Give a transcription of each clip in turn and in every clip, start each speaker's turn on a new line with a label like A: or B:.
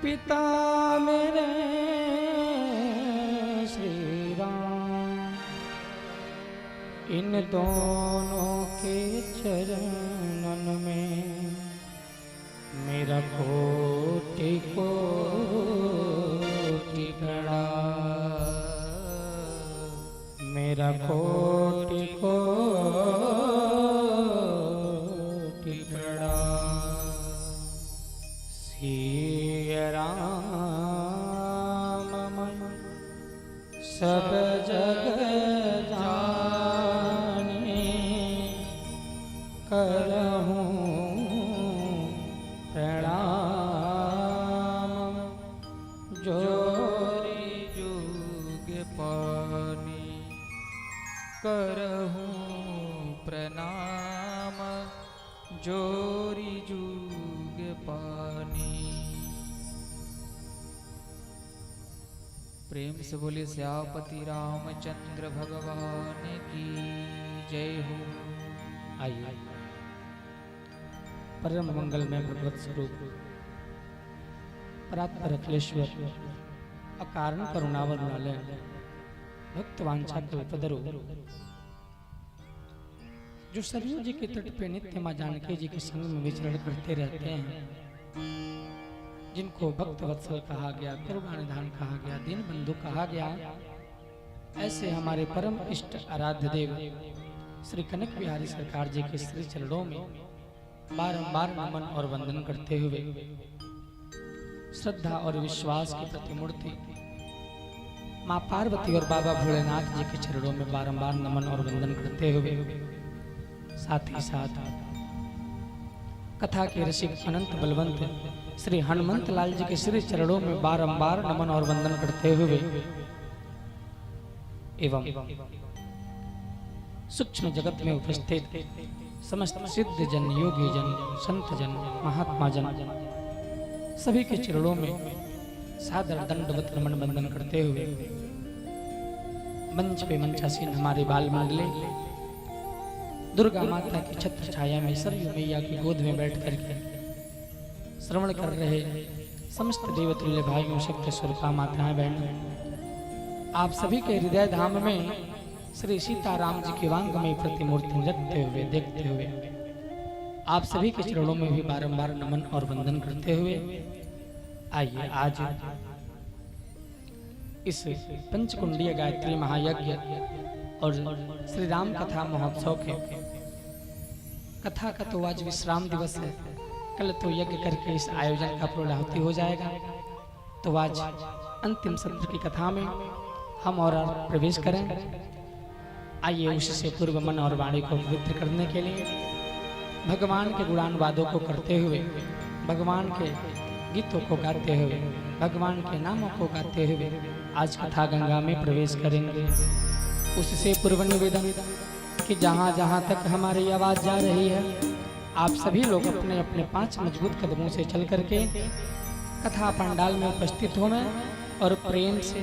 A: पिता मेरे श्री राम, इन दोनों के चरणन में मेरा कोटि कोटि प्रणाम, मेरा कोटि कोटि प्रणाम। सिया राम सब जग जाने, करहूं प्रणाम जोरी जुग पानी,
B: करहूं प्रणाम जोरी जुग पानी। प्रेम से बोले श्यापति रामचंद्र भगवान की जय हो।
A: आइए परम मंगल में भगवत स्वरूप परात्पर अखिलेश्वर अकारण करुणावरुणालय भक्त वांछा कल्पतरु जो सरयू जी के तट पे नित्य मां जानकी जी के संग में विचरण करते रहते हैं, जिनको भक्त वत्सल कहा गया, करुणा निधान कहा गया, दीन बंधु कहा गया, ऐसे हमारे परम इष्ट आराध्य देव श्री कनक बिहारी सरकार जी के श्री चरणों में बारंबार नमन और वंदन करते हुए श्रद्धा और विश्वास की प्रतिमूर्ति मां पार्वती और बाबा भोलेनाथ जी के चरणों में बारंबार नमन और वंदन करते हुए साथ ही साथ कथा के रसिक अनंत बलवंत श्री हनुमंत लाल जी के श्री चरणों में बारंबार नमन और वंदन करते हुए एवं सूक्ष्म जगत में उपस्थित समस्त सिद्ध जन, योगी जन, संत जन, महात्मा जन सभी के चरणों में सादर दंडवत नमन वंदन करते हुए मंच पे मंचासीन हमारे बाल मंडले दुर्गा माता की छत्र छाया में सरयू मैया की गोद में बैठ करके श्रवण कर रहे समस्त देवतुल्य भाइयों, शक्त स्वरूपा माताएं बहनों, आप सभी के हृदय धाम में श्री सीताराम जी की वांगमय प्रतिमूर्ति रखते हुए देखते हुए आप सभी के चरणों में भी बारंबार नमन और वंदन करते हुए आइए आज इस पंचकुंडीय गायत्री महायज्ञ और श्री राम कथा महोत्सव के कथा का तो आज विश्राम दिवस है, कल तो यज्ञ करके इस आयोजन का पूर्णाहुति हो जाएगा। तो आज अंतिम सत्र की कथा में हम और आप प्रवेश करें। आइए उससे पूर्व मन और वाणी को पवित्र करने के लिए भगवान के गुणानुवादों को करते हुए, भगवान के गीतों को गाते हुए, भगवान के नामों को गाते हुए आज कथा गंगा में प्रवेश करेंगे। उससे पूर्व निवेदन कि जहाँ जहाँ तक हमारी आवाज जा रही है, आप सभी लोग अपने अपने 5 मजबूत कदमों से चल करके कथा पंडाल में उपस्थित हों और प्रेम से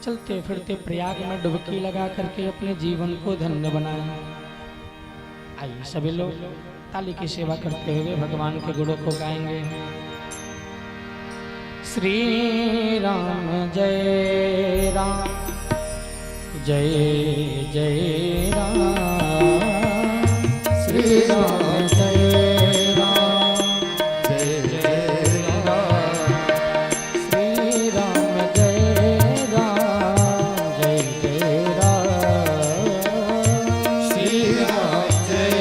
A: चलते फिरते प्रयाग में डुबकी लगा करके अपने जीवन को धन्य बनाएं। आइए सभी लोग ताली की सेवा करते हुए भगवान के गुणों को गाएंगे। श्री राम जय राम, जय जय राम, श्री राम जय राम, जय जय राम, श्री राम जय राम, जय जय राम, श्री राम जय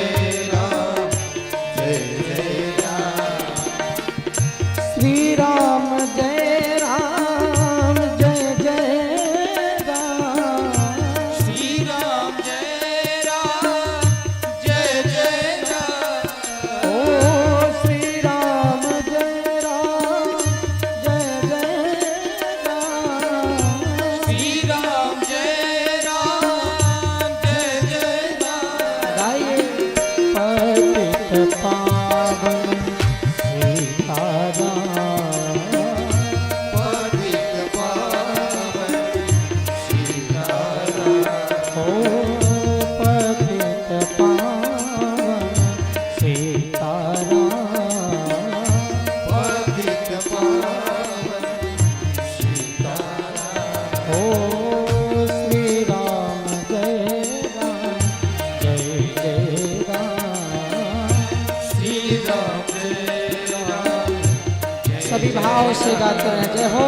A: राम, जय जय राम, श्री राम जय राम, जय जय राम, श्री राम जय राम, जय जय राम, ओ श्री राम जय राम, जय जय राम, श्री राम जय राम, जय जय राम। गाइए पतित पावन सीताराम, पतित पावन सीताराम, ओ पतित पावन सीताराम, पतित पावन सभी भाव से गाते रहे जय हो।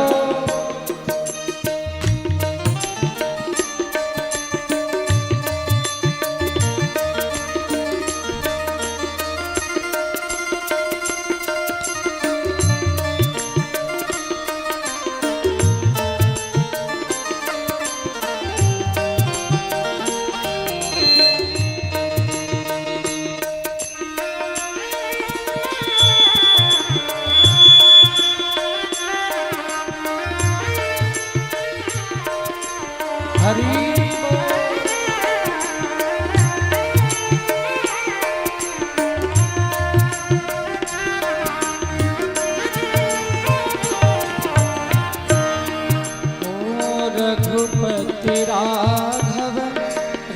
A: रघुपति राघव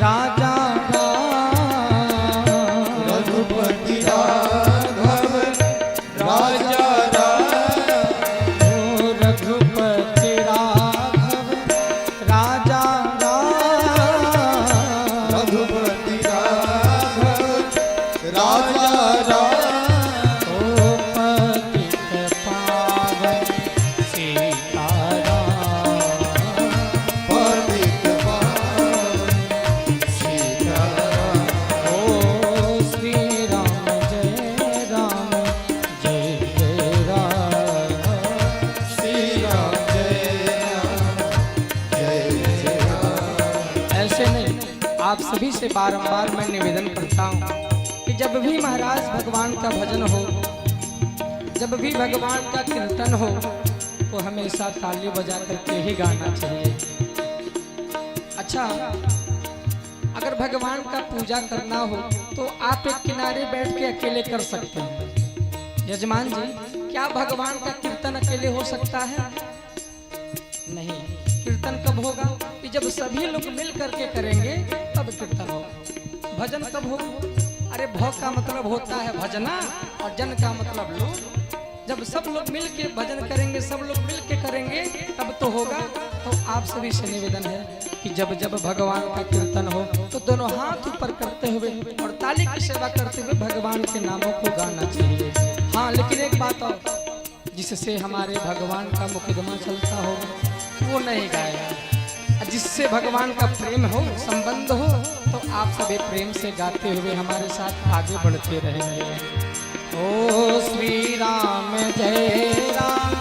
A: राजा राम,
C: रघुपति राघव राजा राम,
A: रघुपति राघव राजा राम,
C: रघुपति राघव राजा राम,
A: ओ पतित पावन सीताराम,
C: पतित पावन सीताराम।
A: ओ श्री राम जय राम जय जय राम,
C: श्री राम जय जय राम।
A: ऐसे नहीं, आप सभी से बारंबार मैं निवेदन करता हूँ कि जब भी महाराज भगवान का भजन हो, जब भी भगवान का कीर्तन हो, तो हमेशा ताली बजा करके ही गाना चाहिए। अच्छा, अगर भगवान का पूजा करना हो तो आप एक किनारे बैठ के अकेले कर सकते हैं। यजमान जी, क्या भगवान का कीर्तन अकेले हो सकता है? नहीं। कीर्तन कब होगा? कि जब सभी लोग मिल करके करेंगे तब कीर्तन होगा। भजन कब होगा? अरे भ का मतलब होता है भजना और जन का मतलब लोग। जब सब लोग मिल के भजन करेंगे, सब लोग मिल के करेंगे तब तो होगा। तो आप सभी से निवेदन है कि जब जब भगवान का कीर्तन हो तो दोनों हाथ ऊपर करते हुए और ताली की सेवा करते हुए भगवान के नामों को गाना चाहिए। हाँ, लेकिन एक बात और, जिससे हमारे भगवान का मुकदमा चलता हो वो नहीं गाएगा। जिससे भगवान का प्रेम हो, संबंध हो, तो आप सभी प्रेम से गाते हुए हमारे साथ आगे बढ़ते रहेंगे। ओ श्री राम जय राम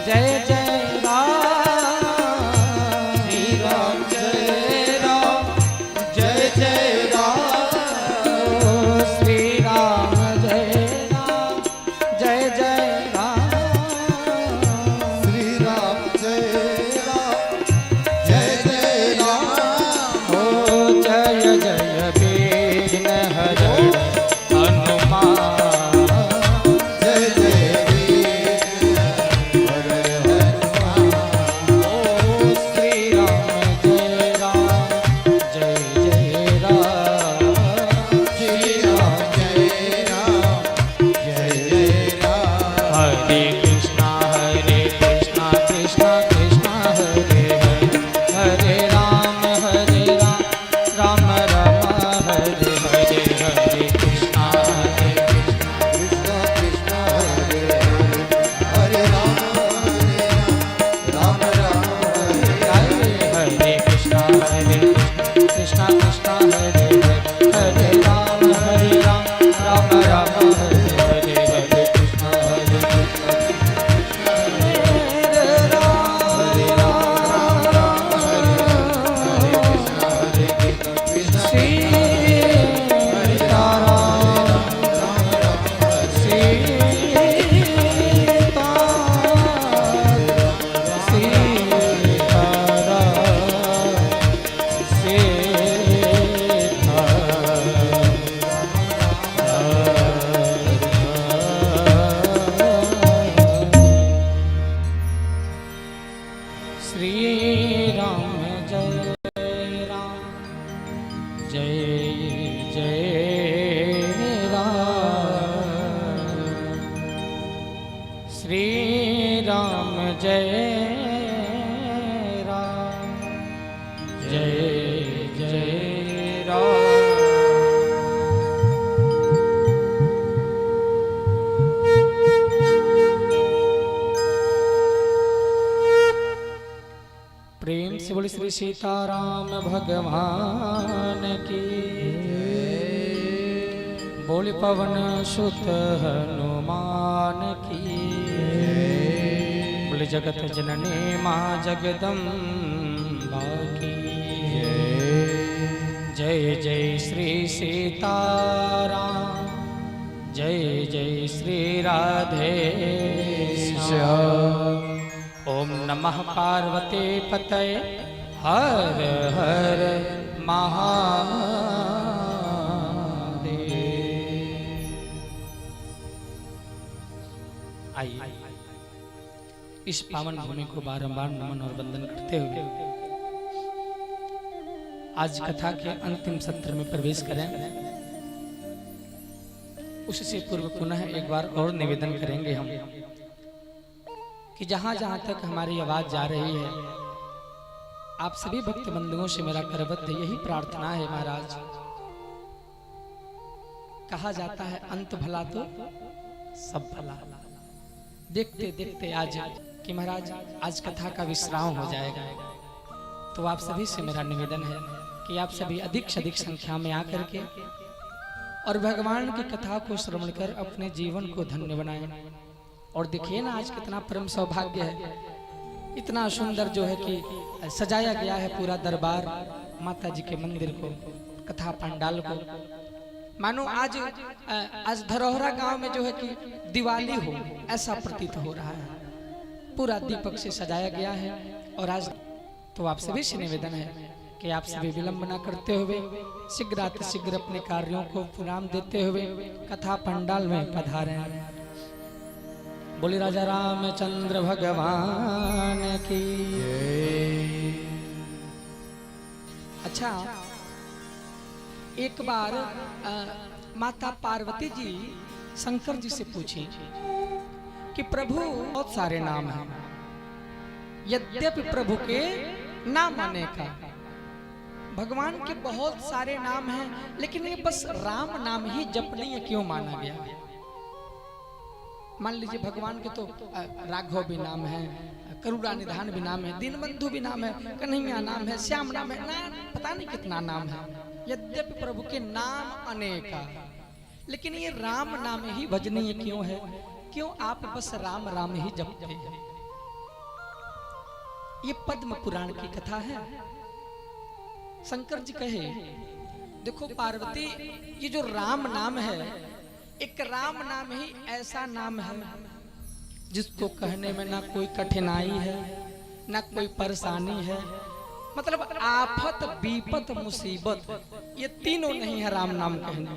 A: जय जय राम,
C: श्री राम जय राम जय जय राम,
A: ओ श्री राम जय राम जय जय राम,
C: श्री राम जय राम जय जय राम।
A: ओ जय जय विघ्न हरण हनुमान,
C: जय जय वीर हर हनुमान।
A: ओ श्री राम जय जय राम,
C: श्री राम जय जय राम।
A: हरे कृष्णा कृष्णा कृष्णा हरे हरे, हरे राम राम राम हरे हरे, हरे कृष्णा
C: कृष्ण कृष्ण हरे हरे, हरे राम राम राम हरे
A: हरे, हरे कृष्णा कृष्णा हरे हरे, हरे राम राम राम हरे हरे, हरे कृष्णा हरे कृष्णा हरे राम श्री श्री राम जय राम जय जय राम, श्री राम जय राम जय जय। श्री सीताराम भगवान की, बोल पवन सुत हनुमान की, बोल जगत जननी माँ जगदम्बा की। जय जय श्री सीताराम, जय जय श्री राधे श्याम। ओम नमः पार्वती पतये हर हर महादेव। आइए इस पावन भूमि को बारंबार नमन और वंदन करते हुए आज कथा के अंतिम सत्र में प्रवेश करें। उससे पूर्व पुनः एक बार और निवेदन करेंगे हम कि जहां जहां तक हमारी आवाज जा रही है, आप सभी भक्त बंधुओं से मेरा करबद्ध यही प्रार्थना है महाराज। कहा जाता है अंत भला तो सब भला। देखते देखते आज कि महाराज आज कथा का विश्राम हो जाएगा, तो आप सभी से मेरा निवेदन है कि आप सभी अधिक से अधिक संख्या में आकर के और भगवान की कथा को श्रवण कर अपने जीवन को धन्य बनाएं। और देखिए ना आज कितना परम सौभाग्य है, इतना सुंदर जो है कि सजाया गया है पूरा दरबार, माता जी के मंदिर को, कथा पंडाल को, मानो आज धरोहरा गांव में जो है कि दिवाली हो ऐसा प्रतीत हो रहा है। पूरा दीपक से सजाया गया है। और आज तो आप सभी से निवेदन है कि आप सभी विलंब न करते हुए शीघ्र अपने कार्यों को विराम देते हुए कथा पंडाल में पधारे। बोले राजा रामचंद्र भगवान की। अच्छा, एक बार माता पार्वती जी शंकर जी से पूछी कि प्रभु बहुत सारे नाम हैं, यद्यपि प्रभु के नाम अनेक, भगवान के बहुत सारे नाम हैं, लेकिन ये बस राम नाम ही जपनीय क्यों माना गया? मान लीजिए भगवान के तो राघव भी नाम है, करुणा निधान भी नाम है, दीनबंधु भी नाम है, कन्हैया नाम है, श्याम नाम है, ना पता नहीं कितना नाम है। यद्यपि प्रभु के नाम अनेक, लेकिन ये राम नाम ही भजनीय क्यों है? क्यों आप बस राम राम ही जपते हैं? ये पद्म पुराण की कथा है। शंकर जी कहे देखो पार्वती, ये जो राम नाम है, एक राम नाम ही ऐसा नाम है जिसको कहने में ना कोई कठिनाई है, ना कोई परेशानी है, मतलब आफत विपत मुसीबत ये तीनों नहीं है राम नाम कहने।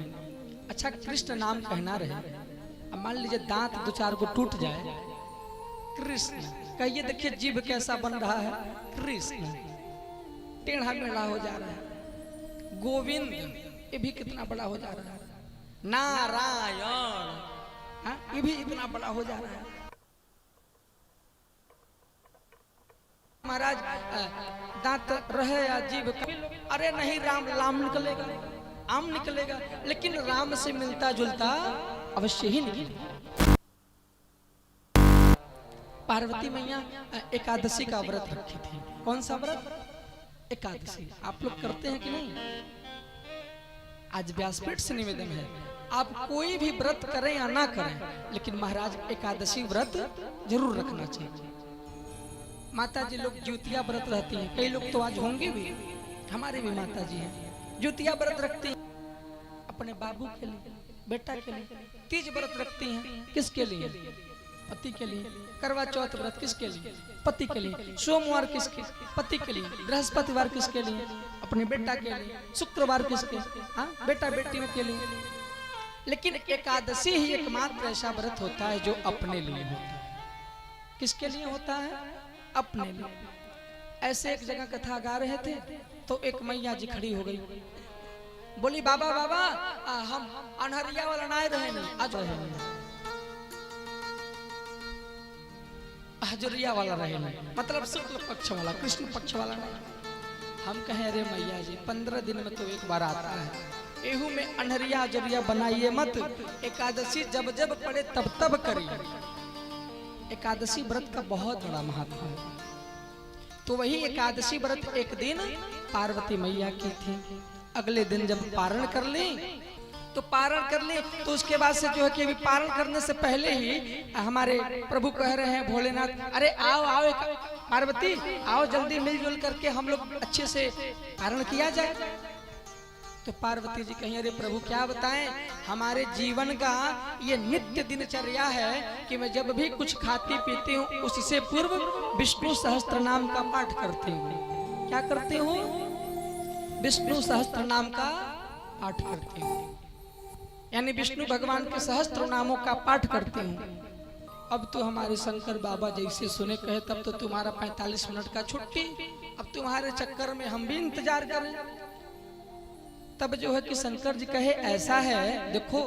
A: अच्छा, कृष्ण नाम कहना रहे, अब मान लीजिए दांत दो चार को टूट जाए, कृष्ण कहिए, देखिए जीभ कैसा बन रहा है, कृष्ण टेढ़ा मेढ़ा हो जा रहा है, गोविंद ये भी कितना बड़ा हो जा रहा है, नारायण ये भी इतना बड़ा हो जा रहा है। महाराज दांत रहे या जीभ, अरे नहीं राम लाम निकलेगा, आम निकलेगा, लेकिन राम से मिलता जुलता अवश्य ही निकलेगा। पार्वती मैया एकादशी का व्रत रखी थी। कौन सा व्रत? एकादशी। आप लोग करते हैं कि नहीं? आज व्यासपीठ से निवेदन है, आप कोई भी व्रत करें या ना करें, लेकिन महाराज एकादशी व्रत जरूर रखना चाहिए। माता जी लोग ज्योतिया व्रत रहती हैं, कई लोग तो आज होंगे भी, हमारे भी माता जी हैं, ज्योतिया व्रत रखती हैं अपने बाबू के लिए, बेटा के लिए। तीज व्रत रखती हैं, किसके लिए? पति के लिए। करवा चौथ व्रत किसके लिए? पति के लिए। सोमवार किसके? पति के लिए। बृहस्पतिवार किसके लिए? अपने बेटा के लिए। शुक्रवार किसके? हाँ, बेटा बेटियों के लिए। लेकिन एकादशी ही एकमात्र ऐसा व्रत होता है जो अपने लिए होता है। किसके लिए होता है? अपने लिए। ऐसे एक जगह कथा गा रहे थे तो एक मैया जी खड़ी हो गई, बोली बाबा बाबा हम अनहरिया वाला ना रहे नहीं, आज हजरिया वाला रहे नहीं, मतलब शुक्ल पक्ष वाला, कृष्ण पक्ष वाला नहीं। हम कहें अरे मैया जी 15 दिन में तो एक बार आता है, एहू में अनहरिया हजरिया बनाइए मत, एकादशी जब जब पड़े तब तब करिए। एकादशी व्रत का बहुत बड़ा महत्व है। तो वही एकादशी व्रत एक दिन पार्वती मैया की थी। अगले दिन जब पारण कर ली तो पारण कर ले तो उसके बाद से जो है कि अभी पारण करने से पहले ही हमारे प्रभु कह रहे हैं भोलेनाथ, अरे आओ आओ पार्वती आओ जल्दी मिलजुल करके हम लोग अच्छे से पारण किया जाए। तो पार्वती जी कहीं अरे प्रभु क्या बताएं, हमारे जीवन का ये नित्य दिनचर्या है कि मैं जब भी कुछ खाती पीती हूँ उससे पूर्व विष्णु सहस्त्र नाम का पाठ करती हूँ। क्या करती हूँ? विष्णु सहस्त्र नाम का पाठ करती हूँ, यानी विष्णु भगवान के सहस्त्र नामों का पाठ करते हूँ। अब तो हमारे शंकर बाबा जैसे सुने कहे तब तो तुम्हारा 45 मिनट का छुट्टी, अब तुम्हारे चक्कर में हम भी इंतजार करें। तब जो है कि शंकर जी कहे ऐसा है, देखो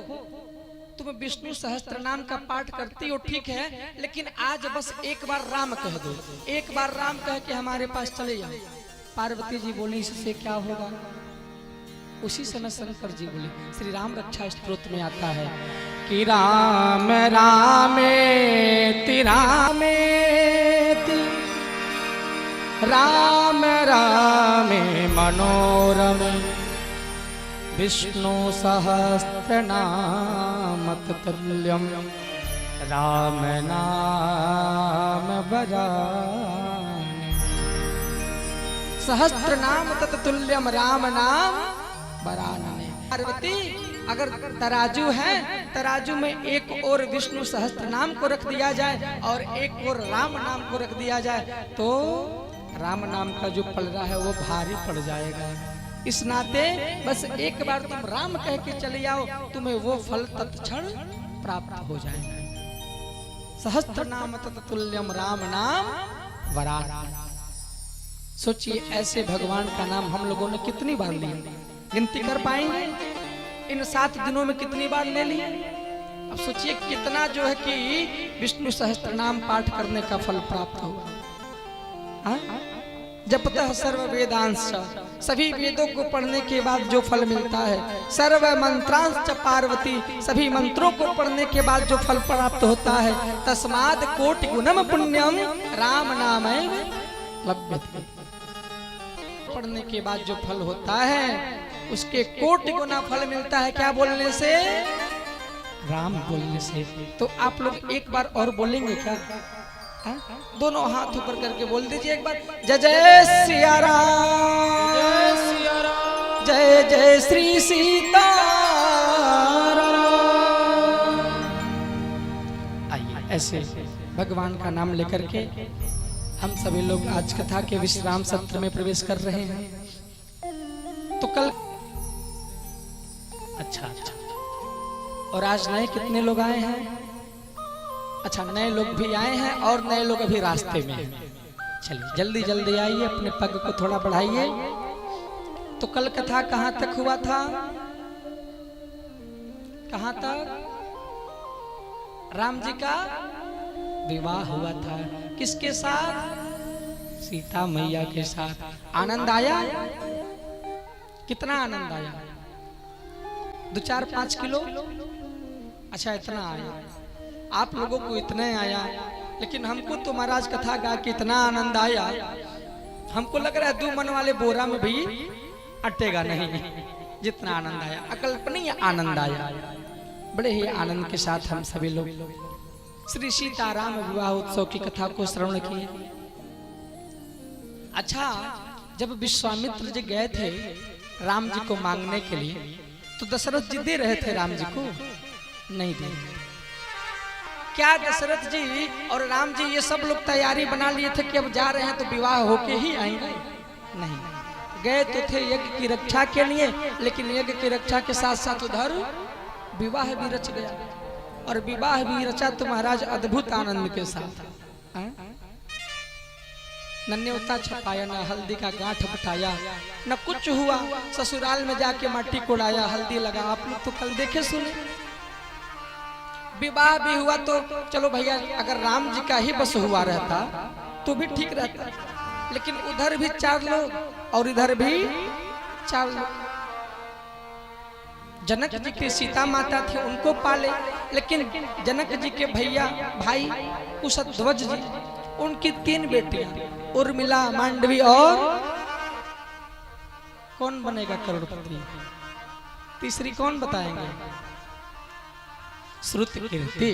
A: तुम विष्णु सहस्त्र नाम का पाठ करती हो ठीक है, लेकिन आज बस एक बार राम कह दो, एक बार राम कह के हमारे पास चले जाओ। पार्वती जी बोली इससे क्या होगा? उसी समय शंकर जी बोले, श्री राम रक्षा स्तोत्र में आता है कि राम रामेति रामेति राम रामे मनोरमे विष्णु सहस्त्र नाम तत्तुल्यम राम नाम वरानने। सहस्त्र नाम तत्तुल्यम राम नाम वरानने। पार्वती अगर तराजू है, तराजू में एक और विष्णु सहस्त्र नाम को रख दिया जाए और एक और राम नाम को रख दिया जाए तो राम नाम का जो पलड़ा है वो भारी पड़ जाएगा। इस नाते बस एक बार तुम राम कह के चले आओ, तुम्हें वो फल तत्क्षण प्राप्त हो जाएगा। सहस्त्र नाम तत्तुल्यम राम नाम वरानने। सोचिए ऐसे भगवान का नाम हम लोगों ने कितनी बार लिया, गिनती कर पाएंगे? इन 7 दिनों में कितनी बार ले लिए? अब सोचिए कितना जो है कि विष्णु सहस्त्र नाम पाठ करने का फल प्राप्त होगा। जपतः सर्व वेदांश, सभी वेदों को पढ़ने के बाद जो फल मिलता है, सर्व मंत्रांश पार्वती, सभी मंत्रों को पढ़ने के बाद जो फल प्राप्त होता है, तस्माद कोटि गुणम पुण्यम राम नामैव लभ्यते। पढ़ने के बाद जो फल होता है उसके कोटि गुना फल मिलता है। क्या बोलने से? राम बोलने से। तो आप लोग एक बार और बोलेंगे क्या? दोनों हाथ ऊपर करके बोल दीजिए एक बार, जय जय सिया राम, जय जय श्री सीता। आइए ऐसे भगवान का नाम लेकर के हम सभी लोग आज कथा के विश्राम सत्र में प्रवेश कर रहे हैं। तो कल अच्छा और आज नए कितने लोग आए हैं? अच्छा नए लोग भी आए हैं और नए लोग अभी रास्ते में हैं। चलिए जल्दी जल्दी आइए, अपने पग को थोड़ा बढ़ाइए। तो कल कथा कहाँ तक हुआ था? कहाँ तक? राम जी का विवाह हुआ था। किसके साथ? सीता मैया के साथ। आनंद आया? कितना आनंद आया? 2-4-5 किलो? अच्छा इतना आया। आप लोगों को इतना आया, लेकिन हमको तो महाराज कथा गा के इतना आनंद आया, हमको लग रहा है 2 मन वाले बोरा में भी अटेगा नहीं जितना आनंद आया। अकल्पनीय आनंद आया। बड़े ही आनंद के साथ हम सभी लोग श्री सीताराम विवाह उत्सव की कथा को श्रवण किए। अच्छा जब विश्वामित्र जी गए थे राम जी को मांगने के लिए तो दशरथ जी दे रहे थे राम जी को? नहीं दे। क्या दशरथ जी और राम जी ये सब लोग तैयारी बना लिए थे कि अब जा रहे हैं तो विवाह होके ही आएंगे? नहीं, गए तो थे यज्ञ की रक्षा के लिए, लेकिन यज्ञ की रक्षा के साथ साथ उधर विवाह भी रच गया। और विवाह भी रचा तो महाराज अद्भुत आनंद के साथ। न न्योता छपाया, न हल्दी का गांठ बटाया, न कुछ हुआ, ससुराल में जाके माटी कोड़ाया, हल्दी लगा। आप लोग तो कल देखे सुने। विवाह भी हुआ तो चलो भैया, अगर राम जी का ही बस हुआ रहता तो भी ठीक रहता, लेकिन उधर भी 4 लोग और इधर भी 4 लोग। जनक जी की सीता माता थी, उनको पाले, लेकिन जनक जी के भैया भाई कुशध्वज जी उनकी 3 बेटियां, उर्मिला, मांडवी और कौन बनेगा करोड़पति? तीसरी कौन बताएंगे? श्रुतकीर्ति।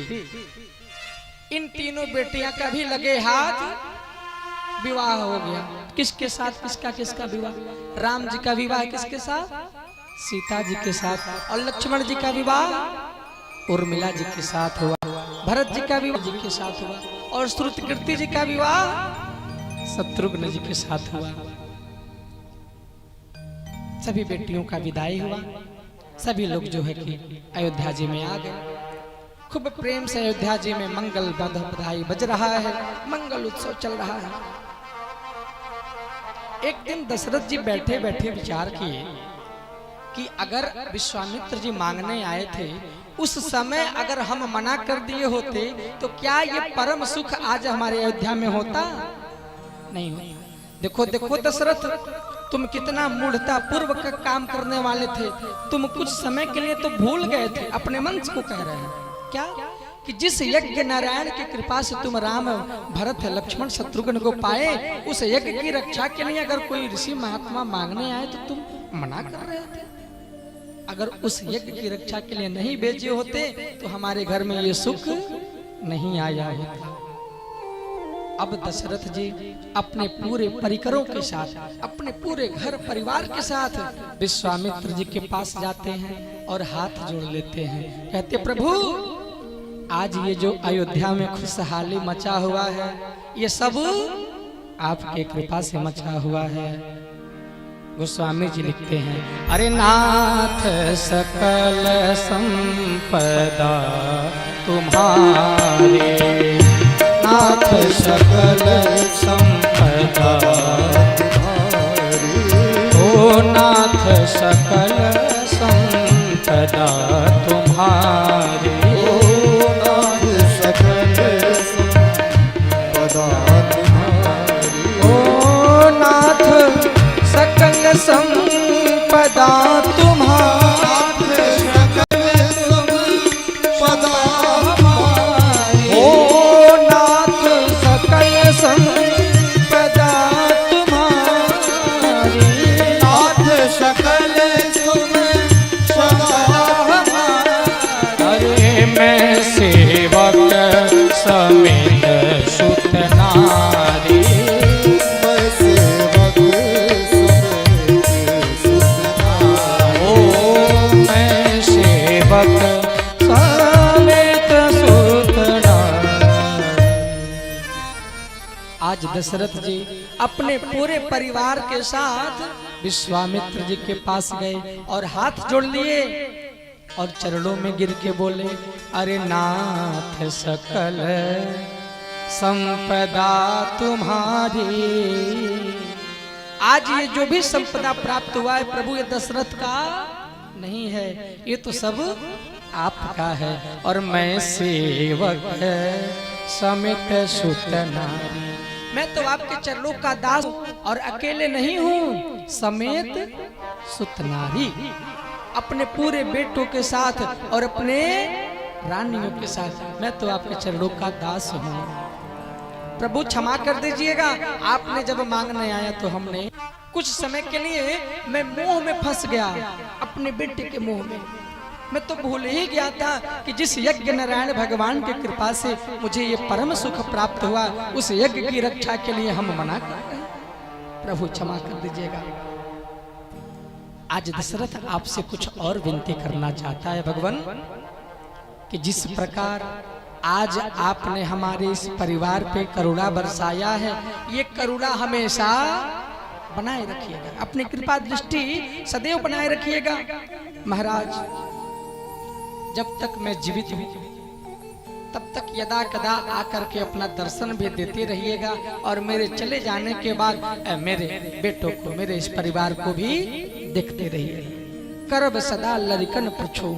A: इन तीनों बेटियां का भी लगे हाथ विवाह हो गया। किसके साथ? किसका विवाह? राम जी का विवाह किसके साथ? सीता जी के साथ। और लक्ष्मण जी का विवाह उर्मिला जी के साथ हुआ। भरत जी का विवाह जी के साथ हुआ। और श्रुतकीर्ति जी का विवाह शत्रुघ्न जी के साथ हुआ। सभी बेटियों का विदाई हुआ। सभी लोग जो है कि अयोध्या जी में आ गए। खूब प्रेम से अयोध्या जी में मंगल बधाई बज रहा है, मंगल उत्सव चल रहा है। एक दिन दशरथ जी बैठे बैठे विचार किए कि अगर विश्वामित्र जी मांगने आए थे उस समय अगर हम मना कर दिए होते तो क्या ये परम सुख आज हमारे अयोध्या में होता? नहीं होता। देखो देखो दशरथ, तुम कितना मूढ़ता पूर्वक काम करने वाले थे। तुम कुछ समय के लिए तो भूल गए थे। अपने मन को कह रहे हैं क्या कि जिस यज्ञ नारायण की कृपा से तुम राम, भरत, लक्ष्मण, शत्रुघ्न को पाए, उस यज्ञ की रक्षा के लिए अगर कोई ऋषि महात्मा मांगने आए तो तुम मना कर रहे थे। अगर उस यज्ञ की रक्षा के लिए नहीं भेजे होते तो हमारे घर में ये सुख नहीं आया होता। अब दशरथ जी अपने पूरे परिकरों के साथ, अपने पूरे घर परिवार के साथ विश्वामित्र जी के पास जाते हैं और हाथ जोड़ लेते हैं। कहते प्रभु, आज ये जो अयोध्या में खुशहाली मचा हुआ है ये सब आपके कृपा से मचा हुआ है। गोस्वामी जी लिखते हैं, अरे नाथ सकल संपदा तुम्हारे, नाथ सकल संपदा तुम्हारी, ओ नाथ सकल संपदा तुम्हारी,
C: ओ नाथ सकल संपदा तुम्हारी,
A: ओ नाथ सकल संपदा तुम्हारी,
C: सकल संपदा हमारी,
A: ओ नाथ सकल संपदा तुम्हारी,
C: नाथ सकल संपदा हमारी।
A: अरे मैं सेवक समेत सुत नारी,
C: मैं सेवक समेत सुत नारी,
A: ओ मैं सेवक समेत सुत नारी। आज दशरथ जी अपने पूरे परिवार के साथ विश्वामित्र जी के पास गए और हाथ जोड़ लिए और चरणों में गिर के बोले, अरे नाथ सकल संपदा तुम्हारी। आज ये जो भी संपदा प्राप्त हुआ है प्रभु, ये दशरथ का नहीं है, ये तो सब आपका है। और मैं सेवक समेत सुत नारी, मैं तो आपके चरणों का दास और अकेले नहीं हूँ, समेत सुत नारी, अपने पूरे बेटों के साथ और अपने रानियों के साथ मैं तो आपके चरणों का दास हूँ। प्रभु क्षमा कर दीजिएगा, आपने जब मांगने आया तो हमने कुछ समय के लिए मैं मोह में फंस गया, अपने बेटे के मोह में। मैं तो भूल ही गया था कि जिस यज्ञ नारायण भगवान की कृपा से मुझे ये परम सुख प्राप्त हुआ, उस यज्ञ की रक्षा के लिए हम मना कर रहे हैं। प्रभु क्षमा कर दीजिएगा। आज दशरथ आपसे कुछ और विनती करना चाहता है भगवान, कि जिस प्रकार आज आपने हमारे इस परिवार पे करुणा बरसाया है, ये करुणा हमेशा बनाए रखिएगा, अपनी कृपा दृष्टि सदैव बनाए रखिएगा। महाराज, जब तक मैं जीवित हूँ तब तक यदा कदा आकर के अपना दर्शन भी देते रहिएगा, और मेरे चले जाने के बाद मेरे बेटों को, मेरे इस परिवार को भी देखते रहिए। करब सदा लरिकन प्रछो,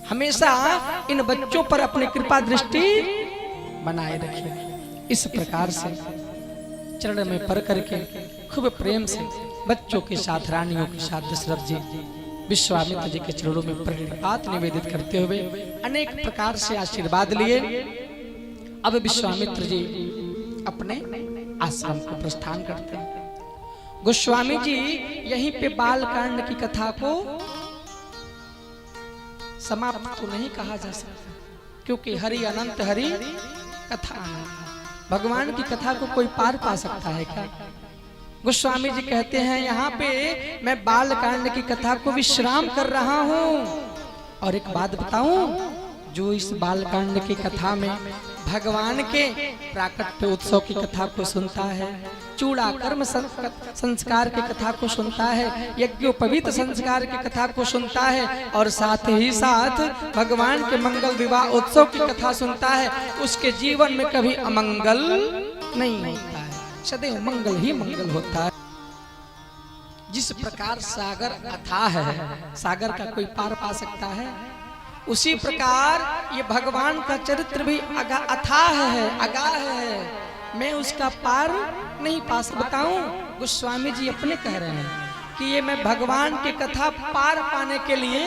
A: हमेशा इन बच्चों पर अपनी कृपा दृष्टि बनाए रखिए। इस प्रकार से चरण में पड़ करके खूब प्रेम से बच्चों के साथ, रानियों के साथ दशरथ जी विश्वामित्र जी के चरणों में प्रणिपात निवेदित करते हुए अनेक प्रकार से आशीर्वाद लिए अब विश्वामित्र जी अपने आश्रम को प्रस्थान करते हैं। गोस्वामी जी यहीं पे बालकांड की कथा को समाप्त तो नहीं कहा जा सकता, क्योंकि हरि अनंत हरि कथा है। भगवान की कथा को कोई पार पा सकता है क्या? गोस्वामी जी कहते हैं यहाँ पे मैं बालकांड की कथा को विश्राम कर रहा हूँ। और एक बात बताऊं, जो इस बालकांड की कथा में भगवान के प्राकट्य उत्सव की कथा को सुनता है, चूड़ा कर्म संस्कार की कथा को सुनता है, यज्ञोपवीत संस्कार की कथा को सुनता है, और साथ ही साथ भगवान के मंगल विवाह उत्सव की कथा सुनता है, उसके जीवन में कभी अमंगल नहीं होता है, सदैव मंगल ही मंगल होता है। जिस प्रकार सागर अथाह है, सागर का कोई पार पा सकता है, उसी प्रकार ये भगवान का चरित्र भी अथाह है, अगाध है, मैं उसका पार नहीं पा सकता। बताऊं, गोस्वामी जी अपने कह रहे हैं कि ये मैं भगवान की कथा पार पाने के लिए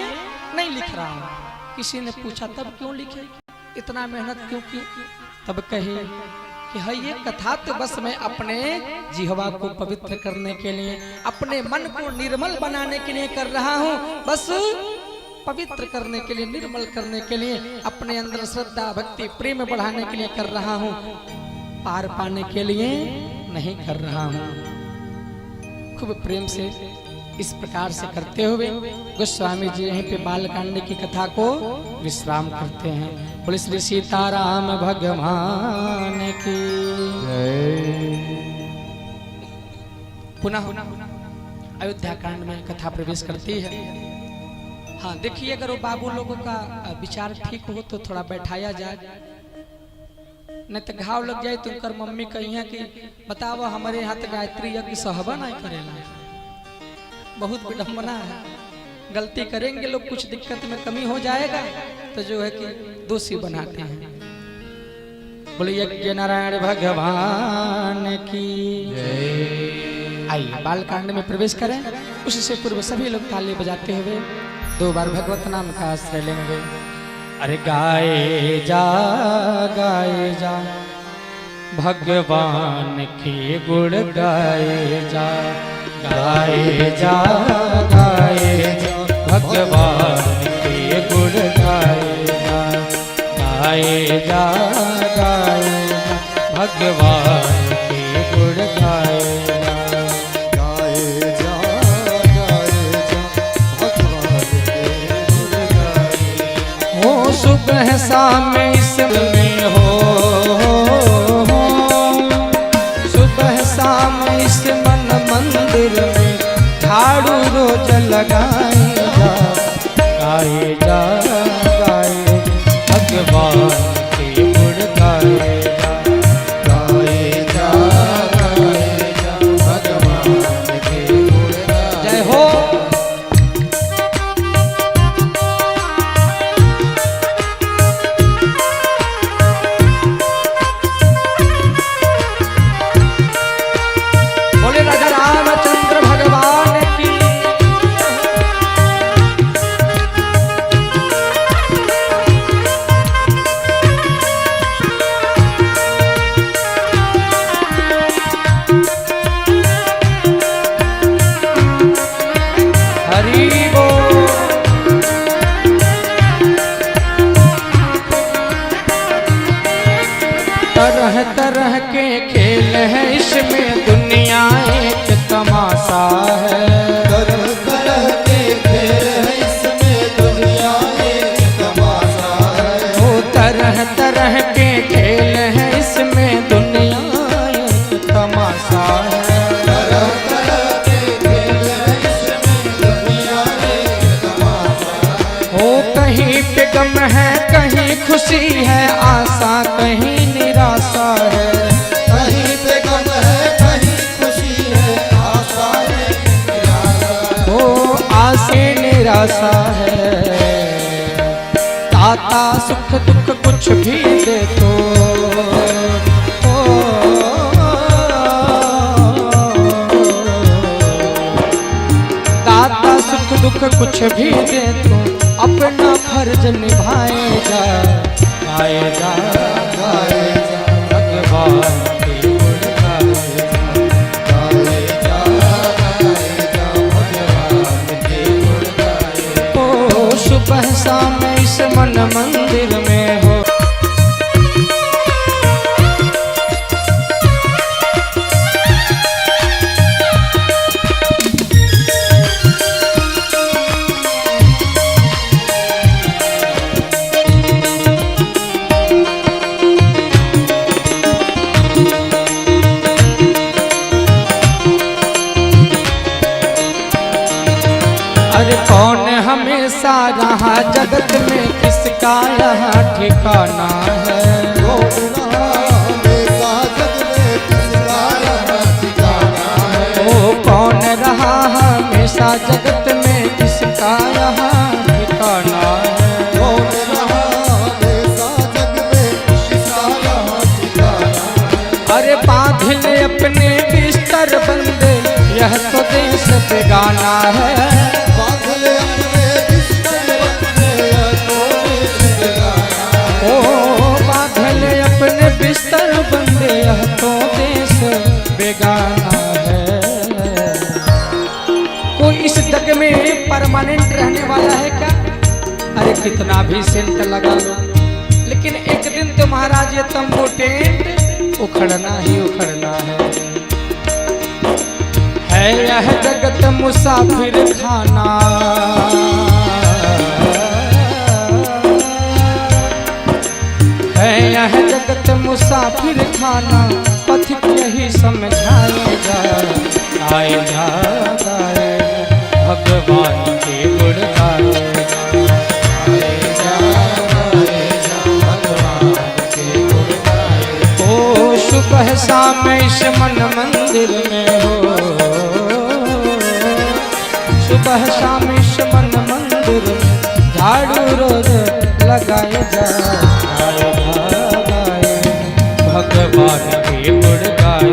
A: नहीं लिख रहा हूं। किसी ने पूछा तब क्यों लिखे, इतना मेहनत क्यों की? तब कहे कि है ये कथा तो बस मैं अपने जिह्वा को पवित्र करने के लिए, अपने मन को निर्मल बनाने के लिए कर रहा हूँ। बस पवित्र करने के लिए, निर्मल करने के लिए, अपने अंदर श्रद्धा भक्ति प्रेम बढ़ाने के लिए कर रहा हूँ, पार पाने के लिए नहीं कर रहा हूँ। खूब प्रेम से इस प्रकार से करते हुए गोस्वामी जी यहीं पे बालकांड की कथा को विश्राम करते हैं। बोले श्री सीताराम भगवान की पुनः अयोध्या कांड में कथा प्रवेश करती है। हाँ देखिए, अगर वो बाबू लोगों का विचार ठीक हो तो थोड़ा बैठाया जाए, नहीं तो घाव लग जाए। तुमकर मम्मी कही है कि बताओ हमारे यहाँ तो गायत्री यज्ञ सहबा नहीं करेला, बहुत विडम्बना है। गलती करेंगे लोग, कुछ दिक्कत में कमी हो जाएगा तो जो है कि दोषी बनाते हैं। बोले यज्ञ नारायण भगवान की जय। आइए बालकांड में प्रवेश करें। उससे पूर्व सभी लोग ताली बजाते हुए 2 बार भगवत नाम का आश्रय लेंगे। अरे गाए जा भगवान के गुण गाए जा, गाए जा भगवान के गुण गाए जा, गाए जा भगवान के गुण गाए जा,
C: गाए जा भगवान के गुण गाए।
A: हो सुबह शाम इसमें हो, सुबह शाम इस मन मंदिर में झाड़ू रोज लगाए जा, गाए जा भगवान के गुण गाए जा,
C: गाए जा भगवान के गुण गाए।
A: जय हो। बोले राजा रामचंद्र भगवान की। हरि बोल। तरह तरह के खेल हैं इसमें, दुनिया एक तमाशा है।
C: तरह तरह के खेल हैं इसमें, दुनिया एक तमाशा है।
A: वो तरह तरह के खेल हैं इसमें, दुनिया एक तमाशा है।
C: तरह तरह के खेल हैं इसमें, दुनिया एक तमाशा है।
A: वो कहीं पे गम है, कहीं खुशी है, आशा कहीं निराशा है।
C: कहीं पे गम है, कहीं खुशी है, आशा है निराशा है।
A: वो आशा निराशा है। दाता सुख दुख कुछ भी दे तो, दाता सुख दुख कुछ भी दे तो, अपना फर्ज निभाए जा, गाए जा
C: गाए जा
A: ठिकाना है।
C: कौन रहा हमेशा जग में किसका यहाँ ठिकाना है।
A: ओ कौन रहा हमेशा जगत में किसका यहाँ ठिकाना है।
C: कौन रहा हमेशा जग में किसका यहाँ ठिकाना है।
A: अरे बांध ले अपने बिस्तर बंदे यह तो देश बेगाना है।
C: बांध ले अपने बिस्तर बंदे यह तो देश बेगाना है।
A: ओ बांध ले अपने बिस्तर बंदे यह तो देश बेगाना है। कोई इस जग में परमानेंट रहने वाला है क्या? अरे कितना भी सेंट लगा लो, लेकिन एक दिन तो महाराज ये तंबू टेंट उखड़ना ही उखड़ना है यह जगत मुसाफिर खाना। है यह जगत मुसाफिर खाना, पथिक यही समझाएगा। आएगा भगवान के गुण गाएगा। ओ सुबह शाम इस मन मंदिर में हो, सुबह शाम इस मन मंदिर में झाड़ू रोज लगाए जाए। भगवान के गुण गाए।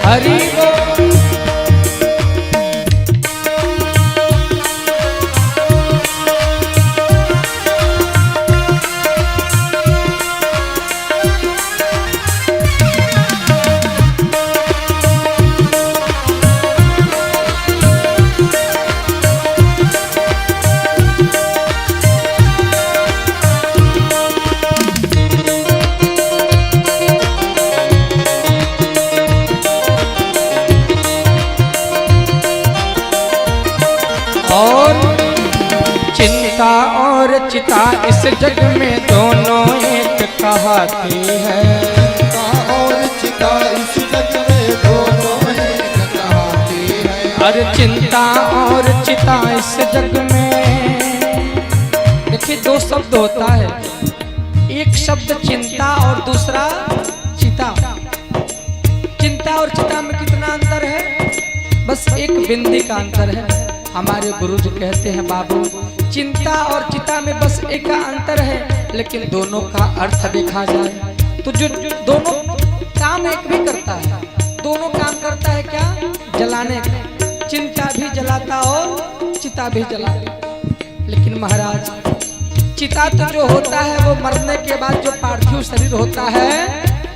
A: हरि बोल। चिंता और चिता इस जग में दोनों एक कहती है।
C: चिंता और चिता इस जग में दोनों एक कहती है।
A: अरे चिंता और चिता इस जग में, देखिए दो शब्द होता है, एक शब्द चिंता और दूसरा चिता। चिंता और चिता में कितना अंतर है? बस एक बिंदी का अंतर है। हमारे गुरु जी कहते हैं बाबू, चिंता और चिता में बस एक का अंतर है, लेकिन दोनों का अर्थ देखा जाए तो जो दोनों काम एक भी करता है, दोनों काम करता है क्या? जलाने का। चिंता भी जलाता और चिता भी जलाता। लेकिन महाराज चिता तो जो होता है वो मरने के बाद जो पार्थिव शरीर होता है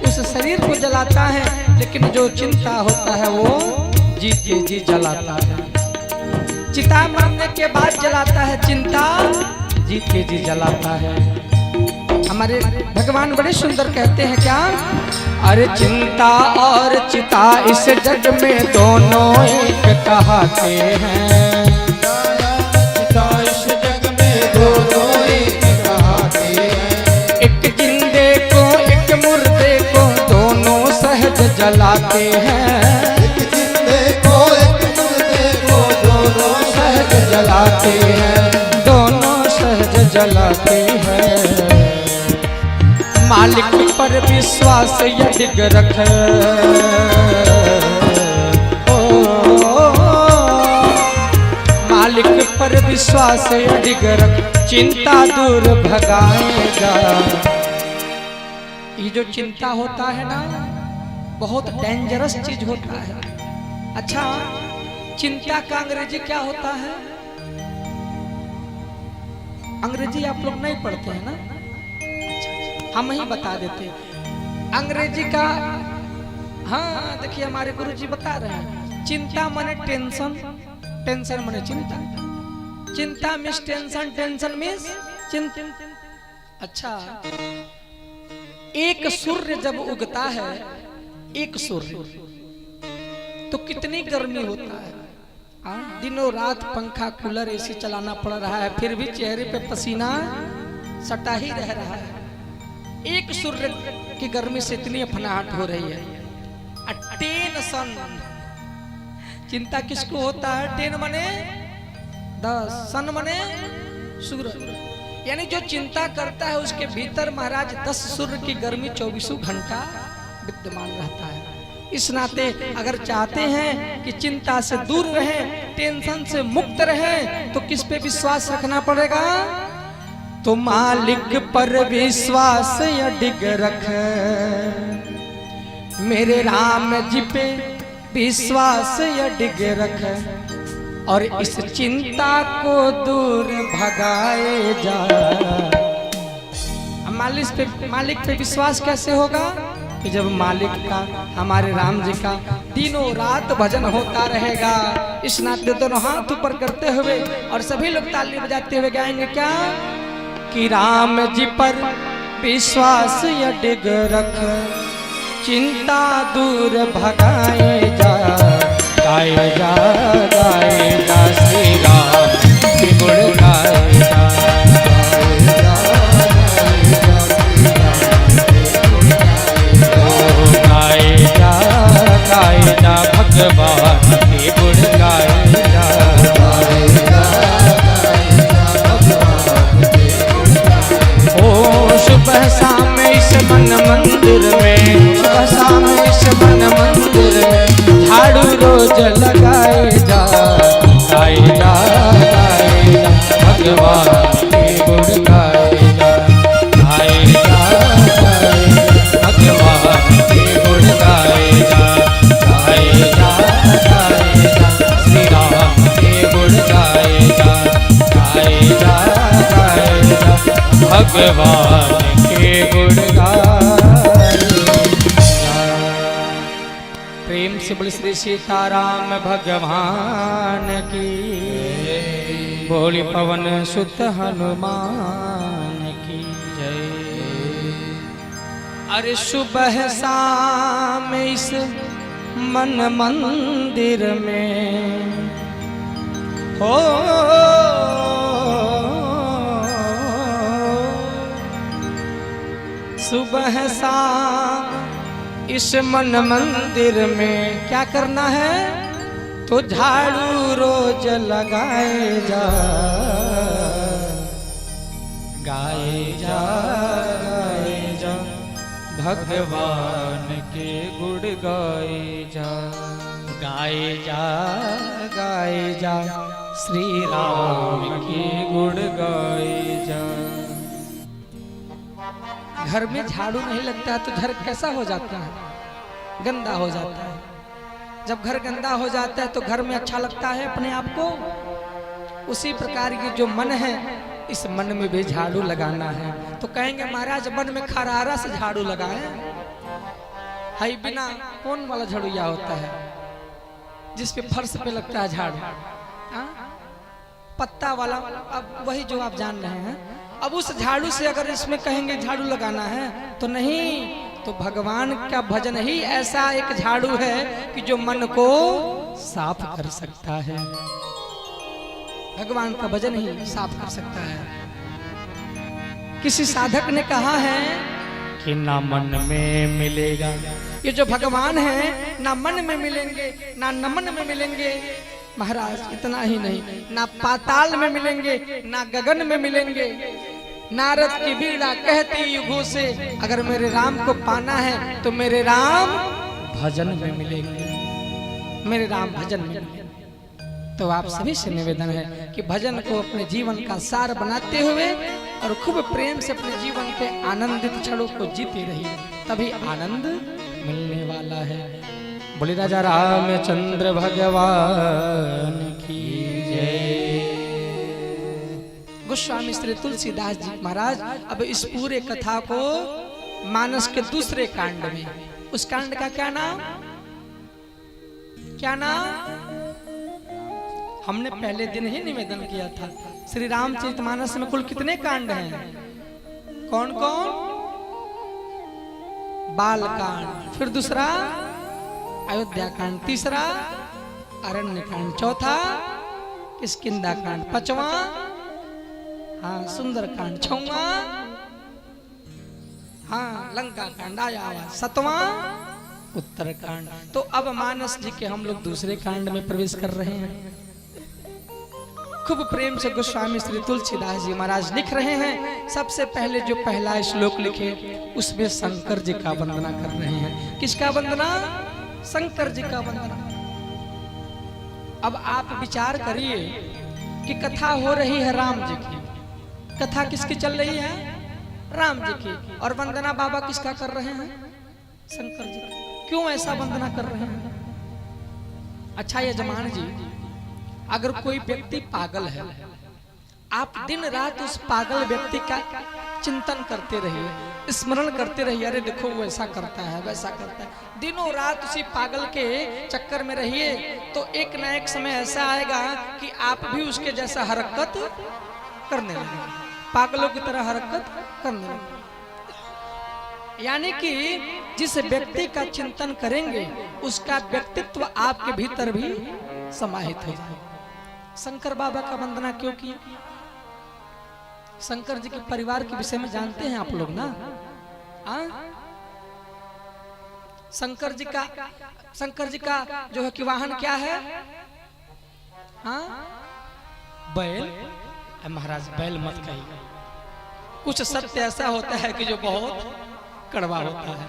A: उस शरीर को जलाता है, लेकिन जो चिंता होता है वो जी के जी जलाता है। चिता मरने के बाद जलाता है, चिंता जी के जी जलाता है। हमारे भगवान बड़े सुंदर कहते हैं क्या? अरे चिंता और चिता इस जग में दोनों एक कहते हैं।
C: चिता इस जग में दोनों एक कहते हैं।
A: एक जिंदे को एक मुर्दे को दोनों सहज जलाते हैं।
C: एक जिंदे को एक मुर्दे को दोनों
A: सहज जलाते हैं, दोनों सहज जलाते हैं। मालिक पर विश्वास यदि रख, मालिक पर विश्वास यदि रख, चिंता दूर भगाएगा। ये जो चिंता होता है ना बहुत डेंजरस चीज होता है। अच्छा, चिंता का अंग्रेजी क्या होता है? अंग्रेजी आप लोग नहीं पढ़ते हैं ना? हम ही बता देते हैं अंग्रेजी का। हाँ देखिए हमारे गुरु जी बता रहे हैं, चिंता माने टेंशन, टेंशन माने चिंता, चिंता मीन्स टेंशन, टेंशन मीन्स चिंता। अच्छा, एक सूर्य जब उगता है, एक सूर्य तो कितनी गर्मी होता है। दिनों रात पंखा कूलर एसी चलाना पड़ रहा है, फिर भी चेहरे पे पसीना सटा ही रह रहा है। एक सूर्य की गर्मी से इतनी अफनाहट हो रही है। टेंशन, चिंता किसको होता है? टेन माने 10 सन मने सूरज, यानी जो चिंता करता है उसके भीतर महाराज 10 सूर्य की गर्मी 24 घंटा विद्यमान रहता है। इस नाते अगर चाहते हैं कि चिंता से दूर रहें, टेंशन से मुक्त रहें, तो किस पे विश्वास रखना पड़ेगा? तो मालिक पर विश्वास अडिग रख, मेरे राम जी पे विश्वास अडिग रख, और इस चिंता को दूर भगाए जा। मालिक पे विश्वास कैसे होगा? कि जब मालिक का, हमारे राम जी का दिनों रात भजन होता रहेगा। इस नाते दोनों हाथ ऊपर करते हुए और सभी लोग ताली बजाते हुए गाएंगे क्या? कि राम जी पर विश्वास अडिग रख, चिंता दूर भगाए जा, गाए जा श्री राम की गुण गाए जा, गाए जा भगवान के गुण गाए जा। ओ सुबह शाम इस मन मंदिर में, सुबह शाम इस मन मंदिर में झाड़ू रोज लगाए जा, गाए जा भगवान के गुण गाए जा, गाए जा भगवान के गुण गाए जा, गाए जा श्री राम के गुण गाए जा, गाए जा भगवान के गुण गाए जा। प्रेम से बोल श्री सीताराम भगवान की, बोली पवन सुत हनुमान की जय। अरे सुबह शाम इस मन मंदिर में हो, सुबह शाम इस मन मंदिर में क्या करना है? तो झाड़ू रोज लगाए जा, गाए जा भगवान के गुण गाए जा, गाए जा श्री राम के गुण गाए जा। घर में झाड़ू नहीं लगता है तो घर कैसा हो जाता है? गंदा हो जाता है। जब घर गंदा हो जाता है तो घर में अच्छा लगता है अपने आप को? उसी प्रकार की जो मन है, इस मन में भी झाड़ू लगाना है। तो कहेंगे महाराज मन में खरारा से झाड़ू लगाए, हाई बिना कौन वाला झाड़ूया होता है जिसपे फर्श पे लगता है झाड़ू, पत्ता वाला, अब वही जो आप जान रहे हैं। अब उस झाड़ू से अगर इसमें कहेंगे झाड़ू लगाना है तो नहीं, तो भगवान का भजन ही ऐसा एक झाड़ू है कि जो मन को साफ कर सकता है। भगवान का भजन ही साफ कर सकता है। किसी साधक ने कहा है कि ना मन में मिलेगा, ये जो भगवान है ना मन में मिलेंगे ना नमन में मिलेंगे महाराज। इतना ही नहीं, ना पाताल में मिलेंगे ना गगन में मिलेंगे। नारद की बीड़ा कहती युगों से, अगर मेरे राम को पाना है तो मेरे राम भजन में मिलेंगे, मेरे राम भजन में मिलेंगे। तो आप सभी से निवेदन है कि भजन को अपने जीवन का सार बनाते हुए और खूब प्रेम से अपने जीवन के आनंदित क्षणों को जीते रहिए, तभी आनंद मिलने वाला है। बोले राजा रामचंद्र भगवान की जय। गोस्वामी श्री तुलसीदास जी महाराज अब इस पूरे कथा को मानस के दूसरे कांड में, उस कांड का क्या नाम, क्या नाम हमने पहले दिन ही निवेदन किया था। श्री रामचरितमानस में कुल कितने कांड हैं? कौन कौन? बाल कांड, फिर दूसरा अयोध्या कांड, तीसरा अरण्य कांड, चौथा किष्किंधा कांड, पांचवा सुंदर कांड, छठवां लंका कांड आया, सातवां उत्तर कांड। तो अब मानस जी के हम लोग दूसरे कांड में प्रवेश कर रहे हैं। खूब प्रेम से गोस्वामी श्री तुलसीदास जी महाराज लिख रहे हैं। सबसे पहले जो पहला श्लोक लिखे उसमें शंकर जी का वंदना कर रहे हैं। किसका वंदना? शंकर जी का वंदना। अब आप विचार करिए कि कथा हो रही है राम जी की, कथा किसकी चल रही है? राम जी की, और वंदना बाबा किसका कर रहे हैं? शंकर जी का। क्यों ऐसा वंदना कर रहे हैं? अच्छा यजमान जी, अगर कोई व्यक्ति पागल है, आप दिन रात उस पागल व्यक्ति का चिंतन करते रहिए, स्मरण करते रहिए, अरे देखो वो ऐसा करता है वैसा करता है, दिनों रात उसी पागल के चक्कर में रहिए, तो एक न एक समय ऐसा आएगा कि आप भी उसके जैसा हरकत करने लगे, पागलों की तरह हरकत करने लगे। यानी कि जिस व्यक्ति का चिंतन करेंगे उसका व्यक्तित्व आपके भीतर भी समाहित हो जाए। शंकर बाबा का वंदना क्यों किया? शंकर जी के परिवार के विषय में जानते हैं आप लोग ना? शंकर जी का जो है कि वाहन क्या है? बैल। महाराज बैल मत कहिए, कुछ सत्य ऐसा होता है कि जो बहुत कड़वा होता है।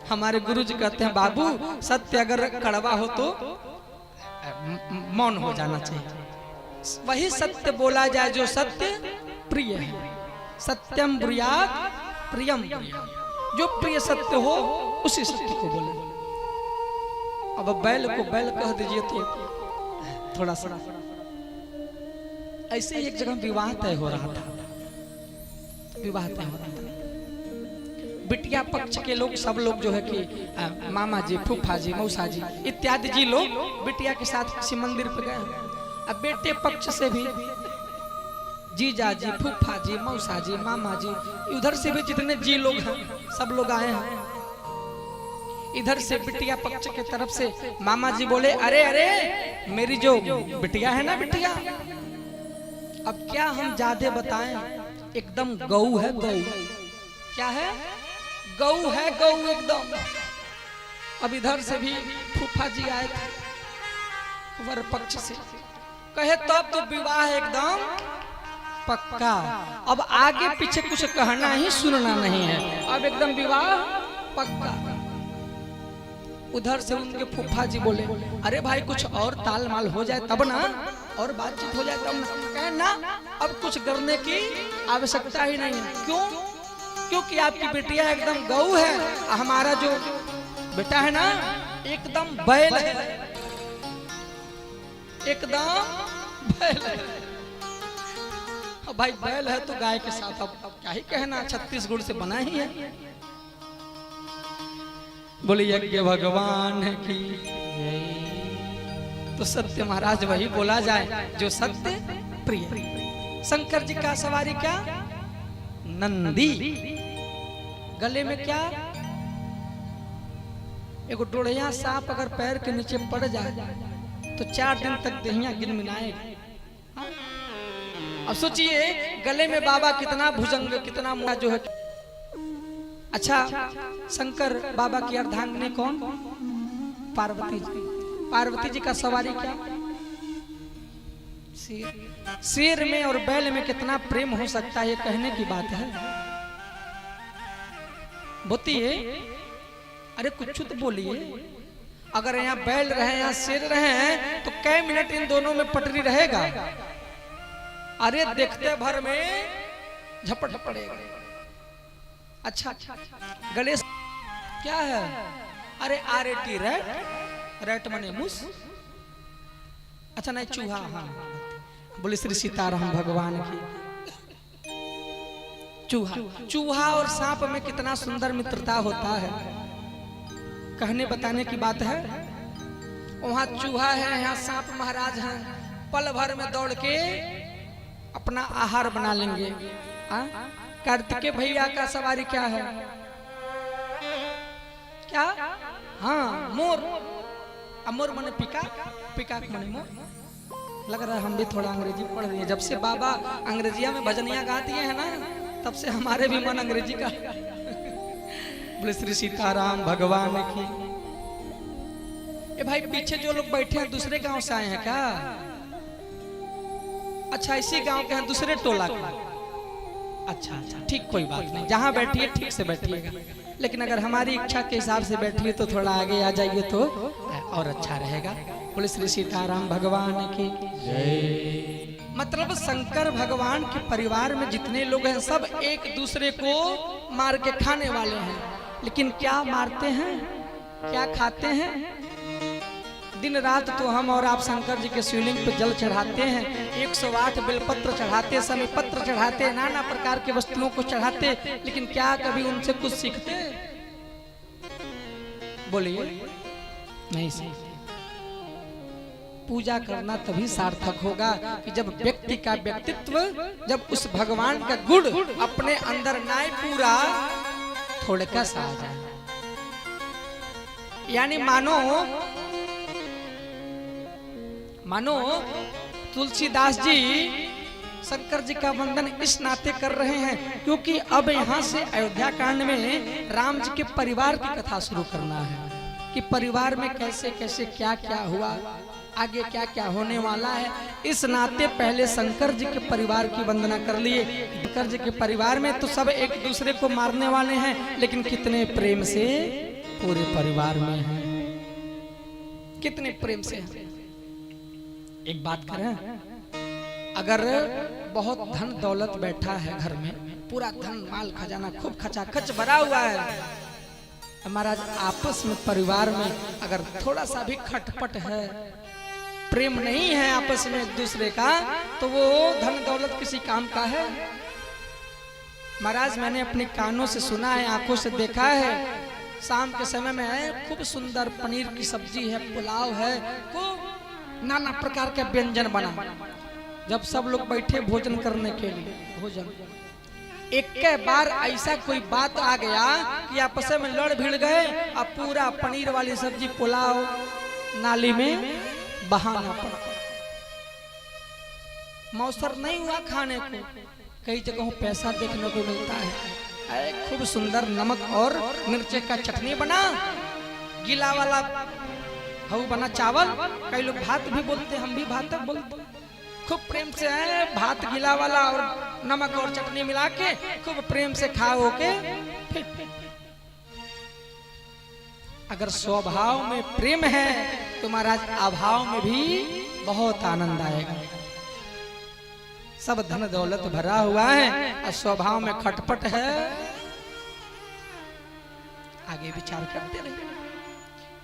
A: हमारे गुरु जी कहते हैं, बाबू सत्य अगर कड़वा हो तो मौन हो जाना चाहिए। वही सत्य बोला जाए जो सत्य प्रिय है। सत्यम ब्रूयात् प्रियम ब्रूयात्। जो प्रिय सत्य हो उसी सत्य को बोले। अब बैल को बैल कह दीजिए तो थोड़ा सा। ऐसे ही एक जगह विवाह तय हो रहा था, विवाह तय हो रहा था। बिटिया पक्ष के लोग सब लोग जो है कि मामा जी, फूफा जी, मौसा जी इत्यादि जी लोग बिटिया के साथ किसी मंदिर पे गए। अब बेटे पक्ष से भी जीजा जी, फूफा जी, मौसा जी, मामा जी, उधर से भी जितने जी लोग हैं सब लोग आए हैं। इधर से बिटिया पक्ष के तरफ से मामा जी बोले, अरे अरे मेरी जो बिटिया है ना, बिटिया अब क्या हम ज्यादा बताएं, एकदम गऊ है, गऊ। क्या है? गऊ है, गऊ एकदम। अब इधर से भी फूफा जी आए थे वर पक्ष से, कहे तब तो विवाह एकदम पक्का, अब आगे पीछे कुछ कहना ही सुनना नहीं है, अब एकदम विवाह पक्का। उधर से उनके फूफा जी बोले, अरे भाई कुछ और ताल माल हो जाए तब ना, और बातचीत हो जाए तब ना। कहे ना, अब कुछ करने की आवश्यकता ही नहीं है। क्यों? क्योंकि आपकी बेटिया एकदम गऊ है, हमारा जो बेटा है ना एकदम बैल है, एकदम बैल है। अब भाई बैल है तो गाय के साथ अब क्या ही कहना, 36 गुण से बना ही है। बोले यज्ञ भगवान की तो सत्य महाराज वही बोला जाए जो सत्य प्रिय। शंकर जी का सवारी क्या? नंदी। गले में क्या? एक डोढ़िया सांप अगर पैर के नीचे पड़ जाए तो 4 दिन तक देहियां गिनमिनाएगा। अब सोचिए गले में बाबा कितना भुजंग, कितना मुआ जो है। अच्छा, शंकर बाबा की अर्धांगिनी कौन? पार्वती जी। पार्वती जी का सवारी क्या? शेर। शेर में और बैल में कितना प्रेम हो सकता है, ये कहने की बात है। बोतिए, अरे कुछ तो बोलिए। अगर यहाँ बैल रहे, यहाँ शेर रहे तो कई मिनट इन दोनों में पटरी रहेगा? अरे देखते भर में झपट पड़ेगा। अच्छा, गणेश क्या है? अरे RAT रैट, रैट मने मूस। अच्छा नहीं, चूहा। हाँ, बोले श्री सीताराम भगवान की। चूहा, चूहा और सांप में कितना सुंदर मित्रता होता है, कहने बताने की बात है। वहां चूहा है, यहाँ सांप महाराज हैं, पल भर में दौड़ के अपना आहार बना लेंगे। कार्तिकेय भैया का सवारी क्या है? क्या? हाँ, मोर। मोर मने पिकाक, पिकाक मने मोर। लग रहा है हम भी थोड़ा अंग्रेजी पढ़ रहे हैं। जब से बाबा अंग्रेजिया में भजनिया गा दिए हैं ना, तब से हमारे भी मन अंग्रेजी का। बोले श्री सीताराम भगवान की। ए भाई, पीछे जो लोग बैठे हैं दूसरे गांव से आए हैं क्या? अच्छा इसी गांव के हैं दूसरे टोला के? अच्छा अच्छा ठीक, कोई बात नहीं, जहाँ बैठिए ठीक से बैठिएगा, लेकिन अगर हमारी इच्छा के हिसाब से बैठिए तो थोड़ा आगे आ जाइए तो और अच्छा रहेगा। बोले श्री सीताराम भगवान की जय। मतलब शंकर भगवान के परिवार में जितने लोग हैं सब एक दूसरे को मार के खाने वाले हैं, लेकिन क्या मारते हैं, क्या खाते हैं? दिन रात तो हम और आप शंकर जी के शिवलिंग पे जल चढ़ाते हैं, 108 बेलपत्र चढ़ाते, समय पत्र चढ़ाते, नाना प्रकार के वस्तुओं को चढ़ाते, लेकिन क्या कभी उनसे कुछ सीखते? बोलिए, नहीं सीखते। पूजा करना तभी सार्थक होगा कि जब व्यक्ति का व्यक्तित्व, जब उस भगवान का गुण अपने अंदर नाय पूरा थोड़का सा आ जाए। यानी मानो तुलसीदास जी शंकर जी का वंदन इस नाते कर रहे हैं क्योंकि अब यहाँ से अयोध्या कांड में राम जी के परिवार की कथा शुरू करना है कि परिवार में कैसे कैसे क्या क्या हुआ, आगे क्या क्या होने वाला है। इस नाते पहले शंकर जी के परिवार की वंदना कर लिए। शंकर जी के परिवार में तो सब एक दूसरे को मारने वाले हैं, लेकिन कितने प्रेम से पूरे परिवार में हैं, कितने प्रेम से हैं। एक बात करें, अगर बहुत धन दौलत बैठा है घर में, पूरा धन माल खजाना खूब खचाखच भरा हुआ है, हमारा आपस में परिवार में अगर थोड़ा सा भी खटपट है, प्रेम नहीं है आपस में एक दूसरे का, तो वो धन दौलत किसी काम का है? महाराज मैंने अपने कानों से सुना है, आंखों से देखा है, शाम के समय में है खूब सुंदर पनीर की सब्जी है, पुलाव है, खूब नाना प्रकार के व्यंजन बना। जब सब लोग बैठे भोजन करने के लिए, भोजन एक के बार ऐसा कोई बात आ गया कि आपस में लड़ भिड़ गए, अब पूरा पनीर वाली सब्जी पुलाव नाली में बहाना पड़ा। मौसर नहीं हुआ खाने को। कई जगहों पैसा देखने को मिलता है, खूब सुंदर नमक और मिर्चे का चटनी बना, गीला वाला हऊ बना चावल, कई लोग भात भी बोलते, हम भी भात बोलते, खूब प्रेम से है भात गीला वाला और नमक और चटनी मिला के खूब प्रेम से खाओ के। अगर स्वभाव में प्रेम है तो महाराज अभाव में भी बहुत आनंद आएगा। सब धन दौलत भरा हुआ है और स्वभाव में खटपट है, आगे विचार करते रहिए।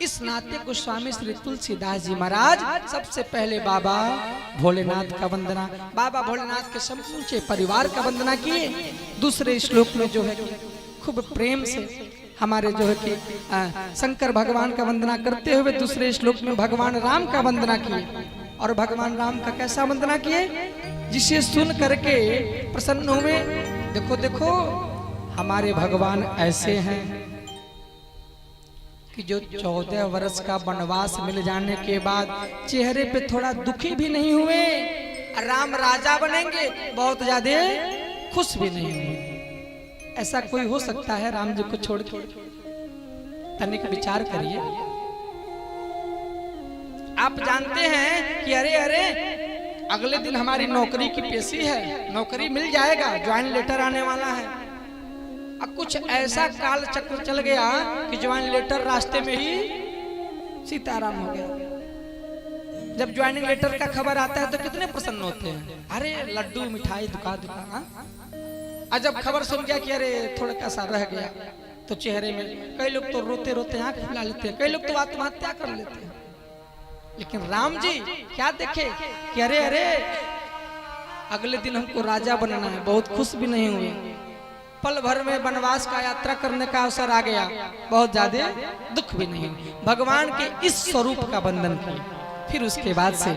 A: इस नाते गोस्वामी श्री तुलसीदास जी महाराज सबसे पहले बाबा भोलेनाथ का वंदना, बाबा भोलेनाथ के समूचे परिवार का वंदना किए। दूसरे श्लोक में जो है कि खूब प्रेम से हमारे जो है कि शंकर भगवान का वंदना करते हुए दूसरे श्लोक में भगवान राम का वंदना किए। और भगवान राम का कैसा वंदना किए? जिसे सुन करके प्रसन्न हुए। देखो देखो हमारे भगवान ऐसे हैं कि जो 14 वर्ष का वनवास मिल जाने के बाद चेहरे पे थोड़ा दुखी भी नहीं हुए, राम राजा बनेंगे बहुत ज्यादा खुश भी नहीं हुए। ऐसा कोई हो सकता है राम जी को छोड़ के? तनिक विचार करिए। आप जानते हैं कि अरे अरे अगले दिन हमारी नौकरी की पेशी है, नौकरी मिल जाएगा, ज्वाइन लेटर आने वाला है। अब कुछ ऐसा काल चक्र चल गया कि ज्वाइन लेटर रास्ते में ही सीताराम हो गया। जब ज्वाइनिंग लेटर का खबर आता है तो कितने प्रसन्न होते हैं, अरे लड्डू मिठाई दुका दुका। और जब खबर सुन गया कि अरे थोड़ा सा रह गया तो चेहरे में कई लोग तो रोते रोते आंख फुला लेते हैं, कई लोग तो आत्महत्या कर लेते हैं। लेकिन राम जी क्या देखे कि अरे अरे अगले दिन हमको राजा बनना है, बहुत खुश भी नहीं हुए। पल भर में वनवास का यात्रा करने का अवसर आ गया, बहुत ज्यादा दुख भी नहीं। भगवान के इस स्वरूप का वंदन किए। फिर उसके बाद से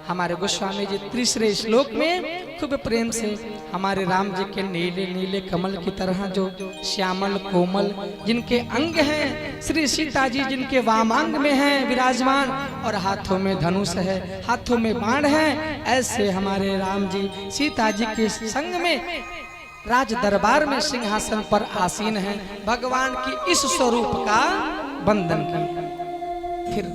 A: हमारे गोस्वामी जी तीसरे श्लोक में खूब प्रेम से हमारे राम जी के नीले नीले कमल की तरह जो श्यामल कोमल जिनके अंग हैं, श्री सीता जी जिनके वामांग में हैं विराजमान और हाथों में धनुष है, हाथों में बाण है, ऐसे हमारे राम जी सीता जी के संग में राज दरबार में सिंहासन पर आसीन हैं। भगवान की इस स्वरूप का वंदन किया। फिर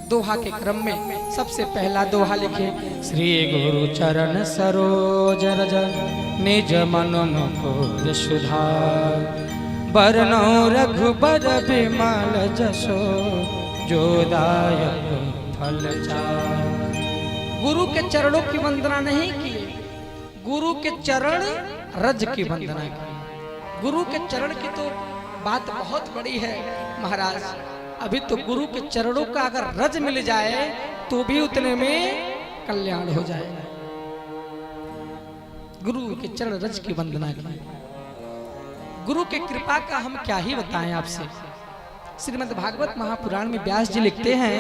A: दोहा के क्रम में सबसे पहला दोहा लिखे, श्री गुरु चरण सरोज रज निज मन मुकुर सुधार, बरनौ रघुबर बिमल जसो जो दायक फल चार। गुरु के चरणों की वंदना नहीं की, गुरु के चरण रज की वंदना की। गुरु के चरण की तो बात बहुत बड़ी है महाराज। अभी तो गुरु के चरणों का अगर रज मिल जाए तो भी उतने में कल्याण हो जाएगा। गुरु के चरण रज की वंदना की। गुरु के कृपा का हम क्या ही बताएं आपसे। श्रीमद् भागवत महापुराण में व्यास जी लिखते हैं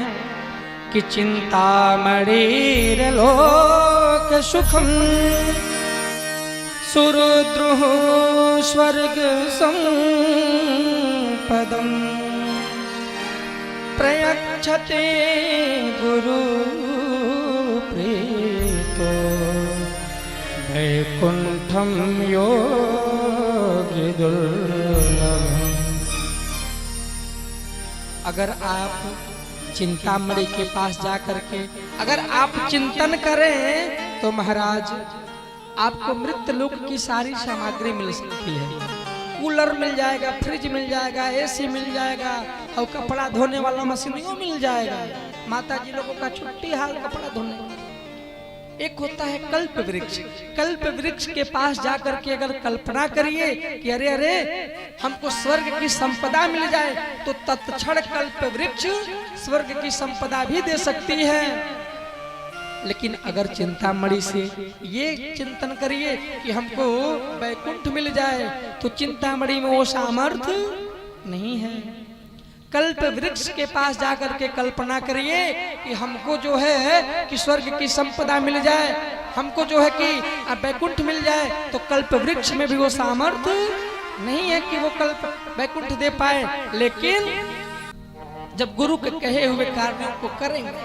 A: कि चिंतामणिर लोक सुखम सुरुद्रुः स्वर्ग संपदम प्रयच्छते गुरु प्रीतो वैकुंठम योगी दुर्लभम। अगर आप चिंतामणि के पास जाकर के अगर आप चिंतन करें तो महाराज आपको मृत्यु लोक की सारी सामग्री मिल सकती है। कूलर मिल जाएगा, फ्रिज मिल जाएगा, एसी मिल जाएगा और कपड़ा धोने वाला मशीनियों मिल जाएगा। माता जी लोगों का छुट्टी हाल कपड़ा धोने। एक होता है कल्प वृक्ष। कल्प वृक्ष के पास जाकर के अगर कल्पना करिए कि अरे अरे हमको स्वर्ग की संपदा मिल जाए तो तत्क्षण कल्प वृक्ष स्वर्ग की संपदा भी दे सकती है। लेकिन अगर चिंतामणि से ये चिंतन करिए कि हमको वैकुंठ मिल जाए तो चिंतामणि में वो सामर्थ्य नहीं है। कल्प वृक्ष के पास जाकर के कल्पना करिए कि हमको जो है कि स्वर्ग की संपदा मिल जाए, हमको जो है कि वैकुंठ मिल जाए तो कल्प वृक्ष में भी वो सामर्थ्य नहीं है कि वो कल्प वैकुंठ दे पाए। लेकिन जब गुरु के कहे हुए कार्यों को करेंगे।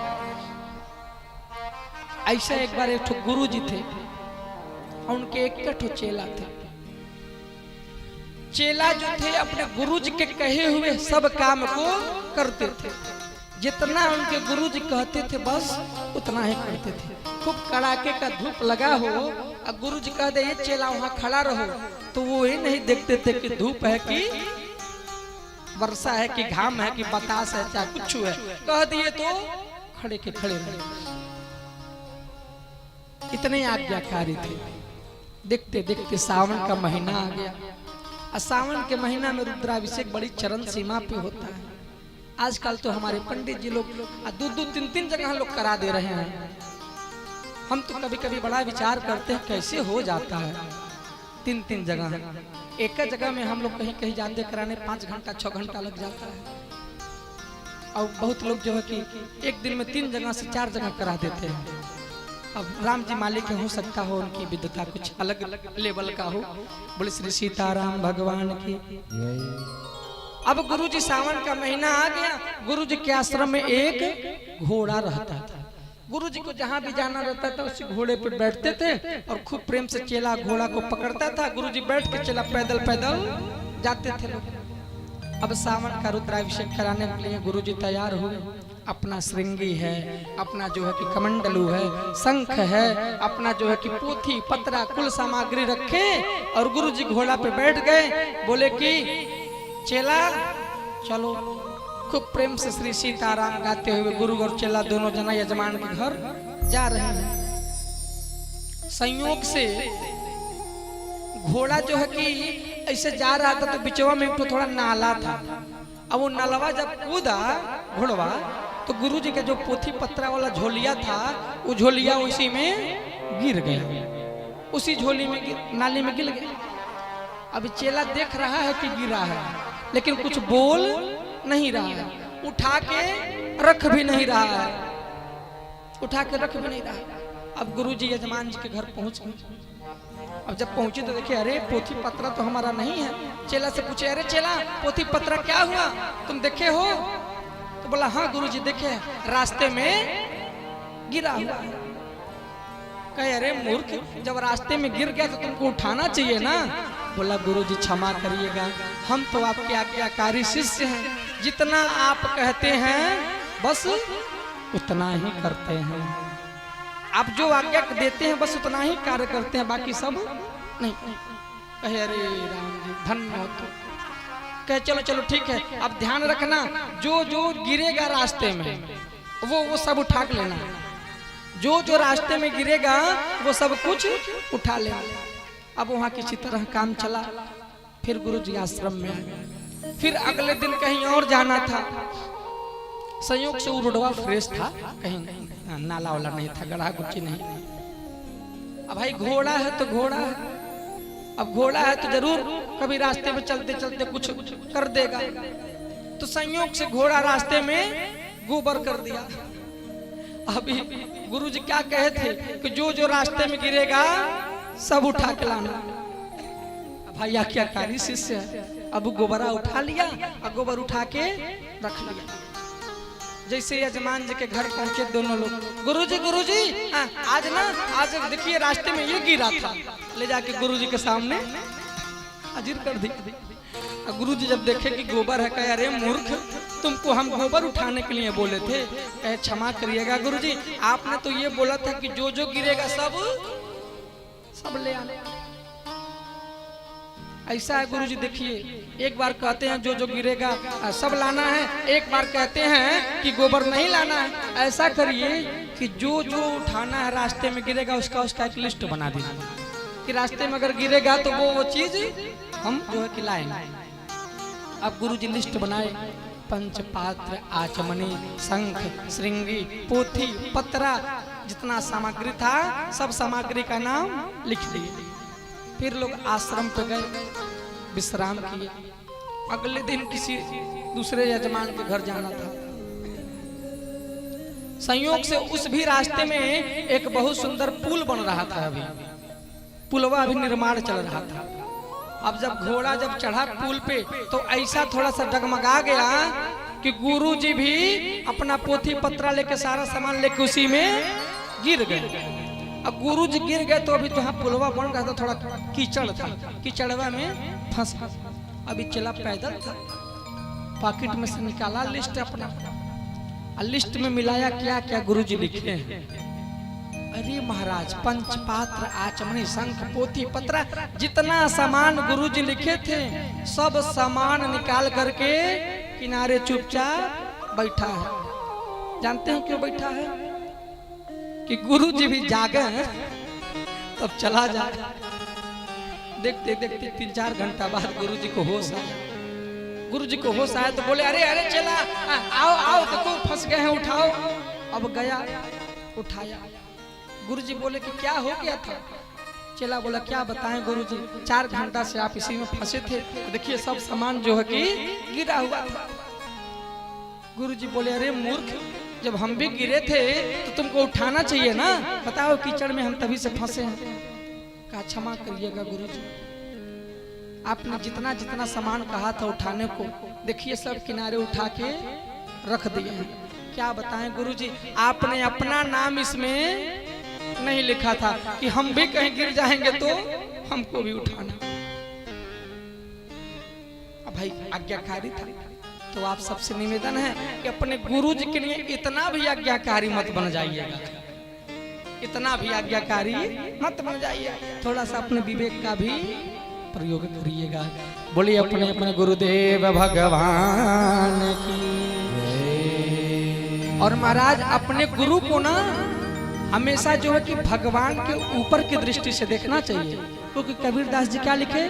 A: ऐसा एक बार एक गुरु जी थे और उनके एक चेला थे। चेला जो थे अपने गुरु जी के कहे हुए सब काम को करते थे। जितना उनके गुरु जी कहते थे बस उतना ही करते थे। खूब कड़ाके का धूप लगा हो और गुरु जी कह दे ये चेला वहां खड़ा रहो तो वो ये नहीं देखते थे कि धूप है कि वर्षा है कि घाम है कि बतास है चाहे कुछ है, कह दिए तो खड़े के खड़े रहे। इतने आज्ञाकारी थे। देखते देखते सावन का महीना आ गया और सावन के महीना में रुद्राभिषेक बड़ी चरण सीमा पे होता है। आजकल तो हमारे पंडित जी लोग 2-2-3-3 जगह लोग करा दे रहे हैं। हम तो कभी कभी बड़ा विचार करते हैं कैसे हो जाता है 3-3 जगह। एक जगह में हम लोग कहीं कहीं जाते कराने 5 घंटा 6 घंटा लग जाता है। और बहुत लोग जो है कि एक दिन में 3 जगह से 4 जगह करा देते हैं। अब राम जी मालिक हो सकता हो उनकी विद्वता कुछ अलग लेवल का हो। बोले श्री सीताराम भगवान की। अब गुरु जी सावन का महीना आ गया। गुरु जी के आश्रम में एक घोड़ा रहता था। गुरु जी को जहाँ भी जाना रहता था उसी घोड़े पे बैठते थे और खूब प्रेम से चेला घोड़ा को पकड़ता था। गुरु जी बैठ के चेला पैदल पैदल जाते थे लोग। अब सावन का रुद्राभिषेक कराने के लिए गुरु जी तैयार हुए। अपना श्रृंगी है, अपना जो है कि कमंडलू है, शंख है, अपना जो है कि पोथी पत्रा कुल सामग्री रखे और गुरु जी घोड़ा पे बैठ गए। बोले कि चेला चलो। खूब प्रेम से श्री सीताराम गाते हुए गुरु और चेला दोनों जना यजमान के घर जा रहे हैं। संयोग से घोड़ा जो है कि ऐसे जा रहा था तो बिचवा में एक थोड़ा नाला था। अब वो नालवा जब कूदा घोड़वा तो गुरु जी का जो पोथी पत्रा वाला झोलिया था वो झोलिया उसी में गिर गया। उसी झोली में नाली में गिर गया। अभी चेला देख रहा है कि गिरा है लेकिन कुछ बोल नहीं रहा है, उठा के रख भी नहीं रहा है, उठा के रख भी नहीं रहा है। अब गुरु जी यजमान जी के घर पहुंच गए। अब जब पहुंचे तो देखे अरे पोथी पत्रा तो हमारा नहीं है। चेला से पूछे अरे चेला पोथी पत्रा क्या हुआ, तुम देखे हो? तो बोला हाँ गुरुजी देखे, रास्ते में गिरा हुआ है। कहे अरे मूर्ख, जब रास्ते में गिर गया तो तुमको उठाना चाहिए ना। बोला गुरुजी क्षमा करिएगा, हम तो आपके आज्ञाकारी शिष्य हैं, जितना आप कहते हैं बस उतना ही करते हैं। आप जो आज्ञा देते हैं बस उतना ही कार्य करते हैं, बाकी सब नहीं। कहे अरे राम जी धन्य हो तो। कहे चलो चलो ठीक है, अब ध्यान रखना जो जो गिरेगा रास्ते में वो सब उठा के लेना। जो जो रास्ते में गिरेगा वो सब कुछ उठा लेना। अब वहाँ किसी तरह काम चला। फिर गुरु जी आश्रम में आए। फिर अगले दिन कहीं और जाना था। संयोग से वो रोडवा फ्रेश था, कहीं नाला वाला नहीं था, गड्ढा गुच्ची नहीं। अब भाई घोड़ा है तो घोड़ा है, अब घोड़ा है तो जरूर कभी रास्ते में चलते चलते कुछ कर देगा। तो संयोग से घोड़ा रास्ते में गोबर कर दिया। अभी गुरु जी क्या कहे थे कि जो जो रास्ते में गिरेगा सब उठा के लाना। भाई आज्ञाकारी शिष्य है, अब गोबरा उठा लिया और गोबर उठा के रख लिया। जैसे यजमान जी के घर पहुंचे दोनों लोग, गुरुजी आज ना आज देखिए रास्ते में ये गिरा था, ले जाके गुरुजी के सामने हाजिर कर दी। गुरुजी जब देखे कि गोबर है, कहे अरे मूर्ख तुमको हम गोबर उठाने के लिए बोले थे। कहे क्षमा करिएगा गुरुजी, आपने तो ये बोला था कि जो जो गिरेगा सब ले आना। ऐसा है गुरुजी, देखिए एक बार कहते हैं जो जो गिरेगा सब लाना है, एक बार कहते हैं कि गोबर नहीं लाना है। ऐसा करिए कि जो जो उठाना है रास्ते में गिरेगा उसका एक लिस्ट बना दीजिए कि रास्ते में अगर गिरेगा तो वो चीज हम जो है कि लाएंगे। अब गुरुजी लिस्ट बनाए, पंचपात्र, आचमनी, शंख, श्रृंगी, पोथी, पत्रा, जितना सामग्री था सब सामग्री का नाम लिख दिए। फिर लोग आश्रम पे गए, विश्राम किए। अगले दिन किसी दूसरे यजमान के घर जाना था। संयोग से उस भी रास्ते में एक बहुत सुंदर पुल बन रहा था। अभी पुलवा अभी निर्माण चल रहा था। अब जब घोड़ा जब चढ़ा पुल पे तो ऐसा थोड़ा सा डगमगा गया कि गुरु जी भी अपना पोथी पत्रा लेके सारा सामान लेके उसी में गिर गए। अब गुरु जी गिर गए तो अभी तो यहाँ पुलवा बन रहा था, थोड़ा कीचड़ था, कीचड़वा में फंस। अभी चला पैदल था, पॉकेट में से निकाला लिस्ट अपना, लिस्ट में मिलाया क्या क्या गुरु जी लिखे हैं। अरे महाराज, पंचपात्र, आचमनी, शंख, पोथी, पत्रा, जितना सामान गुरु जी लिखे थे सब सामान निकाल करके किनारे चुपचाप बैठा है। जानते हैं क्यों बैठा है? कि गुरु जी भी जागे तब चला जाए। देखते देखते 3-4 घंटा बाद गुरु जी को होश आया। गुरु जी को होश आया तो बोले अरे अरे चला आओ आओ, देखो फंस गए हैं, उठाओ। अब गया उठाया। गुरु जी बोले कि क्या हो गया था? चला बोला क्या बताएं गुरु जी, 4 घंटा से आप इसी में फंसे थे, देखिए सब सामान जो है कि गिरा हुआ था। गुरु जी बोले अरे मूर्ख, जब हम भी गिरे थे तो तुमको उठाना चाहिए ना, बताओ कीचड़ में हम तभी से फंसे हैं। कहा क्षमा करिएगा गुरुजी, आपने जितना जितना सामान कहा था उठाने को देखिए सब किनारे उठा के रख दिए हैं। क्या बताएं गुरुजी, आपने अपना नाम इसमें नहीं लिखा था कि हम भी कहीं गिर जाएंगे तो हमको भी उठाना। अब भाई आज्ञाकारी था तो आप सबसे निवेदन है कि अपने गुरुजी के लिए इतना भी आज्ञाकारी मत बन जाइएगा, इतना भी आज्ञाकारी मत बन जाइए, थोड़ा सा अपने विवेक का भी प्रयोग करिएगा। बोलिए अपने अपने गुरुदेव भगवान की। और महाराज अपने गुरु को ना हमेशा जो है कि भगवान के ऊपर की दृष्टि से देखना चाहिए, क्योंकि कबीरदास जी क्या लिखे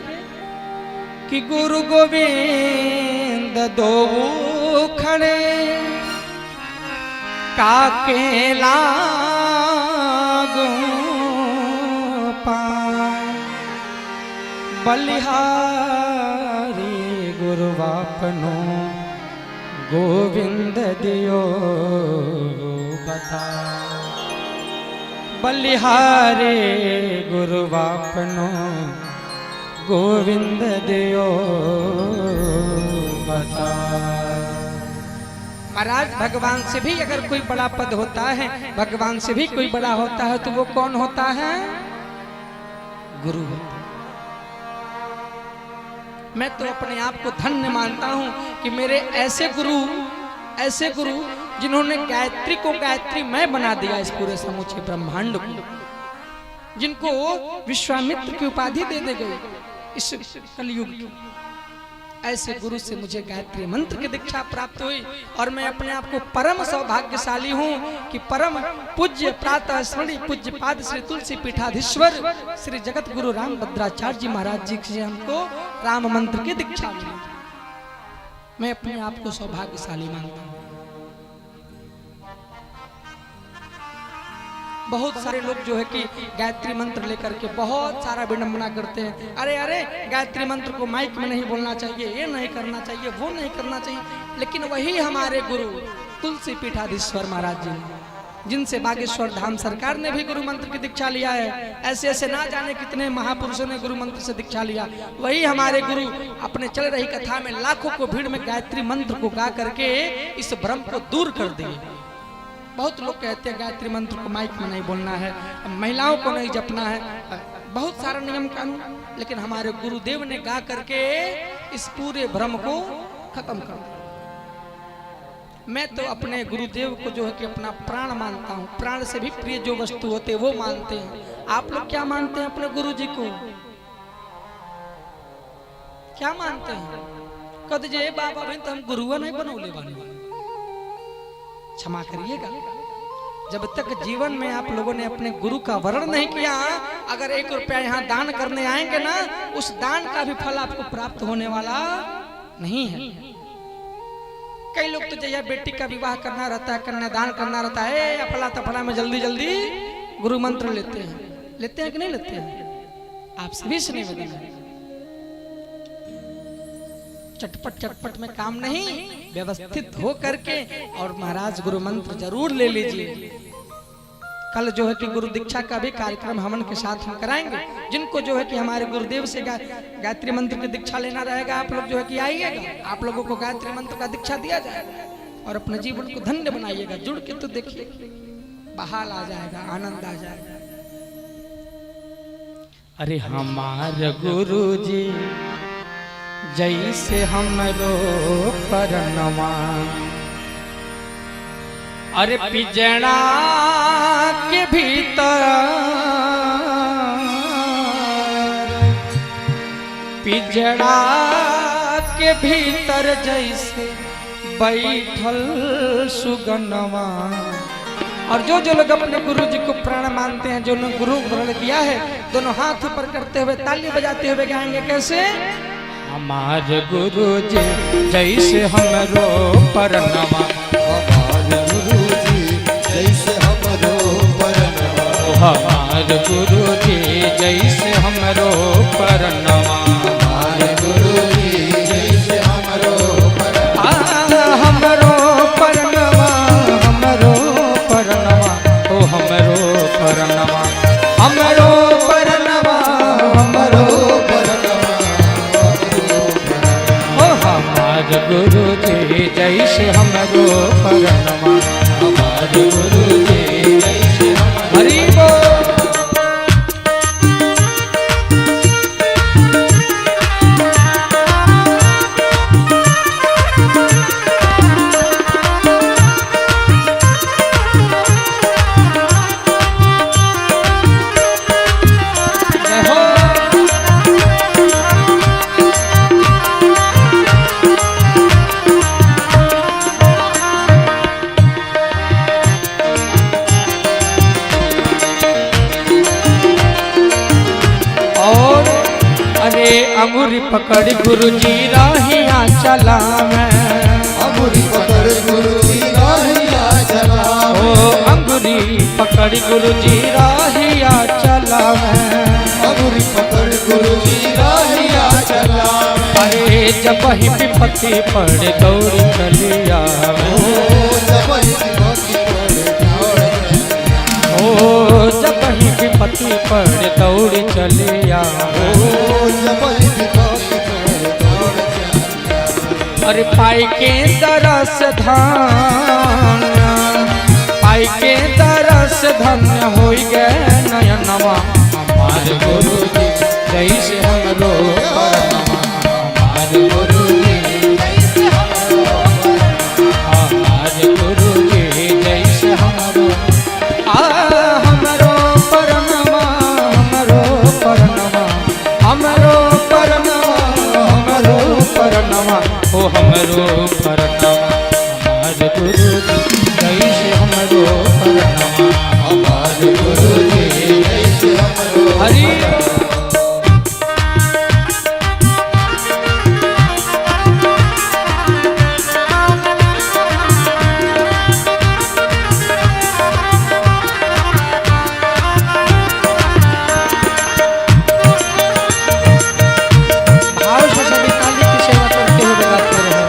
A: कि गुरु गोविंद दो खड़े काके लागो पाए, बलिहारी गुरु आपनो गोविंद दियो बता, बलिहारी गुरु आपनो गोविंद दियो बता। महाराज भगवान से भी अगर कोई बड़ा पद होता है, भगवान से भी कोई बड़ा होता है तो वो कौन होता है? गुरु होता है। मैं तो अपने आप को धन्य मानता हूं कि मेरे ऐसे गुरु ऐसे गुरु जिन्होंने गायत्री को गायत्रीमय बना दिया इस पूरे समूचे ब्रह्मांड को, जिनको विश्वामित्र की उपाधि दे दी गई इस कलयुग की। ऐसे गुरु से मुझे गायत्री मंत्र की दीक्षा प्राप्त हुई और मैं अपने आप को परम सौभाग्यशाली हूँ कि परम पूज्य प्रातः स्मरणीय पूज्य पाद श्री तुलसी पीठाधीश्वर श्री जगत गुरु राम भद्राचार्य जी महाराज जी से हमको राम मंत्र की दीक्षा मिली। मैं अपने आप को सौभाग्यशाली मानता हूँ। बहुत सारे लोग जो है कि गायत्री मंत्र लेकर के बहुत सारा विडंबना करते हैं। अरे अरे गायत्री मंत्र को माइक में नहीं बोलना चाहिए, ये नहीं करना चाहिए, वो नहीं करना चाहिए। लेकिन वही हमारे गुरु तुलसी पीठाधीश्वर महाराज जी जिनसे बागेश्वर धाम सरकार ने भी गुरु मंत्र की दीक्षा लिया है, ऐसे ऐसे ना जाने कितने महापुरुषों ने गुरु मंत्र से दीक्षा लिया। वही हमारे गुरु अपने चल रही कथा में लाखों को भीड़ में गायत्री मंत्र को गा करके इस भ्रम को दूर कर दिए। बहुत लोग कहते हैं गायत्री मंत्र को माइक में नहीं बोलना है, महिलाओं को नहीं जपना है, बहुत सारा नियम कानून, लेकिन हमारे गुरुदेव ने गा करके इस पूरे भ्रम को खत्म कर दिया। मैं तो अपने गुरुदेव को जो है कि अपना प्राण मानता हूँ। प्राण से भी प्रिय जो वस्तु होते हैं वो मानते हैं। आप लोग क्या मानते हैं अपने गुरु जी को? क्या मानते हैं? कद जे बाबा बहन तो हम गुरुआ नहीं बनौले बानी। क्षमा करिएगा, जब तक जीवन में आप लोगों ने अपने गुरु का वर्ण नहीं किया, अगर 1 रुपया यहाँ दान करने आएंगे ना, उस दान का भी फल आपको प्राप्त होने वाला नहीं है। कई लोग तो जया बेटी का विवाह करना रहता है, कन्यादान करना रहता है, अफला तफला में जल्दी जल्दी गुरु मंत्र लेते हैं कि नहीं लेते हैं? आप सभी से निवेदन है, चटपट में काम नहीं, व्यवस्थित हो करके और महाराज गुरु मंत्र जरूर ले लीजिए। कल जो है कि गुरु दीक्षा का भी कार्यक्रम हवन के साथ हम कराएंगे। जिनको जो है कि हमारे गुरुदेव से गायत्री मंत्र की दीक्षा लेना रहेगा, आप लोग जो है कि आइएगा, आप लोगों को गायत्री मंत्र का दीक्षा दिया जाएगा और अपने जीवन को धन्य बनाइएगा। जुड़ के तो देखिए, बहाल आ जाएगा, आनंद आ जाएगा। अरे हमारे गुरु जी जैसे हमरो परनमा, अरे पिजड़ा के भीतर, पिजड़ा के भीतर जैसे बैठल सुगनवा। और जो लोग अपने गुरु जी को प्राण मानते हैं, जो गुरु ग्रहण किया है, दोनों हाथ ऊपर करते हुए ताली बजाते हुए गाएंगे कैसे? हमारे गुरु जी जैसे हमरो परनमा,
C: हमारे गुरु जी जैसे हमरो परनमा,
A: हमारे गुरु जी जैसे हमरो परनमा,
C: हमारे गुरु जी जैसे हमरो परनमा,
A: हमरो परनमा, हमरो परनमा, ओ हमरो परनमा, हमरो परनमा, हमरो गुरु जी जैसे हमरो परनमा, हमारे गुरु जी जैसे हरि बोल। अंगूरी पकड़ गुरु जी राहिया चला मैं,
C: अंगूरी पकड़ गुरु जी राहिया चला मैं,
A: ओ अंगूरी पकड़ गुरु जी राहिया चला मैं,
C: अंगूरी पकड़ गुरु जी राहिया चला मैं।
A: अरे जब ही विपत्ति पड़ दौड़ चलिया, ओ जब ही विपत्ति पड़ दौड़ चलिया, अरे पाई के तरस धन, पाई के तरस धन्य हो गए नयनवा। हमारे गुरु जी जैसे हमरो परनमा, हमारे गुरु जी जैसे हमरो परनमा,
B: ओ हमरो परनामा हमार गुरु जी जैसे हमरो परनामा
C: हमारे गुरु जी जैसे हमरो
B: हरि
A: भाव से सभी ताली की सेवा करते हुए गाते रहे।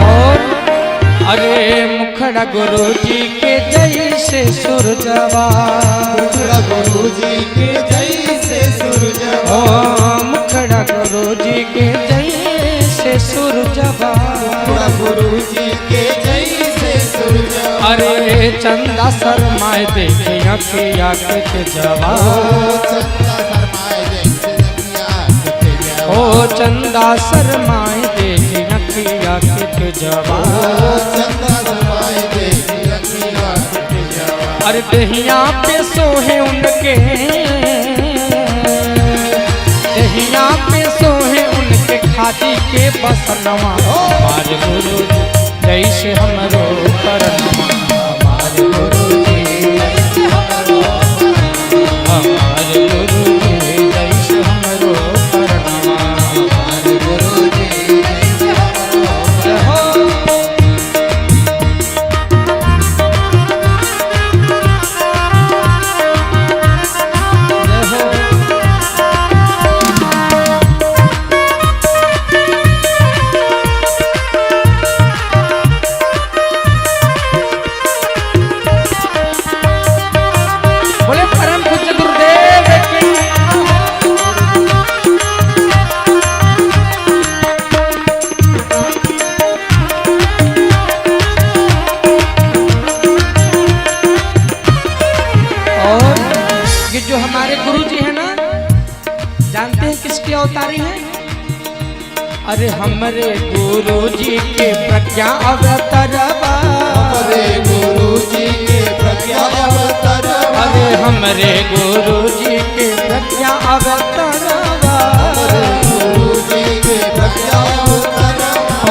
A: और
B: अरे मुखड़ा गुरु जी के जैसे सुरजवा
C: मुखड़ा गुरु जी के जैसे सूरज
B: ओ मुखड़ा गुरु जी के जैसे सुरजवा
C: मुखड़ा गुरु जी के जैसे सूरज
B: अरे चंदा शर्माए देखे अखिया के जवा
C: चंदा शर्माए देखे अखिया के जवा
B: ओ चंदा शर्माए देखे अखिया के जवा अरे दहिया पे सोहे उनके दहिया पे सोहे उनके खादी के बसनवा हमारे गुरु जी जैसे हमरो परनमा हमारे गुरु जी हमारे गुरु जी जैसे हमरो परनमा हमारे गुरु जी जय हो जय हो बोले परम पूज्य गुरुदेव की और ये जो हमारे गुरु जी है ना जानते हैं किसके अवतारी हैं अरे हमारे गुरु जी के प्रज्ञा अवतरवा
C: हमारे गुरु जी के प्रज्ञा अवतार
B: अरे हमारे गुरु जी के प्रज्ञा अवतरवा
C: गुरु जी के प्रज्ञा अवतार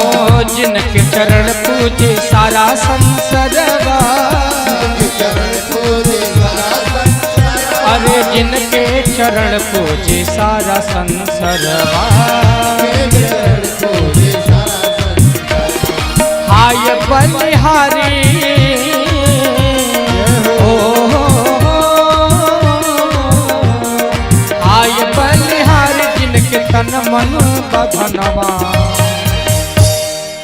B: ओ जिनके चरण पूजे सारा संसरवा
C: चरण पूजे सारा संसार
B: अरे जिनके चरण पूजे सारा संसरवा
C: चरण पूजे सारा संसार
B: हाय बलिहारी ओ हाय बलिहारी जिनके तन मन बधनवा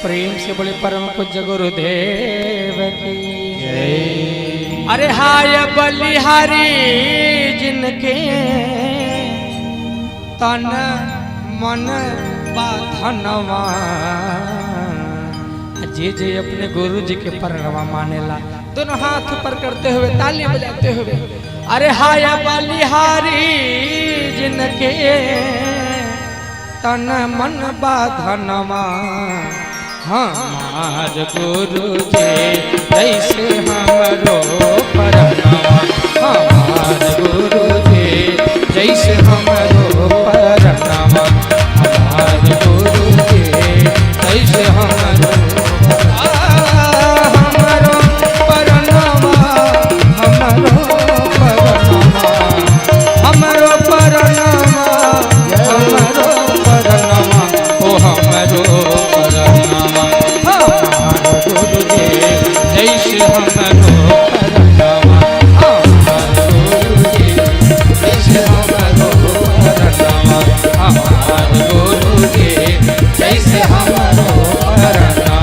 B: प्रेम से बोले परम पूज्य गुरुदेव की जय अरे हाय बलिहारी जिनके तन मन बाधनवा जे जे अपने गुरु जी के परनवा मानेला दोनों हाथ ऊपर करते हुए ताली बजाते हुए अरे हाय बलिहारी जिनके तन मन बाधनवा हमार गुरु जी जैसे हमरो परनवा हमार गुरु जी जैसे हमरो परनवा हमार गुरु जी जैसे हमरो हमरो परनवा हमरो परनवा हमरो परनवा हमरो परनवा ओ हमरो परनवा हमार गुरु जी जैसे हमरो परनवा हमार गुरु जी जैसे हमरो परनवा हमार गुरु जी जैसे हमरो परनवा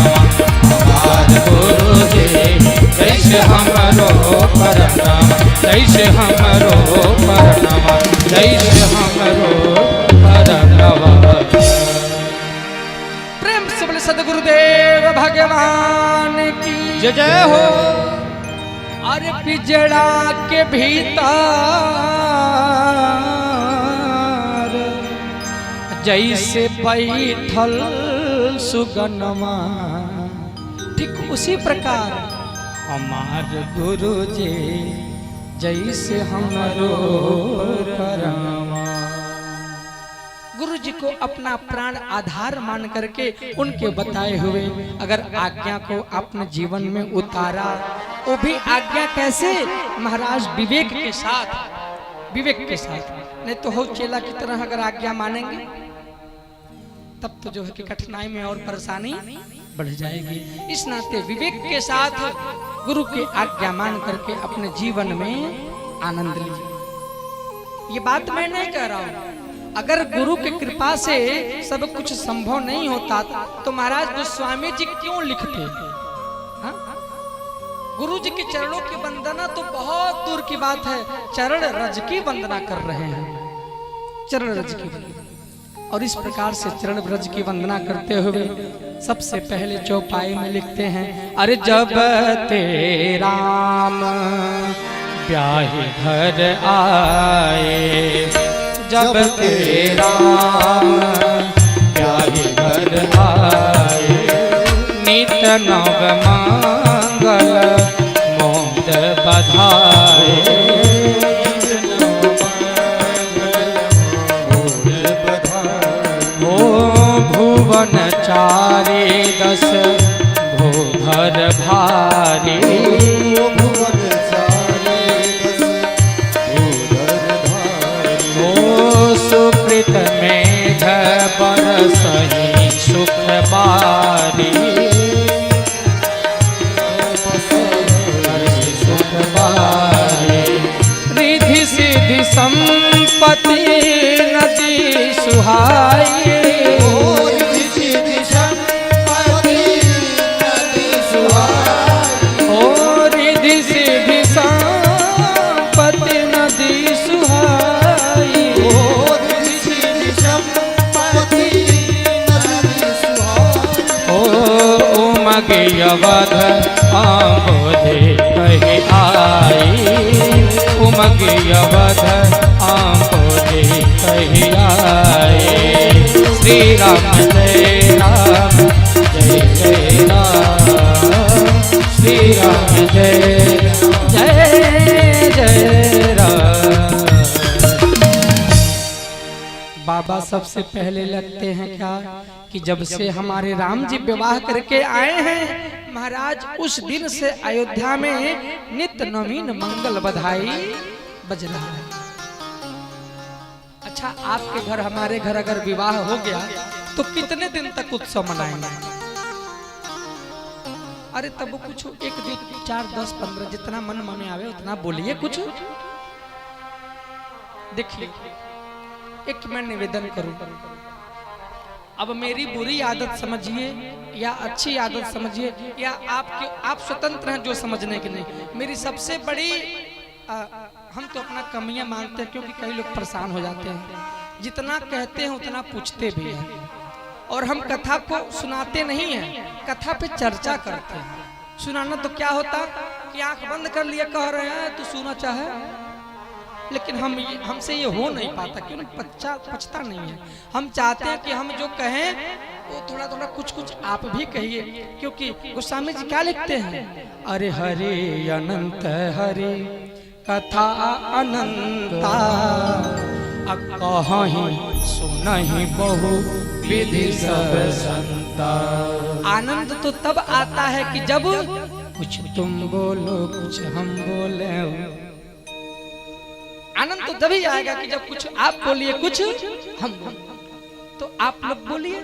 B: हमार गुरु जी जैसे हमरो परनवा जैसे हमरो परनवा जैसे हमरो परनवा प्रेम से बोले सदगुरुदेव भगवान की जय जय हो अरे पिजड़ा के भीतर जैसे बैठल सुगनमा, ठीक उसी प्रकार हमार गुरु जी जैसे हमरो करवा। गुरु जी को अपना प्राण आधार मान करके उनके बताए हुए अगर आज्ञा को अपने जीवन में उतारा, वो भी आज्ञा कैसे महाराज विवेक के साथ, विवेक के साथ, नहीं तो हो चेला की तरह अगर आज्ञा मानेंगे तब तो जो है कि कठिनाई में और परेशानी बढ़ जाएगी। इस नाते विवेक के साथ गुरु की आज्ञा मान करके अपने जीवन में आनंद लीजिए। ये बात मैं नहीं कह रहा हूं, अगर गुरु की कृपा से सब कुछ संभव नहीं होता तो महाराज गोस्वामी जी क्यों लिखते? हाँ? गुरु जी के चरणों की वंदना तो बहुत दूर की बात है, चरण रज की वंदना कर रहे हैं, चरण रज की वंदना। और इस प्रकार से चरण ब्रज की वंदना करते हुए सबसे पहले चौपाई में लिखते हैं, अरे जब तेरा राम ब्याही घर आए, जब तेरा राम ब्याही घर आए, नित नव मंगल मोद बधाए, भुवन चारे दस भूधर भारी,
C: भुवन चारे दस भूधर भारी,
B: ओ सुकृत मेघ बरसहि सुख बारी, सुख बारी, रिधि सिद्धि संपत्ति नदी सुहाई, अवध आंबोधे कही आई, उमग अवध आंबोधे कही आई, श्री राम जय राम जय जय राम, श्री राम जय जय जय राम। बाबा सबसे पहले लगते हैं क्या कि जब से हमारे राम जी विवाह करके आए हैं महाराज, उस दिन से अयोध्या में नित्य नवीन मंगल बधाई बज रहा है। अच्छा, आपके घर हमारे घर अगर विवाह हो गया तो कितने दिन तक उत्सव मनाएंगे? अरे तब कुछ 1 2 4 10 15 जितना मन में आवे उतना बोलिए कुछ। देखिए, एक मैं निवेदन करूं, अब मेरी बुरी आदत समझिए या अच्छी आदत समझिए, या आप स्वतंत्र हैं जो समझने के लिए। मेरी सबसे बड़ी हम तो अपना कमियां मानते हैं, क्योंकि कई लोग परेशान हो जाते हैं, जितना कहते हैं उतना पूछते भी हैं, और हम कथा को सुनाते नहीं हैं, कथा पे चर्चा करते हैं। सुनाना तो क्या होता कि आंख बंद कर लिए कह रहे हैं तू सुना चाहे, लेकिन हमसे ये हो नहीं पाता, क्यों? पचता नहीं है। हम चाहते हैं कि हम जो कहें वो थोड़ा थोड़ा कुछ कुछ आप भी कहिए, क्योंकि गोस्वामी जी क्या लिखते हैं, अरे हरे अनंत हरे कथा अनंता, कहीं सुनहि बहु विधि सब संता। आनंद तो तब आता है कि जब कुछ तुम बोलो कुछ हम बोले। आनंद तो तभी आएगा कि जब कुछ आप बोलिए कुछ हम बोले। तो आप लोग बोलिए,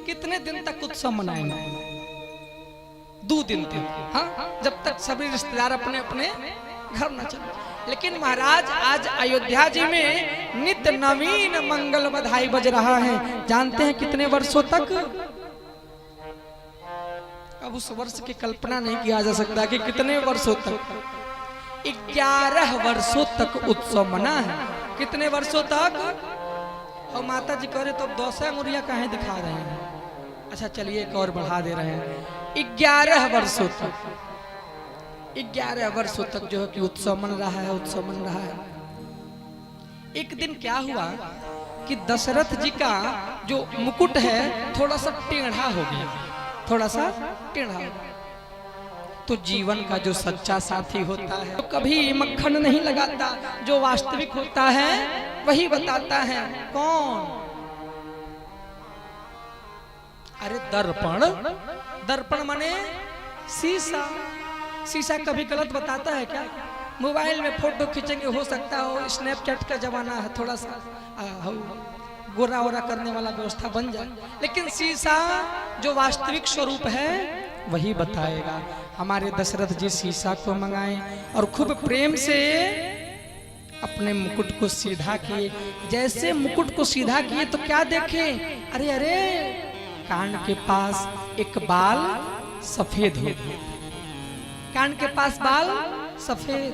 B: कितने दिन तक उत्सव मनाएंगे? 2 दिन तक, हाँ, जब तक सभी रिश्तेदार अपने अपने घर न चले। लेकिन महाराज आज अयोध्या जी में नित्य नवीन मंगल बधाई बज रहा है। जानते हैं कितने वर्षों तक? अब उस वर्ष की कल्पना नहीं किया जा सकता कि कितने वर्षों तक। 11 वर्षों तक उत्सव मना है। कितने वर्षों तक? और माता जी कह रहे तो 10 मुरिया कहीं दिखा रहे हैं। अच्छा चलिए एक और बढ़ा दे रहे हैं, 11 वर्षों तक। 11 वर्षों तक जो है कि उत्सव मन रहा है, उत्सव मन रहा है। एक दिन क्या हुआ कि दशरथ जी का जो मुकुट है थोड़ा सा टेढ़ा हो गया, थोड़ा सा टेढ़ा हो गया। तो जीवन का जो सच्चा साथी होता है तो कभी मक्खन नहीं लगाता, जो वास्तविक होता है वही बताता है। कौन? अरे दर्पण, दर्पण माने शीशा। शीशा कभी गलत बताता है क्या? मोबाइल में फोटो खींचेंगे, हो सकता हो स्नैपचैट का जमाना है, थोड़ा सा गोरा वोरा करने वाला व्यवस्था बन जाए, लेकिन शीशा जो वास्तविक स्वरूप है वही बताएगा। हमारे दशरथ जी शीशा को मंगाए और खूब प्रेम से अपने मुकुट को सीधा किए। जैसे मुकुट को सीधा किए तो क्या देखे? अरे अरे, कान के पास एक बाल सफेद हो गया, कान के पास बाल सफेद।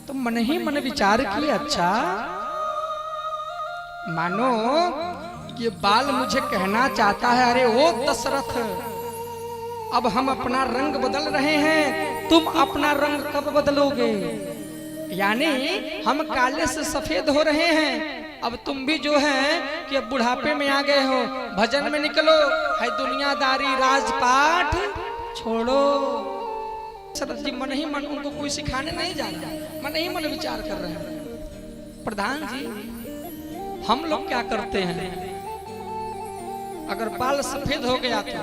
B: तो मन ही मन विचार किए, अच्छा मानो ये बाल मुझे कहना चाहता है, अरे ओ दशरथ, अब हम अपना रंग बदल रहे हैं, तुम अपना रंग कब बदलोगे? यानी हम काले से सफेद हो रहे हैं, अब तुम भी जो है कि अब बुढ़ापे में आ गए हो, भजन में निकलो, है दुनियादारी राजपाट छोड़ो। दशरथ जी मन ही मन, उनको कोई सिखाने नहीं जा रहा, मन ही मन विचार कर रहे हैं। प्रधान जी, हम लोग क्या करते हैं? अगर बाल सफेद हो गया तो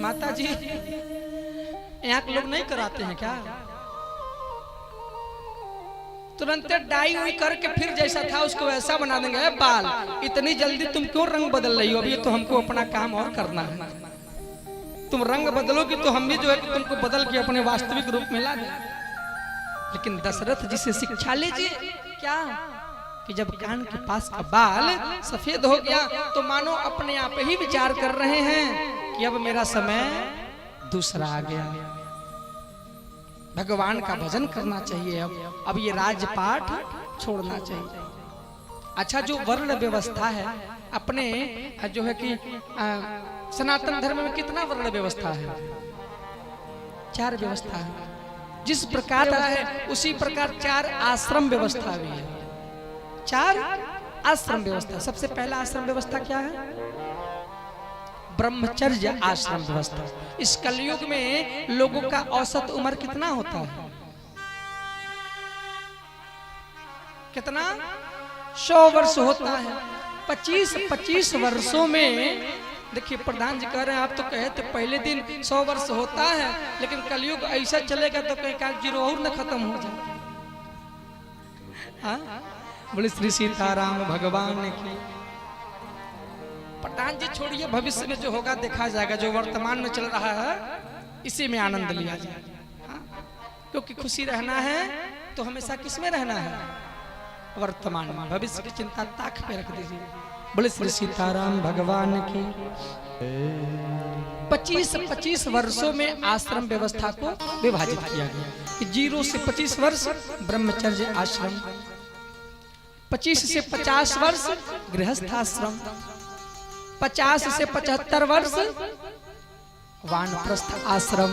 B: माता जी यहाँ के लोग नहीं कराते हैं क्या? तुरंत डाई हुई करके फिर जैसा था उसको वैसा बना देंगे। बाल इतनी जल्दी तुम क्यों रंग बदल रही हो? अभी तो हमको अपना काम और करना है। तुम रंग बदलोगी तो हम भी जो है कि तुमको बदल के अपने वास्तविक रूप में ला दें। लेकिन दशरथ जी से शिक्षा लीजिए क्या कि जब कान के पास का बाल सफेद हो गया तो मानो अपने आप ही विचार कर रहे हैं कि अब मेरा समय दूसरा आ गया, भगवान का भजन करना चाहिए, अब ये राजपाट छोड़ना चाहिए। अच्छा, जो वर्ण व्यवस्था है अपने जो है कि सनातन धर्म में कितना वर्ण व्यवस्था है? 4 व्यवस्था है। जिस प्रकार है उसी प्रकार 4 आश्रम व्यवस्था भी है। 4 आश्रम व्यवस्था। सबसे पहला आश्रम व्यवस्था क्या है? ब्रह्मचर्य आश्रम व्यवस्था। इस कलयुग में लोगों का औसत उम्र कितना होता है? कितना? 100 वर्ष होता है। 25 वर्षों में देखिए, प्रधान जी कह रहे हैं, आप तो कहे थे पहले दिन 100 वर्ष होता है, लेकिन कलयुग ऐसा चलेगा तो कहीं का 0 और न खत्म हो जाए। हाँ, बोले श्री सीताराम भगवान की। प्रधान जी छोड़िए, भविष्य में जो होगा देखा जाएगा, जो वर्तमान में चल रहा है इसी में आनंद लिया जाए। हाँ? क्योंकि खुशी रहना है तो हमेशा किसमें रहना है? वर्तमान में। भविष्य की चिंता ताक पे रख दीजिए। बोले श्री सीताराम भगवान की। 25 वर्षों में आश्रम व्यवस्था को विभाजित किया गया कि 0 से 25 वर्ष ब्रह्मचर्य आश्रम, 25 से 50 वर्ष गृहस्थ आश्रम, 50 से 75 वर्ष वानप्रस्थ आश्रम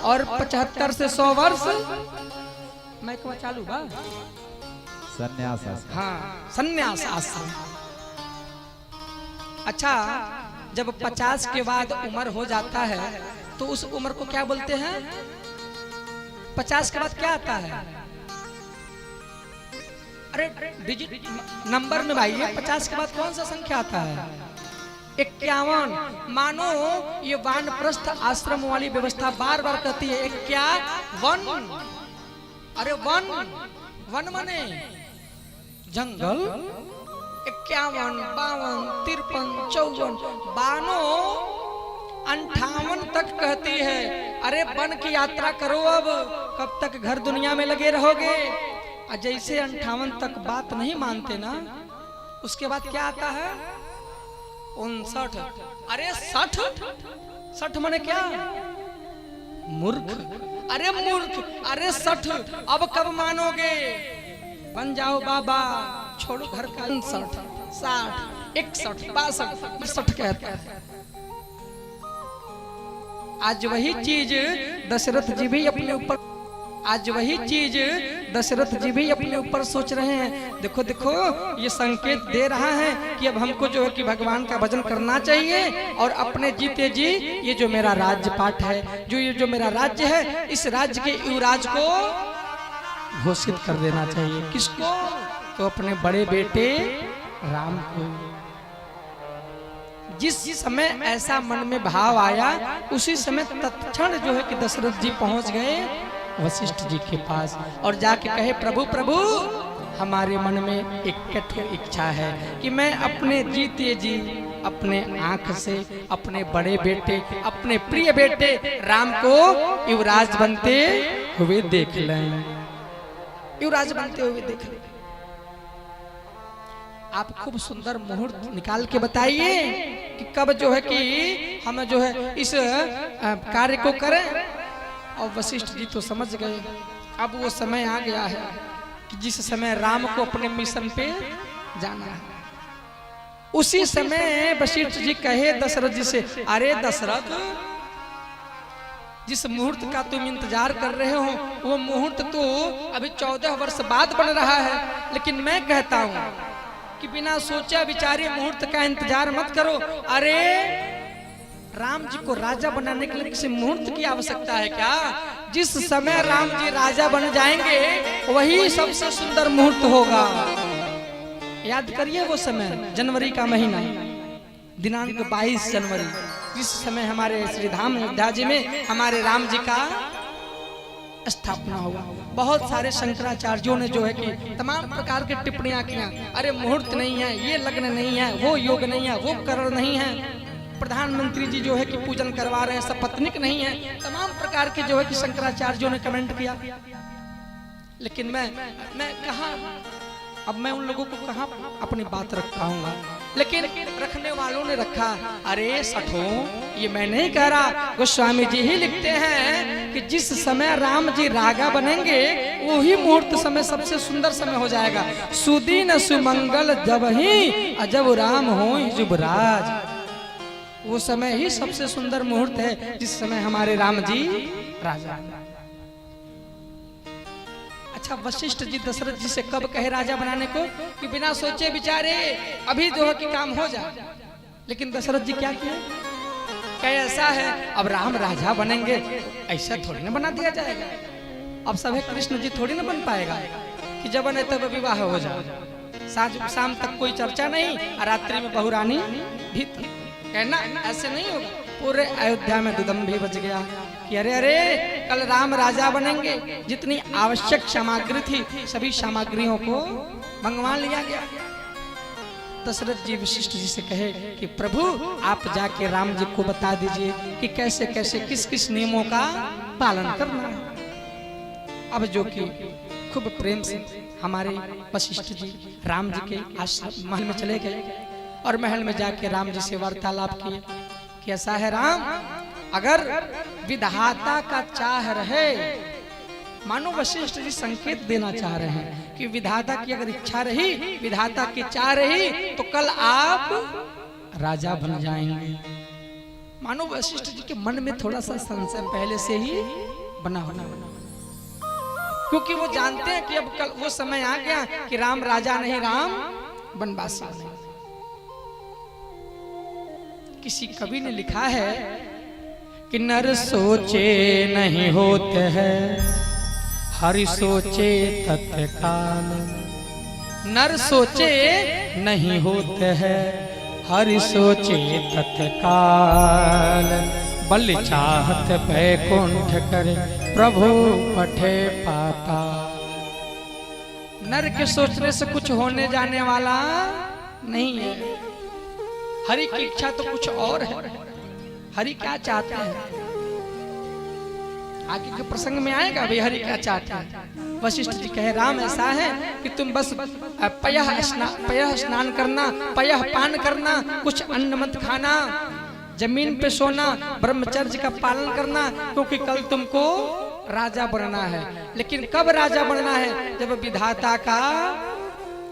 B: और 75 से 100 वर्ष मैं क्या चालू बा
C: संन्यास आश्रम।
B: हाँ, संन्यास आश्रम। अच्छा, जब 50 के बाद उम्र हो जाता है तो उस उम्र को क्या बोलते हैं? 50 के बाद क्या आता है? अरे डिजिट नंबर में भाई, 50 के बाद कौन सा संख्या आता है? 51। मानो ये वानप्रस्थ आश्रम वाली व्यवस्था बार बार कहती है 51। अरे वन माने जंगल, 51, 52, 53, 54, 58 तक कहती है। अरे वन की यात्रा करो, अब कब तक घर दुनिया में लगे रहोगे? और जैसे 58 तक बात नहीं मानते ना, उसके बाद क्या आता है? 59। अरे 60 माने क्या? मूर्ख। अरे मूर्ख, अरे 60 अब कब मानोगे? बन जाओ बाबा, छोड़ो घर का। 59, 60, 61, 62, 63 कहता है। आज वही चीज दशरथ जी भी अपने ऊपर, आज वही चीज दशरथ जी भी अपने ऊपर सोच रहे हैं। देखो देखो ये संकेत दे रहा है कि अब हमको जो है कि भगवान का भजन करना चाहिए और अपने जीते जी ये जो मेरा राज्य पाठ है, जो ये जो मेरा राज्य है, इस राज्य के युवराज को घोषित कर देना चाहिए। किसको? तो अपने बड़े बेटे राम को। जिस समय ऐसा मन में भाव आया उसी समय तत्क्षण जो है कि दशरथ जी पहुंच गए वशिष्ठ जी के पास और जाके कहे, प्रभु प्रभु हमारे मन में एक कठोर इच्छा है कि मैं अपने जीते जी अपने आंख से अपने बड़े बेटे, अपने प्रिय बेटे राम को युवराज बनते हुए देख लें, युवराज बनते हुए देख लें। आप खूब सुंदर मुहूर्त निकाल के बताइए कि कब जो है कि हम जो है इस कार्य को करें। और वशिष्ठ जी तो समझ गए अब वो समय आ गया है कि जिस समय राम को अपने मिशन पे जाना है। उसी समय वशिष्ठ जी कहे दशरथ जी से, अरे दशरथ, जिस मुहूर्त का तुम इंतजार कर रहे हो वो मुहूर्त तो अभी 14 वर्ष बाद बन रहा है, लेकिन मैं कहता हूं कि बिना सोचा विचारे मुहूर्त का इंतजार मत करो। अरे राम जी को राजा बनाने के लिए किसी मुहूर्त की आवश्यकता है क्या? जिस समय राम जी राजा बन जाएंगे वही सबसे सुंदर मुहूर्त होगा। याद करिए वो समय, जनवरी का महीना, दिनांक 22 जनवरी, जिस समय हमारे श्री धाम अयोध्या जी में हमारे राम जी का स्थापना हुआ। बहुत सारे शंकराचार्यों ने जो है कि तमाम प्रकार की टिप्पणियां किया, अरे मुहूर्त नहीं है, ये लग्न नहीं है, वो योग नहीं है, वो करण नहीं है, प्रधानमंत्री जी जो है कि पूजन करवा रहे हैं, सपत्निक नहीं है, तमाम प्रकार के जो है कि शंकराचार्यों ने कमेंट किया। लेकिन मैं कहा, अब मैं उन लोगों को कहा अपनी बात रख पाऊंगा, लेकिन रखने वालों ने रखा। अरे सठो, ये मैं नहीं कह रहा, गोस्वामी जी ही लिखते हैं कि जिस समय राम जी राजा बनेंगे वही मुहूर्त समय सबसे सुंदर समय हो जाएगा। सुदीन सुमंगल जब ही अजब राम हो युवराज, वो समय ही सबसे सुंदर मुहूर्त है जिस समय हमारे राम जी राजा। अच्छा, वशिष्ठ जी दशरथ जी से कब कहे राजा बनाने को कि बिना सोचे विचारे अभी जो है कि काम हो जाए। लेकिन दशरथ जी क्या किए, क्या ऐसा है अब राम राजा बनेंगे, ऐसा थोड़ी ना बना दिया जाएगा। अब सब है कृष्ण जी थोड़ी ना बन पाएगा कि जब बने तब विवाह हो जाए, साँझ शाम तक कोई चर्चा नहीं और रात्रि में बहुरानी भी कहना, ऐसे नहीं होगा। पूरे अयोध्या में दुदंभी बच गया कि अरे अरे कल राम राजा बनेंगे, जितनी आवश्यक सामग्री थी सभी सामग्रियों को मंगवा लिया गया। दशरथ जी वशिष्ठ जी से कहे कि प्रभु आप जाके राम जी को बता दीजिए कि कैसे कैसे किस किस नियमों का पालन करना है। अब जो कि खूब प्रेम से हमारे वशिष्ठ जी राम जी के आश्रम महल में चले गए और महल में जाके राम जी से वार्तालाप किए कि ऐसा है राम, अगर विधाता का चाह रहे, मानो वशिष्ठ जी संकेत देना चाह रहे हैं कि विधाता की अगर इच्छा रही, विधाता की चाह रही तो कल आप राजा बन जाएंगे। मानो वशिष्ठ जी के मन में थोड़ा सा संशय पहले से ही बना होना, क्योंकि वो जानते हैं कि अब कल वो समय आ गया कि राम राजा नहीं, राम वनवासी नहीं। किसी कवि ने लिखा है कि नर सोचे नहीं होते हैं, हरि सोचे तत्काल। नर सोचे नहीं होते हैं, हरि सोचे तत्काल। बल चाहत बैकुंठ करे, प्रभु पठे पाता। नर के सोचने से कुछ होने जाने वाला नहीं है। हरि की इच्छा तो कुछ और है। हरि क्या चाहते हैं आगे के प्रसंग में आएगा, भाई हरि क्या चाहते हैं। वशिष्ठ जी कहे राम ऐसा है कि तुम बस पयः स्नान करना, पयः पान करना, कुछ अन्न मत खाना, जमीन पे सोना, ब्रह्मचर्य का पालन करना, क्योंकि कल तुमको राजा बनना है। लेकिन कब राजा बनना है? जब विधाता का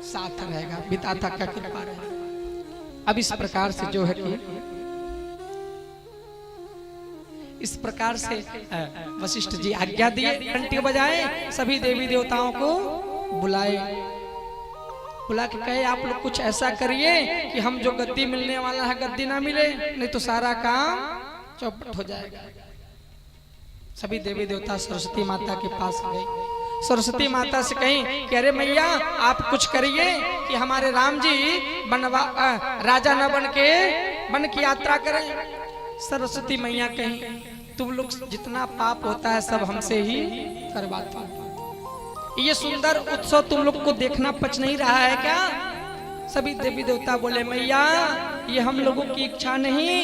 B: साथ रहेगा, विधाता का कृपा रहेगा। अब इस प्रकार से जो है कि
A: इस प्रकार से वशिष्ठ जी आज्ञा दिए, घंटी बजाए, सभी देवी देवताओं को बुलाए, बुला के कहे आप लोग कुछ ऐसा करिए कि हम जो गद्दी मिलने वाला है गद्दी ना मिले, नहीं तो सारा काम चौपट हो जाएगा। सभी देवी देवता सरस्वती माता के पास गए, सरस्वती माता से कहीं कि अरे मैया आप कुछ करिए कि हमारे राम जी राजा न बन की यात्रा करें। सरस्वती मैया कहीं तुम लोग जितना पाप होता है सब हमसे ही करवाता है, ये सुंदर उत्सव तुम लोग को देखना पच नहीं रहा है क्या? सभी देवी देवता बोले मैया ये हम लोगों की इच्छा नहीं,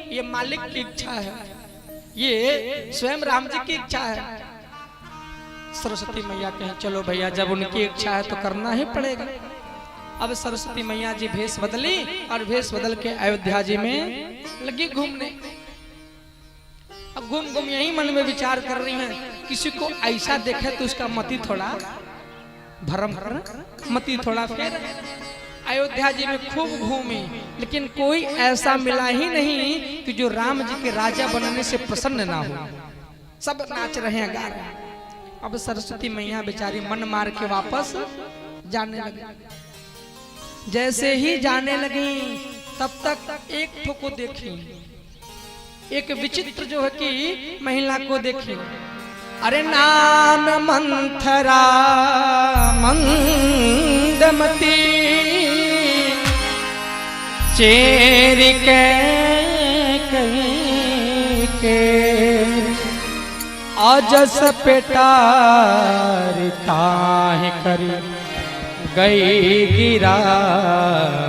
A: ये मालिक की इच्छा है, ये स्वयं राम जी की इच्छा है। सरस्वती मैया कहें चलो भैया जब उनकी इच्छा है तो करना ही पड़ेगा। अब सरस्वती मैया जी भेष बदली और भेष बदल के अयोध्या जी में लगी घूमने। अब घूम यही मन में विचार कर रही हैं, किसी को ऐसा देखे तो उसका मति थोड़ा भरम मति थोड़ा फिर। अयोध्या जी में खूब घूमी लेकिन कोई ऐसा मिला ही नहीं कि जो राम जी के राजा बनने से प्रसन्न ना हो। सब नाच रहे हैं, गा रहे हैं। अब सरस्वती मैया बेचारी मन मार के वापस जाने लगी। जैसे ही जाने लगी तब तक एक ठो को देखी, एक विचित्र जो है कि महिला को देखी। अरे नाम मंथरा मंदमती, चेर के अजस पेटारिता करी गई गिरा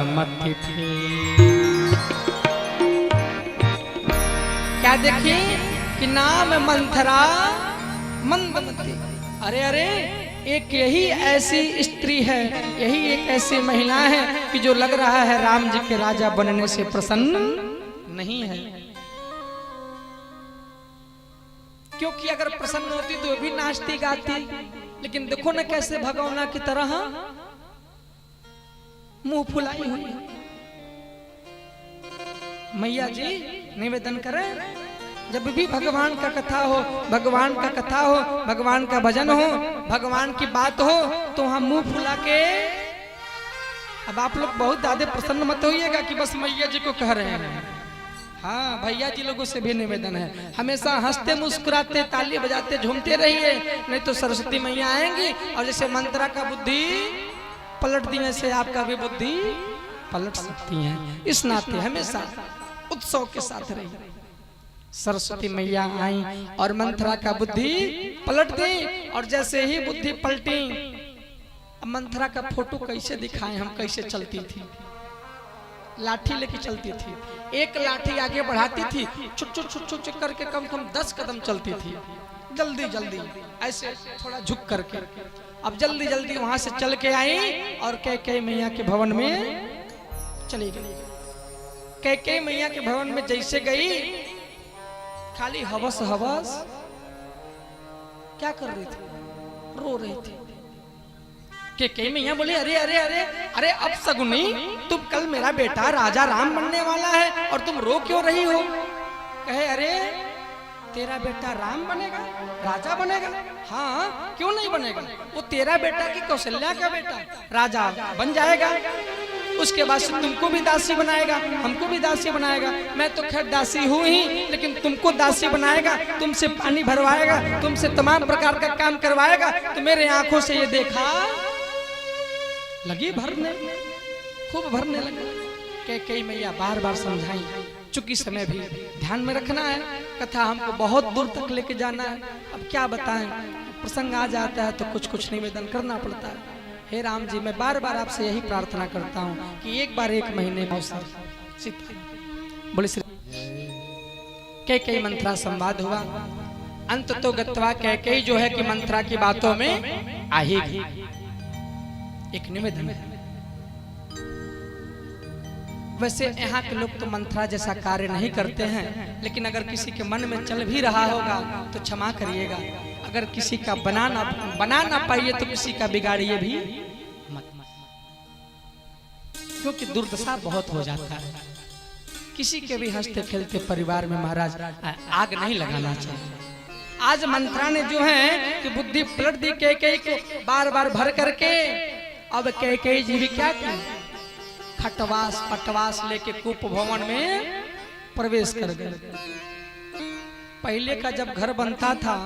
A: मथी थी। क्या देखी कि नाम मंथरा मंदमती। अरे अरे एक यही ऐसी स्त्री है, यही एक ऐसी महिला है कि जो लग रहा है राम जी के राजा बनने से प्रसन्न नहीं है। क्योंकि अगर प्रसन्न होती तो भी नाचती गाती, लेकिन देखो ना कैसे भगवाना की तरह मुंह फुलाई हुई। मैया जी निवेदन करें जब भी भगवान का कथा हो, भगवान का कथा हो, भगवान का भजन हो, भगवान की बात हो तो हम मुंह फुला के। अब आप लोग बहुत ज्यादा प्रसन्न मत होइएगा कि बस मैया जी को कह रहे हैं। हाँ भैया जी लोगों से भी निवेदन है, हमेशा हंसते मुस्कुराते ताली बजाते झूमते रहिए, नहीं तो सरस्वती मैया आएंगी और जैसे मंत्रा का बुद्धि पलट दी वैसे आपका भी बुद्धि पलट सकती है। इस नाते हमेशा उत्सव के साथ रहिए। सरस्वती मैया आई और मंथरा का बुद्धि पलट दी, और जैसे ही बुद्धि पलटी, अब मंथरा का फोटो कैसे दिखाएं हम, कैसे चलती थी, लाठी लेके चलती थी। एक लाठी आगे बढ़ाती थी, छुट छुट छुट छुट करके कम कम 10 कदम चलती थी, जल्दी जल्दी ऐसे थोड़ा झुक करके। अब जल्दी जल्दी वहां से चल के आई और कैकेयी मैया के भवन में चली गई। कैकेयी मैया के भवन में जैसे गई, खाली हवस हवस क्या कर रही थी, रो रही थी। कैकेयी मैया बोले अरे अरे अरे अरे अब सगुनी, तुम कल मेरा बेटा राजा राम बनने वाला है और तुम रो क्यों रही हो? कहे अरे तेरा बेटा राम बनेगा, राजा बनेगा? हाँ क्यों नहीं बनेगा, वो तेरा बेटा की कौशल्या का बेटा राजा बन जाएगा, उसके बाद से तुमको भी दासी बनाएगा, हमको भी दासी बनाएगा। मैं तो खैर दासी हूँ ही, लेकिन तुमको दासी बनाएगा, तुमसे पानी भरवाएगा, तुमसे तमाम प्रकार का काम करवाएगा। तो मेरे आंखों से ये देखा, लगी भरने, खूब भरने लगी। कैकेयी मैया बार बार समझाई, चूंकि समय भी ध्यान में रखना है, कथा हमको बहुत दूर तक लेके जाना है। अब क्या बताएं, प्रसंग आ जाता है तो कुछ कुछ निवेदन करना पड़ता है। हे राम जी, मैं बार बार आपसे यही प्रार्थना करता हूँ कि एक बार 1 महीने बोले श्री कैकेयी मंथरा संवाद हुआ। अंत तो गत्वा कैकेयी जो है कि मंथरा की बातों में आ ही गई। एक निवेदन है, वैसे यहाँ के लोग तो मंथरा जैसा कार्य नहीं करते हैं, लेकिन अगर किसी के मन में चल भी रहा होगा तो क्षमा करिएगा। अगर किसी का बना ना पाइए तो किसी का बिगाड़िए भी मत, क्योंकि दुर्दशा बहुत हो जाता है। किसी के भी हंसते खेलते परिवार में महाराज आग नहीं लगाना चाहिए। आज मंत्रा ने जो है कि बुद्धि पलट दी कैकेयी को बार बार भर करके। अब कैकेयी जी भी क्या की, खटवास पटवास लेके कूप भवन में प्रवेश कर गए। पहले का जब घर बनता था,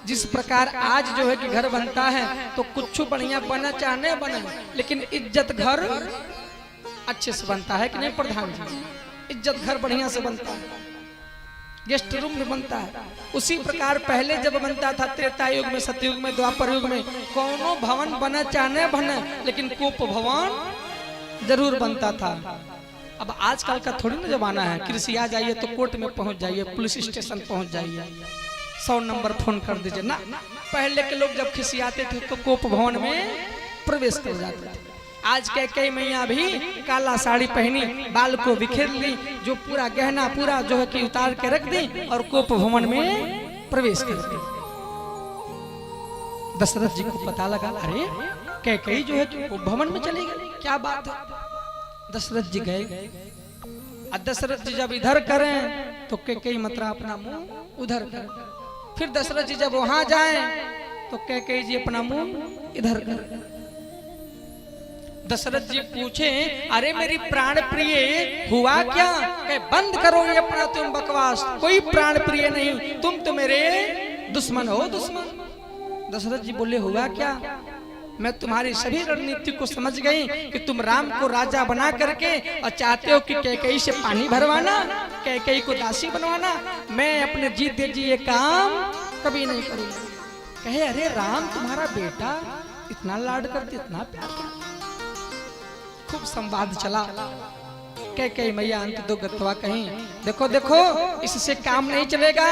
A: जिस प्रकार आज जो है कि घर बनता है तो कुछ बढ़िया बना चाहे बने, लेकिन इज्जत घर अच्छे से बनता है कि नहीं प्रधान जी? इज्जत घर बढ़िया से बनता है, गेस्ट रूम में बनता है। उसी प्रकार पहले जब बनता था त्रेता युग में, सतयुग में, द्वापर युग में, कोनो भवन बना चाहे बने, लेकिन कूप भवन जरूर बनता था। अब आजकल का थोड़ी ना जमाना है, कृषि आ जाइए तो कोर्ट में पहुंच जाइए, पुलिस स्टेशन पहुंच जाइए, 100 नंबर फोन कर दीजिए ना। पहले के लोग जब खिसियाते थे तो कोप भवन में प्रवेश कर जाते थे। आज कैकेयी मैया भी काला साड़ी पहनी, बाल को बिखेर ली, जो पूरा गहना पूरा जो है कि उतार के रख दी और कोप भवन में प्रवेश कर दी। दशरथ जी को पता लगा, अरे कैकेयी जो है कि कोप भवन में चली गई, क्या बात है। दशरथ जी गए, दशरथ जी जब इधर करें तो कैकेयी मात्रा अपना मुंह उधर करें। फिर दशरथ जी जब वहां जाएं तो कैकेयी जी अपना मुंह इधर करें। दशरथ जी पूछे, अरे मेरी प्राण प्रिय हुआ क्या? कहे बंद करो ये अपना तुम बकवास, कोई प्राण प्रिय नहीं, तुम तो मेरे दुश्मन हो, दुश्मन। दशरथ जी बोले, हुआ क्या? मैं तुम्हारी सभी रणनीति को समझ गई कि तुम राम को राजा बना करके और चाहते हो कि कैकेयी से पानी भरवाना, कैकेयी को दासी बनवाना। मैं अपने जीते जी ये काम कभी नहीं करूंगा। कहे, अरे राम तुम्हारा बेटा इतना लाड करते, इतना प्यार करते। खूब संवाद चला। कैकेयी मैया अंत दो गत्वा कहीं, देखो देखो इससे काम नहीं चलेगा।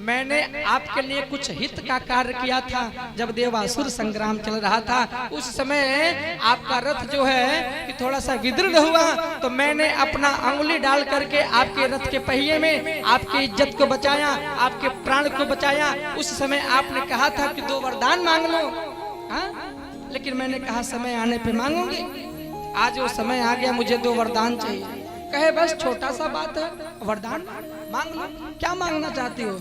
A: मैंने आपके लिए कुछ हित का कार्य किया था। जब देवासुर संग्राम चल रहा था उस समय आपका रथ जो है कि थोड़ा सा विदृढ़ हुआ, तो मैंने अपना अंगुली डाल करके आपके रथ के पहिए में आपकी इज्जत को बचाया, आपके प्राण को बचाया। उस समय आपने कहा था कि 2 वरदान मांग लो, हाँ? लेकिन मैंने कहा समय आने पे मांगूंगी। आज वो समय आ गया, मुझे 2 वरदान चाहिए। कहे बस छोटा सा बात है, वरदान मांग लो। क्या मांगना चाहती हो?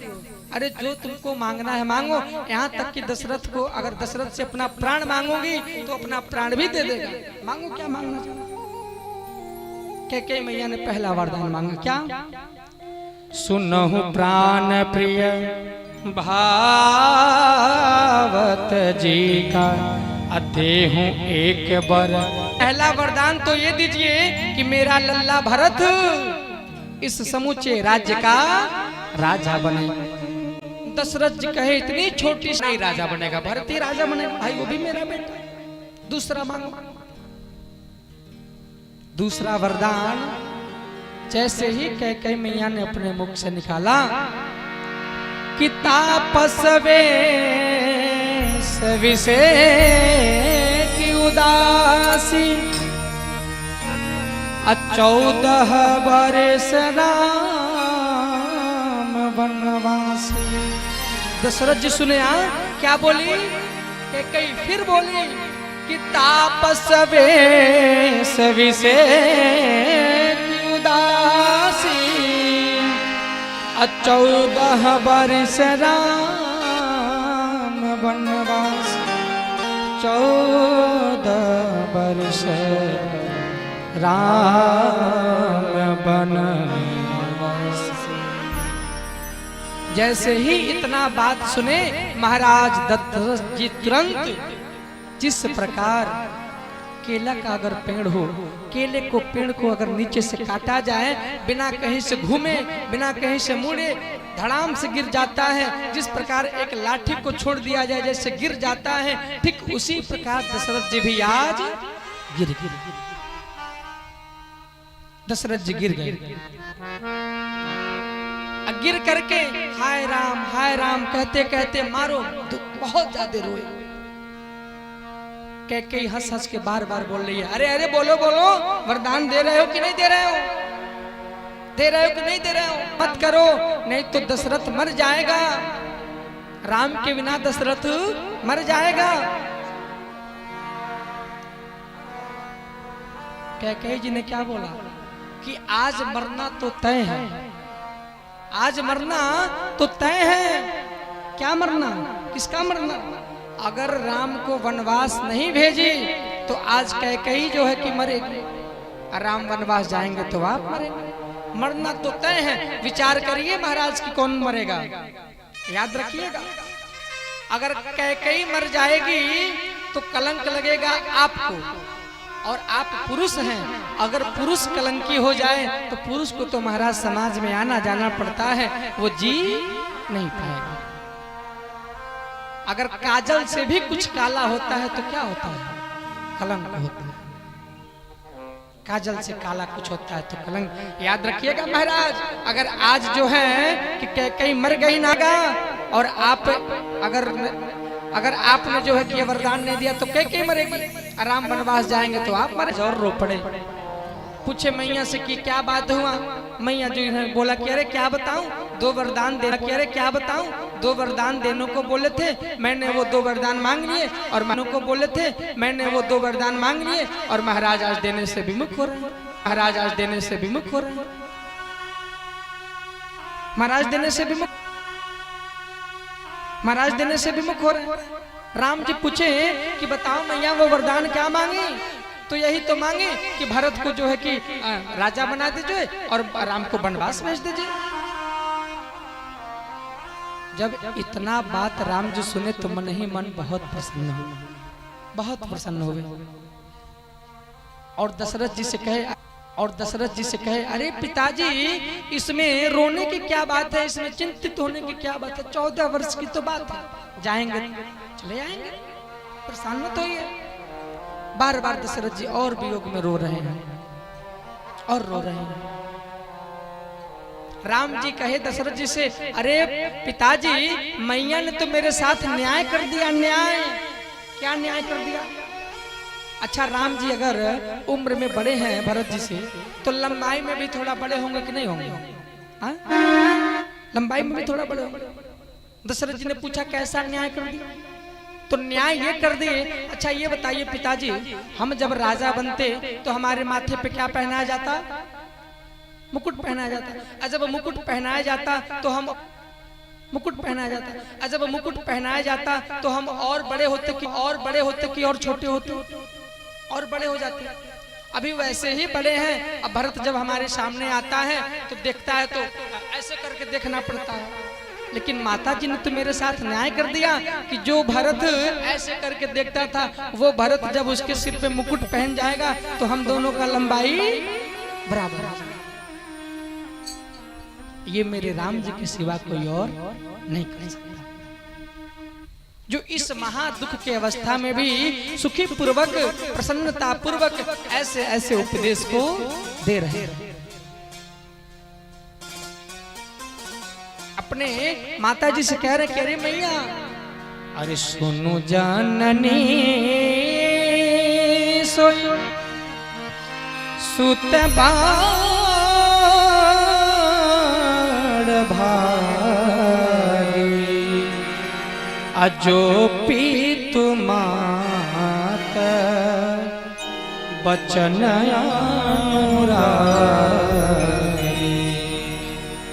A: अरे जो तुमको मांगना है मांगो। यहाँ तक कि दशरथ को, अगर दशरथ से अपना प्राण मांगोगी तो अपना प्राण भी दे देगा। मांगो, क्या मांगना चाहती? कैकेयी मैया ने पहला वरदान मांगा, क्या? सुनहु प्राण प्रिय भावत जी का देहूं एक बर। पहला वरदान तो ये दीजिए कि मेरा लल्ला भरत इस समूचे राज्य का राजा बने। दशरथ जी कहे, इतनी छोटी नहीं राजा बनेगा, भरत ही राजा बनेगा। भाई वो भी मेरा बेटा। दूसरा मांगो। दूसरा वरदान जैसे ही कैकेयी मैया ने अपने मुख से निकाला कि तापस विषे की उदासी 14 बरस राम वनवासी। दशरथ जी सुने, क्या बोली? कैकेयी फिर बोली कि तापस विषे की उदासी 14 बरस राम वनवास। 14 बरस राम वनवास। जैसे ही इतना बात सुने महाराज दशरथ जी तुरंत, जिस प्रकार केला का अगर पेड़ हो, केले को पेड़ को अगर नीचे से काटा जाए, बिना कहीं से घूमे, बिना कहीं से मुड़े, धड़ाम से गिर जाता है। जिस प्रकार एक लाठी को छोड़ दिया जाए जैसे गिर जाता है, ठीक उसी प्रकार दशरथ जी भी आज गिर गए। दशरथ जी गिर गए। गिर करके हाय राम कहते कहते मारो, बहुत ज्यादा रोए। कैकेयी हंस हंस के बार बार बोल रही है, अरे अरे बोलो बोलो, वरदान दे रहे हो कि नहीं दे रहे हो? दे रहे हो कि नहीं दे रहे हो? मत करो, नहीं तो दशरथ मर जाएगा। राम के बिना दशरथ मर जाएगा। कैकेयी जी ने क्या बोला?
B: कि आज मरना तो तय है, आज मरना तो तय है। क्या मरना, किसका मरना? अगर राम को वनवास नहीं भेजी तो आज कैकेयी जो है कि मरेगी, राम वनवास जाएंगे तो आप मरेंगे। मरना तो तय है। विचार करिए महाराज कि कौन मरेगा, याद रखिएगा। अगर कैकेयी मर जाएगी तो कलंक लगेगा आपको, और आप पुरुष हैं, अगर पुरुष कलंकी हो जाए तो पुरुष को तो महाराज समाज में आना जाना पड़ता है, वो जी नहीं पाएगा। अगर काजल से भी कुछ काला होता है तो क्या होता है? कलंक होता है। काजल से काला कुछ होता है तो कलंक। याद रखिएगा महाराज, अगर आज जो है कि कैकेयी मर गई नागा, और आप अगर आपने जो है कि वरदान नहीं दिया तो कैकेयी मरेगी, राम वनवास जाएंगे तो आप मरे। और रो पड़े, पूछे मैया से कि क्या बात हुआ। मैया जो है बोला कि अरे क्या बताऊं, 2 वरदान देना। कि अरे क्या बताऊं, 2 वरदान देने को बोले थे, मैंने वो 2 वरदान मांग लिए, और मानो को बोले थे, मैंने वो 2 वरदान मांग लिए, और महाराज आज देने से विमुख हो रहे हैं। महाराज आज देने से विमुख हो रहे हैं। महाराज देने से विमुख, महाराज देने से विमुख हो रहे हैं। राम जी पूछे कि बताओ मैया वो वरदान क्या मांगी? तो यही तो मांगे कि भरत को जो है कि राजा बना दीजिए और राम को वनवास भेज दीजिए। जब इतना बात राम जी सुने तो मन ही मन बहुत प्रसन्न हुए, बहुत प्रसन्न हुए। और दशरथ जी से कहे अरे पिताजी, इसमें रोने की क्या बात है, इसमें चिंतित होने की क्या बात है? 14 वर्ष की तो बात है, जाएंगे चले आएंगे, परेशान मत होइए। बार बार दशरथ जी और वियोग में रो रहे हैं और रो रहे हैं। राम जी कहे दशरथ जी से, अरे पिताजी, मैया ने तो मेरे साथ न्याय कर दिया। न्याय? क्या न्याय कर दिया? अच्छा, राम जी अगर उम्र में बड़े हैं भरत जी से, तो लंबाई में भी थोड़ा बड़े होंगे कि नहीं होंगे? लंबाई में भी थोड़ा बड़े होंगे। दशरथ जी ने पूछा कैसा न्याय कर दिया? तो न्याय ये कर दिए। अच्छा ये बताइए पिताजी, हम जब राजा बनते तो हमारे माथे पे क्या पहनाया जाता? मुकुट पहनाया जाता। जब मुकुट पहनाया जाता तो हम मुकुट पहनाया जाता। जब मुकुट पहनाया जाता तो हम और बड़े होते कि और छोटे होते, और बड़े हो जाते। अभी वैसे ही बड़े हैं। अब भरत जब हमारे सामने आता है तो देखता है तो ऐसे करके देखना पड़ता है। लेकिन माता जी ने तो मेरे साथ न्याय कर दिया कि जो भरत ऐसे करके देखता था, वो भरत जब उसके सिर पे मुकुट पहन जाएगा तो हम दोनों का लंबाई बराबर हो जाएगा। ये मेरे राम जी के सिवा कोई और नहीं कर सकता, जो इस महादुख के अवस्था में भी सुखी पूर्वक, प्रसन्नता पूर्वक ऐसे ऐसे उपदेश को दे रहे हैं। अपने माता जी से कह रहे कि अरे मैया, अरे सुनो जाननी सोई सुत बाड़ भारी, अजो पीतु मात बचन अनुरागी।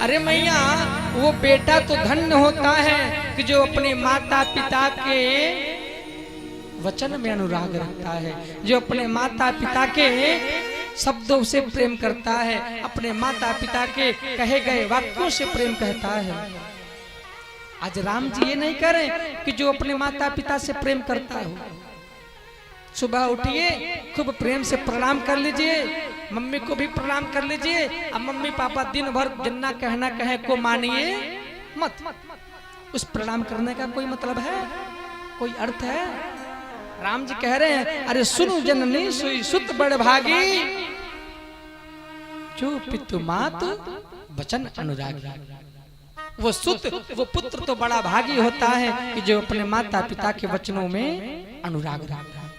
B: अरे मैया, वो बेटा तो धन्य होता है कि जो अपने माता पिता के वचन में अनुराग रखता है, जो अपने माता पिता के शब्दों से प्रेम करता है, अपने माता पिता के कहे गए वाक्यों से प्रेम कहता है। आज राम जी ये नहीं करें कि जो अपने माता पिता से प्रेम करता हो। सुबह उठिए, खूब प्रेम से प्रणाम कर लीजिए, मम्मी को भी प्रणाम कर लीजिए। अब मम्मी पापा दिन भर जितना कहना कहे को मानिए मत। उस प्रणाम करने का कोई मतलब है, कोई अर्थ है? राम जी कह रहे हैं, अरे सुनु जननी सोई सुत बड़ भागी, जो पितु मात वचन अनुरागी। वो सुत, वो पुत्र तो बड़ा भागी होता है कि जो अपने माता पिता के वचनों में अनुराग रखता है।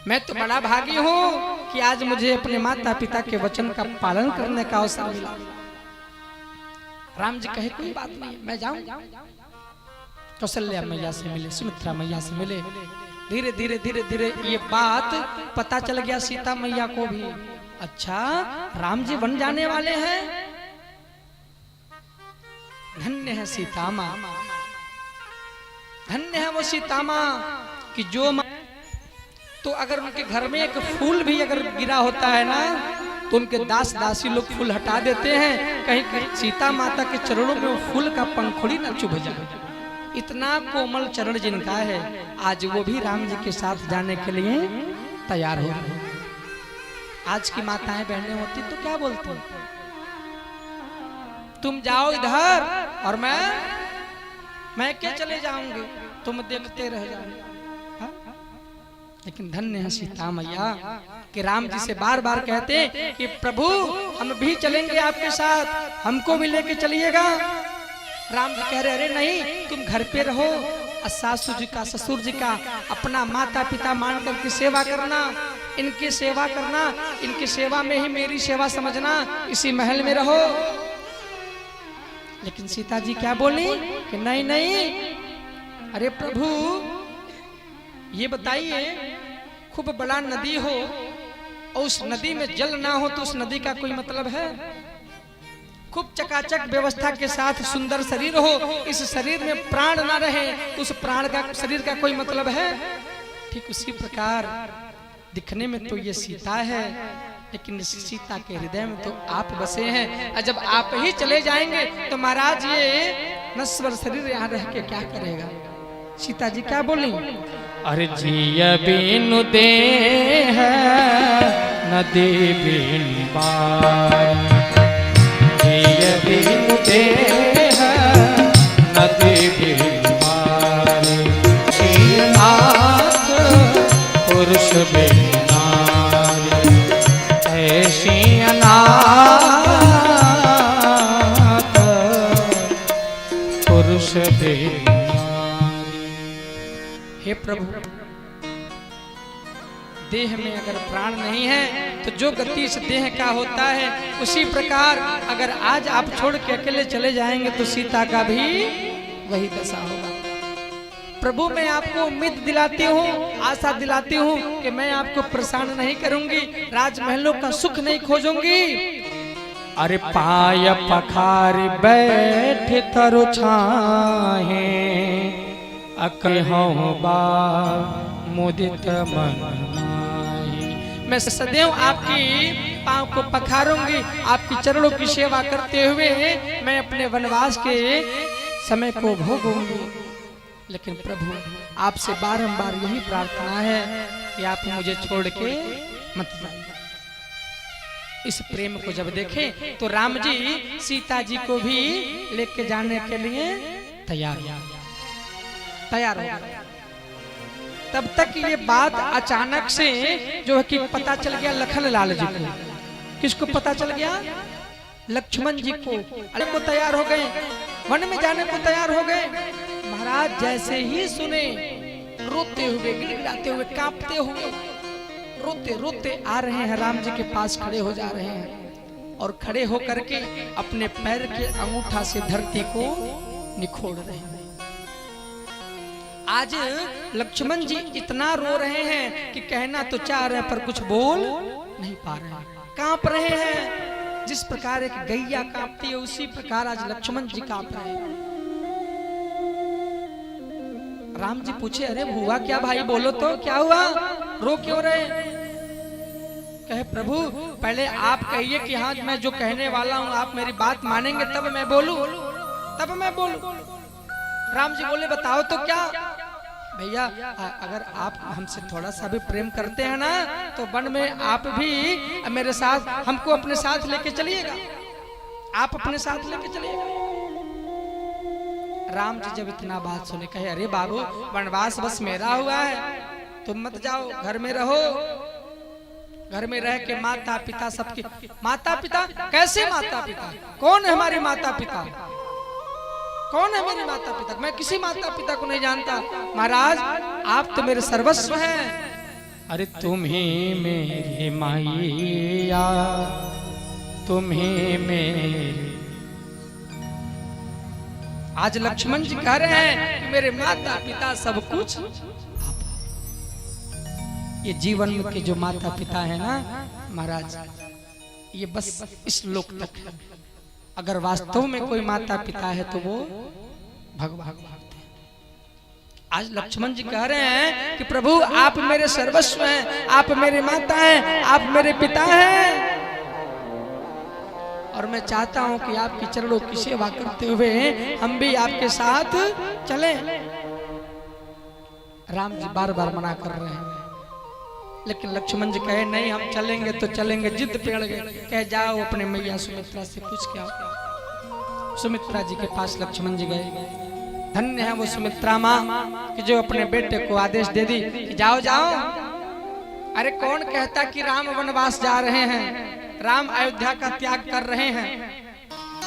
B: मैं तो बड़ा भागी हूँ कि आज मुझे अपने माता पिता के वचन का पालन करने का अवसर मिला। राम जी कहे कोई बात नहीं, मैं जाऊं। कौशल्या मैया से मिले, सुमित्रा मैया से मिले। धीरे धीरे धीरे धीरे ये बात पता चल गया सीता मैया को भी अच्छा, राम जी बन जाने वाले हैं। धन्य है सीता माँ, धन्य है वो सीता माँ कि जो तो अगर उनके घर में एक फूल भी अगर गिरा होता है ना, तो उनके दास दासी लोग फूल हटा देते हैं, कहीं सीता माता के चरणों में वो फूल का पंखुड़ी न चुभ जाए। इतना कोमल चरण जिनका है, आज वो भी राम जी के साथ जाने के लिए तैयार हो रहे हैं। आज की माताएं बहनें होती तो क्या बोलती, तुम जाओ इधर और मैं क्या चले जाऊंगी, तुम देखते रह जाओ। लेकिन धन्य है सीता मैया कि राम जी से बार बार कहते कि प्रभु हम भी चलेंगे आपके साथ, हमको भी लेके चलिएगा। राम जी कह रहे अरे नहीं, तुम घर पे रहो, सासू जी का ससुर जी का अपना माता पिता मान कर की सेवा करना, इनकी सेवा करना, इनकी सेवा में ही मेरी सेवा समझना, इसी महल में रहो। लेकिन सीता जी क्या बोली कि नहीं नहीं, अरे प्रभु ये बताइए, खूब बड़ा नदी हो और उस नदी में जल ना हो तो उस नदी का कोई मतलब है? खूब चकाचक व्यवस्था के साथ सुंदर शरीर हो, इस शरीर में प्राण ना रहे तो उस प्राण का शरीर का कोई मतलब है? ठीक उसी प्रकार दिखने में तो ये सीता है, लेकिन इस सीता के हृदय में तो आप बसे हैं। और जब आप ही चले जाएंगे तो महाराज ये नश्वर शरीर यहाँ रह के क्या करेगा? सीता जी क्या बोली,
A: अरे जिय बिनु दे है नदी बिन पार, जिय बिनु दे है नदी बिन पार, नाथ पुरुष बिन नारी, ऐसी अनाथ पुरुष बिन।
B: हे प्रभु, देह में अगर प्राण नहीं है तो जो गति इस देह का होता है, उसी प्रकार अगर आज आप छोड़ के अकेले चले जाएंगे तो सीता का भी वही दशा होगा। प्रभु मैं आपको उम्मीद दिलाती हूँ, आशा दिलाती हूँ कि मैं आपको परेशान नहीं करूंगी, राजमहलों का सुख नहीं खोजूंगी।
A: अरे पाय पखार बैठ तरु छाहे, अकहूँ बा मुदित मन माही।
B: मैं सदैव आपकी पांव को पखारूंगी, आपकी चरणों की सेवा करते हुए मैं अपने वनवास के समय को भोगूंगी। लेकिन प्रभु आपसे बारंबार यही प्रार्थना है कि आप मुझे छोड़ के मत जाइए। इस प्रेम को जब देखें तो राम जी सीता जी को भी लेके जाने के लिए तैयार हो गए। तब तक ये बात अचानक से जो है कि पता चल गया लखन लाल जी को। किसको पता चल गया? लक्ष्मण जी को। अरे को तैयार हो गए, वन में जाने को तैयार हो गए। महाराज जैसे ही सुने, रोते हुए, गिड़गिड़ाते हुए, कांपते हुए, रोते रोते आ रहे हैं, राम जी के पास खड़े हो जा रहे हैं और खड़े होकर के अपने पैर के अंगूठा से धरती को निखोड़ रहे हैं। आज लक्ष्मण जी इतना रो रहे हैं कि कहना तो चाह रहे हैं पर कुछ बोल नहीं पा रहे हैं, कांप रहे हैं। जिस प्रकार एक गैया कांपती है उसी प्रकार आज लक्ष्मण जी कांप रहे हैं। राम जी पूछे अरे हुआ क्या भाई, बोलो तो क्या हुआ, रो क्यों रहे? कहे प्रभु पहले आप कहिए कि हाँ मैं जो कहने वाला हूँ आप मेरी बात मानेंगे तब मैं बोलूं, तब मैं बोलूं। राम जी बोले बताओ तो क्या? भैया अगर आप हमसे थोड़ा सा भी प्रेम करते हैं ना तो वन में आप भी मेरे साथ, हमको अपने साथ लेके चलिएगा, आप अपने साथ लेके चलिएगा। राम जी जब इतना बात सुने कहे अरे बाबू वनवास बस मेरा हुआ है, तुम मत जाओ, घर में रहो। घर में रह के माता पिता सबके, माता पिता कैसे माता पिता, कौन है हमारे माता पिता, कौन है मेरे माता पिता? मैं किसी माता पिता को नहीं जानता। महाराज आप तो मेरे सर्वस्व हैं।
A: अरे तुम ही मेरी माईया, तुम ही मेरी।
B: आज लक्ष्मण जी कह रहे हैं कि मेरे माता पिता सब कुछ। ये जीवन के जो माता पिता है ना महाराज,
A: ये बस इस लोक तक है। अगर वास्तव में कोई माता पिता है तो वो भगवान। आज लक्ष्मण जी कह रहे हैं कि प्रभु आप मेरे सर्वस्व हैं, आप मेरे माता हैं, आप मेरे पिता हैं, और मैं चाहता हूं कि आपकी चरणों की सेवा करते हुए हम भी आपके साथ चलें। राम जी बार बार मना कर रहे हैं, लेकिन लक्ष्मण जी कहे नहीं हम चलेंगे तो चलेंगे, जिद पे अड़ गए। कहे जाओ अपने मैया सुमित्रा से पूछ के आओ। सुमित्रा जी के पास लक्ष्मण जी गए। धन्य है वो सुमित्रा माँ कि जो अपने बेटे को आदेश दे दी कि जाओ जाओ। अरे कौन कहता कि राम वनवास जा रहे हैं, राम अयोध्या का त्याग कर रहे हैं।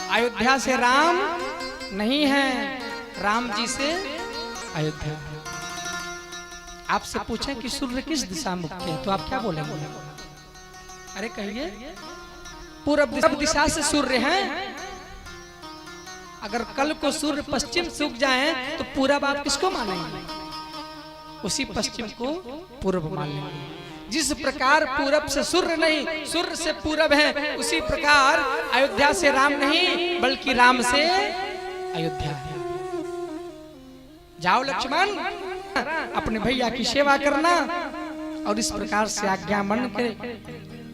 A: अयोध्या से राम नहीं है, राम जी से अयोध्या। आपसे पूछें कि सूर्य किस दिशा मुख है तो आप क्या बोलेंगे? अरे कहिए पूरब दिशा से सूर्य हैं। अगर कल को सूर्य पश्चिम से उग जाए तो पूरब आप किसको मानेंगे? उसी पश्चिम को पूर्व मान लेंगे। जिस प्रकार पूरब से सूर्य नहीं, सूर्य से पूरब है, उसी प्रकार अयोध्या से राम नहीं बल्कि राम से अयोध्या है। जाओ लक्ष्मण अपने भैया की सेवा करना। और इस प्रकार से आज्ञा मन करे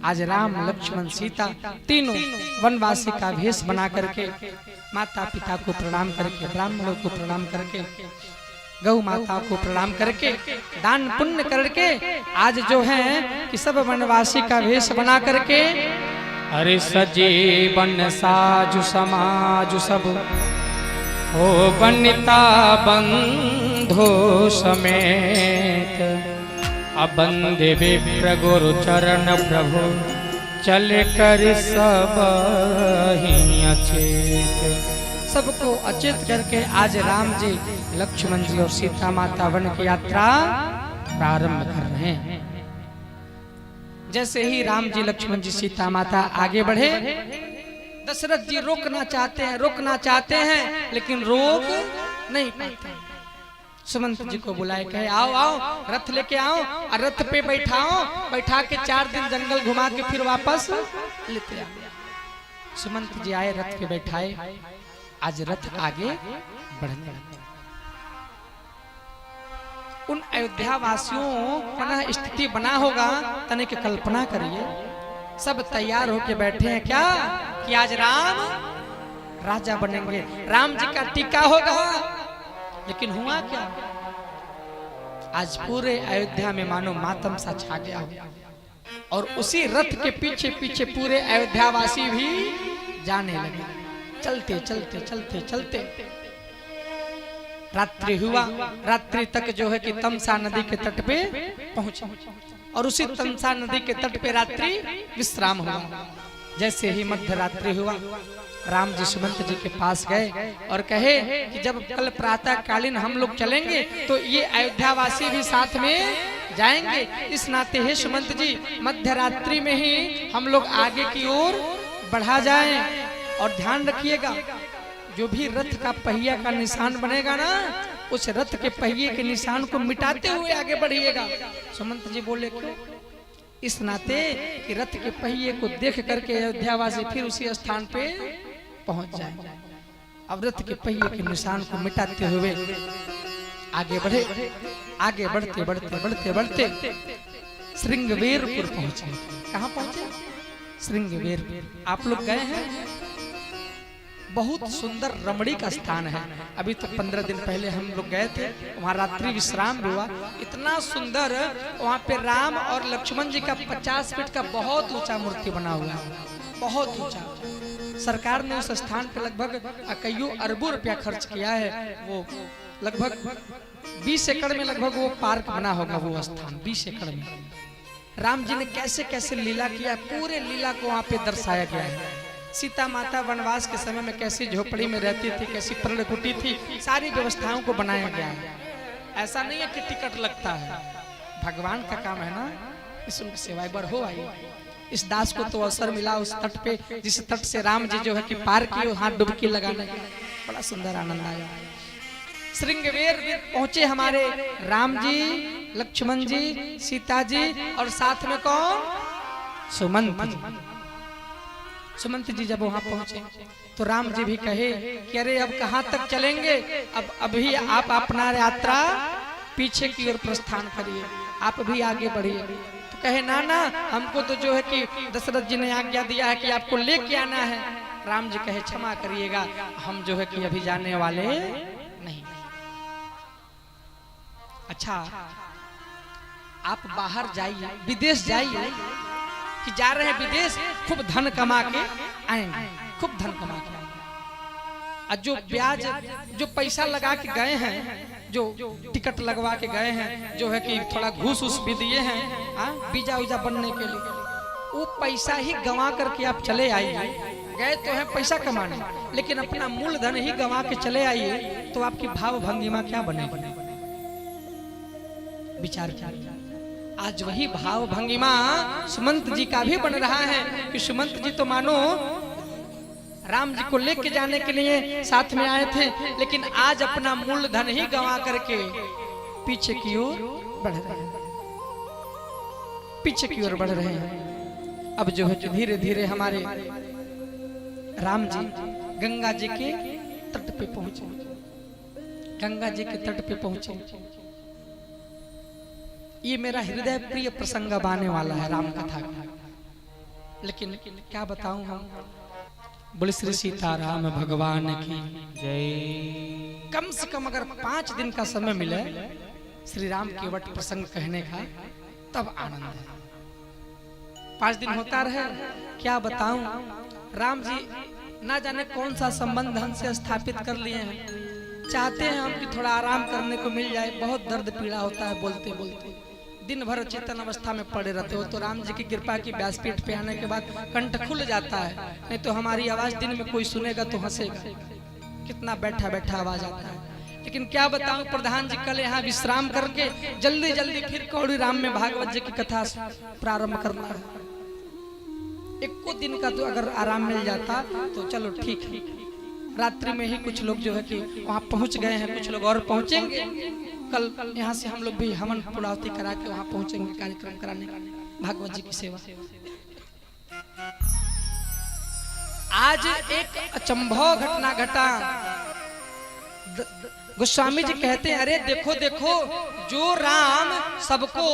A: आज राम लक्ष्मण सीता तीनों वनवासी का भेष बना करके माता पिता को प्रणाम करके, ब्राह्मणों को प्रणाम करके, गौ माता को प्रणाम करके, दान पुण्य करके आज जो है कि सब वनवासी का भेष बना करके
B: अरे सजे बन साजु समाजु सब हो बनिता बंधो समेत, अबंदे विप्र गुरु चरण प्रभु चल कर सब ही अचेत।
A: सबको अचेत करके आज राम जी लक्ष्मण जी और सीता माता वन की यात्रा प्रारंभ कर रहे हैं। जैसे ही राम जी लक्ष्मण जी सीता माता आगे बढ़े, दशरथ जी रोकना चाहते हैं लेकिन रोक नहीं पाते। सुमंत जी को बुलाए कहे आओ आओ रथ लेके आओ और रथ पे बैठा के 4 दिन जंगल घुमा के फिर वापस लेते आओ। सुमंत जी आए, रथ पे बैठाए। आज रथ आगे बढ़ने लगा। उन अयोध्या वासियों का स्थिति बना होगा तनिक कल्पना करिए। सब तैयार होके बैठे हैं क्या कि आज राम राजा बनेंगे, राम जी का टीका होगा। लेकिन हुआ क्या? आज पूरे अयोध्या में मानो मातम सा छा गया हो और उसी रथ के पीछे पीछे पूरे अयोध्यावासी भी जाने लगे। चलते चलते चलते चलते रात्रि हुआ। रात्रि तक जो है कि तमसा नदी के तट पे पहुंचे और उसी तमसा नदी के तट पे रात्रि विश्राम हुआ। जैसे ही मध्य रात्रि हुआ, राम जी सुमंत जी के पास गए और कहे कि जब कल प्रातः कालीन हम लोग चलेंगे तो ये अयोध्यावासी भी साथ में जाएंगे। इस नाते हे सुमंत जी मध्य रात्रि में ही हम लोग आगे की ओर बढ़ा जाएं। और ध्यान रखिएगा जो भी रथ का पहिया का निशान बनेगा ना, उस रथ के पहिए के निशान को मिटाते हुए आगे बढ़िएगा। सुमंत जी बोले क्यों? इस नाते कि रथ के पहिए को देख करके अयोध्यावासी फिर उसी स्थान पे पहुंच जाए। अब रथ के पहिए के निशान को मिटाते हुए आगे बढ़े। आगे बढ़ते बढ़ते बढ़ते बढ़ते श्रृंगवेरपुर पहुंचे। कहाँ पहुंचे? श्रृंगवेरपुर। आप लोग गए हैं? बहुत सुंदर रमणीक स्थान है। अभी तो 15 दिन पहले हम लोग गए थे, वहाँ रात्रि विश्राम हुआ। इतना सुंदर वहाँ पे राम और लक्ष्मण जी का 50 फीट का बहुत ऊंचा मूर्ति बना हुआ है, बहुत ऊंचा। सरकार ने उस स्थान पे लगभग कईयों अरबों रुपया खर्च किया है। वो लगभग 20 एकड़ में लगभग वो पार्क बना होगा वो स्थान, 20 एकड़ में। राम जी ने कैसे कैसे लीला किया, पूरे लीला को वहाँ पे दर्शाया गया है। सीता माता वनवास के समय में कैसी झोपड़ी में रहती थी, कैसी पर्णकुटी थी, सारी व्यवस्थाओं को बनाया गया है। ऐसा नहीं है कि टिकट लगता है, भगवान का काम है ना, इस उनकी सेवा एक बार हो आई। इस दास को तो अवसर मिला उस तट पे, जिस तट से राम जी जो है कि पार किए, हाथ डुबकी लगाने का बड़ा सुंदर आनंद आया। श्रृंगवेर पहुंचे हमारे राम जी, लक्ष्मण जी, सीता जी और साथ में कौन? सुमंत। सुमंत जी जब वहां पहुंचे तो राम जी भी कहे कि अरे अब कहां तक चलेंगे, अब अभी आप अपना यात्रा पीछे की ओर प्रस्थान करिए, आप भी आगे बढ़िए। तो कहे ना ना, हमको तो जो है कि दशरथ जी ने आज्ञा दिया है कि आपको लेके आना है। राम जी कहे क्षमा करिएगा, हम जो है कि अभी जाने वाले नहीं। अच्छा, आप बाहर जाइए, विदेश जाइए, कि जा रहे हैं विदेश, खूब धन कमा के आएंगे, खूब धन कमा के आएंगे। और जो ब्याज, जो पैसा लगा के गए हैं, जो टिकट लगवा के गए हैं, जो है कि थोड़ा घूस उस भी दिए हैं वीजा उजा बनने के लिए, वो पैसा ही गंवा करके आप चले आइए। गए तो हैं पैसा कमाने, लेकिन अपना मूलधन ही गंवा के चले आइए, तो आपकी भाव भंगिमा क्या बनेगी? विचार कीजिए। आज वही भाव भंगिमा सुमंत जी का भी बन रहा है कि सुमंत जी तो मानो राम जी को लेके जाने के लिए साथ में आए थे, लेकिन आज अपना मूलधन ही गंवा करके पीछे की ओर बढ़ रहे हैं, पीछे की ओर बढ़ रहे हैं। अब जो है कि धीरे धीरे हमारे राम जी गंगा जी के तट पे पहुंचे, गंगा जी के तट पे पहुंचे। ये मेरा हृदय प्रिय प्रसंग अब आने वाला है राम कथा का, लेकिन क्या बताऊं हम। बोले श्री सीताराम भगवान की जय। कम से कम अगर 5 दिन का समय मिले श्री राम के वट प्रसंग कहने का, तब आनंद है। 5 दिन होता रहे, क्या बताऊं। राम जी ना जाने कौन सा संबंध हमसे स्थापित कर लिए हैं, चाहते हैं हम कि थोड़ा आराम करने को मिल जाए। बहुत दर्द पीड़ा होता है बोलते बोलते, दिन भर चेतन अवस्था में पड़े रहते हो। तो राम जी की कृपा की व्यासपीठ पे आने के बाद कंठ खुल जाता है, नहीं तो हमारी आवाज दिन में कोई सुनेगा तो हंसेगा, कितना बैठा बैठा आवाज आता है। लेकिन क्या बताऊं, प्रधान जी कल यहाँ विश्राम करके जल्दी जल्दी फिर कौड़ी राम में भागवत जी की कथा प्रारंभ करना है। 1 दिन का तो अगर आराम मिल जाता तो चलो ठीक है। रात्रि में ही कुछ लोग जो है कि वहाँ पहुँच गए हैं, कुछ लोग और पहुँचेंगे। कल यहाँ से हम लोग भी हवन पुड़ावती करा के वहाँ पहुँचेंगे कार्यक्रम कराने, भागवत जी की सेवा। आज एक अचंभव घटना घटा। गोस्वामी जी कहते हैं, अरे देखो देखो, जो राम सबको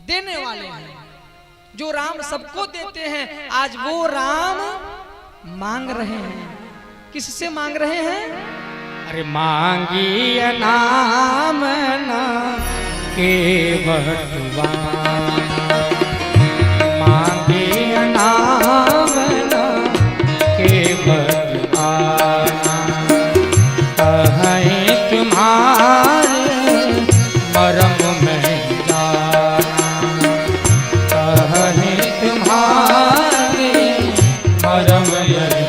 A: देने वाले हैं, जो राम सबको देते हैं, आज वो राम मांग रहे हैं। किससे मांग रहे हैं? अरे मांगी नाम ना के बटवा, मांगी नाम ना के बटवा, कहीं तुम्हारे मरम में जाना, कहीं तुम्हारे मरम में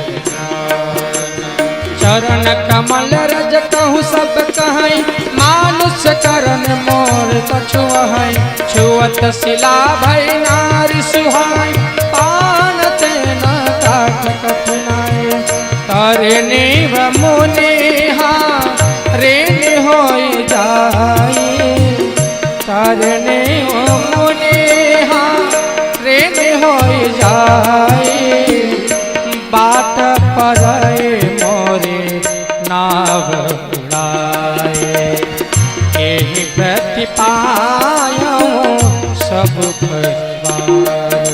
A: चरण कमल रज कहूँ सब कहीं, मानुष करन मोर कछुआई, छुअत शिला भई नारी सुहाई, पान तेना काट कठिनाई, तारे व मुनि रे होई जाई, तारे व मुनि रे होई जाई, बाट पर मोरे नाव उड़ाए, एहि प्रति पायो सब परिवार,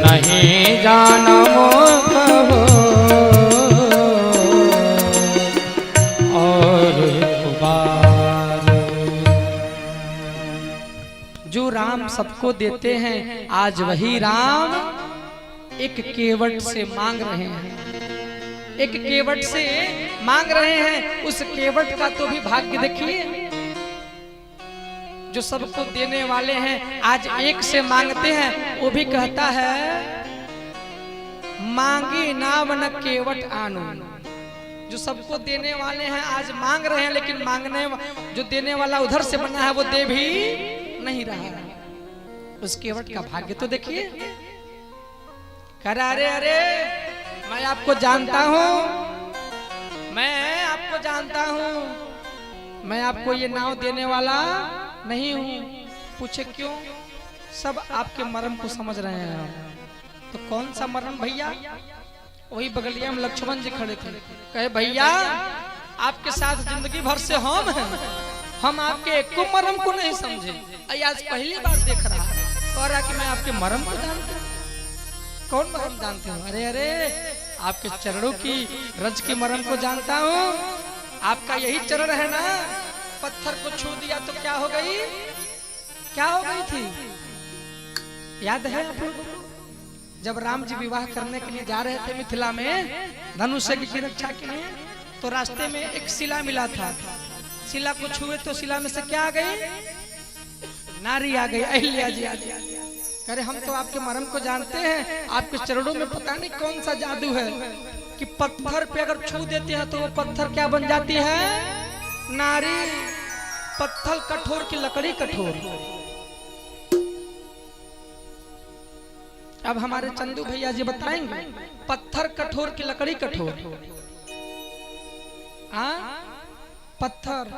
A: नहीं जानो कहो और कुबार। जो राम सबको देते हैं, आज वही राम एक केवट से मांग रहे हैं, एक केवट से मांग रहे हैं। उस केवट का तो भी भाग्य देखिए, जो सबको देने वाले हैं, आज एक से मांगते हैं। वो भी कहता है, मांगी नाम न केवट आनु। जो सबको देने वाले हैं आज मांग रहे हैं, लेकिन मांगने जो देने वाला उधर से बना है वो दे भी नहीं रहा है। उस केवट का भाग्य तो देखिए। अरे अरे, मैं आपको जानता हूँ, मैं आपको जानता हूँ, मैं आपको ये नाव देने वाला नहीं हूँ। पूछे क्यों? सब आपके मर्म को समझ रहे हैं।
B: तो कौन सा मरम भैया? वही बगलिया में लक्ष्मण जी खड़े थे। कहे भैया आपके साथ जिंदगी भर से हम हैं, हम आपके एक मरम को नहीं समझे, आज पहली बार देख रहा है। कह रहा कि मैं आपके मरम को जानता हूँ। कौन मरम जानते हो? अरे अरे आपके चरणों की रज की मरम को जानता हूँ। आपका यही चरण है ना, पत्थर को छू दिया तो क्या हो गई? क्या हो गई थी? याद है आप लोगों को? जब राम जी विवाह करने के लिए जा रहे थे मिथिला में धनुष की रक्षा के लिए, तो रास्ते में एक शिला मिला था। शिला को छुए तो शिला में से क्या आ गई? नारी आ गई, अहिल्या जी आ गई। अरे हम तो आपके मरम को जानते हैं, आपके चरणों में पता नहीं कौन सा जादू है कि पत्थर पे अगर छू देते हैं तो वो पत्थर क्या बन जाती है? नारी। पत्थर कठोर की लकड़ी कठोर। अब हमारे चंदू भैया जी बताएंगे, पत्थर कठोर की लकड़ी कठोर। पत्थर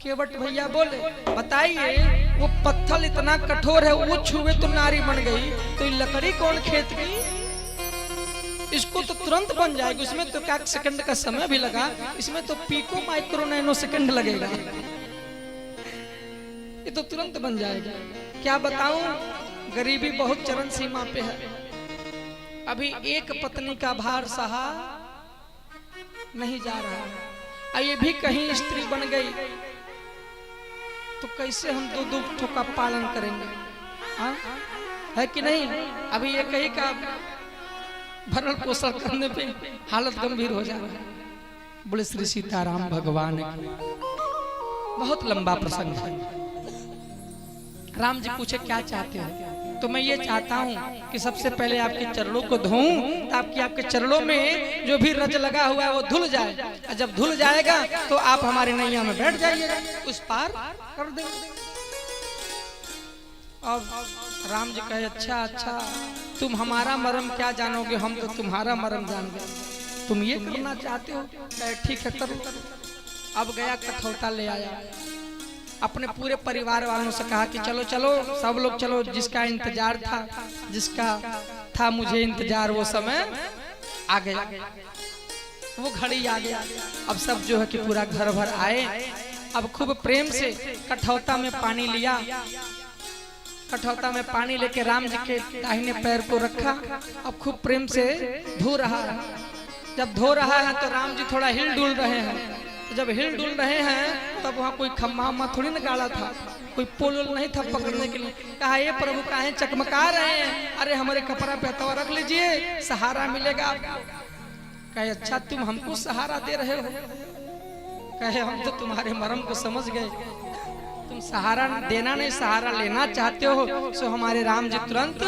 B: केवट भैया बोले बताइए, वो पत्थर इतना कठोर है, वो छुए तो नारी बन गई, तो ये लकड़ी कौन खेत की? इसको तो तुरंत बन जाएगी। उसमें तो क्या सेकंड का समय भी लगा, इसमें तो पीको माइक्रो नैनो सेकंड लगेगा। ये तो तुरंत बन जाएगा। क्या बताऊं, गरीबी बहुत चरम सीमा पे है। अभी एक पत्नी का भार सहा नहीं जा रहा है। ये भी कहीं स्त्री बन गई तो कैसे हम दो दो ठो का पालन करेंगे? है कि नहीं? अभी ये कहीं का भरण पोषण करने पे हालत गंभीर हो जा रहा है। बोले श्री सीताराम भगवान की। बहुत लंबा प्रसंग है। राम जी पूछे क्या चाहते हो? तो मैं ये चाहता हूँ कि सबसे पहले आपके चरणों को धोऊं, ताकि आपके चरणों में जो भी रज लगा हुआ है वो धुल जाए, और जब धुल जाएगा तो आप हमारी नैया में बैठ जाइएगा, उस पार कर देंगे। अब राम जी कहे अच्छा अच्छा, तुम हमारा मरम क्या जानोगे, हम तो तुम्हारा मरम जान गए। तुम ये करना चाहते हो? कहे ठीक है करो। अब गया कठौता ले आया, अपने पूरे परिवार वालों से कहा कि चलो चलो सब लोग चलो, जिसका इंतजार था, जिसका था मुझे इंतजार, वो समय आ गया, वो घड़ी आ गया। अब सब जो है कि पूरा घर भर आए। अब खूब प्रेम से कठौता में पानी लिया, कठौता में पानी लेके राम जी के दाहिने पैर को रखा। अब खूब प्रेम से धो रहा है। जब धो रहा है तो राम जी थोड़ा हिल डुल रहे हैं। जब हिल डुल रहे हैं तब वहाँ कोई खम्मा उम्मा थोड़ी न गाड़ा था, कोई पोल नहीं था पकड़ने के लिए। कहा ये प्रभु काहे चकमका रहे हैं? अरे हमारे कपड़ा पे हथवा रख लीजिए, सहारा मिलेगा आपको। कहे अच्छा तुम हमको सहारा दे रहे हो? कहे हम तो तुम्हारे मरम को समझ गए, तुम सहारा देना नहीं सहारा लेना चाहते हो। सो हमारे राम जी तुरंत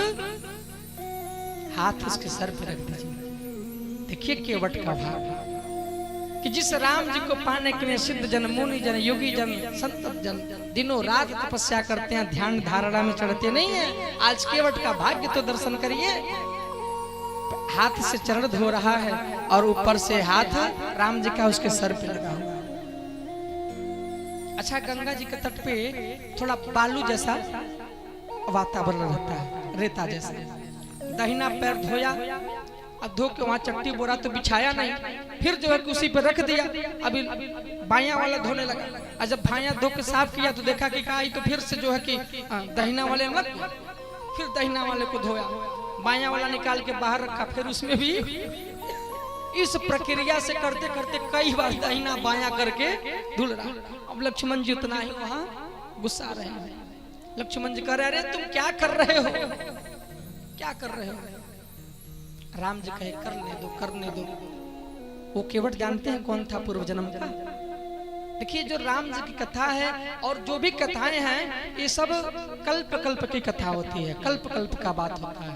B: हाथ उसके सर पे रख दीजिए। देखिए केवट का भाव कि जिस राम जी को पाने के लिए सिद्ध जन, मुनि जन, योगी जन, संत जन दिनों रात तपस्या करते हैं, ध्यान धारणा में चढ़ते नहीं है। आज केवट का भाग्य तो दर्शन करिए। हाथ से चरण धो रहा है और ऊपर से हाथ राम जी का उसके सर पे लगा हुआ। अच्छा, गंगा जी के तट पे थोड़ा बालू जैसा वातावरण रहता है, रेता जैसा। दाहिना पैर धोया, अब धो के वहाँ चट्टी बोरा तो बिछाया नहीं, फिर जो है कि उसी पे रख दिया। अभी बायां वाला धोने लगा, और जब बायां धो के साफ किया तो देखा कि कहा तो फिर से जो है कि दाहिना वाले में फिर दाहिना वाले को धोया, बायां वाला निकाल के बाहर रखा, फिर उसमें भी इस प्रक्रिया से करते करते कई बार दाहिना बायां करके धुल रहा। अब लक्ष्मण जी उतना ही वहाँ गुस्सा रहे हैं। लक्ष्मण जी कह रहे अरे तुम क्या कर रहे हो, क्या कर रहे हो? राम जी कहे करने दो, करने दो। वो केवट जानते हैं कौन था पूर्व जन्म का। देखिए जो राम जी की कथा है और जो भी कथाएं हैं ये सब कल्प कल्प की कथा होती है, कल्प कल्प का बात होता है।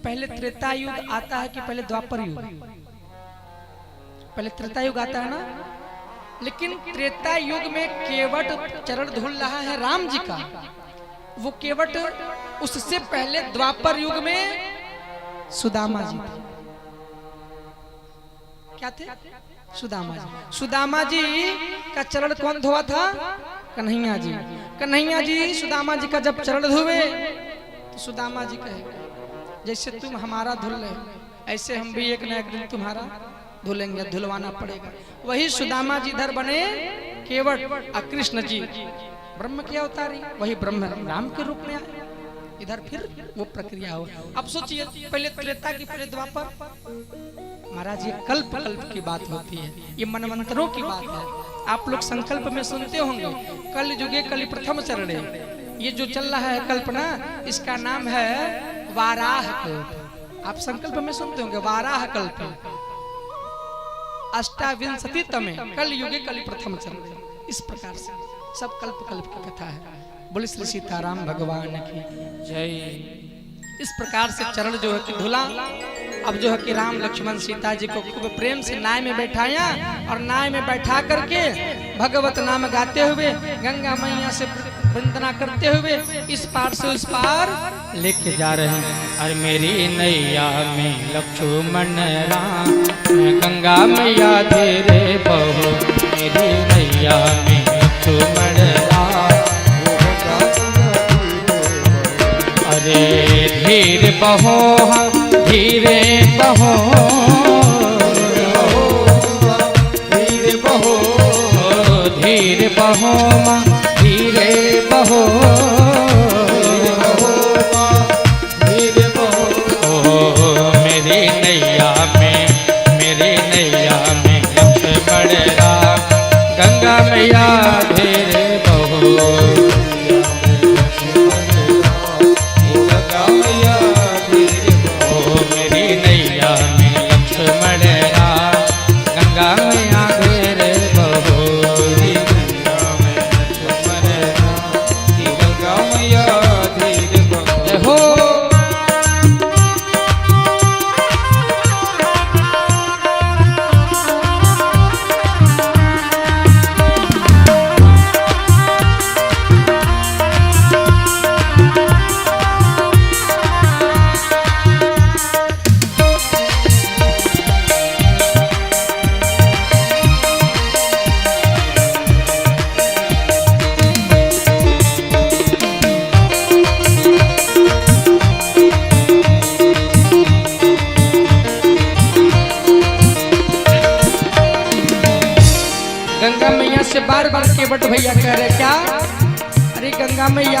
B: पहले त्रेता युग आता है कि पहले द्वापर युग? पहले त्रेता युग आता है ना। लेकिन त्रेता युग में केवट चरण धुल रहा है राम जी का, वो केवट उससे पहले द्वापर युग में सुदामा जी थे। क्या थे? सुदामा जी। सुदामा जी का चरण कौन धोआ था? कन्हैया जी। कन्हैया जी सुदामा जी का जब चरण धोए तो सुदामा जी कहे
A: जैसे तुम हमारा धुल रहे हो, ऐसे हम भी एक न एक दिन तुम्हारा धुलेंगे, धुलवाना पड़ेगा। वही सुदामा जी इधर बने केवट, और कृष्ण जी ब्रह्म की अवतारी, वही ब्रह्म राम के रूप में आए। इधर फिर वो प्रक्रिया हो। अब सोचिए, पहले त्रेता की, पहले द्वापर। महाराज ये कल्प कल्प की बात होती है, ये मनमंत्रों की बात है। आप लोग संकल्प में सुनते होंगे, कल युगे कलि प्रथम चरणे, ये जो चल रहा है कल्पना, इसका नाम है वाराह कल्प। आप संकल्प में सुनते होंगे वाराह कल्प, अष्टाविंशति तमे कल युगे कलि प्रथम चरणे। इस प्रकार से सब कल्प कल्प की कथा है। बोले श्री सीताराम भगवान की जय। इस प्रकार से चरण जो है कि धुला। अब जो है कि राम लक्ष्मण सीता जी को खूब प्रेम से नाव में बैठाया, और नाव में बैठा करके भगवत नाम गाते हुए, गंगा मैया से वंदना करते हुए इस पार से उस पार
B: लेके जा रहे हैं। अरे मेरी नैया में लक्ष्मण राम, गंगा मैया तेरे बहो, मेरी नैया में लक्ष्मण राम। अरे धीरे बहो धीरे बहो,
C: धीरे बहो
B: धीरे बहो धीरे बहो,
C: धीरे बहो।
B: ओ मेरी नैया में लक्ष्मण राम, गंगा मैया धीरे बहो। गंगा मैया से बार बार केवट भैया कह रहे क्या, अरे गंगा मैया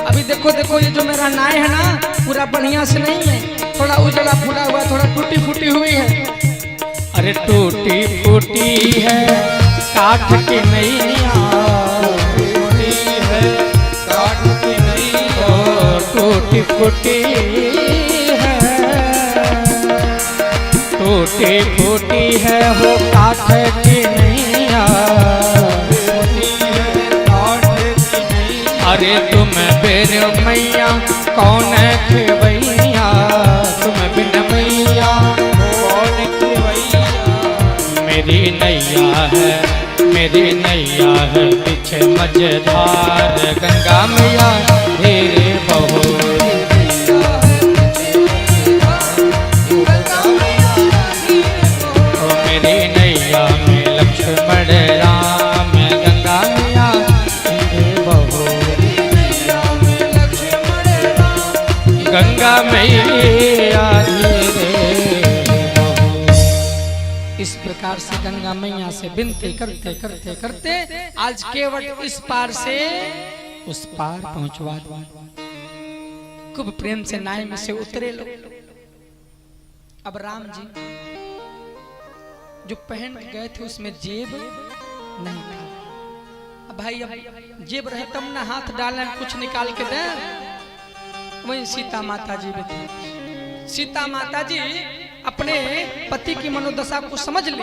B: अभी देखो देखो, ये जो मेरा नाव है ना पूरा बढ़िया से नहीं है, थोड़ा उजला फूला हुआ, थोड़ा टूटी फूटी हुई है। अरे टूटी फूटी है काठ की नैया,
C: टूटी है काठ की नैया,
B: टूटी फूटी है, टूटी फूटी है हो काठ की नैया,
C: टूटी है काठ की नैया।
B: अरे तुम बिन मैया कौन खेवैया, तुम बिन मैया
C: कौन खेवैया।
B: मेरी नैया है पीछे मझधार, गंगा मैया धीरे बहो। ओ मेरी नैया में लक्ष्मण राम, गंगा मैया धीरे बहो। गंगा मैया धीरे बहो।
A: इस प्रकार से गंगा मैया से विनती करते करते करते आज केवट इस पार से उस पार पहुंचवा दिया। खूब प्रेम से नाव में से उतरे लोग। अब राम जी जो पहन के गए थे उसमें जेब नहीं था। अब भाई अब जेब रहे तब ना हाथ डालें कुछ निकाल के दें। वहीं सीता माता जी भी थी। सीता माता जी अपने पति की मनोदशा को समझ ली।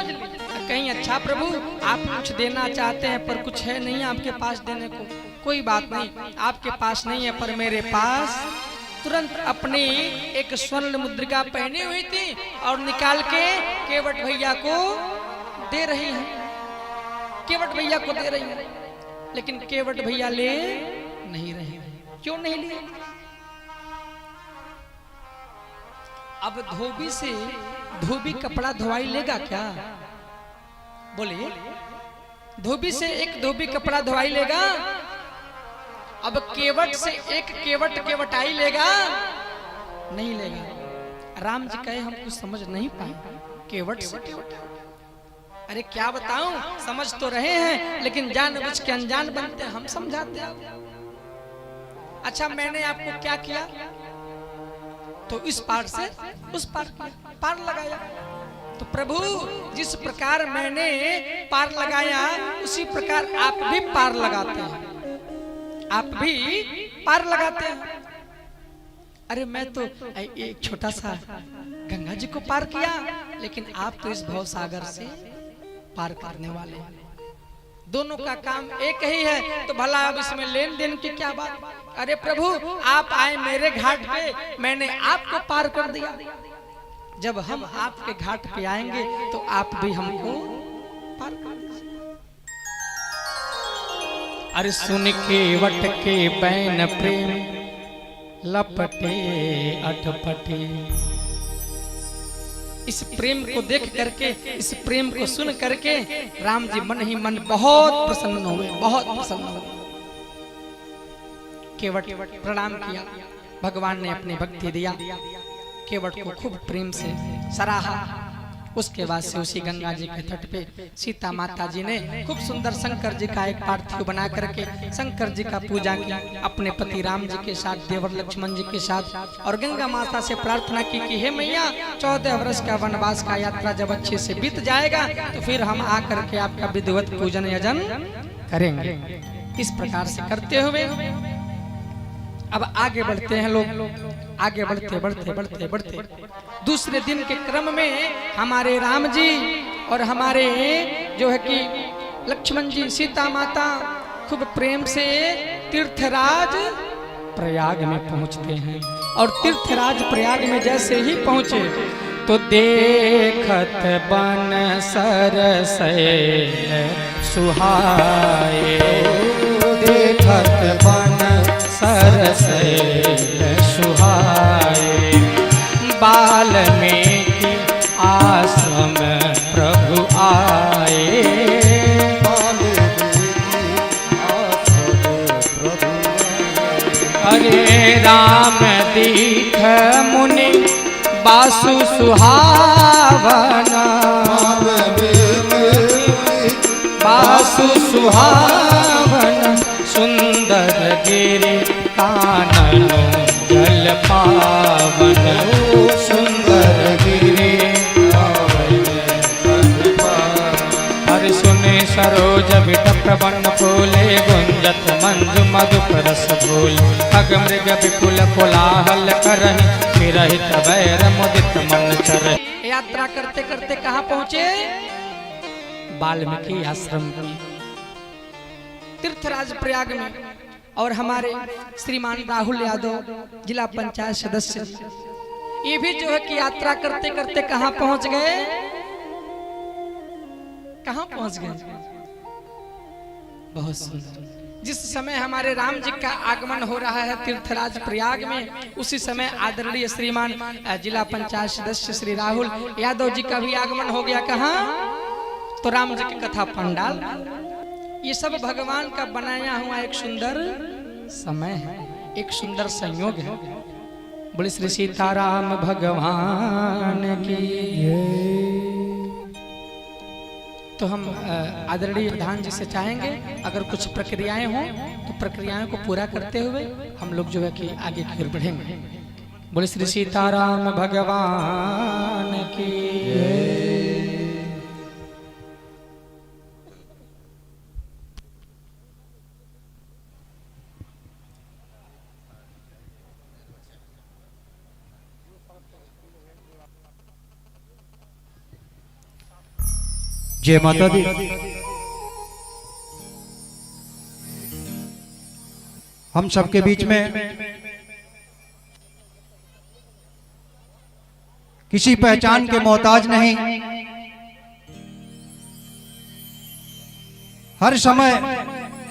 A: कहीं अच्छा प्रभु आप कुछ देना चाहते हैं पर कुछ है नहीं आपके पास देने को। कोई बात नहीं, आपके पास नहीं है पर मेरे पास। तुरंत अपनी एक स्वर्ण मुद्रिका पहनी हुई थी और निकाल के केवट भैया को दे रही है। केवट भैया को दे रही है, लेकिन केवट भैया ले नहीं रहे। क्यों नहीं लिए? अब धोबी से धोबी कपड़ा धोवाई लेगा क्या? बोलिए, धोबी से एक धोबी कपड़ा धोवाई लेगा? अब केवट से एक केवट केवटाई लेगा? नहीं लेगा। राम जी कहे हम कुछ समझ नहीं पाए, केवट से केवट। अरे क्या बताऊं, समझ तो रहे हैं लेकिन जानबूझ के अनजान बनते हैं, हम समझाते हैं। अच्छा मैंने आपको क्या किया, तो इस पार से उस पार किया, पार लगाया। तो प्रभु जिस प्रकार मैंने पार लगाया उसी प्रकार आप भी पार लगाते हैं, आप भी पार लगाते हैं। अरे मैं तो एक छोटा सा गंगा जी को पार किया, लेकिन आप तो इस भव सागर से पार करने वाले हैं। दोनों का काम एक ही है, तो भला अब इसमें लेन देन की क्या बात। अरे प्रभु आप आए मेरे घाट पे, मैंने आपको पार कर दिया। जब हम आपके घाट पे आएंगे तो आप भी हमको पार कर दीजिए।
B: अरे सुन के वट के बैन प्रेम लपटे अटपटे।
A: इस प्रेम को देख करके, इस प्रेम को सुन करके राम जी मन ही मन बहुत प्रसन्न हुए, बहुत प्रसन्न हुए। केवट प्रणाम किया, भगवान ने अपनी भक्ति दिया, केवट को खूब प्रेम से सराहा। उसके बाद से उसी गंगा जी के तट पे सीता माता जी ने खूब सुंदर शंकर जी का एक पार्थिव बना करके शंकर जी का पूजा की, अपने पति राम जी के साथ, देवर लक्ष्मण जी के साथ, और गंगा माता से प्रार्थना की कि हे मैया 14 वर्ष का वनवास का यात्रा जब अच्छे से बीत जाएगा तो फिर हम आकर के आपका विधिवत पूजन यजन करेंगे। इस प्रकार से करते हुए अब आगे बढ़ते हैं लोग। आगे बढ़ते बढ़ते बढ़ते बढ़ते दूसरे दिन के क्रम में हमारे राम जी और हमारे जो है कि लक्ष्मण जी, सीता माता खूब प्रेम से तीर्थराज
B: प्रयाग में पहुंचते हैं। और तीर्थराज प्रयाग में जैसे ही पहुंचे तो देखत बन सरसै सुहाए। देखत बन सरसै सुहाए। वाल्मीकि आश्रम प्रभु आए। अरे राम दीठ मुनि बासु सुहावना। बासु सुहावना सुंदर गिरि काननो जल पावन। सुंदर गिरि हरि सुने सरोज विटप वन फूले। गुंजत मंजु मधुप रस फूल। खग मृग विपुल कोलाहल करहि। फिरहित बैर मुदित मन चरहि।
A: यात्रा करते करते कहाँ पहुंचे,
B: वाल्मीकि आश्रम की
A: तीर्थराज प्रयाग में। और हमारे श्रीमान राहुल यादव जिला पंचायत सदस्य, ये भी जो है कि यात्रा करते करते कहाँ पहुंच गए, कहाँ पहुंच गए, बहुत सुंदर। जिस समय हमारे राम जी का आगमन हो रहा है तीर्थराज प्रयाग में, उसी समय आदरणीय श्रीमान जिला पंचायत सदस्य श्री राहुल यादव जी का भी आगमन हो गया। कहाँ, तो राम जी की कथा पंडाल। ये सब भगवान का बनाया हुआ एक सुंदर समय है, एक सुंदर संयोग है। बोले श्री सीताराम भगवान की। तो हम आदरणीय प्रधान जी से चाहेंगे अगर कुछ प्रक्रियाएं हों तो प्रक्रियाओं को पूरा करते हुए हम लोग जो है कि आगे की ओर बढ़ेंगे। बोले श्री सीताराम भगवान की।
D: जय माता दी। हम सबके बीच में किसी पहचान के मोहताज नहीं, हर समय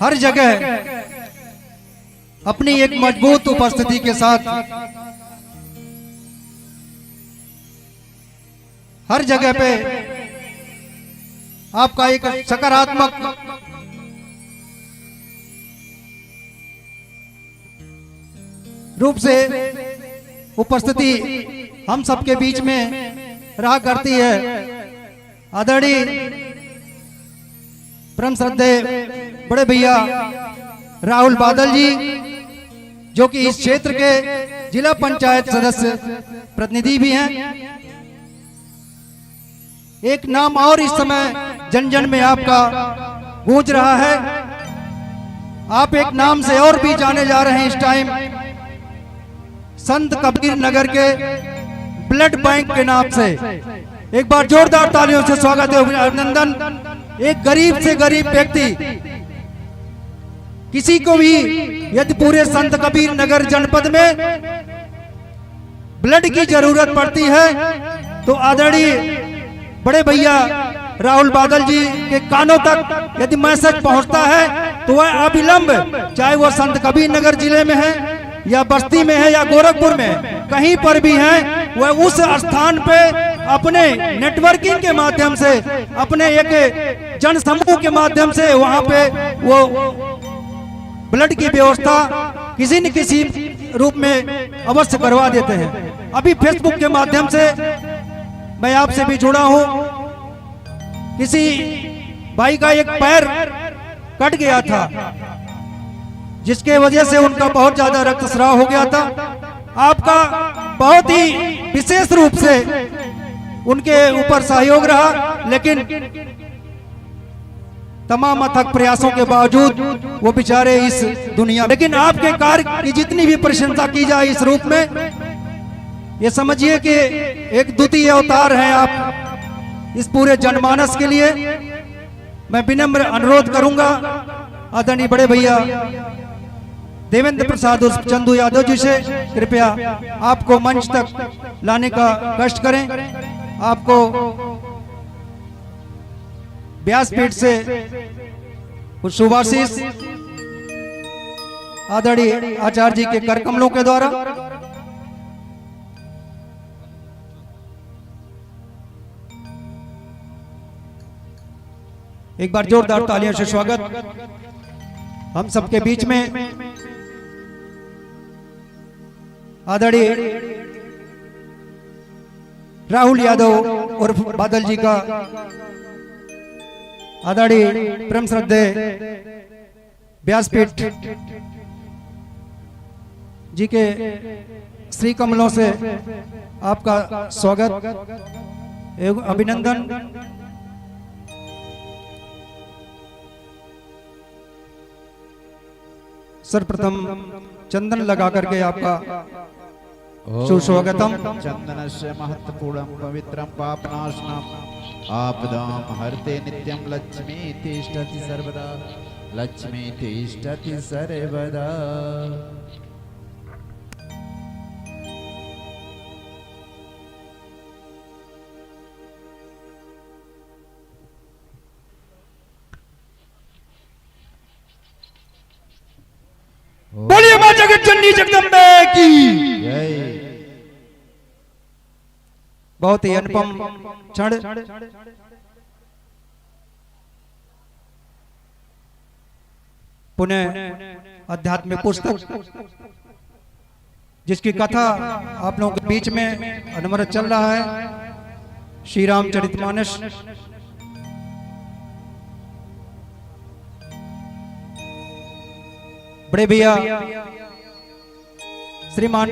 D: हर जगह अपनी एक मजबूत उपस्थिति के साथ हर जगह पे आपका एक सकारात्मक रूप से उपस्थिति हम सबके बीच में रहा करती है। आदरणीय परम श्रद्धेय बड़े भैया राहुल बादल जी, जो कि इस क्षेत्र के जिला पंचायत सदस्य प्रतिनिधि भी हैं। एक नाम और इस समय जन जन में आपका गूंज रहा है। आप एक नाम से और भी जाने जा रहे हैं इस टाइम, संत कबीर नगर के ब्लड बैंक के नाम से। एक बार जोरदार तालियों से स्वागत है, अभिनंदन। एक गरीब से गरीब व्यक्ति, किसी को भी यदि पूरे संत कबीर नगर जनपद में ब्लड की जरूरत पड़ती है तो आदरणीय बड़े भैया राहुल बादल जी के कानों तक यदि मैसेज पहुंचता है तो वह अविलंब, चाहे वह संत कबीर नगर जिले में है या बस्ती में है या गोरखपुर में, कहीं पर भी है, वह उस स्थान पे अपने नेटवर्किंग के माध्यम से, अपने एक जन समूह के माध्यम से वहां पे वो ब्लड की व्यवस्था किसी न किसी रूप में अवश्य करवा देते हैं। अभी फेसबुक के माध्यम से मैं आपसे भी जुड़ा हूं। किसी भाई का एक पैर कट गया था, जिसके वजह से उनका बहुत ज्यादा रक्तस्राव हो गया था। आपका बहुत ही विशेष रूप से उनके ऊपर सहयोग रहा, लेकिन तमाम अथक प्रयासों के बावजूद वो बेचारे इस दुनिया, लेकिन आपके कार्य की जितनी भी प्रशंसा की जाए इस रूप में, ये समझिए कि एक द्वितीय अवतार हैं आप इस पूरे जनमानस के लिए। मैं विनम्र अनुरोध करूंगा आदरणीय बड़े भैया देवेंद्र प्रसाद उर्फ चंदू यादव जी से, कृपया आपको मंच तक लाने का कष्ट करें। आपको व्यासपीठ से कुछ शुभाशीष आदरणीय आचार्य जी के कर कमलों के द्वारा। एक बार जोरदार तालियों से स्वागत। हम सबके बीच में आदरणीय राहुल यादव उर्फ बादल जी का, आदरणीय परम श्रद्धेय व्यासपीठ जी के श्री कमलों से आपका स्वागत एवं अभिनंदन। सर्वप्रथम चंदन लगा करके आपका सुस्वागतम।
C: चंदनस्य महत्वपूर्णं पवित्रं पापनाशनम् आपदां हरते नित्यं लक्ष्मी तिष्ठति सर्वदा, लक्ष्मी तिष्ठति सर्वदा।
D: बोलिए मां जगत जननी जगदम्बे की
C: जय।
D: बहुत ही अनुपम क्षण। पुनः आध्यात्मिक पुस्तक जिसकी कथा आप लोगों के बीच में अनवरत चल रहा है, श्री रामचरितमानस। बड़े भैया श्रीमान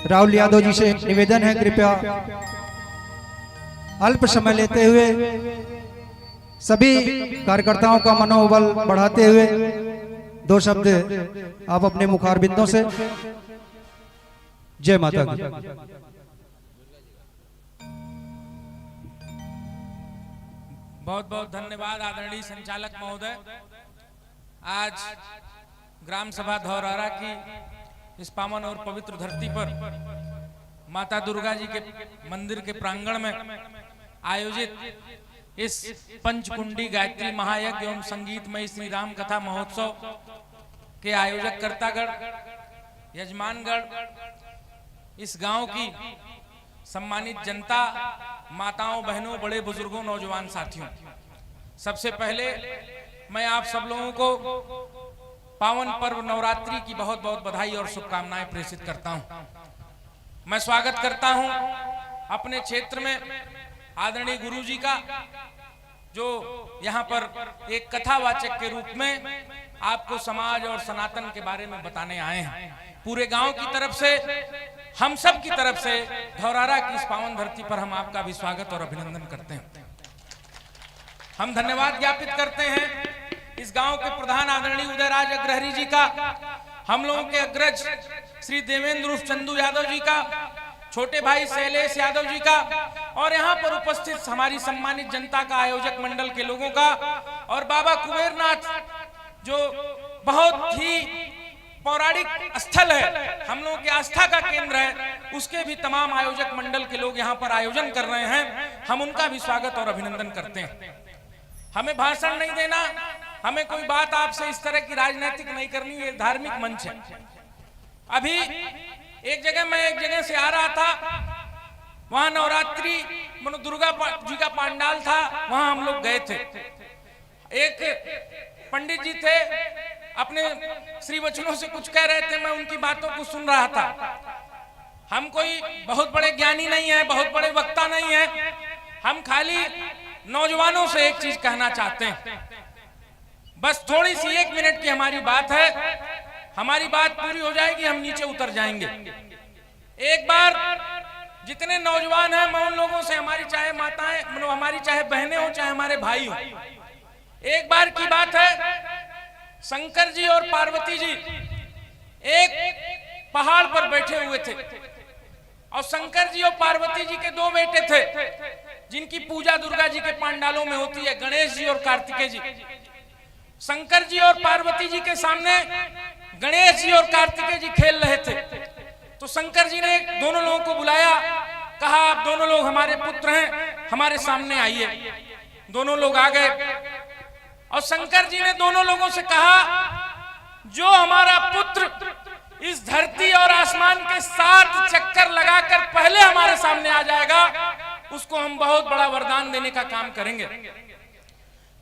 D: राहुल यादव जी से निवेदन है, कृपया अल्प समय लेते हुए सभी कार्यकर्ताओं का मनोबल बढ़ाते हुए दो शब्द आप अपने मुखारबिंदों से। जय माता दी।
B: बहुत बहुत धन्यवाद आदरणीय संचालक महोदय। आज ग्राम सभा धौरारा की इस पावन और पवित्र धरती पर माता दुर्गा जी के मंदिर के प्रांगण में आयोजित इस पंचकुंडी गायत्री महायज्ञ एवं संगीतमय श्री राम कथा महोत्सव के आयोजक कर्तागण, यजमानगण, इस गांव की सम्मानित जनता, माताओं, बहनों, बड़े बुजुर्गों, नौजवान साथियों, सबसे पहले मैं आप सब लोगों को पावन पर्व नवरात्रि की बहुत बहुत बधाई और शुभकामनाएं प्रेषित करता हूं।
E: मैं स्वागत करता हूं अपने क्षेत्र में आदरणीय गुरुजी का, जो यहाँ पर एक कथावाचक के रूप में आपको समाज और सनातन के बारे में बताने आए हैं। पूरे गांव की तरफ से, हम सब की तरफ से धौरारा की इस पावन धरती पर हम आपका भी स्वागत और अभिनंदन करते हैं। हम धन्यवाद ज्ञापित करते हैं इस गांव के प्रधान आदरणीय उदयराज अग्रहरी जी का, हम लोगों के अग्रज श्री देवेंद्र उर्फ चंदू यादव जी का, छोटे भाई शैलेश यादव जी का, और यहाँ पर उपस्थित हमारी सम्मानित जनता का, आयोजक मंडल के लोगों का, और बाबा कुबेरनाथ जो बहुत ही पौराणिक स्थल है, हम लोगों की आस्था का केंद्र है, उसके भी तमाम आयोजक मंडल के लोग यहाँ पर आयोजन कर रहे हैं। हम उनका भी स्वागत और अभिनंदन करते हैं। हमें भाषण नहीं देना, हमें कोई बात आपसे इस तरह की राजनीतिक नहीं करनी, ये धार्मिक मंच है। अभी एक जगह से आ रहा था, वहां नवरात्रि मनो दुर्गा जी का पंडाल था, वहां हम लोग गए थे। एक पंडित जी थे, अपने श्री वचनों से कुछ कह रहे थे, मैं उनकी बातों को सुन रहा था। हम कोई बहुत बड़े ज्ञानी नहीं है, बहुत बड़े वक्ता नहीं है, हम खाली नौजवानों से एक चीज कहना चाहते हैं। बस थोड़ी सी 1 मिनट की हमारी बात है, हमारी बात पूरी हो जाएगी, हम नीचे उतर जाएंगे। एक बार जितने नौजवान हैं, मैं उन लोगों से, हमारी चाहे माताएं, हमारी चाहे बहनें हो, चाहे हमारे भाई हो, एक बार की बात है, शंकर जी और पार्वती जी एक पहाड़ पर बैठे हुए थे, और शंकर जी और पार्वती जी के 2 बेटे थे, जिनकी पूजा दुर्गा जी के पंडालों में होती है, गणेश जी और कार्तिकेय जी। शंकर जी और पार्वती जी के सामने गणेश जी और कार्तिकेय जी खेल रहे थे, तो शंकर जी ने दोनों लोगों को बुलाया, कहा आप दोनों लोग हमारे पुत्र हैं, हमारे सामने आइए। दोनों लोग आ गए, और शंकर जी ने दोनों लोगों से कहा, जो हमारा पुत्र इस धरती और आसमान के 7 चक्कर लगाकर पहले हमारे सामने आ जाएगा, उसको हम बहुत बड़ा वरदान देने का काम करेंगे।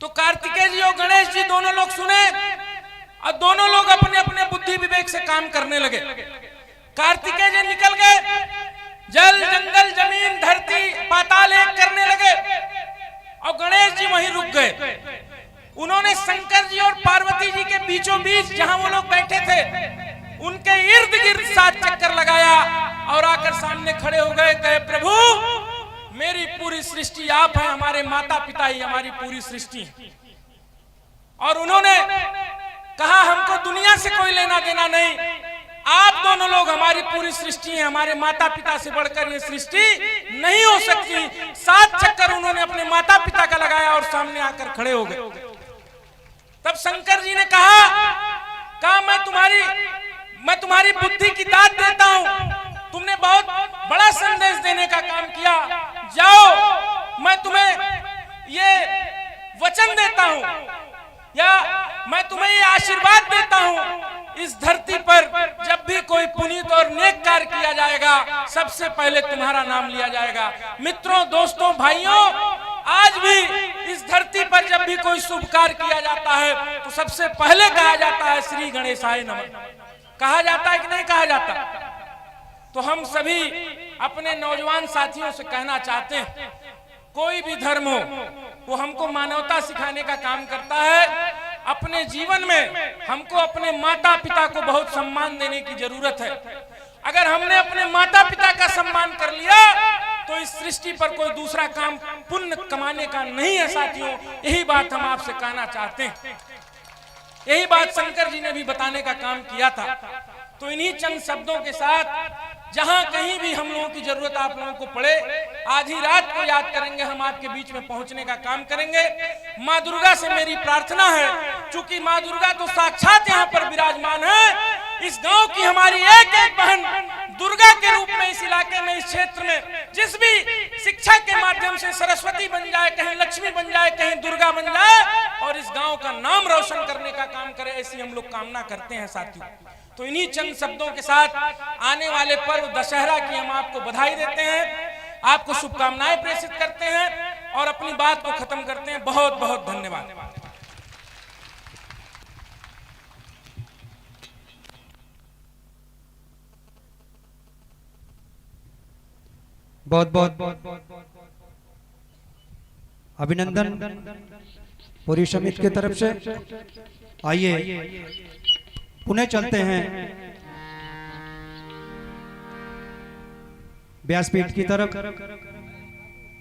E: तो कार्तिकेय जी और गणेश जी दोनों लोग सुने, और दोनों लोग अपने अपने बुद्धि विवेक से काम करने लगे। कार्तिकेय जी निकल गए, जल जंगल जमीन धरती पाताल एक करने लगे, और गणेश जी वहीं रुक गए। उन्होंने शंकर जी और पार्वती जी के बीचों बीच जहां वो लोग बैठे थे, उनके इर्द गिर्द 7 चक्कर लगाया, और आकर सामने खड़े हो गए, कहे प्रभु मेरी पूरी सृष्टि आप हैं, हमारे माता पिता ही हमारी पूरी सृष्टि। और उन्होंने कहा हमको दुनिया से कोई लेना देना नहीं, आप दोनों लोग हमारी पूरी सृष्टि हैं, हमारे माता पिता से बढ़कर ये सृष्टि नहीं हो सकती। 7 चक्कर उन्होंने अपने माता पिता का लगाया और सामने आकर खड़े हो गए। तब शंकर जी ने कहा मैं तुम्हारी बुद्धि की दाद देता हूं, तुमने बहुत बड़ा संदेश देने का काम किया, जाओ मैं तुम्हें ये वचन देता हूं, या मैं तुम्हें ये आशीर्वाद देता हूं, इस धरती पर जब भी कोई पुनीत और नेक कार्य किया जाएगा, सबसे पहले तुम्हारा नाम लिया जाएगा। मित्रों, दोस्तों, भाइयों, आज भी इस धरती पर जब भी कोई शुभ कार्य किया जाता है, तो सबसे पहले कहा जाता है श्री गणेशाय नमः। कहा जाता है कि नहीं कहा जाता? तो हम सभी अपने नौजवान साथियों से कहना चाहते हैं, कोई भी धर्म हो, वो हमको मानवता सिखाने का काम करता है। अपने जीवन में हमको अपने माता पिता को बहुत सम्मान देने की जरूरत है। अगर हमने अपने माता पिता का सम्मान कर लिया, तो इस सृष्टि पर कोई दूसरा काम पुण्य कमाने का नहीं है साथियों। यही बात हम आपसे कहना चाहते हैं। यही बात शंकर जी ने भी बताने का काम किया था। तो इन्हीं चंद शब्दों के साथ, जहां कहीं भी हम लोगों की जरूरत आप लोगों को पड़े, आधी रात को याद करेंगे, हम आपके बीच में पहुंचने का काम करेंगे। माँ दुर्गा से मेरी प्रार्थना है, चूंकि माँ दुर्गा तो साक्षात यहाँ पर विराजमान है, इस गांव की हमारी एक एक बहन दुर्गा के रूप में इस इलाके में, इस क्षेत्र में जिस भी शिक्षा के माध्यम से सरस्वती बन जाए, कहीं लक्ष्मी बन जाए, कहीं दुर्गा बन जाए, और इस गांव का नाम रोशन करने का काम करे, ऐसी हम लोग कामना करते हैं साथियों। तो इन्हीं चंद शब्दों के साथ आने वाले पर्व दशहरा की हम आपको बधाई देते हैं, आपको शुभकामनाएं प्रेषित करते हैं और अपनी बात को खत्म करते हैं। बहुत बहुत धन्यवाद।
D: बहुत बहुत अभिनंदन पूरी समिति की तरफ से। आइए पुणे चलते हैं व्यासपीठ की तरफ।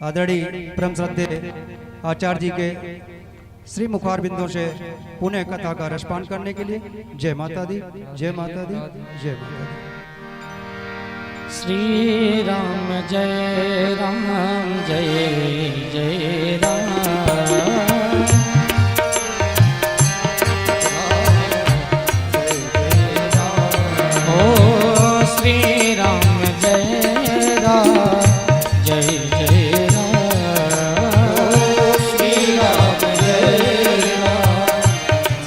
D: आदरणीय परम श्रद्धेय आचार्य जी के श्री मुखार बिंदु से पुणे कथा का रसपान करने के लिए जय माता दी, जय माता दी, जय माता दी।
B: श्री राम जय जय राम। ओ श्री राम जय राम जय जय राम।
C: श्री राम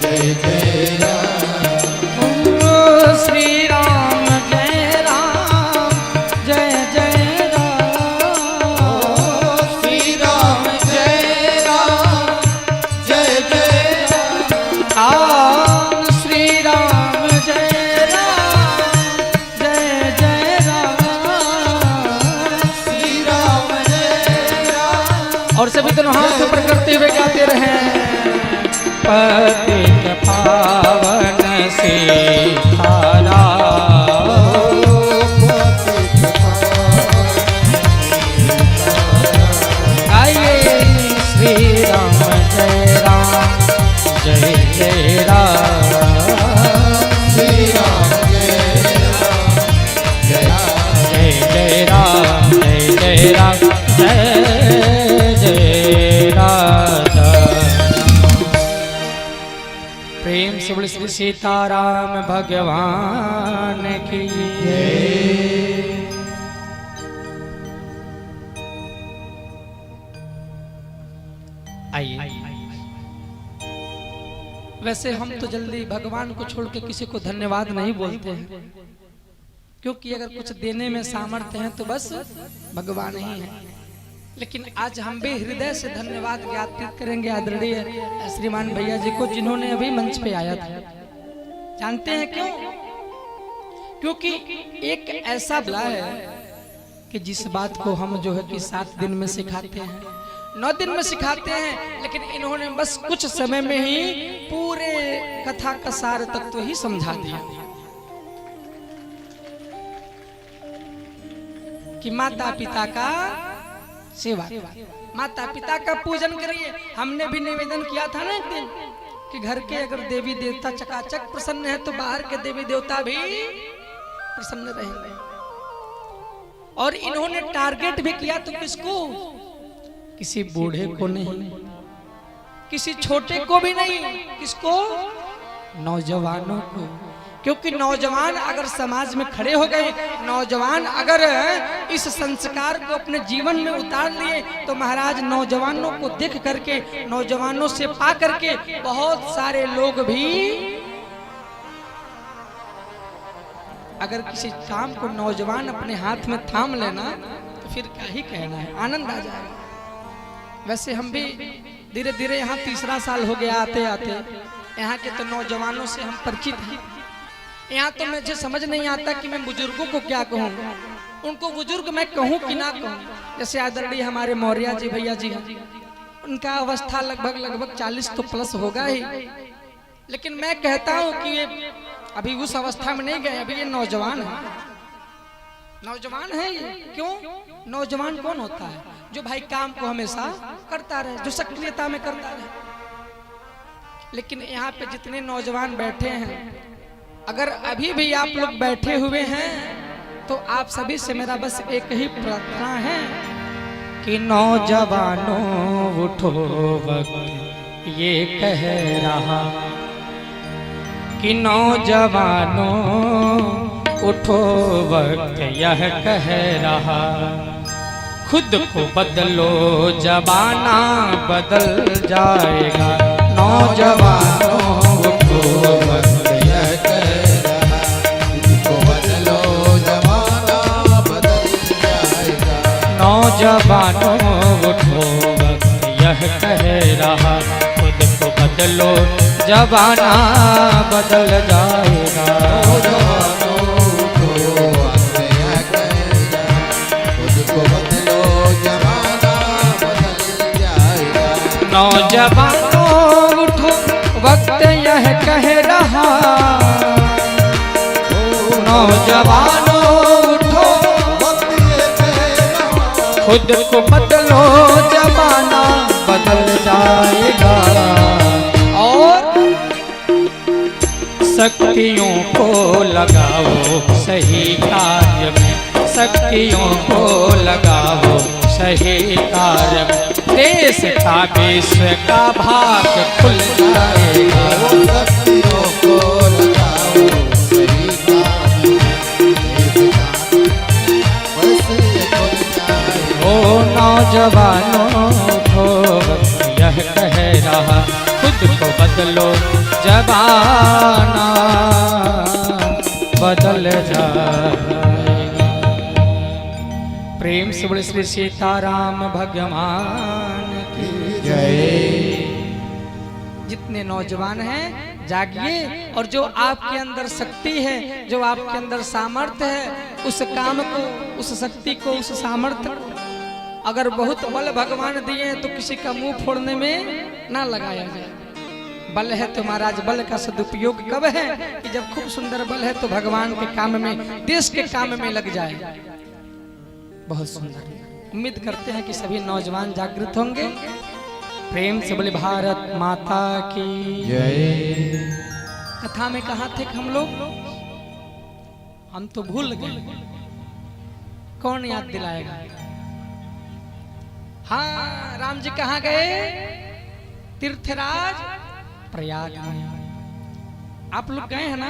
C: जय जय राम।
B: ओ श्री राम जय राम जय जय राम।
C: श्री राम जय जय राम।
B: श्री राम जय जय राम।
C: श्री राम जय
B: और सभी दोनों हाथ ऊपर करते हुए गाते रहे। पतित पावन सीतारा आइए श्री राम जय राम।
C: श्री राम जय राम
B: जय राम जय राजा। प्रेम से बोले श्री सीताराम भगवान की आइए। वैसे हम तो जल्दी भगवान को छोड़ के किसी को धन्यवाद नहीं बोलते हैं, क्योंकि अगर कुछ देने में सामर्थ्य है तो बस भगवान ही है। लेकिन आज हम भी हृदय से धन्यवाद ज्ञापित करेंगे आदरणीय श्रीमान भैया जी को, जिन्होंने अभी मंच पे आया था। जानते हैं क्यों? क्योंकि एक ऐसा बला है कि जिस बात को हम जो है कि 7 दिन में सिखाते हैं, 9 दिन में सिखाते हैं, लेकिन इन्होंने बस कुछ समय में ही पूरे कथा का सार तत्व ही समझा दिया कि माता पिता का सेवा, माता पिता का पूजन करिए। हमने भी निवेदन किया था ना एक दिन कि घर के अगर देवी देवता चकाचक प्रसन्न है तो बाहर के देवी देवता भी प्रसन्न रहेंगे। और इन्होंने टारगेट भी किया तो किसको? किसी बूढ़े को नहीं, किसी छोटे को भी नहीं, किसको? नौजवानों को। क्योंकि नौजवान अगर समाज में खड़े हो गए, नौजवान अगर इस संस्कार को अपने जीवन में उतार लिए, तो महाराज नौजवानों को देख करके, नौजवानों से पा करके बहुत सारे लोग भी अगर किसी काम को नौजवान अपने हाथ में थाम लेना तो फिर क्या ही कहना है, आनंद आ जाएगा। वैसे हम भी धीरे धीरे यहाँ 3रा साल हो गया आते आते, यहाँ के तो नौजवानों से हम परिचित हैं। यहाँ तो मुझे समझ नहीं आता कि मैं बुजुर्गों को क्या कहूँ, उनको बुजुर्ग मैं कहूँ कि ना कहूँ। जैसे आदरणीय हमारे मौर्य जी भैया जी हैं, उनका अवस्था लगभग 40 तो प्लस होगा ही, लेकिन मैं कहता हूँ कि ये अभी उस अवस्था में नहीं गए, अभी ये नौजवान है। नौजवान है ये। क्यों? नौजवान कौन होता है? जो भाई काम को हमेशा करता रहे, जो सक्रियता में करता रहे। लेकिन यहाँ पे जितने नौजवान बैठे हैं, अगर अभी भी आप लोग बैठे हुए हैं तो आप सभी से मेरा बस एक ही प्रार्थना है कि नौजवानों उठो, वक्त ये कह रहा कि नौजवानों उठो, वक्त यह कह रहा, खुद को बदलो जमाना बदल जाएगा। नौजवानों उठो, वक्त
C: यह कह रहा, खुद को बदलो जमाना बदल जाएगा।
B: नौजवानों उठो, वक्त यह कह रहा, खुद को बदलो जमाना बदल जाएगा।
C: नौजवानों उठो, वक्त यह कह रहा, खुद को बदलो
B: नौजवानों उठो वक्त यह कह रहा, नौजवानों उठो
C: वक्त ये कह रहा,
B: खुद को बदलो जमाना बदल जाएगा, और शक्तियों को लगाओ सही कार्य में, शक्तियों को लगाओ सही कार्य में, देश का विश्व का भाग खुल जाएगा।
C: शक्तियों को लगाओ सही काम में, देश का वैसे खुल जाए।
B: ओ नौजवानों को वक्त यह कह रहा, खुद को बदलो जमाना बदल जाएगा। प्रेम से बोले श्री सीताराम भगवान की जय। जितने नौजवान हैं जागिए, और जो आपके अंदर शक्ति है, जो आपके अंदर सामर्थ्य है, उस काम को, उस शक्ति को, उस सामर्थ्य को अगर बहुत बल भगवान दिए तो किसी का मुंह फोड़ने में ना लगाया जाए। बल है तो महाराज, बल का सदुपयोग कब है कि जब खूब सुंदर बल है तो भगवान के काम में, देश के काम में लग जाए। बहुत सुंदर। उम्मीद करते हैं कि सभी नौजवान जागृत होंगे। प्रेम से बोले भारत माता की
C: जय।
B: कथा में कहाँ थे हम लोग? हम तो भूल गए, कौन याद दिलाएगा? हाँ, राम जी कहाँ गए? तीर्थराज प्रयाग में। आप लोग गए हैं ना?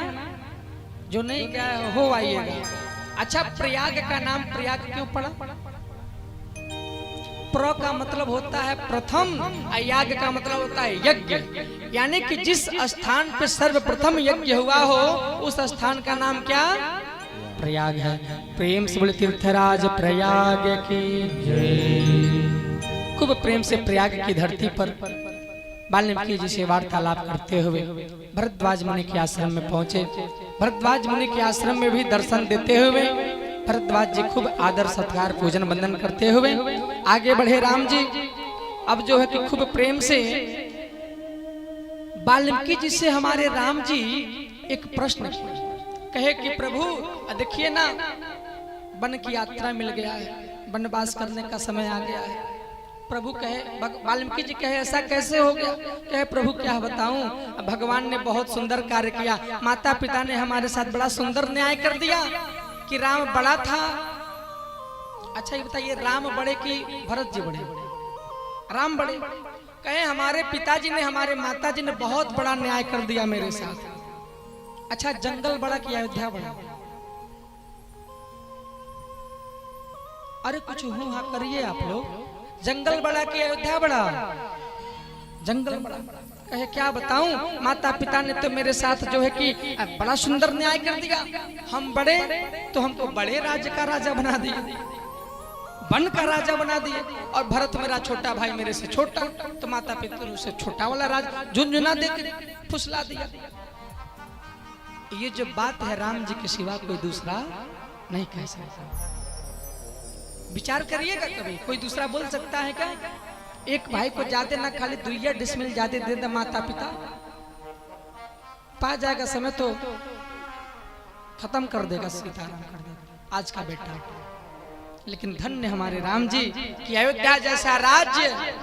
B: जो नहीं गए हो आइएगा। अच्छा, प्रयाग का नाम प्रयाग क्यों पड़ा? प्र का मतलब होता है प्रथम, याग का मतलब होता है यज्ञ। यानी कि जिस स्थान पे सर्वप्रथम यज्ञ हुआ हो उस स्थान का नाम क्या? प्रयाग है। प्रेम से बोले तीर्थराज प्रयाग की जय। खूब प्रेम से प्रयाग की धरती पर वाल्मीकि जी से वार्तालाप करते हुए भरद्वाज मुनि के आश्रम में पहुंचे। भरद्वाज मुनि के आश्रम में भी दर्शन देते हुए भरद्वाज जी खूब आदर सत्कार पूजन वंदन करते हुए आगे बढ़े राम जी। अब जो है कि खूब प्रेम से वाल्मीकि जी से हमारे राम जी एक प्रश्न कहे कि प्रभु देखिए ना, वन की यात्रा मिल गया है, वनवास करने का समय आ गया है। प्रभु कहे, वाल्मीकि जी कहे ऐसा कैसे हो गया? कहे प्रभु क्या बताऊं, भगवान ने बहुत सुंदर कार्य किया, माता पिता ने हमारे साथ बड़ा सुंदर न्याय कर दिया कि राम बड़ा था। अच्छा ये बताइए, राम बड़े कि भरत जी बड़े? राम बड़े। कहे हमारे पिताजी ने, हमारे माताजी ने बहुत बड़ा न्याय कर दिया मेरे साथ। अच्छा, जंगल बड़ा कि अयोध्या बड़ा? अरे कुछ हूं हाँ करिए आप लोग। जंगल बड़ा कि अयोध्या बड़ा? जंगल बड़ा। कहे क्या बताऊं, माता पिता ने तो मेरे साथ जो है कि बड़ा सुंदर न्याय कर दिया। हम बड़े तो हमको बड़े राज्य का राजा बना दिया, वन का राजा बना दिया, और भरत मेरा छोटा भाई मेरे से छोटा, तो माता पिता ने उसे छोटा वाला राजा झुनझुना देकर फुसला दिया। ये जो बात है राम जी के सिवा कोई दूसरा नहीं कह सकता। विचार करिएगा कभी, कोई दूसरा बोल सकता है क्या? एक भाई को ज्यादा ना, खाली 2 डिसमिल ज्यादा दे दे माता पिता, पा जाएगा समय तो खत्म कर देगा, सीताराम कर देगा आज का बेटा। लेकिन धन्य हमारे राम जी कि अयोध्या जैसा राज्य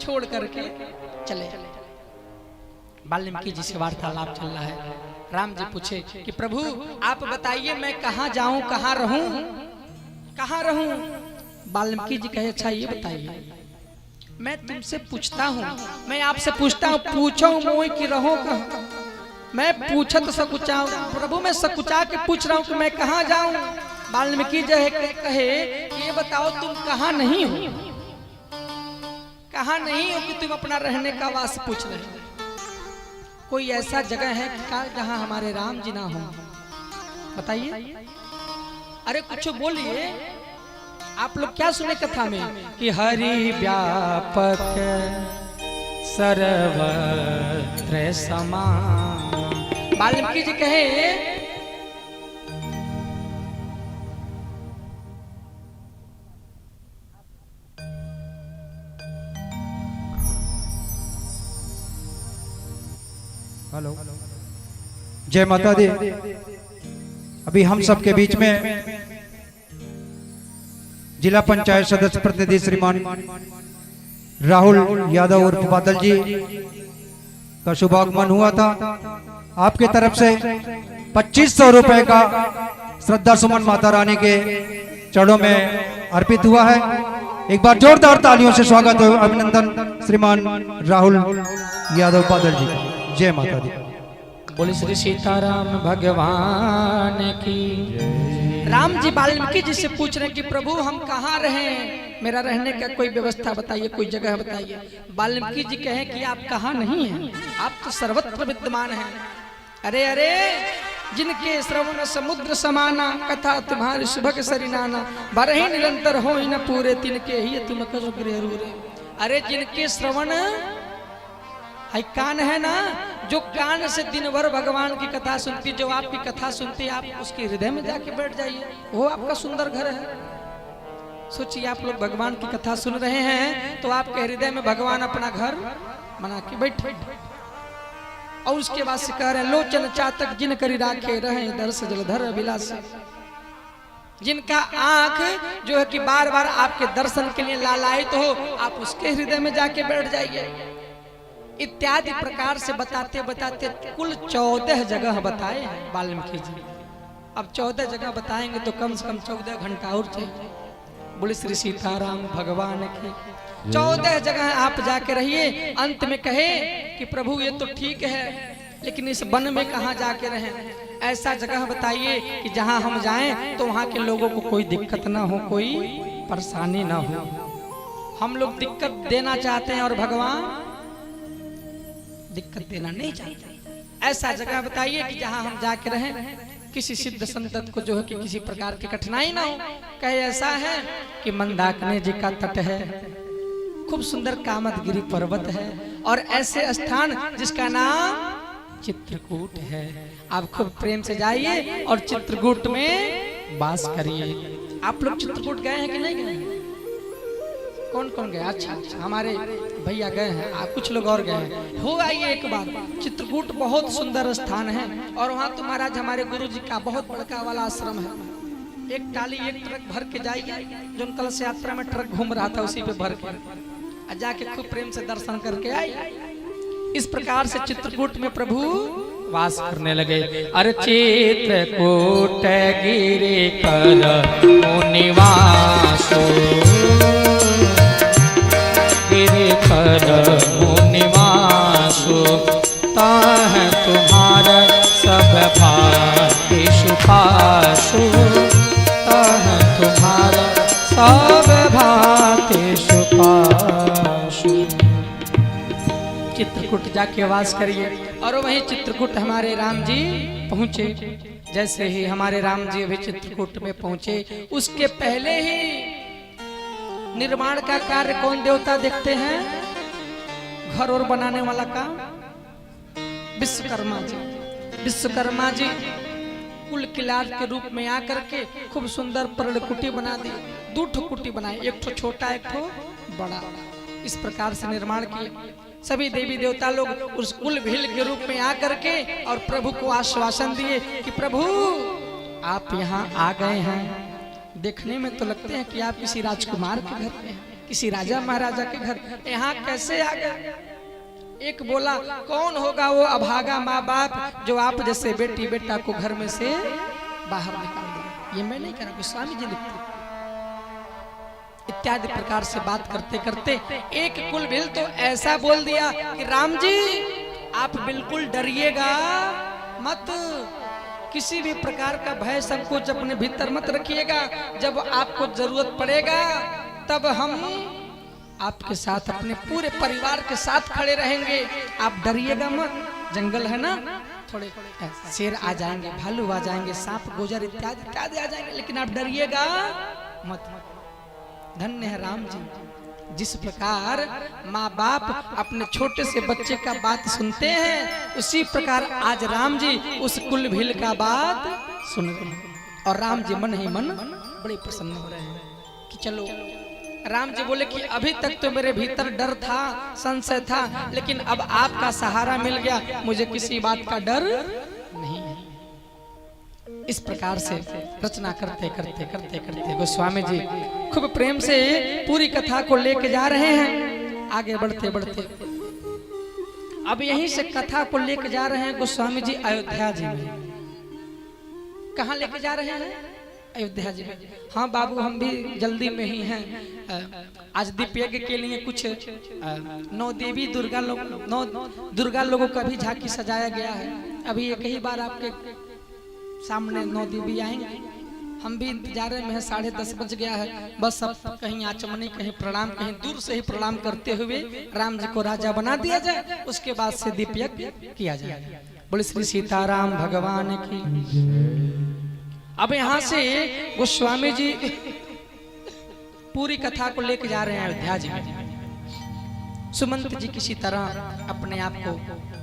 B: छोड़ करके चले। वाल्मीकि जी से वार्तालाप चल रहा है। राम जी पूछे कि प्रभु आप बताइए मैं कहाँ जाऊं, कहाँ रहूं, कहाँ रहूं? वाल्मीकि जी कहे अच्छा ये बताइए, मैं तुमसे पूछता हूँ, मैं आपसे पूछता हूँ, पूछो मोई कि रहो कहाँ? मैं पूछा तो सकुचा, प्रभु मैं सकुचा के पूछ रहा हूँ कि मैं कहाँ जाऊं? वाल्मीकि जी कहे ये बताओ तुम कहाँ नहीं हो, कहाँ नहीं हो कि तुम अपना रहने का वास पूछ रहे हो? कोई ऐसा जगह है क्या जहाँ हमारे राम जी ना हो? बताइए। अरे कुछ बोलिए। आप लोग क्या सुने कथा में कि हरि व्यापक सर्वत्र समान। वाल्मीकि जी कहे
D: हेलो, जय माता दी। अभी हम सबके बीच में जिला पंचायत सदस्य प्रतिनिधि श्रीमान राहुल यादव उर्फ बादल जी का शुभागमन हुआ था। आपके तरफ से 2500 रुपए का श्रद्धा सुमन माता रानी के चरणों में अर्पित हुआ है। एक बार जोरदार तालियों से स्वागत हो, अभिनंदन श्रीमान राहुल यादव बादल जी का। जय माता दी।
B: बोले श्री सीताराम भगवान की। राम जी वाल्मीकि जी से पूछ रहे हैं कि प्रभु हम कहाँ रहें, मेरा रहने का कोई व्यवस्था बताइए, कोई जगह बताइए। वाल्मीकि जी कहें कि आप कहाँ नहीं हैं, आप तो सर्वत्र विद्यमान हैं। अरे अरे, जिनके श्रवण समुद्र समाना, कथा तुम्हारी सुभग सरिनाना, बरही निरंतर हो न पूरे, तिनके ही तुम करो गृह रूरे। अरे जिनके श्रवण है कान है ना, जो कान से दिन भर भगवान की कथा सुनती, जो आपकी कथा सुनती, आप उसके हृदय में जाके बैठ जाइए, वो आपका सुंदर घर है। सोचिए आप लोग भगवान की कथा सुन रहे हैं तो आपके हृदय में भगवान अपना घर बना के बैठे। और उसके बाद से कह रहे हैं, लोचन चातक जिन करी राखे रहे दर्श जलधर अभिलाष। जिनका आंख जो है कि बार बार आपके दर्शन के लिए लालायित हो, आप उसके हृदय में जाके बैठ जाइए। इत्यादि प्रकार से बताते बताते कुल 14 जगह बताए हैं वाल्मीकि जी। अब 14 जगह बताएंगे तो कम से कम 14 घंटा और चाहिए। बोले श्री सीताराम भगवान की। 14 जगह आप जाके रहिए। अंत में कहे कि प्रभु ये तो ठीक है, लेकिन इस वन में कहाँ जाके रहें। ऐसा जगह बताइए कि जहाँ हम जाएं तो वहाँ के लोगों को कोई दिक्कत ना हो, कोई परेशानी ना हो। हम लोग दिक्कत देना चाहते हैं और भगवान दिक्कत देना नहीं चाहते। ऐसा जगह बताइए कि जहां हम जाके रहें, किसी सिद्ध संत को जो है कि किसी प्रकार की कठिनाई ना हो। कहे ऐसा है कि मंदाकिनी जी का तट है, खूब सुंदर कामदगिरी पर्वत है, और ऐसे स्थान जिसका नाम चित्रकूट है। आप खूब प्रेम से जाइए और चित्रकूट में वास करिए। आप लोग चित्रकूट गए हैं कि नहीं गए? कौन कौन गए? अच्छा अच्छा, हमारे भैया गए हैं, कुछ लोग और गए हैं। हो आइए एक बार। चित्रकूट बहुत सुंदर स्थान है और वहाँ तो महाराज हमारे गुरु जी का बहुत बड़का वाला आश्रम है। एक टाली एक ट्रक भर के जाइए, जो कलश यात्रा में ट्रक घूम रहा था उसी पे भर के जाके खूब प्रेम से दर्शन करके आइए। इस प्रकार से चित्रकूट में प्रभु वास करने लगे। अरे चित्रकूट गिरे कर निवासो, कर निवासो, ताह तुम्हारा सब भाग्य सुपासो, ताह तुम्हारा सब भाग्य सुपासो। चित्रकूट जाके वास करिए। और वहीं चित्रकूट हमारे राम जी पहुंचे। जैसे ही हमारे राम जी अभी चित्रकूट में पहुंचे, उसके पहले ही निर्माण का कार्य कौन देवता देखते हैं? घर और बनाने वाला काम विश्वकर्मा जी। विश्वकर्मा जी कुल किलार के रूप में आकर के खूब सुंदर पर्णकुटी बना दी। 2 ठो कुटी बनाए, एक ठो छोटा एक ठो बड़ा। इस प्रकार से निर्माण किए। सभी देवी देवता लोग उस कुल भील के रूप में आकर के और प्रभु को आश्वासन दिए कि प्रभु आप यहाँ आ गए हैं। देखने में तो लगते हैं कि आप किसी राजकुमार के घर में, किसी राजा महाराजा के घर, यहाँ कैसे आ गए? एक बोला, कौन होगा वो अभागा माँ बाप जो आप जैसे बेटी बेटा को घर में से बाहर निकाल दे। ये मैं नहीं कह रहा, गोस्वामी जी लिखते। इत्यादि प्रकार से बात करते करते एक कुलभील तो ऐसा बोल दिया कि राम जी आप बिल्कुल डरिएगा मत, किसी भी प्रकार का भय संकोच अपने भीतर मत रखिएगा। जब आपको जरूरत पड़ेगा तब हम आपके साथ अपने पूरे परिवार के साथ खड़े रहेंगे। आप डरिएगा मत। जंगल है ना, थोड़े शेर आ जाएंगे, भालू आ जाएंगे, सांप गोजर इत्यादि इत्यादि आ जाएंगे, लेकिन आप डरिएगा मत। धन्य है राम जी, जिस प्रकार माँ बाप अपने छोटे से बच्चे का बात सुनते हैं, उसी प्रकार आज राम जी उस कुल भील का बात सुन रहे हैं। और राम जी मन ही मन बड़े प्रसन्न हो रहे हैं कि चलो राम जी बोले कि अभी तक तो मेरे भीतर डर था, संशय था, लेकिन अब आपका सहारा मिल गया, मुझे किसी बात का डर नहीं है। इस प्रकार से रचना करते करते करते करते गोस्वामी जी खूब प्रेम से पूरी कथा को लेके जा रहे हैं। आगे बढ़ते बढ़ते अब यहीं से कथा को लेके जा रहे हैं गोस्वामी जी अयोध्या जी में। कहाँ लेके जा रहे हैं? अयोध्या जी में। हाँ बाबू, हम भी जल्दी में ही हैं। आज दीप यज्ञ के लिए कुछ 9 देवी दुर्गा लोगों का भी झांकी सजाया गया है। अभी एक ही बार आपके सामने 9 देवी आएंगे। हम भी इंतजार में हैं, 10:30 बज गया है। बस अब कहीं आचमनी, कहीं प्रणाम, कहीं दूर से ही प्रणाम करते हुए राम जी को राजा बना दिया जाए, उसके बाद से दीप यज्ञ किया जाए। बोले श्री सीताराम भगवान की। अब यहाँ से गोस्वामी जी पूरी कथा को लेके जा रहे हैं अयोध्या जी में। सुमंत जी किसी तरह अपने आप को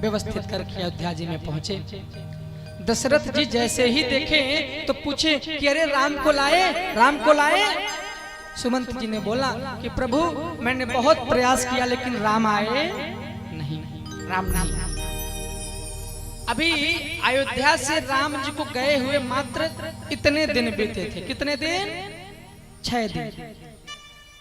B: व्यवस्थित करके अयोध्या जी में पहुंचे। दशरथ जी जैसे ही देखे तो पूछे कि अरे राम को लाए, राम को लाए। सुमंत जी ने बोला कि प्रभु मैंने बहुत प्रयास किया लेकिन राम आए नहीं, राम नहीं। अभी अयोध्या से राम जी को गए हुए मात्र इतने दिन बीते थे। कितने दिन? 6 दिन।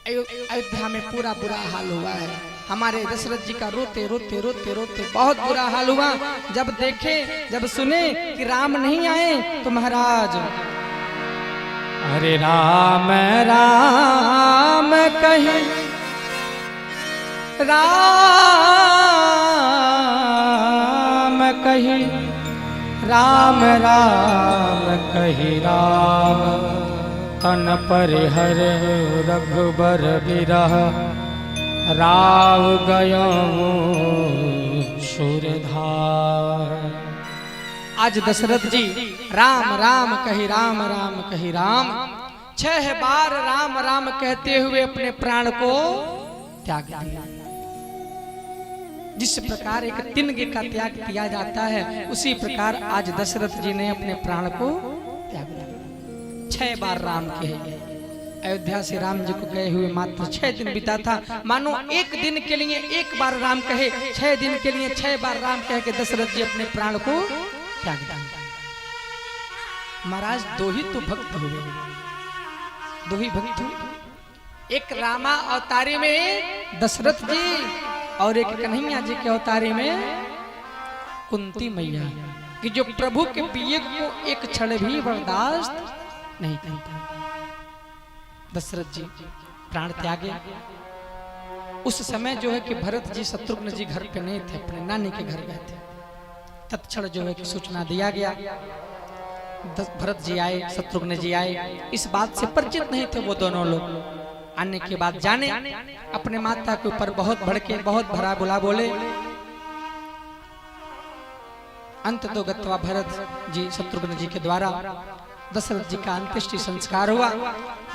B: अयोध्या में पूरा बुरा हाल हुआ है। हमारे दशरथ जी का रोते रोते रोते रोते बहुत बुरा हाल हुआ। जब देखे, जब सुने कि राम नहीं आए तो महाराज
A: अरे राम राम कहे, राम कहे, राम राम कहे, राम तन परिहर रघुबर बिरह, राव गयो सुरधार।
B: आज दशरथ जी राम राम कही, राम राम कही, राम 6 बार राम राम कहते हुए अपने प्राण को त्याग दिया। जिस प्रकार एक तिनगे का त्याग किया जाता है, उसी प्रकार आज दशरथ जी ने अपने प्राण को त्याग दिया। 6 बार राम कहे। अयोध्या से राम जी को गए हुए मात्र 6 दिन बीता था। मानो एक दिन के लिए 1 बार राम कहे, 6 दिन के लिए 6 बार राम कह के दशरथ जी अपने प्राण को त्याग दिया। महाराज 2 ही तो भक्त हुए, 2 ही भक्त हुए। एक रामा अवतारी में दशरथ जी और एक कन्हैया जी के अवतारी में कुंती मैया, कि जो प्रभु के प्रिय को एक क्षण भी बर्दाश्त नहीं करता। दशरथ जी प्राण त्यागे। उस समय जो है कि भरत जी शत्रुघ्न जी घर पे नहीं थे, अपने नानी के घर गए थे। तत्क्षण जो है कि सूचना दिया गया। भरत जी आए, शत्रुघ्न जी आए। इस बात से परिचित नहीं थे वो दोनों लोग। आने के बाद जाने अपने माता के ऊपर बहुत भड़के, बहुत भरा बुला बोले। अंत तो गत्वा भरत जी शत्रुघ्न जी के द्वारा दशरथ जी का अंत्येष्टि संस्कार हुआ।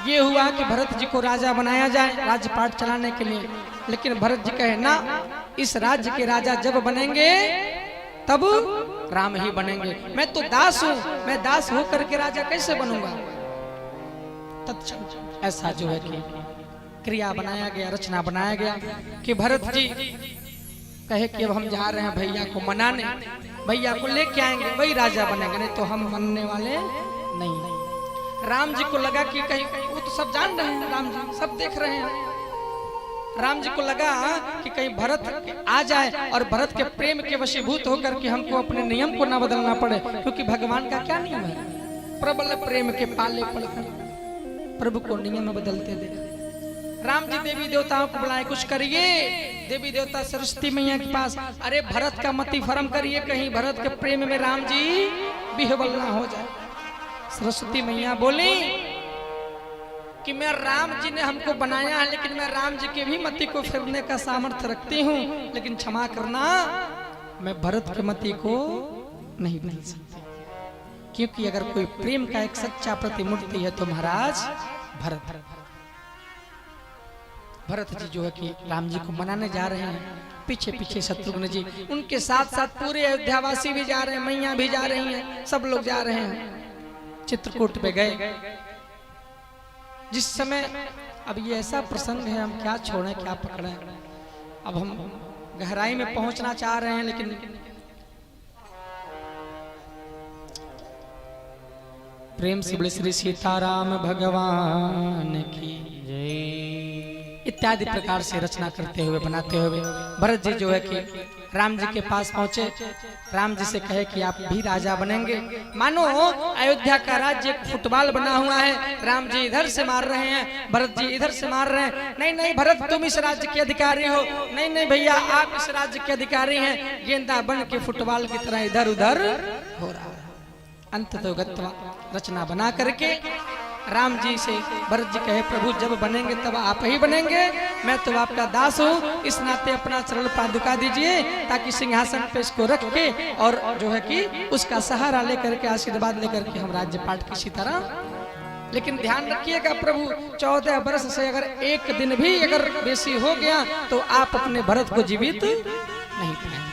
B: ये हुआ कि भरत जी को राजा बनाया जाए राज्यपाट चलाने के लिए, लेकिन भरत जी कहे ना, इस राज्य के राजा जब बनेंगे तब राम ही बनेंगे। मैं तो दास हूँ, मैं दास होकर के राजा कैसे बनूंगा। तत्क्षण ऐसा जो है कि क्रिया बनाया गया, रचना बनाया गया कि भरत जी कहे कि अब हम जा रहे हैं भैया को मनाने, भैया को लेके आएंगे, वही राजा बनेंगे, नहीं तो हम मनने वाले नहीं। राम जी को लगा कि कहीं वो तो सब जान रहे हैं, राम जी सब देख रहे हैं। राम जी को लगा कि कहीं भरत आ जाए और भरत के प्रेम के वशीभूत होकर के हमको अपने नियम को ना बदलना पड़े, क्योंकि भगवान का क्या नियम है, प्रबल प्रेम के पाले पड़कर प्रभु को नियम बदलते देख। राम जी देवी देवताओं को बुलाए, कुछ करिए। देवी देवता सरस्वती मैया के पास, अरे भरत का मति फरम करिए, कहीं भरत के प्रेम में राम जी बिहवल ना हो जाए। सरस्वती मैया बोली कि मैं राम जी ने हमको बनाया है, लेकिन मैं राम जी के भी मति को फेरने का सामर्थ्य रखती हूँ, लेकिन क्षमा करना, मैं भरत के मति को नहीं बदल सकती। क्योंकि अगर कोई प्रेम का एक सच्चा प्रतिमूर्ति है तो महाराज भरत। भरत जी जो है कि राम जी को मनाने जा रहे हैं, पीछे पीछे शत्रुघ्न जी, उनके साथ साथ पूरे अयोध्यावासी भी जा रहे हैं, मैया भी जा रही हैं, सब लोग जा रहे हैं। चित्रकूट पे गए। जिस समय
A: अब ये ऐसा प्रसंग है, हम क्या छोड़ें क्या पकड़ें। अब हम गहराई में पहुंचना चाह रहे हैं, लेकिन प्रेम से बोले श्री सीताराम भगवान की इत्यादि प्रकार से रचना करते हुए बनाते हुए भरत जी जो है कि राम जी के पास पहुंचे। राम जी से कहे कि आप भी राजा बनेंगे। मानो अयोध्या का राज्य एक फुटबॉल बना हुआ है, राम जी इधर से मार रहे हैं, भरत जी इधर से मार रहे हैं। नहीं नहीं भरत, तुम इस राज्य के अधिकारी हो। नहीं नहीं भैया, आप इस राज्य के अधिकारी हैं। गेंदा बन के फुटबॉल की तरह इधर उधर हो रहा है। अंत तो गत्वा रचना बना करके राम जी से भरत जी कहे, प्रभु जब बनेंगे तब आप ही बनेंगे, मैं तो आपका दास हूँ, इस नाते अपना चरण पादुका दीजिए ताकि सिंहासन पे इसको रख के और जो है कि उसका सहारा लेकर के आशीर्वाद लेकर के हम राज्य पाठ किसी तरह। लेकिन ध्यान रखिएगा प्रभु, 14 वर्ष से अगर एक दिन भी अगर बेसी हो गया तो आप अपने भरत को जीवित नहीं पाएंगे।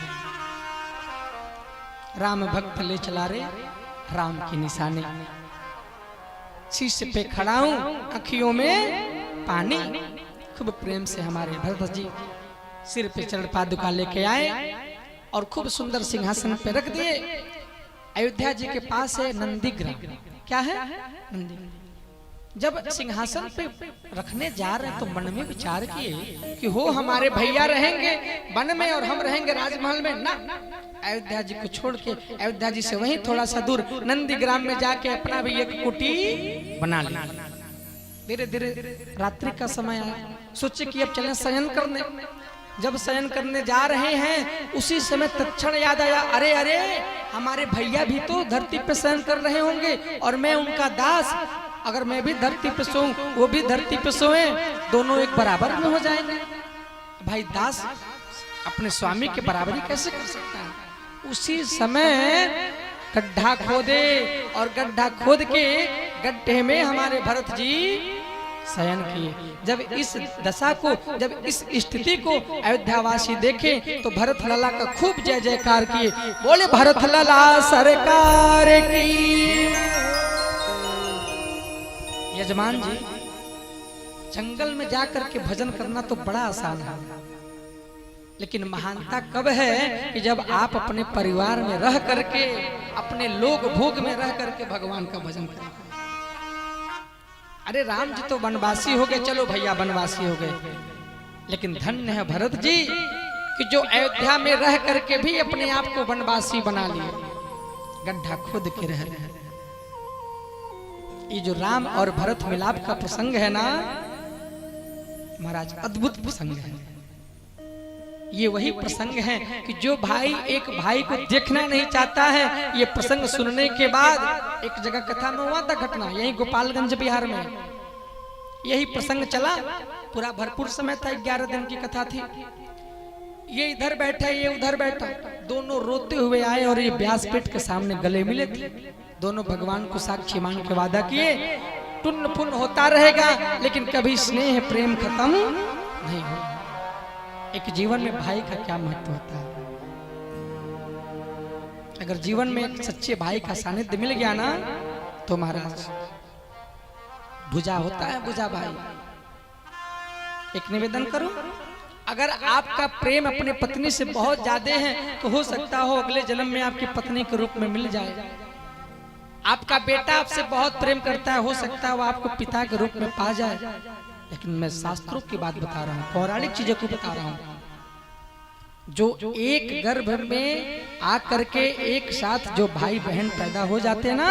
A: राम भक्त ले चला रे राम की निशानी, शीश पे खड़ा हूं अखियों में पानी। खूब प्रेम से हमारे भरत जी सिर पे चरण पादुका लेके आए और खूब सुंदर सिंहासन पे रख दिए। अयोध्या जी के पास है नंदीग्राम। क्या है? नंदीग्राम। जब सिंहासन पे रखने जा रहे हैं तो मन में विचार किए कि हो हमारे भैया रहेंगे वन में और हम रहेंगे राजमहल में। ना, अयोध्या जी को छोड़ के अयोध्या जी से वहीं थोड़ा सा दूर नंदीग्राम में जाके अपना भी एक कुटी बना लिया। धीरे धीरे रात्रि का समय आया, सोचे कि अब चलें शयन करने। जब शयन करने जा रहे हैं उसी समय तत्क्षण याद आया, अरे अरे हमारे भैया भी तो धरती पे शयन कर रहे होंगे और मैं उनका दास, अगर मैं भी धरती पे सोऊं वो भी धरती पे सोए, दोनों एक बराबर में हो जाएंगे। भाई दास अपने स्वामी के बराबरी कैसे कर सकता है? उसी समय गड्ढा खोदे और गड्ढा खोद के गड्ढे में हमारे भरत जी शयन किए। जब इस दशा को, जब इस स्थिति को अयोध्यावासी देखे तो भरत लला का खूब जय जयकार किए। बोले भरत लला सरकार की। यजमान जी, जंगल में जाकर के भजन करना तो बड़ा आसान है, लेकिन महानता कब है कि जब आप अपने परिवार में रह करके, अपने लोग भोग में रह करके भगवान का भजन करें। अरे राम जी तो वनवासी हो गए, चलो भैया वनवासी हो गए, लेकिन धन्य है भरत जी कि जो अयोध्या में रह करके भी अपने आप को वनवासी बना लिए, गड्ढा खोद के रह रहे हैं। ये जो राम और भरत मिलाप का प्रसंग है ना महाराज, अद्भुत प्रसंग है। ये वही प्रसंग है कि जो भाई एक भाई को देखना नहीं चाहता है, ये प्रसंग सुनने के बाद एक जगह कथा में हुआ था घटना, यही गोपालगंज बिहार में यही प्रसंग चला। पूरा भरपूर समय था, 11 दिन की कथा थी। ये इधर बैठा, ये उधर बैठा, दोनों रोते हुए आए और ये व्यासपीठ के सामने गले मिले थे। दोनों भगवान को साक्षी मान के वादा किए, टुन्न फुन्न होता रहेगा लेकिन कभी स्नेह प्रेम खत्म नहीं होगा। एक जीवन में भाई का क्या महत्व होता है। अगर जीवन में एक सच्चे भाई का सानिध्य मिल गया ना तो महाराज भुजा होता है, भुजा भाई। एक निवेदन करूं, अगर आपका प्रेम अपने पत्नी से बहुत ज्यादा है तो हो सकता हो अगले जन्म में आपकी पत्नी के रूप में मिल जाए। आपका बेटा आपसे बहुत प्रेम करता है, हो सकता है वो आपको पिता के रूप में पा जाए। लेकिन मैं शास्त्रों की बात बता रहा हूँ, पौराणिक चीजों को बता रहा हूँ। जो एक गर्भ में आकर के एक साथ जो भाई बहन पैदा हो जाते ना,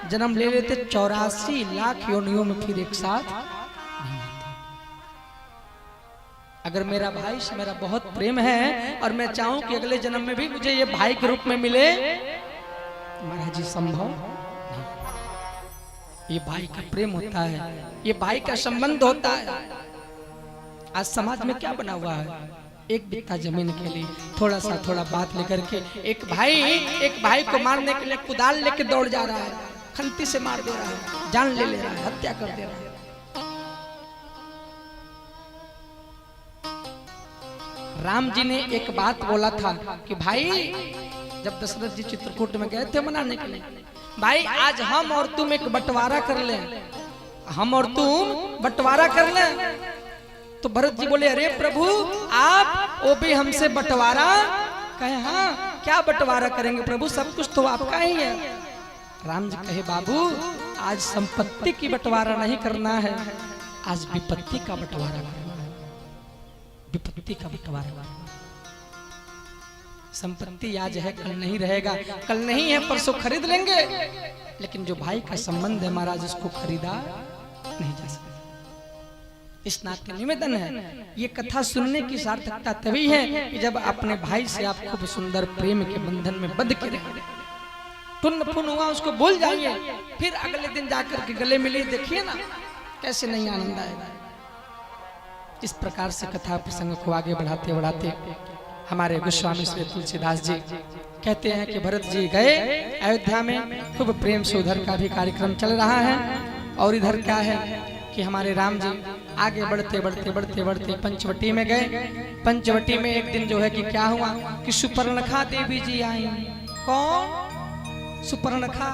A: जन्म ले लेते, 84 लाख योनियों में फिर एक साथ नहीं आते। अगर मेरा भाई से मेरा बहुत प्रेम है और मैं चाहूं कि अगले जन्म में भी मुझे ये भाई के रूप में मिले, महाराज जी संभव नहीं। ये भाई का प्रेम होता है, ये भाई का संबंध होता है। आज समाज में क्या बना हुआ है, एक बित्ता जमीन के लिए थोड़ा सा थोड़ा बात लेकर के एक भाई को मारने के लिए कुदाल लेके दौड़ जा रहा है, खंती से मार दे रहा है, जान ले रहा है, हत्या कर दे रहा है। राम जी ने एक बात बोला था कि भाई, जब दशरथ जी चित्रकूट में गए थे मनाने के लिए, भाई आज हम और तुम एक बंटवारा कर लें,
B: हम और तुम बंटवारा कर लें। तो भरत जी बोले अरे प्रभु आप वो भी हमसे बंटवारा कहे, हाँ क्या बंटवारा करेंगे प्रभु, सब कुछ तो आपका ही है। राम जी कहे बाबू आज संपत्ति की बंटवारा नहीं करना है, आज विपत्ति का बंटवारा करना है, विपत्ति का बंटवारा। संपत्ति आज है कल नहीं रहेगा, कल नहीं है परसों खरीद लेंगे, लेकिन जो भाई का संबंध है महाराज उसको खरीदा नहीं जा सकता। इस नाते निवेदन है, ये कथा सुनने की सार्थकता तभी है कि जब अपने भाई से आप खूब सुंदर प्रेम के बंधन में बंध के रहे, टुन फुन हुआ उसको बोल जाइए, फिर अगले दिन जाकर के गले मिले, देखिए ना कैसे नहीं आनंद आएगा। इस प्रकार से कथा प्रसंग को आगे बढ़ाते बढ़ाते हमारे गोस्वामी श्री तुलसीदास जी कहते हैं कि भरत जी गए अयोध्या में, खूब प्रेम से उधर का भी कार्यक्रम चल रहा है। और इधर क्या है कि हमारे राम जी आगे बढ़ते बढ़ते बढ़ते बढ़ते पंचवटी में गए। पंचवटी में एक दिन जो है कि क्या हुआ कि सुपर्णखा देवी जी आई। कौन? सुपर्णखा।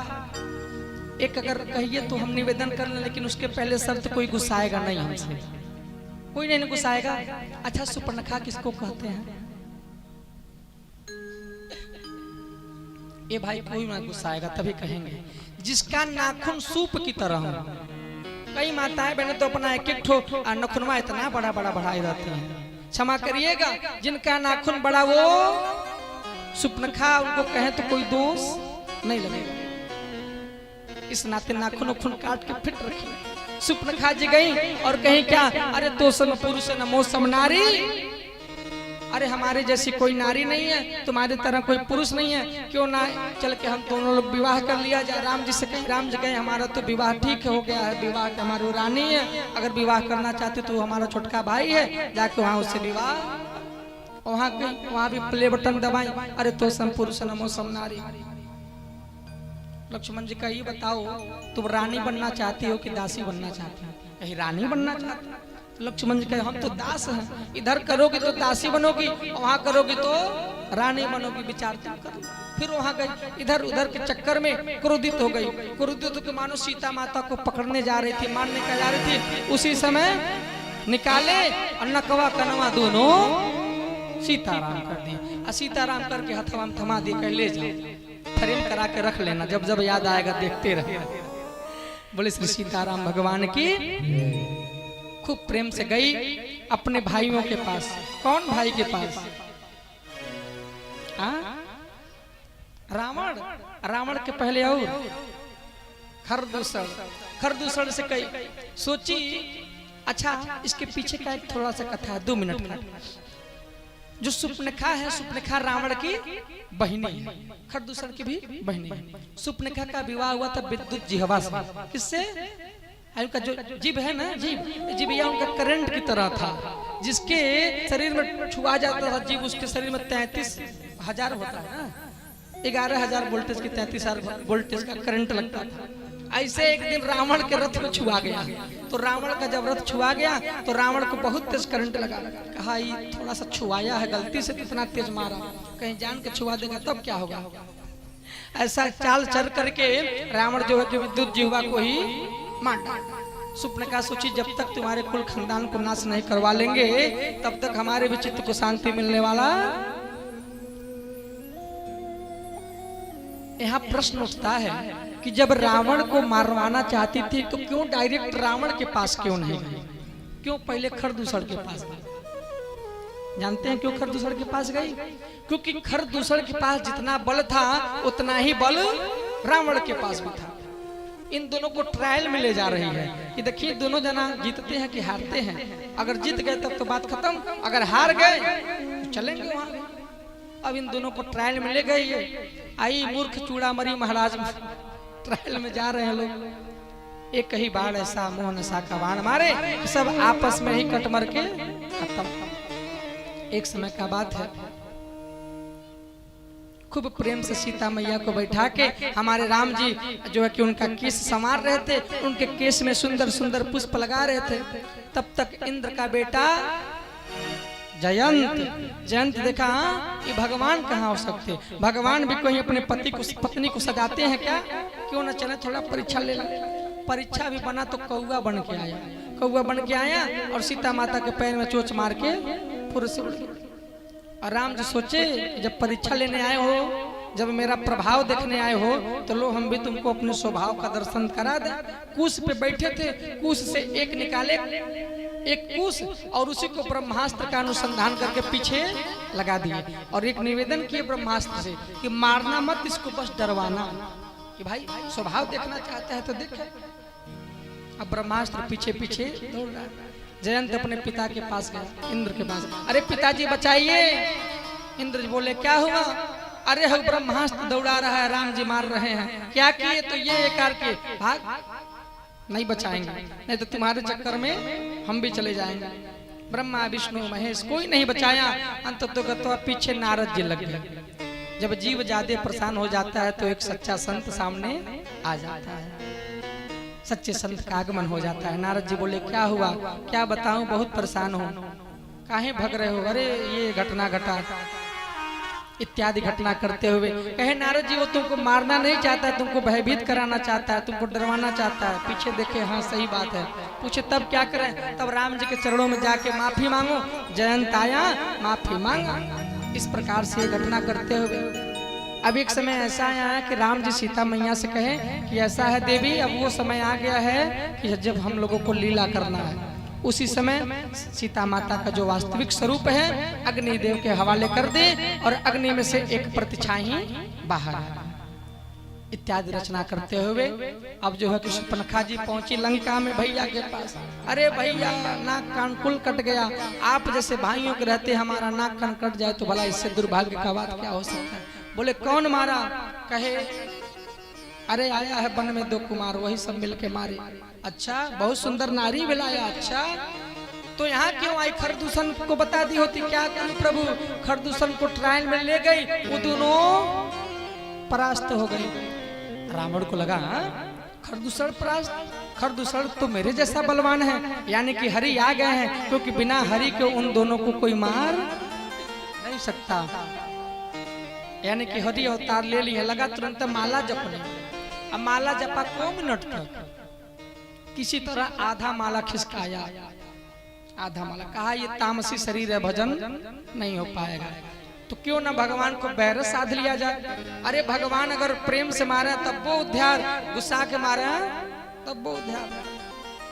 B: एक अगर कहिए तो हम निवेदन कर लें, लेकिन उसके पहले शर्त कोई गुस्साएगा नहीं हमसे, कोई नहीं गुस्साएगा। अच्छा सुपर्णखा किसको कहते हैं? ये भाई कोई ना गुस्साएगा तभी कहेंगे जिसका नाखून सूप की तरह हो। कई माताएं बहनें तो अपना एक एक ठो नखुनवा इतना बड़ा बड़ा बढ़ाई रहती हैं, क्षमा करिएगा, जिनका नाखून बड़ा वो सुपर्णखा उनको कहें तो कोई दोष नहीं लगेगा। इस नाते नाखून उखून काट के फिट रखिए। सुपर्णखा जी गई और कहीं क्या, अरे तो सम पुरुष नमो सम नारी, अरे हमारे जैसी कोई नारी नहीं है, तुम्हारे तरह कोई पुरुष नहीं है, क्यों ना चल के हम दोनों लोग विवाह कर लिया जाए। राम जी से कहीं, राम जी कहे हमारा तो विवाह ठीक हो गया है, विवाह हमारी रानी है, अगर विवाह करना चाहते तो हमारा छोटका भाई है, जाके वहाँ उससे विवाह। वहाँ गई, वहाँ भी प्ले बटन दबाई, अरे तो सम पुरुष नमो सम नारी। लक्ष्मण जी का ये बताओ तुम रानी बनना चाहती हो कि दासी बनना चाहती हो? कहीं रानी बनना चाहती हो। लक्ष्मण जी कहे हम तो दास हैं, इधर करोगी तो दासी बनोगी, वहां करोगी तो रानी बनोगी, विचार तुम करो। फिर वहां गई, इधर उधर के चक्कर में क्रोधित हो गई। क्रोधित हो के मानो सीता माता को पकड़ने जा रही थी, मारने का जा रही थी, उसी समय निकाले और नकवा कनवा दोनों सीताराम कर दिए। सीताराम करके हथवा में थमा दिए, कह ले जाओ फ्रेम करा के रख लेना, जब जब याद आएगा देखते रहे। बोले श्री सीताराम भगवान की। खूब प्रेम से गई अपने भाइयों के पास। कौन भाई के पास? रावण। रावण के पहले और खरदूषण। खरदूषण से कई सोची। अच्छा इसके पीछे का एक थोड़ा सा कथा है, 2 मिनट का। जो सुपर्णखा है, सुपर्णखा रावण की बहिनी है, खरदूषण की भी बहिनी है। सुपर्णखा का विवाह हुआ था विद्युत जिह्वा से। किससे? उनका जो जीभ है ना, जीभिया उनका करंट की तरह था, जिसके शरीर में छुआ जाता था जीभ, उसके शरीर में 33,000 होता है ना, 11,000 वोल्टेज की 33,000 वोल्टेज का करंट लगता था। ऐसे एक दिन रावण के रथ में छुआ गया। तो रावण का जब रथ छुआ गया तो रावण को बहुत तेज करंट लगा। कहा ये थोड़ा सा छुआया है, गलती से इतना तेज मारा, कहीं जान के छुआ देगा तब क्या होगा। ऐसा चाल चल करके रावण जो है कि विद्युत जिह्वा को ही मार डाला। सुपर्णखा सोची जब तक तुम्हारे कुल खानदान को नाश नहीं करवा लेंगे तब तक हमारे भी चित्त को शांति मिलने वाला। यहाँ प्रश्न उठता है कि जब रावण को मारवाना चाहती थी तो क्यों डायरेक्ट रावण के पास क्यों नहीं गई? क्यों पहले खरदूषण के पास गई? जानते हैं क्यों खरदूषण के पास गई? क्योंकि खरदूषण के पास जितना बल था उतना ही बल रावण के पास भी था। इन दोनों को ट्रायल में ले जा रही है कि देखिए दोनों जना जीतते हैं कि हारते हैं। अगर जीत गए तब तो बात खत्म, अगर हार गए तो चलेंगे वहां। अब इन दोनों को ट्रायल में ले गई। आई मूर्ख चूड़ामणि महाराज ट्रायल में जा रहे हैं लोग। एक ही बाण ऐसा मोह नशा का बाण मारे सब आपस में ही कट मर के खत्म। एक समय का बात है, खूब प्रेम से सीता मैया को बैठा के हमारे राम जी जो है कि उनका केस संवार रहे थे, उनके केस में सुंदर सुंदर पुष्प लगा रहे थे। तब तक इंद्र का बेटा जयंत देखा ये भगवान कहाँ हो सकते, भगवान भी कोई अपने पति को पत्नी को सजाते हैं क्या? क्यों न चले थोड़ा परीक्षा ले लें। परीक्षा भी बना तो कौआ बन के आया, कौआ बन के आया और सीता माता के पैर में चोच मार के पूरे से उड़ गया। और राम जी सोचे कि जब परीक्षा लेने आए हो, जब मेरा प्रभाव देखने आए हो, तो लो हम भी तुमको अपने स्वभाव का दर्शन करा दे। कुश पे बैठे थे, कुश से एक निकाले, एक कुश, और उसी को ब्रह्मास्त्र का अनुसंधान करके पीछे लगा दिए और एक निवेदन किए ब्रह्मास्त्र से कि मारना मत, इसको बस डरवाना, कि भाई स्वभाव देखना चाहता है तो देखे। अब ब्रह्मास्त्र पीछे पीछे दौड़ रहा है। जयंत अपने पिता के पास गया, इंद्र के पास, अरे पिताजी बचाइए। इंद्र जी बोले क्या हुआ? अरे हम ब्रह्मास्त्र दौड़ा रहा है, राम जी मार रहे हैं। क्या किए? तो ये करके भाग, नहीं बचाएंगे, नहीं तो तुम्हारे चक्कर में हम भी चले जाएंगे। ब्रह्मा विष्णु महेश कोई नहीं बचाया। अंत तो पीछे नारद जी लग गए। जब जीव ज्यादा परेशान हो जाता है तो एक सच्चा संत सामने आ जाता है, सच्चे संत का आगमन हो जाता है। नारद जी बोले क्या हुआ? क्या बताऊं, बहुत परेशान हूँ। काहे भग रहे हो? अरे ये घटना घटा इत्यादि घटना करते हुए कहे नारद जी वो तुमको मारना नहीं चाहता है, तुमको भयभीत कराना चाहता है, तुमको डरवाना चाहता है। पीछे देखे, हाँ सही बात है। पूछे तब क्या करें? तब राम जी के चरणों में जाके माफी मांगो। जयंत आया, माफी मांगा। इस प्रकार से घटना करते हुए अब एक समय ऐसा आया कि राम जी सीता मैया से कहे कि ऐसा है देवी, अब वो समय आ गया है कि जब हम लोगों को लीला करना है। उसी समय सीता माता का जो वास्तविक स्वरूप है अग्निदेव के हवाले कर दे और अग्नि में से एक प्रतिछाई बाहर है। इत्यादि रचना करते हुए अब जो है कि सुपनखा जी पहुंची लंका में भैया के पास। अरे भैया नाक कान कुल कट गया, आप जैसे भाइयों के रहते हमारा नाक कान कट जाए तो भला इससे दुर्भाग्य का बात क्या हो सकता है। बोले कौन मारा? कहे अरे आया है वन में दो कुमार, वही सब मिल के मारे। अच्छा, बहुत सुंदर नारी मिलाया। अच्छा, तो यहाँ क्यों आई? खरदूषण को बता दी होती। क्या करूं प्रभु? खरदूषण को ट्रायल में ले गई, वो दोनों परास्त हो गई। रावण को लगा खरदूषण परास्त, खरदूषण तो मेरे जैसा बलवान है, यानी कि हरि आ गए हैं, क्योंकि बिना हरि के उन दोनों को कोई मार नहीं सकता। यानी कि हरि अवतार ले लिया। लगा तुरंत माला जपने। अब माला जपा को मिनट तक, किसी तरह आधा माला खिसकाया, आधा माला। कहा ये तामसी शरीर है, भजन नहीं हो पाएगा, तो क्यों ना भगवान को बैर साध लिया जाए। अरे भगवान अगर प्रेम से मारे तब वो उद्धार, गुस्सा के मारे तब वो उद्धार।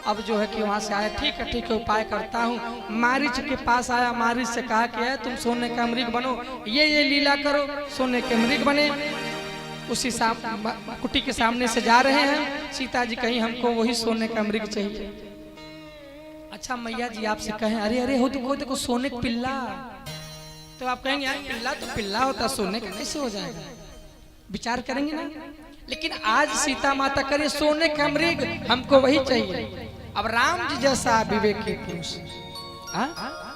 B: अब जो है कि वहां से आया, ठीक है उपाय करता हूँ। मारीच के पास आया, मारीच से कहा कि है तुम सोने का मृग बनो, ये लीला करो, सोने के मृग बने। उसी कुटी के सामने से जा रहे हैं। सीता जी कहीं हमको वही सोने का मृग चाहिए। अच्छा मैया जी आपसे कहें अरे अरे हो देखो सोने का पिल्ला, तो आप कहेंगे यार पिल्ला तो पिल्ला होता, सोने का कैसे हो जाएगा? विचार करेंगे ना। लेकिन आज सीता माता करे सोने का मृग, हमको वही चाहिए। अब राम जी जैसा विवेकी पुरुष,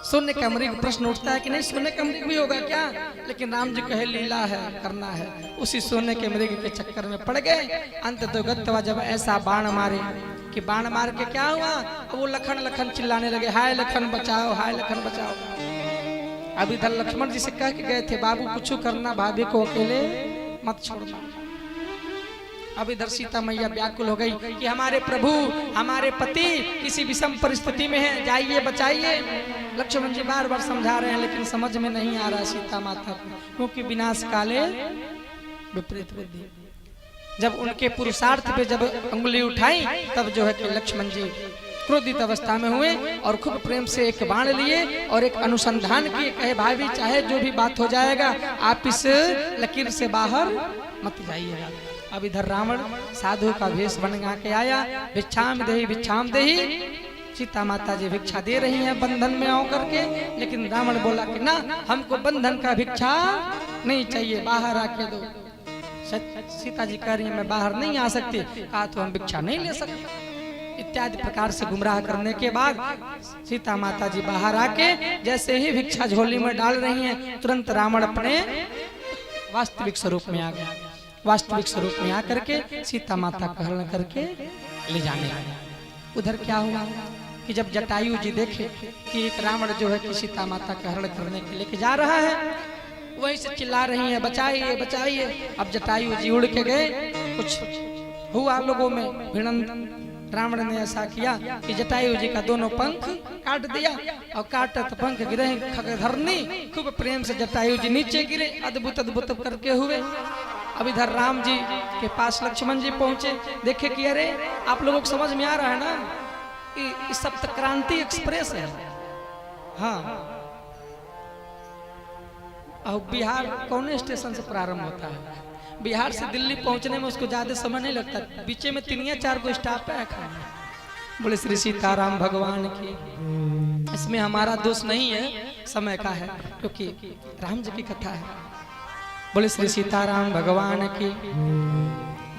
B: सोने का मृग, प्रश्न उठता है कि नहीं सोने का मृग भी होगा क्या? लेकिन राम जी कहे लीला है, करना है। उसी सोने के मृग के चक्कर में पड़ गए। अंत तो गत्वा जब ऐसा बाण मारे कि बाण मार के क्या हुआ, वो लखन लखन चिल्लाने लगे, हाय लखन बचाओ, हाय लखन बचाओ। अब इधर लक्ष्मण जी से कह के गए थे बाबू कुछ करना, भाभी को अकेले मत छोड़ना। अब इधर सीता मैया व्याकुल हो गई कि हमारे प्रभु, हमारे पति किसी विषम परिस्थिति में है, जाइए बचाइए। लक्ष्मण जी बार बार समझा रहे हैं लेकिन समझ में नहीं आ रहा सीता माता को, क्योंकि विनाश काले विपरीत बुद्धि। जब उनके पुरुषार्थ पे जब उंगली उठाई तब जो है कि लक्ष्मण जी क्रोधित अवस्था में हुए और खूब प्रेम से एक बाण लिए और एक अनुसंधान किए। कहे भाभी चाहे जो भी बात हो जाएगा, आप इस लकीर से बाहर मत जाइएगा। अब इधर रावण साधु का वेश बन के आया, भिक्षाम देही भिक्षाम देही। सीता माता जी भिक्षा दे रही हैं बंधन में आओ करके, लेकिन रावण बोला कि ना हमको बंधन का भिक्षा नहीं चाहिए, बाहर आके दो। सीता जी कह रही है मैं बाहर नहीं आ सकती। कहा तो हम भिक्षा नहीं ले सकते। इत्यादि प्रकार से गुमराह करने के बाद सीता माता जी बाहर आके जैसे ही भिक्षा झोली में डाल रही हैं, तुरंत रावण अपने वास्तविक स्वरूप में आ गया। वास्तविक स्वरूप में आकर के सीता माता का हरण करके ले जाने लगा। उधर क्या हुआ कि जब जटायु जी देखे कि एक रावण जो है कि सीता माता का हरण करने के लेके जा रहा है, वहीं से चिल्ला रही है बचाइए बचाइए। अब जटायु जी उड़ के गए, कुछ हुआ लोगों में भिड़ंत, रावण ने ऐसा किया कि जटायु जी का दोनों पंख काट दिया और काटत पंख गिरे खगधरनी। खूब प्रेम से जटायु जी नीचे गिरे अद्भुत अद्भुत करके हुए। अब इधर राम जी के पास लक्ष्मण जी पहुंचे, देखे कि अरे आप लोगों को समझ में आ रहा है ना, ये सप्त क्रांति एक्सप्रेस है। हाँ, और बिहार कौन स्टेशन से प्रारंभ होता है? बिहार से दिल्ली पहुंचने में उसको ज्यादा समय नहीं लगता, बीचे में 3 या 4 को स्टॉप है। बोले श्री सीताराम भगवान की। इसमें हमारा दोष नहीं है, समय का है, क्योंकि राम जी की कथा है। बोले श्री सीताराम भगवान की।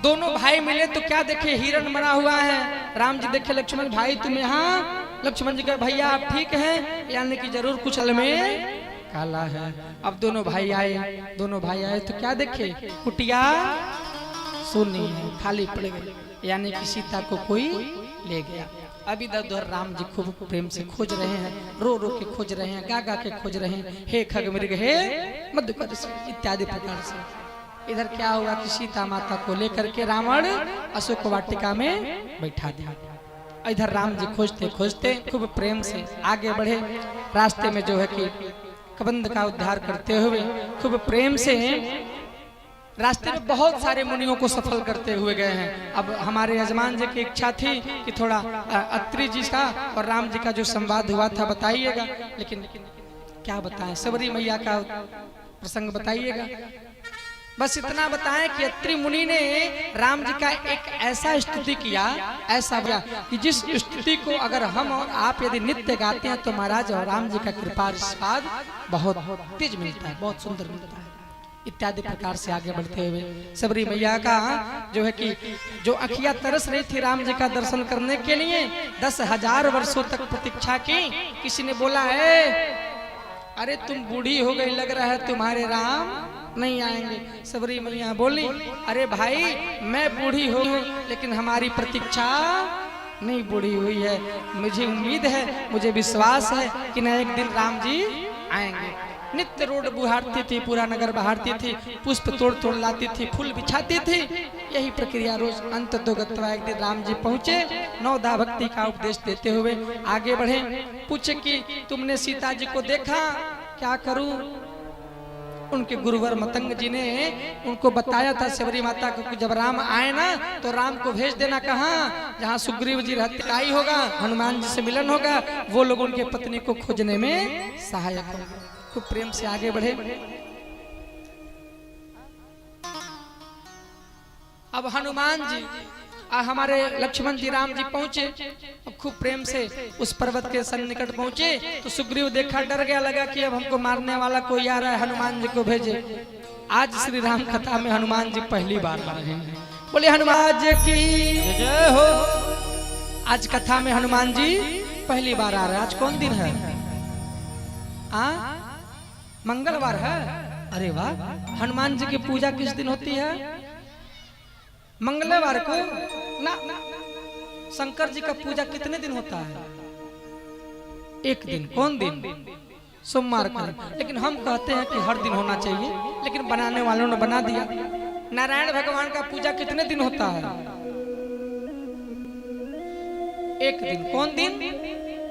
B: दोनों भाई मिले तो क्या देखे, हिरण बना हुआ है। राम जी देखे लक्ष्मण भाई तुम यहाँ। लक्ष्मण जी कहे भैया आप ठीक हैं, यानी कि जरूर कुछ में काला है। अब दोनों भाई आए तो क्या देखे, कुटिया सुनी है, खाली पड़ गई, यानी कि सीता को कोई ले गया। अभी इधर राम जी खूब प्रेम से खोज रहे हैं, रो रो के खोज रहे हैं, गा गा के खोज रहे हैं, हे खग मृग हे मधुकर इत्यादि प्रकार से। इधर क्या हुआ कि सीता माता को लेकर के रावण अशोक वाटिका में बैठा दिया। इधर राम जी खोजते खोजते खूब प्रेम से आगे बढ़े। रास्ते में जो है कि कबंध का उद्धार करते हुए खूब प्रेम से रास्ते में बहुत सारे मुनियों को सफल करते हुए गए हैं। अब हमारे यजमान जी की इच्छा थी कि थोड़ा अत्रि जी का और राम जी का जो संवाद हुआ था बताइएगा, लेकिन क्या बताएं, सबरी मैया का प्रसंग बताइएगा। बस इतना बताएं कि अत्रि मुनि ने राम जी का एक ऐसा स्तुति किया, ऐसा किया कि जिस स्तुति को अगर हम और आप यदि नित्य गाते हैं तो महाराज और राम जी का कृपा आशीर्वाद बहुत तेज मिलता है, बहुत सुंदर मिलता है। इत्यादि प्रकार से आगे बढ़ते हुए सबरी मैया का जो है कि जो अखियां तरस रही थी राम जी का दर्शन करने के लिए, 10,000 वर्षों तक प्रतीक्षा की। किसी ने बोला है अरे तुम बूढ़ी हो गई, लग रहा है तुम्हारे राम नहीं आएंगे। सबरी मैया बोली अरे भाई मैं बूढ़ी हो गई, लेकिन हमारी प्रतीक्षा नहीं बूढ़ी हुई है। मुझे उम्मीद है, मुझे विश्वास है कि न एक दिन राम जी आएंगे। नित्य रोड बुहारती थी, पूरा नगर बहारती थी, पुष्प तोड़ तोड़ लाती थी, फूल बिछाती थी, यही प्रक्रिया रोज। अंत तो गत्वा एक दिन राम जी पहुंचे, नवदा भक्ति का उपदेश देते हुए आगे बढ़े। पूछे कि तुमने सीता जी को देखा, क्या करूं? उनके गुरुवर मतंग जी ने उनको बताया था सबरी माता को कि जब राम आए ना तो राम को भेज देना कहाँ, जहाँ सुग्रीव जी रहते आई होगा, हनुमान जी से मिलन होगा, वो लोग उनके पत्नी को खोजने में सहायक होंगे। खूब प्रेम से आगे बढ़े। अब हनुमान जी हमारे लक्ष्मण जी राम जी पहुंचे, अब खूब प्रेम से उस पर्वत के सन्निकट पहुंचे तो सुग्रीव देखा, डर गया, लगा कि अब हमको मारने वाला कोई आ रहा है, हनुमान जी को भेजे। आज श्री राम कथा में हनुमान जी पहली बार आ रहे हैं। बोले हनुमान जी की जय हो। आज कथा में हनुमान जी पहली बार आ रहे हैं। आज कौन दिन है? मंगलवार है। अरे वाह, हनुमान जी की पूजा किस दिन होती है? मंगलवार को ना। शंकर जी का पूजा कितने दिन होता है? एक दिन। कौन दिन? सोमवार का। लेकिन हम कहते हैं कि हर दिन होना चाहिए, लेकिन बनाने वालों ने बना दिया। नारायण भगवान का पूजा कितने दिन होता है? एक दिन। कौन दिन?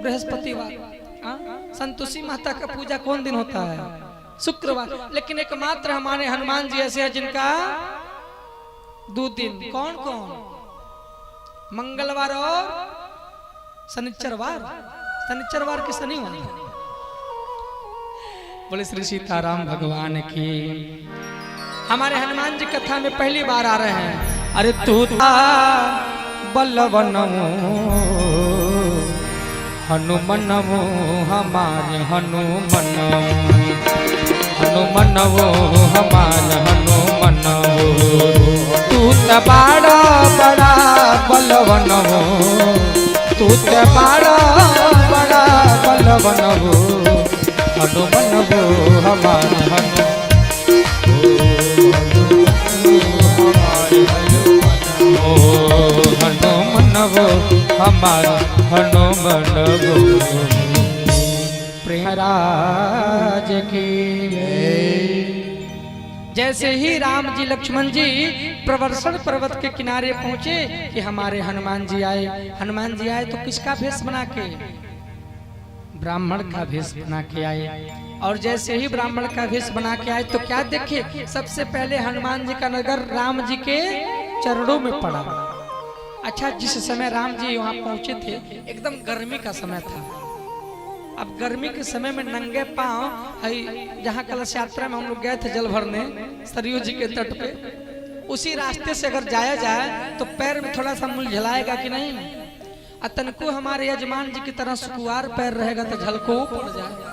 B: बृहस्पतिवार। संतोषी माता का पूजा कौन दिन होता है? शुक्रवार। लेकिन एकमात्र हमारे हनुमान जी ऐसे हैं जिनका 2 दिन। कौन कौन? मंगलवार और शनिचरवार। शनिचरवार के शनिवार। बोले श्री सीताराम भगवान की। हमारे हनुमान जी कथा में पहली बार आ रहे हैं। अरे तू बलवनो हनुमनवो हमारे हनुमनवो, हनुमनवो हमारे हनुमनवो। तू त बड़ा बड़ा बलवनवो, तू त बड़ा बड़ा बलवनवो, हनुमनवो हमारे हनुमनवो। हनुमनवो हमारा हनुमनवो। प्रयागराज की जैसे ही राम जी लक्ष्मण जी प्रवर्षण पर्वत के किनारे पहुंचे कि हमारे हनुमान जी आए। हनुमान जी आए तो किसका भेष बना के? ब्राह्मण का भेष बना के आए। और जैसे ही ब्राह्मण का भेष बना के आए तो क्या देखे? सबसे पहले हनुमान जी का नगर राम जी के चरणों में पड़ा। अच्छा, जिस समय राम जी वहां पहुंचे थे एकदम गर्मी का समय था। अब गर्मी के समय में नंगे पांव, जहाँ कलश यात्रा में हम लोग गए थे जल भरने सरयू जी के तट पे, उसी रास्ते से अगर जाया जाए तो पैर में थोड़ा सा मुरझाएगा कि नहीं? अतनको हमारे यजमान जी की तरह सुकुवार पैर रहेगा तो झलको पड़ जाएगा।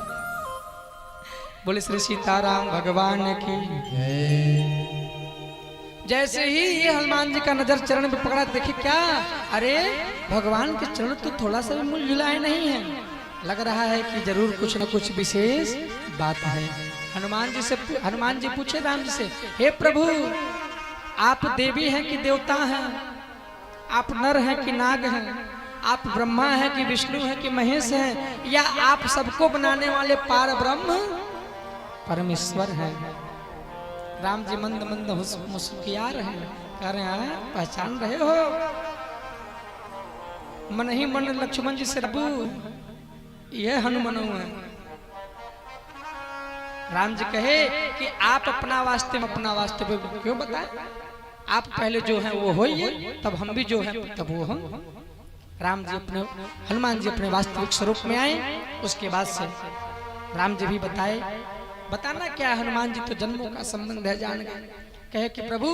B: बोले श्री सीताराम भगवान की। जैसे ही ये हनुमान जी का नजर चरण पे पकड़ा, देखिए क्या, अरे भगवान के चरण तो थोड़ा सा भी मुरझाए नहीं है। लग रहा है कि जरूर कुछ न कुछ विशेष बात है। हनुमान जी पूछे राम जी से, हे प्रभु, आप देवी हैं कि देवता हैं? आप नर हैं कि नाग हैं? आप ब्रह्मा हैं कि विष्णु हैं कि महेश हैं? या आप सबको बनाने वाले पार ब्रह्म परमेश्वर हैं? राम जी मंद मंद मुस्कुरा रहे हैं, कह रहे हैं पहचान रहे हो? मन ही मन लक्ष्मण जी से, प्रभु यह हनुमान है। राम जी कहे कि आप अपना वास्तव क्यों बताएं? आप पहले जो हैं वो होइए, तब हम भी जो हैं तब वो हम। हनुमान जी अपने वास्तविक स्वरूप में आए। उसके बाद से राम जी भी बताए। बताना क्या है, हनुमान जी तो जन्मों का संबंध है जान गए। कहे कि प्रभु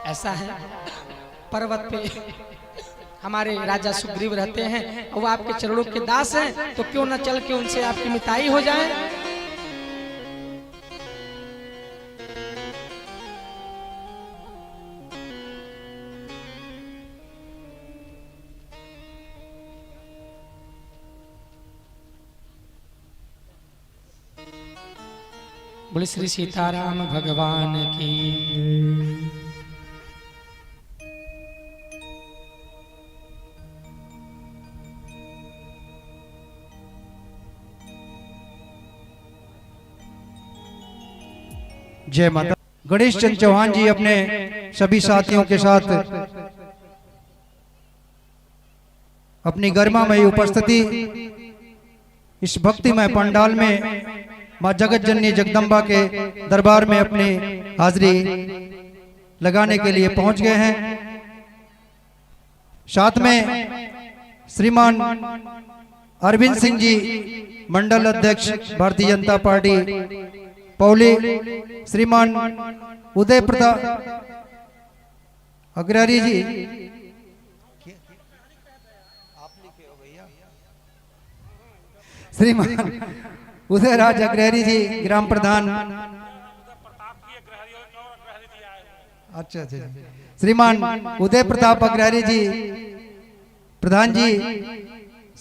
B: ऐसा है, पर्वत पे हमारे राजा सुग्रीव रहते हैं और वो आपके चरणों के दास हैं, तो क्यों न चल के उनसे आपकी मिताई हो जाए। बोले श्री सीताराम भगवान की।
D: जय माता। गणेश चंद्र चौहान जी अपने सभी साथियों के साथ अपनी गरिमामयी उपस्थिति इस भक्तिमय पंडाल में मां जगत जननी जगदम्बा के दरबार में अपनी हाजिरी लगाने के लिए पहुंच गए हैं। साथ में श्रीमान अरविंद सिंह जी, मंडल अध्यक्ष भारतीय जनता पार्टी पौली, श्रीमान उदय प्रताप अग्रहरी जी, श्रीमान उदय राज अग्रहरी जी ग्राम प्रधान, अच्छा, श्रीमान उदय प्रताप अग्रहरी जी प्रधान जी,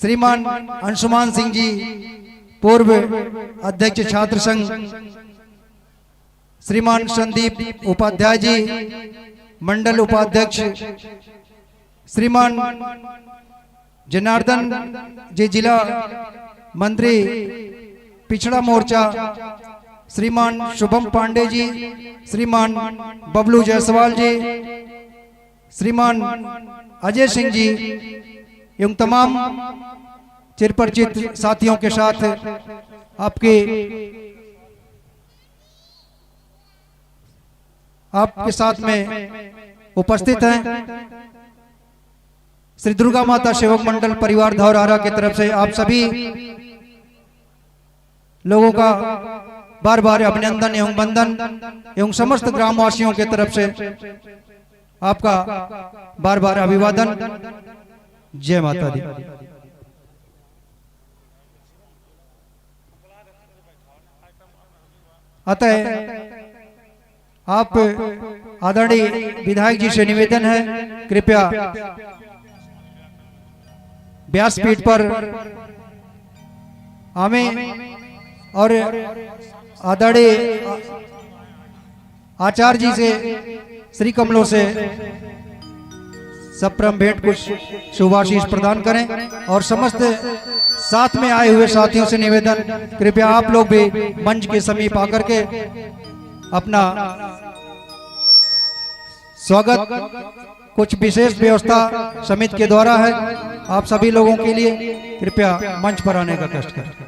D: श्रीमान अंशुमान सिंह जी पूर्व अध्यक्ष छात्र संघ, श्रीमान संदीप उपाध्याय जी मंडल उपाध्यक्ष, श्रीमान जनार्दन जी जिला मंत्री पिछड़ा मोर्चा, श्रीमान शुभम पांडे जी, श्रीमान बबलू जायसवाल जी, श्रीमान अजय सिंह जी एवं तमाम चिरपरिचित साथियों के साथ आपके साथ में उपस्थित हैं। श्री दुर्गा माता सेवक मंडल परिवार धौरहरा की तरफ से आप सभी लोगों का बार बार अभिनंदन एवं वंदन एवं समस्त ग्रामवासियों के तरफ से आपका बार बार अभिवादन। जय माता दी। अतः आप आदरणीय विधायक जी से निवेदन है, कृपया व्यासपीठ पर हमें और आदरणीय आचार्य जी से श्री कमलों से सप्रम भेंट कुछ शुभाशीष प्रदान करें। और समस्त साथ में आए हुए साथियों से निवेदन, कृपया आप लोग भी मंच के समीप आकर के अपना स्वागत कुछ विशेष व्यवस्था समिति के द्वारा है। आप सभी लोगों के लिए कृपया मंच पर आने का कष्ट करें।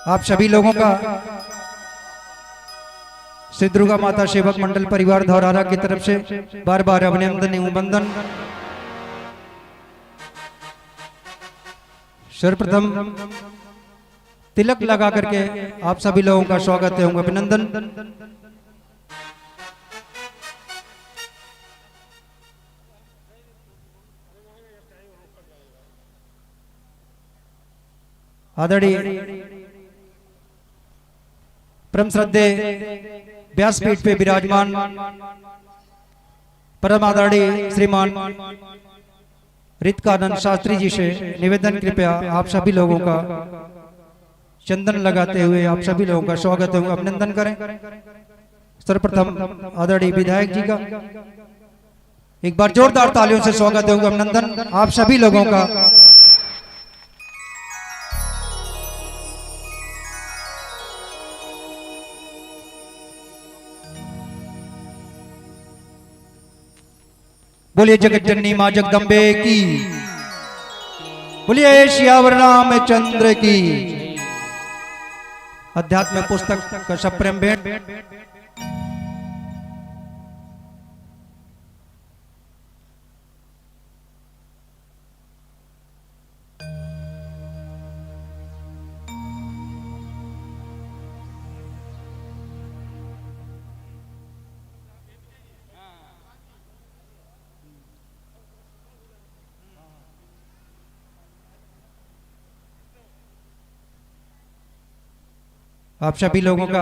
D: आप सभी लोगों का श्री दुर्गा माता सेवक मंडल परिवार धौरारा की तरफ से बार बार अभिनंदन एवं वंदन। सर्वप्रथम तिलक लगा करके आप सभी लोगों का स्वागत एवं अभिनंदन। आदरणीय परम श्रद्धे व्यासपीठ पे विराजमान परम आदरणीय श्रीमान रितकानंद शास्त्री जी से निवेदन, कृपया आप सभी लोगों का चंदन लगाते हुए आप सभी लोगों का स्वागत एवं अभिनंदन करें। सर्वप्रथम आदरणीय विधायक जी का एक बार जोरदार तालियों से स्वागत एवं अभिनंदन आप सभी लोगों का। बोलिए जगत जननी मां जगदम्बे की, बोलिए श्यावर रामचंद्र की। अध्यात्म पुस्तक का सप्रेम भेंट। आप सभी लोगों का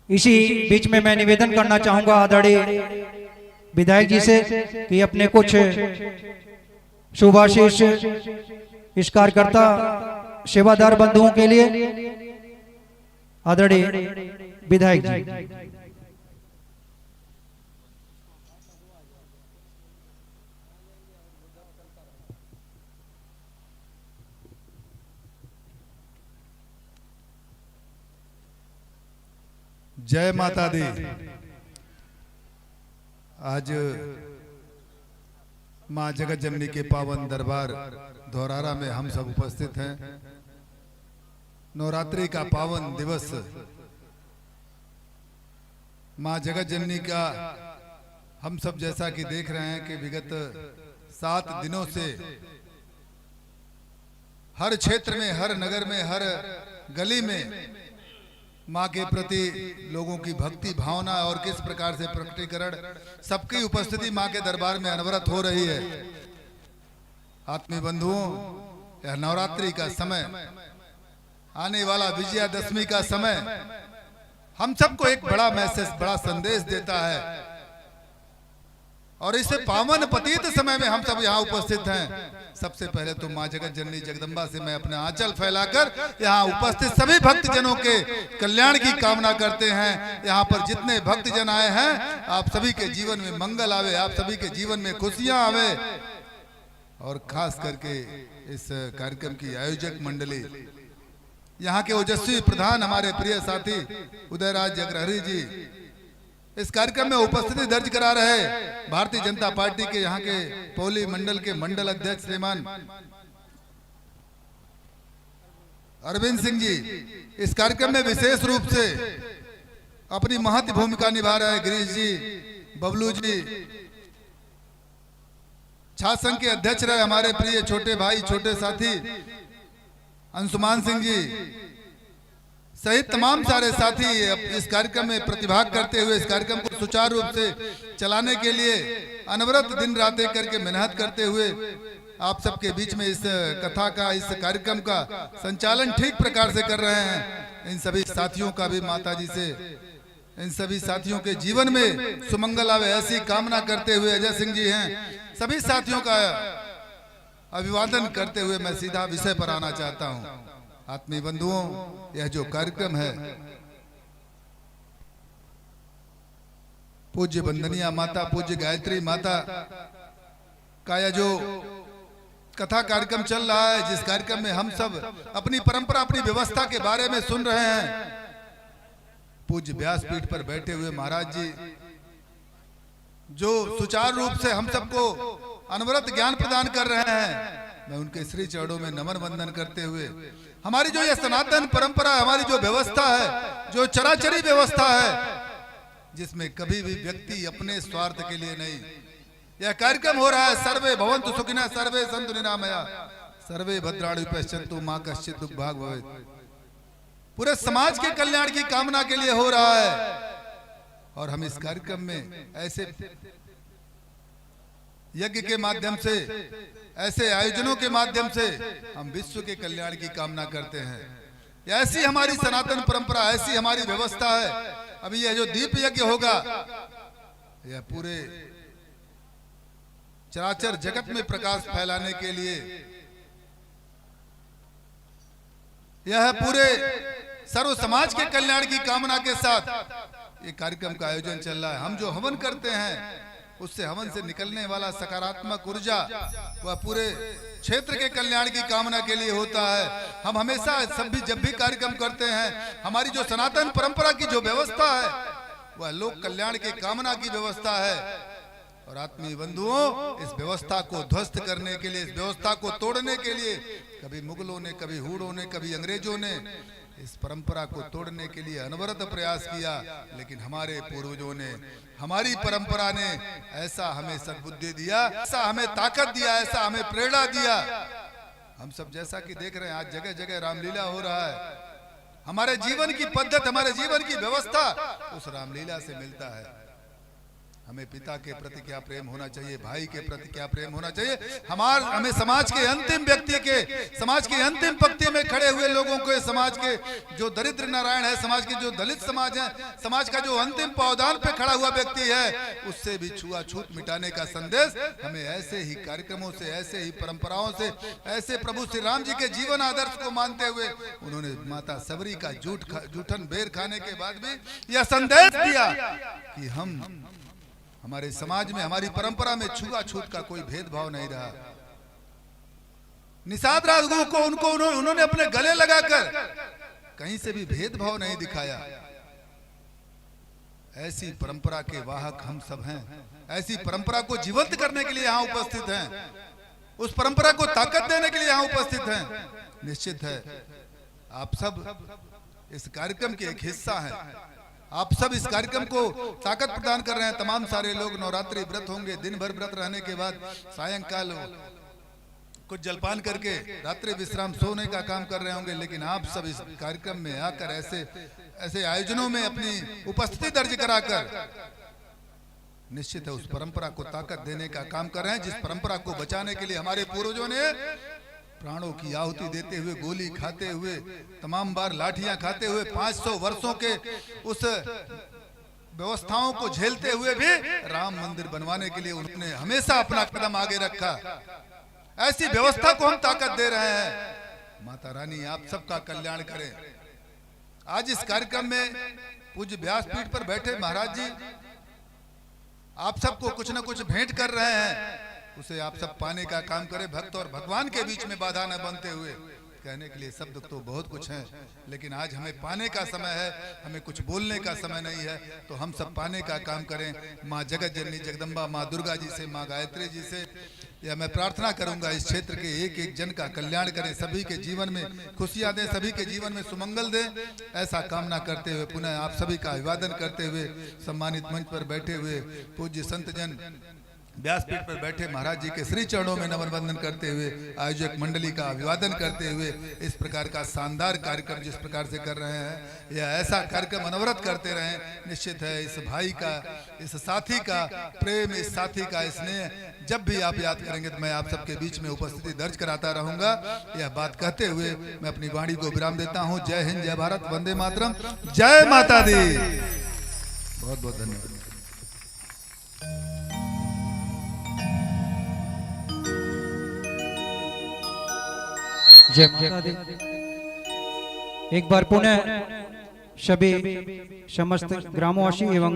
D: इसी बीच में मैं निवेदन करना चाहूंगा आदरणीय विधायक जी से कि अपने कुछ शुभाशीष इस कार्यकर्ता सेवादार बंधुओं के लिए आदरणीय विधायक जी।
C: जय माता दी। आज मां जगत जननी के पावन दरबार धौरारा में हम सब उपस्थित हैं। नवरात्रि का पावन दिवस मां जगत जननी का हम सब जैसा कि देख रहे हैं कि विगत 7 दिनों से हर क्षेत्र में, हर नगर में, हर गली में माँ के प्रति लोगों की भक्ति भावना और किस प्रकार से प्रकटीकरण, सबकी उपस्थिति माँ के दरबार में अनवरत हो रही है। आत्मीय बंधुओं, यह नवरात्रि का समय, आने वाला विजयादशमी का समय हम सबको एक बड़ा मैसेज, बड़ा संदेश देता है। और इस पावन पतित समय में हम सब यहाँ उपस्थित हैं। सबसे पहले तो माँ जगत जननी जगदम्बा से मैं अपना आंचल फैलाकर यहाँ उपस्थित सभी भक्तजनों के कल्याण की कामना करते हैं। यहाँ पर जितने भक्तजन आए हैं, आप सभी के जीवन में मंगल आवे, आप सभी के जीवन में खुशियां आवे। और खास करके इस कार्यक्रम की आयोजक मंडली, यहाँ के ओजस्वी प्रधान हमारे प्रिय साथी उदयराज जगरहरी जी इस कार्यक्रम में उपस्थिति दर्ज करा रहे। भारतीय जनता पार्टी के यहाँ के पौली मंडल के मंडल अध्यक्ष श्रीमान अरविंद सिंह जी इस कार्यक्रम में विशेष रूप से अपनी महत्वपूर्ण भूमिका निभा रहे हैं। गिरीश जी, बबलू जी, छात्र संघ के अध्यक्ष रहे हमारे प्रिय छोटे भाई, छोटे साथी अंशुमान सिंह जी सहित तमाम सारे साथी इस कार्यक्रम में प्रतिभाग करते हुए इस कार्यक्रम को सुचारू रूप से चलाने के लिए अनवरत दिन रात एक करके मेहनत करते हुए आप सबके बीच में इस कथा का, इस कार्यक्रम का संचालन ठीक प्रकार से कर रहे हैं। इन सभी साथियों का भी माता जी से, इन सभी साथियों के जीवन में सुमंगल आवे ऐसी कामना करते हुए अजय सिंह जी हैं, सभी साथियों का अभिवादन करते हुए मैं सीधा विषय पर आना चाहता हूं। आत्मीय बंधुओं, यह जो कार्यक्रम है पूज्य वंदनीय माता, पूज्य गायत्री माता का यह जो कथा कार्यक्रम चल रहा है, जिस कार्यक्रम में हम सब अपनी परंपरा, अपनी व्यवस्था के बारे में सुन रहे हैं, पूज्य व्यासपीठ पर बैठे हुए महाराज जी जो सुचारू रूप से हम सबको अनवरत ज्ञान प्रदान कर रहे हैं, मैं उनके श्री चरणों में नमन वंदन करते हुए हमारी जो यह सनातन परंपरा, हमारी जो व्यवस्था है, जो चराचरी व्यवस्था है, जिसमें कभी भी व्यक्ति अपने स्वार्थ के लिए नहीं, यह कार्यक्रम हो रहा है सर्वे भवन्तु सुखिनः सर्वे सन्तु निरामया सर्वे भद्राणि पश्यन्तु मां कश्चित् दुर्भाग् भवेत्, पूरे समाज के कल्याण की कामना के लिए हो रहा है। और हम इस कार्यक्रम में ऐसे यज्ञ के माध्यम से, ऐसे आयोजनों के माध्यम से हम विश्व के कल्याण की कामना करते हैं। ऐसी हमारी सनातन परंपरा, ऐसी हमारी व्यवस्था है। अभी यह जो दीप यज्ञ होगा, यह पूरे चराचर जगत में प्रकाश फैलाने के लिए, यह पूरे सर्व समाज के कल्याण की कामना के साथ ये कार्यक्रम का आयोजन चल रहा है। हम जो हवन करते हैं, उससे हवन से निकलने वाला सकारात्मक ऊर्जा वह पूरे क्षेत्र के कल्याण की कामना के लिए होता है। हम हमेशा जब भी कार्यक्रम करते हैं, हमारी जो सनातन परंपरा की जो व्यवस्था है, वह लोक कल्याण की कामना की व्यवस्था है। और आत्मीय बंधुओं, इस व्यवस्था को ध्वस्त करने के लिए, इस व्यवस्था को तोड़ने के लिए कभी मुगलों ने, कभी हूणों ने, कभी अंग्रेजों ने इस परंपरा को तोड़ने के लिए अनवरत प्रयास किया, लेकिन हमारे पूर्वजों ने, हमारी परंपरा ने ऐसा हमें सद्बुद्धि दिया, ऐसा हमें ताकत दिया, ऐसा हमें प्रेरणा दिया। हम सब जैसा कि देख रहे हैं, आज जगह जगह रामलीला हो रहा है। हमारे जीवन की पद्धति, हमारे जीवन की व्यवस्था उस रामलीला से मिलता है। हमें पिता के प्रति क्या प्रेम होना चाहिए, भाई के प्रति क्या प्रेम होना चाहिए, हमें समाज के अंतिम व्यक्ति के, समाज की अंतिम पंक्ति में खड़े हुए लोगों को, समाज के जो दरिद्र नारायण है, समाज के जो दलित समाज है, समाज का जो अंतिम पावदान पे खड़ा हुआ व्यक्ति है, उससे भी छुआछूत मिटाने का संदेश हमें ऐसे ही कार्यक्रमों से, ऐसे ही परंपराओं से, ऐसे प्रभु श्री राम जी के जीवन आदर्श को मानते हुए उन्होंने माता सबरी का जूठन बेर खाने के बाद भी यह संदेश दिया कि हमारे समाज में, हमारी परंपरा में छुआछूत का कोई भेदभाव नहीं रहा। निषाद राजगुरु को उन्होंने अपने गले लगाकर कहीं से भी भेदभाव नहीं दिखाया। ऐसी परंपरा के वाहक हम सब हैं। ऐसी परंपरा को जीवंत करने के लिए यहाँ उपस्थित हैं, उस परंपरा को ताकत देने के लिए यहाँ उपस्थित हैं। निश्चित है आप सब इस कार्यक्रम के एक हिस्सा हैं। आप सब इस कार्यक्रम को ताकत प्रदान कर रहे हैं। तमाम सारे लोग नवरात्रि व्रत होंगे, दिन भर व्रत रहने के बाद सायंकाल कुछ जलपान करके रात्रि विश्राम सोने का काम कर रहे होंगे, लेकिन आप सब इस कार्यक्रम में आकर ऐसे आयोजनों में अपनी उपस्थिति दर्ज कराकर निश्चित है उस परंपरा को ताकत देने का काम कर रहे हैं, जिस परंपरा को बचाने के लिए हमारे पूर्वजों ने प्राणों की आहुति देते हुए, गोली खाते हुए, तमाम बार लाठियां खाते हुए, 500 वर्षों के उस व्यवस्थाओं को झेलते हुए भी राम मंदिर बनवाने के लिए उन्होंने हमेशा अपना कदम आगे रखा। ऐसी व्यवस्था को हम ताकत दे रहे हैं। माता रानी आप सबका कल्याण करें। आज इस कार्यक्रम में पूज्य व्यासपीठ पर बैठे महाराज जी आप सबको कुछ न कुछ भेंट कर रहे हैं, उसे आप सब पाने का काम करें। भक्त और भगवान के बीच में बाधा न बनते हुए। कहने के लिए शब्द तो बहुत कुछ है, लेकिन आज हमें पाने का समय है, हमें कुछ बोलने का समय नहीं है, तो हम सब पाने का काम करें। माँ जगत जननी जगदम्बा, माँ दुर्गा जी से, माँ गायत्री जी से यह मैं प्रार्थना करूंगा, इस क्षेत्र के एक एक जन का कल्याण करें, सभी के जीवन में खुशियां दें, सभी के जीवन में सुमंगल दें। ऐसा कामना करते हुए पुनः आप सभी का अभिवादन करते हुए सम्मानित मंच पर बैठे हुए पूज्य संत जन व्यासपीठ पर बैठे महाराज जी के श्री चरणों में नमन वंदन करते हुए आयोजक मंडली का अभिवादन करते हुए इस प्रकार का शानदार कार्यक्रम जिस प्रकार से कर रहे हैं, यह ऐसा कार्यक्रम अनवरत करते रहें। निश्चित है इस भाई का, इस साथी का प्रेम, इस साथी का स्नेह जब भी आप याद करेंगे तो मैं आप सबके बीच में उपस्थिति दर्ज कराता रहूंगा। यह बात कहते हुए मैं अपनी वाणी को विराम देता हूँ। जय हिंद, जय भारत, वंदे मातरम, जय माता दी। बहुत बहुत धन्यवाद।
D: जय माता दी। एक बार पुनः सभी समस्त ग्रामवासी एवं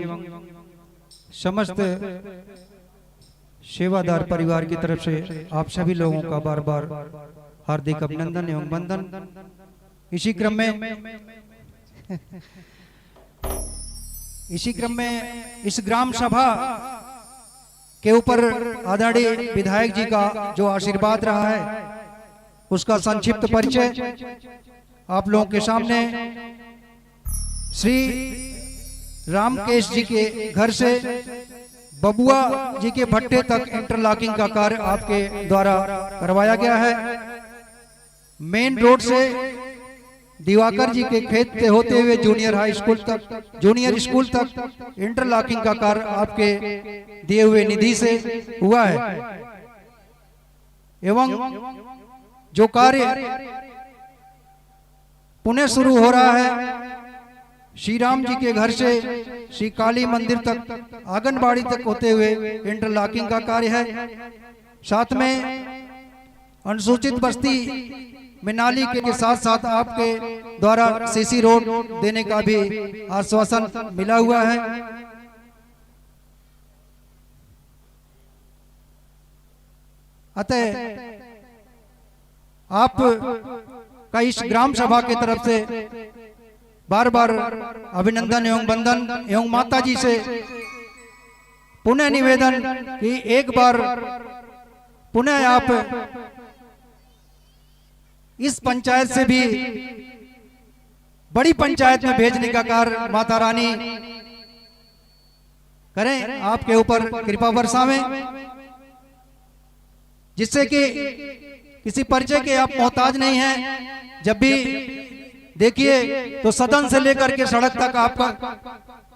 D: समस्त सेवादार परिवार की तरफ से आप सभी लोगों का बार बार हार्दिक अभिनंदन एवं वंदन। इसी क्रम में इस ग्राम सभा के ऊपर आदरणीय विधायक जी का जो आशीर्वाद रहा है उसका संक्षिप्त परिचय आप लोगों के सामने। श्री रामकेश जी के घर से बबुआ जी के भट्टे तक इंटरलॉकिंग का कार्य आपके द्वारा करवाया गया है। मेन रोड से दिवाकर जी के खेत से होते हुए जूनियर स्कूल तक इंटरलॉकिंग का कार्य आपके दिए हुए निधि से हुआ है। एवं जो कार्य पुनः शुरू हो रहा है श्री राम जी के घर से श्री काली मंदिर तक आंगनबाड़ी तक होते हुए इंटरलॉकिंग का कार्य है। साथ में अनुसूचित बस्ती में नाली के साथ साथ आपके द्वारा सीसी रोड देने का भी आश्वासन मिला हुआ है। अतः आप का इस ग्राम सभा की तरफ से बार बार अभिनंदन एवं वंदन एवं माता जी से पुनः निवेदन कि एक बार पुनः आप इस पंचायत से भी बड़ी पंचायत में भेजने का कार्य माता रानी करें, आपके ऊपर कृपा बरसावें, जिससे कि किसी परिचय के आप मोहताज नहीं हैं। जब भी देखिए तो सदन से लेकर के सड़क तक आपका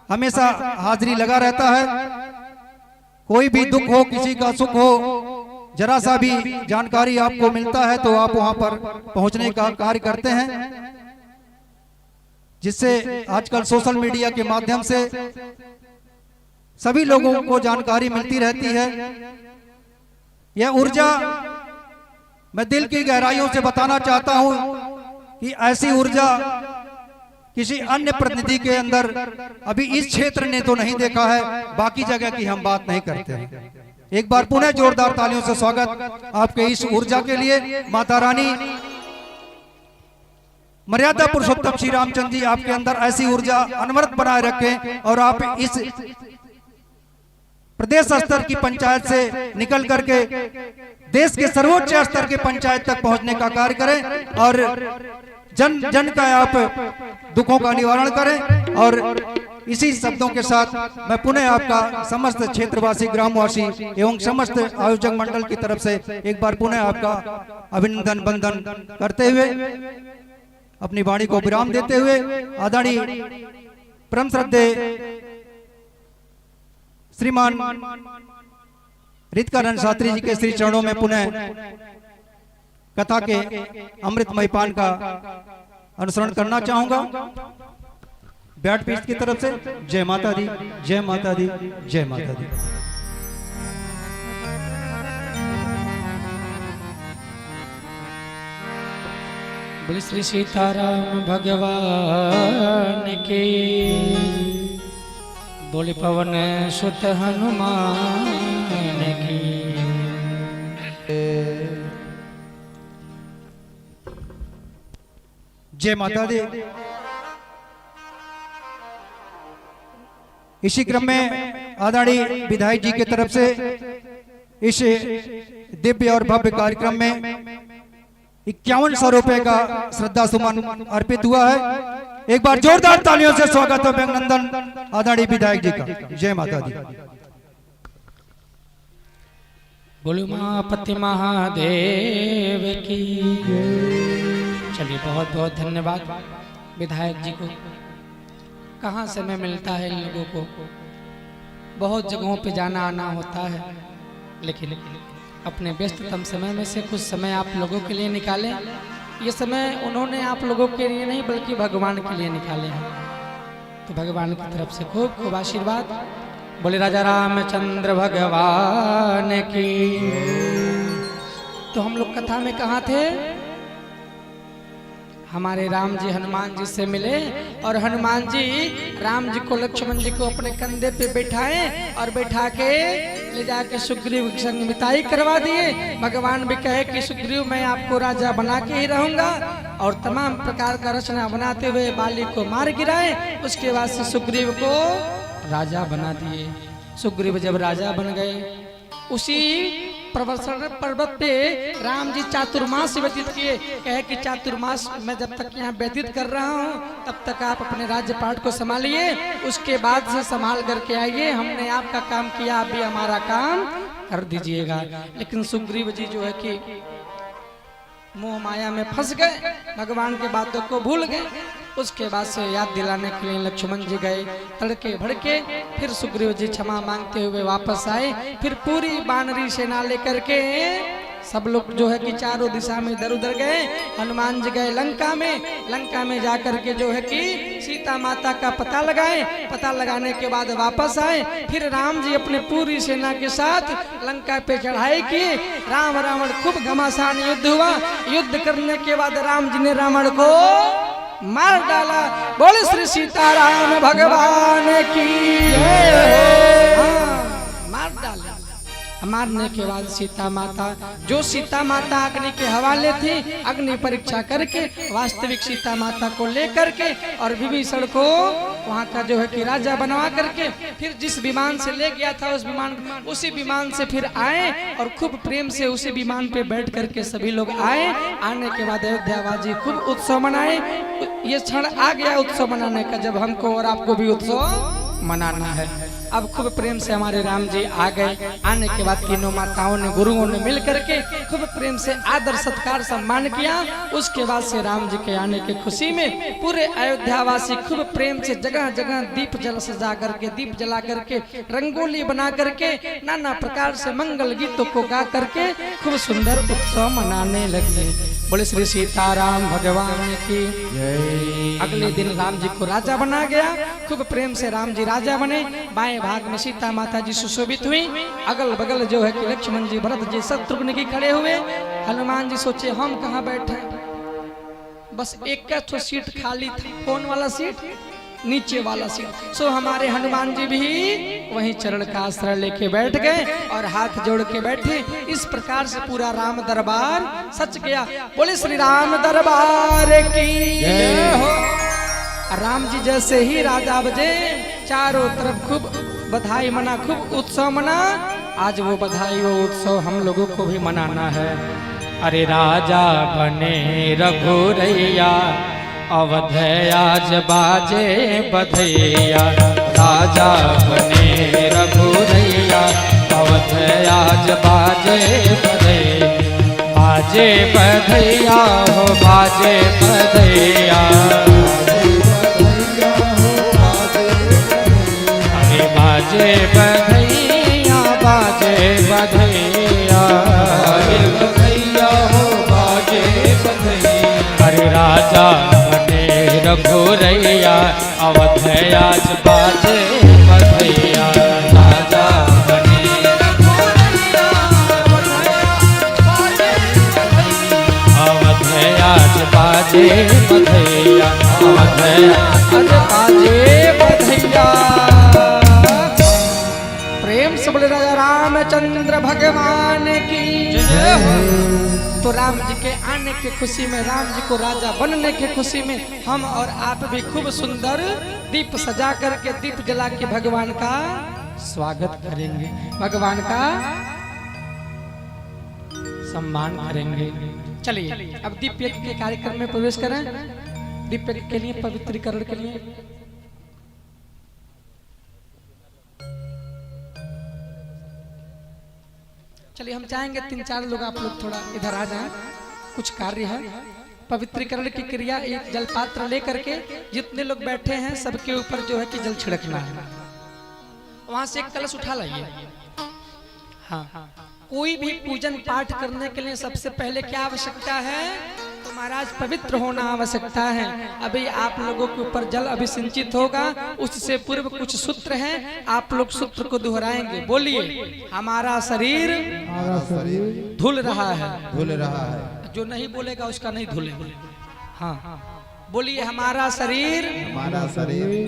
D: हमेशा हाजिरी लगा रहता है। कोई भी दुख हो, किसी का सुख हो, जरा सा भी जानकारी आपको मिलता है तो आप वहां पर पहुंचने का कार्य करते हैं, जिससे आजकल सोशल मीडिया के माध्यम से सभी लोगों को जानकारी मिलती रहती है। यह ऊर्जा मैं दिल की गहराइयों से बताना चाहता हूं कि ऐसी ऊर्जा किसी अन्य प्रतिनिधि के अंदर अभी इस क्षेत्र ने तो नहीं देखा है, बाकी जगह की हम बात नहीं करते हैं। एक बार पुनः जोरदार तालियों से स्वागत आपके इस ऊर्जा के लिए। माता रानी मर्यादा पुरुषोत्तम श्री रामचंद्र जी आपके अंदर ऐसी ऊर्जा अनवरत बनाए रखें और आप इस प्रदेश स्तर की पंचायत से निकल करके देश के सर्वोच्च स्तर के पंचायत तक पहुंचने का कार्य करें और जन जन का आप दुखों का निवारण करें। और इसी शब्दों के साथ मैं पुनः आपका समस्त क्षेत्रवासी, ग्रामवासी एवं समस्त आयोजक मंडल की तरफ से एक बार पुनः आपका अभिनंदन वंदन करते हुए अपनी वाणी को विराम देते हुए आदरणीय परम श्रद्धेय श्रीमान रितकानंद शास्त्री जी के श्री चरणों में पुनः कथा के अमृतमय पान का अनुसरण करना चाहूंगा। व्यासपीठ की तरफ से जय माता दी, जय माता दी, जय माता दी।
A: बोले श्री सीताराम भगवान की, बोले पवन सुत हनुमान की।
D: जय माता दी। इसी क्रम में आदरणीय विधायक जी की तरफ से इस दिव्य और भव्य कार्यक्रम में 5100 रुपए का श्रद्धा सुमन अर्पित हुआ है। एक बार जोरदार तालियों से स्वागत और अभिनंदन आदरणीय विधायक जी का। जय माता दी।
A: बोलो उमापति महादेव की। चलिए बहुत बहुत धन्यवाद विधायक जी को। कहाँ समय मिलता है इन लोगों को, बहुत जगहों पे जाना आना होता है, लेकिन अपने व्यस्ततम समय में से कुछ समय आप लोगों के लिए निकालें। ये समय उन्होंने आप लोगों के लिए नहीं बल्कि भगवान के लिए निकाले हैं, तो भगवान की तरफ से खूब खूब आशीर्वाद। बोले राजा रामचंद्र भगवान की। तो हम लोग कथा में कहाँ थे? हमारे राम जी हनुमान जी से मिले और हनुमान जी राम जी को लक्ष्मण जी को अपने कंधे पे बैठाए और बैठा के ले जाके सुग्रीव के संग मिताई करवा दिए। भगवान भी कहे कि सुग्रीव मैं आपको राजा बना के ही रहूंगा, और तमाम प्रकार का रचना बनाते हुए बाली को मार गिराए। उसके बाद से सुग्रीव को राजा बना दिए। सुग्रीव जब राजा बन गए, उसी प्रवर्षण पर्वत पे राम जी चातुर्मास व्यतीत किए। कहे कि चातुर्मास मैं जब तक यहाँ व्यतीत कर रहा हूँ तब तक आप अपने राज्य पाठ को संभालिए, उसके बाद से संभाल करके आइए। हमने आपका काम किया, अभी हमारा काम कर दीजिएगा। लेकिन सुग्रीव जी जो है कि मोह माया में फंस गए, भगवान की बातों को भूल गए। उसके बाद से याद दिलाने के लिए लक्ष्मण जी गए, तड़के भड़के। फिर सुग्रीव जी क्षमा मांगते हुए वापस आए। फिर पूरी वानरी सेना लेकर के सब लोग जो है कि चारों दिशा में इधर उधर गए। हनुमान जी गए लंका में। लंका में जाकर के जो है कि सीता माता का पता लगाए। पता लगाने के बाद वापस आए। फिर राम जी अपने पूरी सेना के साथ लंका पे चढ़ाई किए। राम रावण खूब घमासान युद्ध हुआ। युद्ध करने के बाद राम जी ने रावण को मार डाला। बोले श्री सीताराम भगवान की। मार डाला। मारने के बाद सीता माता, जो सीता माता अग्नि के हवाले थी, अग्नि परीक्षा करके वास्तविक सीता माता को लेकर के और विभीषण को वहाँ का जो है कि राजा बनवा करके फिर जिस विमान से ले गया था उसी विमान से फिर आए और खूब प्रेम से उसी विमान पे बैठ करके सभी लोग आए। आने के बाद अयोध्यावासी खूब उत्सव मनाए। ये क्षण आ गया उत्सव मनाने का, जब हमको और आपको भी उत्सव मनाना है। अब खूब प्रेम से हमारे राम जी आ गए। आने के बाद तीनों माताओं ने गुरुओं ने मिल करके खूब प्रेम से आदर सत्कार सम्मान किया। उसके बाद से राम जी के आने की खुशी में पूरे अयोध्यावासी खूब प्रेम से जगह जगह दीप जल सजा करके, दीप जला करके, रंगोली बना करके, नाना प्रकार से मंगल गीतों को गा करके खूब सुंदर उत्सव मनाने लगे। बोले श्री सीताराम भगवान की जय। अगले दिन राम जी को राजा बना गया। खूब प्रेम से राम जी राजा बने। बाएं भाग में सीता माता जी सुशोभित हुई। अगल बगल जो है कि लक्ष्मण जी भरत जी शत्रुघ्न की खड़े हुए। हनुमान जी सोचे हम कहाँ बैठे, बस एक का तो सीट खाली थी, कौन वाला सीट, नीचे वाला सीट। सो हमारे हनुमान जी भी वहीं चरण का आश्रय लेके बैठ गए और हाथ जोड़ के बैठे। इस प्रकार से पूरा राम दरबार सच गया। बोले श्री राम दरबार की जय हो। राम जी जैसे ही राजा बजे, चारों तरफ खूब बधाई मना, खूब उत्सव मना। आज वो बधाई वो उत्सव हम लोगों को भी मनाना है।
B: अरे राजा बने रघुरैया, अवध आज बाजे बधैया। राजा बने रघुरैया, अवध आज बाजे बधैया। बाजे बधैया हो बाजे बधैया, बाजे बधैया बाजे बधैया, बधैया हो बाजे बधैया। अरे राजा बने रघुरैया, अवध आज बाजे बधैया। राजा बने रघुरैया, अवध आज बाजे बधैया। अवध आज बाजे बधैया।
A: बोले राजा रामचंद्र भगवान की जय हो। तो राम जी के आने की खुशी में, राम जी को राजा बनने की खुशी में हम और आप भी खूब सुंदर दीप सजा करके, दीप जला के भगवान का स्वागत करेंगे, भगवान का सम्मान करेंगे। चलिए अब दीप यज्ञ के कार्यक्रम में प्रवेश करें। दीप यज्ञ के लिए, पवित्रीकरण के लिए चलिए हम चाहेंगे 3-4 लोग आप लोग थोड़ा इधर आ जाएं, कुछ कार्य है। पवित्रीकरण की क्रिया, एक जल पात्र लेकर के जितने लोग बैठे हैं सबके ऊपर जो है कि जल छिड़कना है। वहां से एक कलश उठा लाइए। हाँ, कोई भी पूजन पाठ करने के लिए सबसे पहले क्या आवश्यकता है? तो महाराज पवित्र होना आवश्यकता है। अभी आप लोगों के ऊपर जल अभिसिंचित होगा, उससे पूर्व कुछ सूत्र हैं, आप लोग सूत्र को दोहराएंगे। बोलिए, हमारा शरीर धुल रहा है। जो नहीं बोलेगा उसका नहीं धुलेगा। हाँ, बोलिए, हमारा शरीर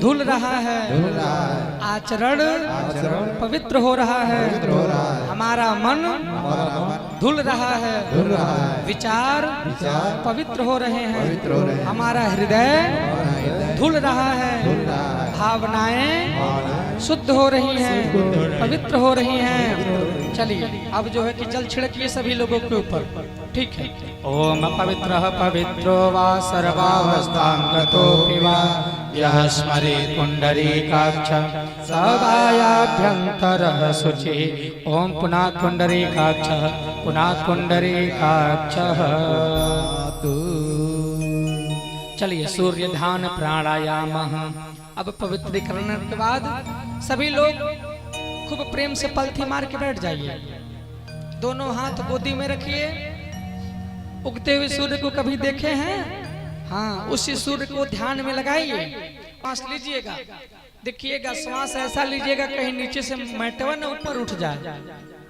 A: धुल रहा है, आचरण पवित्र हो रहा है, हमारा मन धुल रहा है, विचार पवित्र हो रहे हैं, हमारा हृदय धुल रहा है, भावनाएं शुद्ध हो रही हैं, पवित्र हो रही हैं। चलिए अब जो है कि जल छिड़किए सभी लोगों के ऊपर, ठीक है।
B: ओम पवित्रः पवित्रो वा सर्वावस्थां गतोऽपि वा यः स्मरेत् पुण्डरीकाक्षं सवायाभ्यन्तरः शुचिः। ओम पुनः पुण्डरीकाक्षः, पुनः पुण्डरीकाक्षः। चलिए सूर्य ध्यान प्राणायाम।
A: अब पवित्रीकरण के बाद सभी लोग खूब प्रेम से पलथी मार के बैठ जाइए। दोनों हाथ गोदी में रखिए। उगते हुए सूर्य को कभी देखे हैं? हाँ, उसी सूर्य को ध्यान में लगाइए। श्वास लीजिएगा, देखिएगा श्वास ऐसा लीजिएगा कहीं नीचे से मैटवा न ऊपर उठ जाए।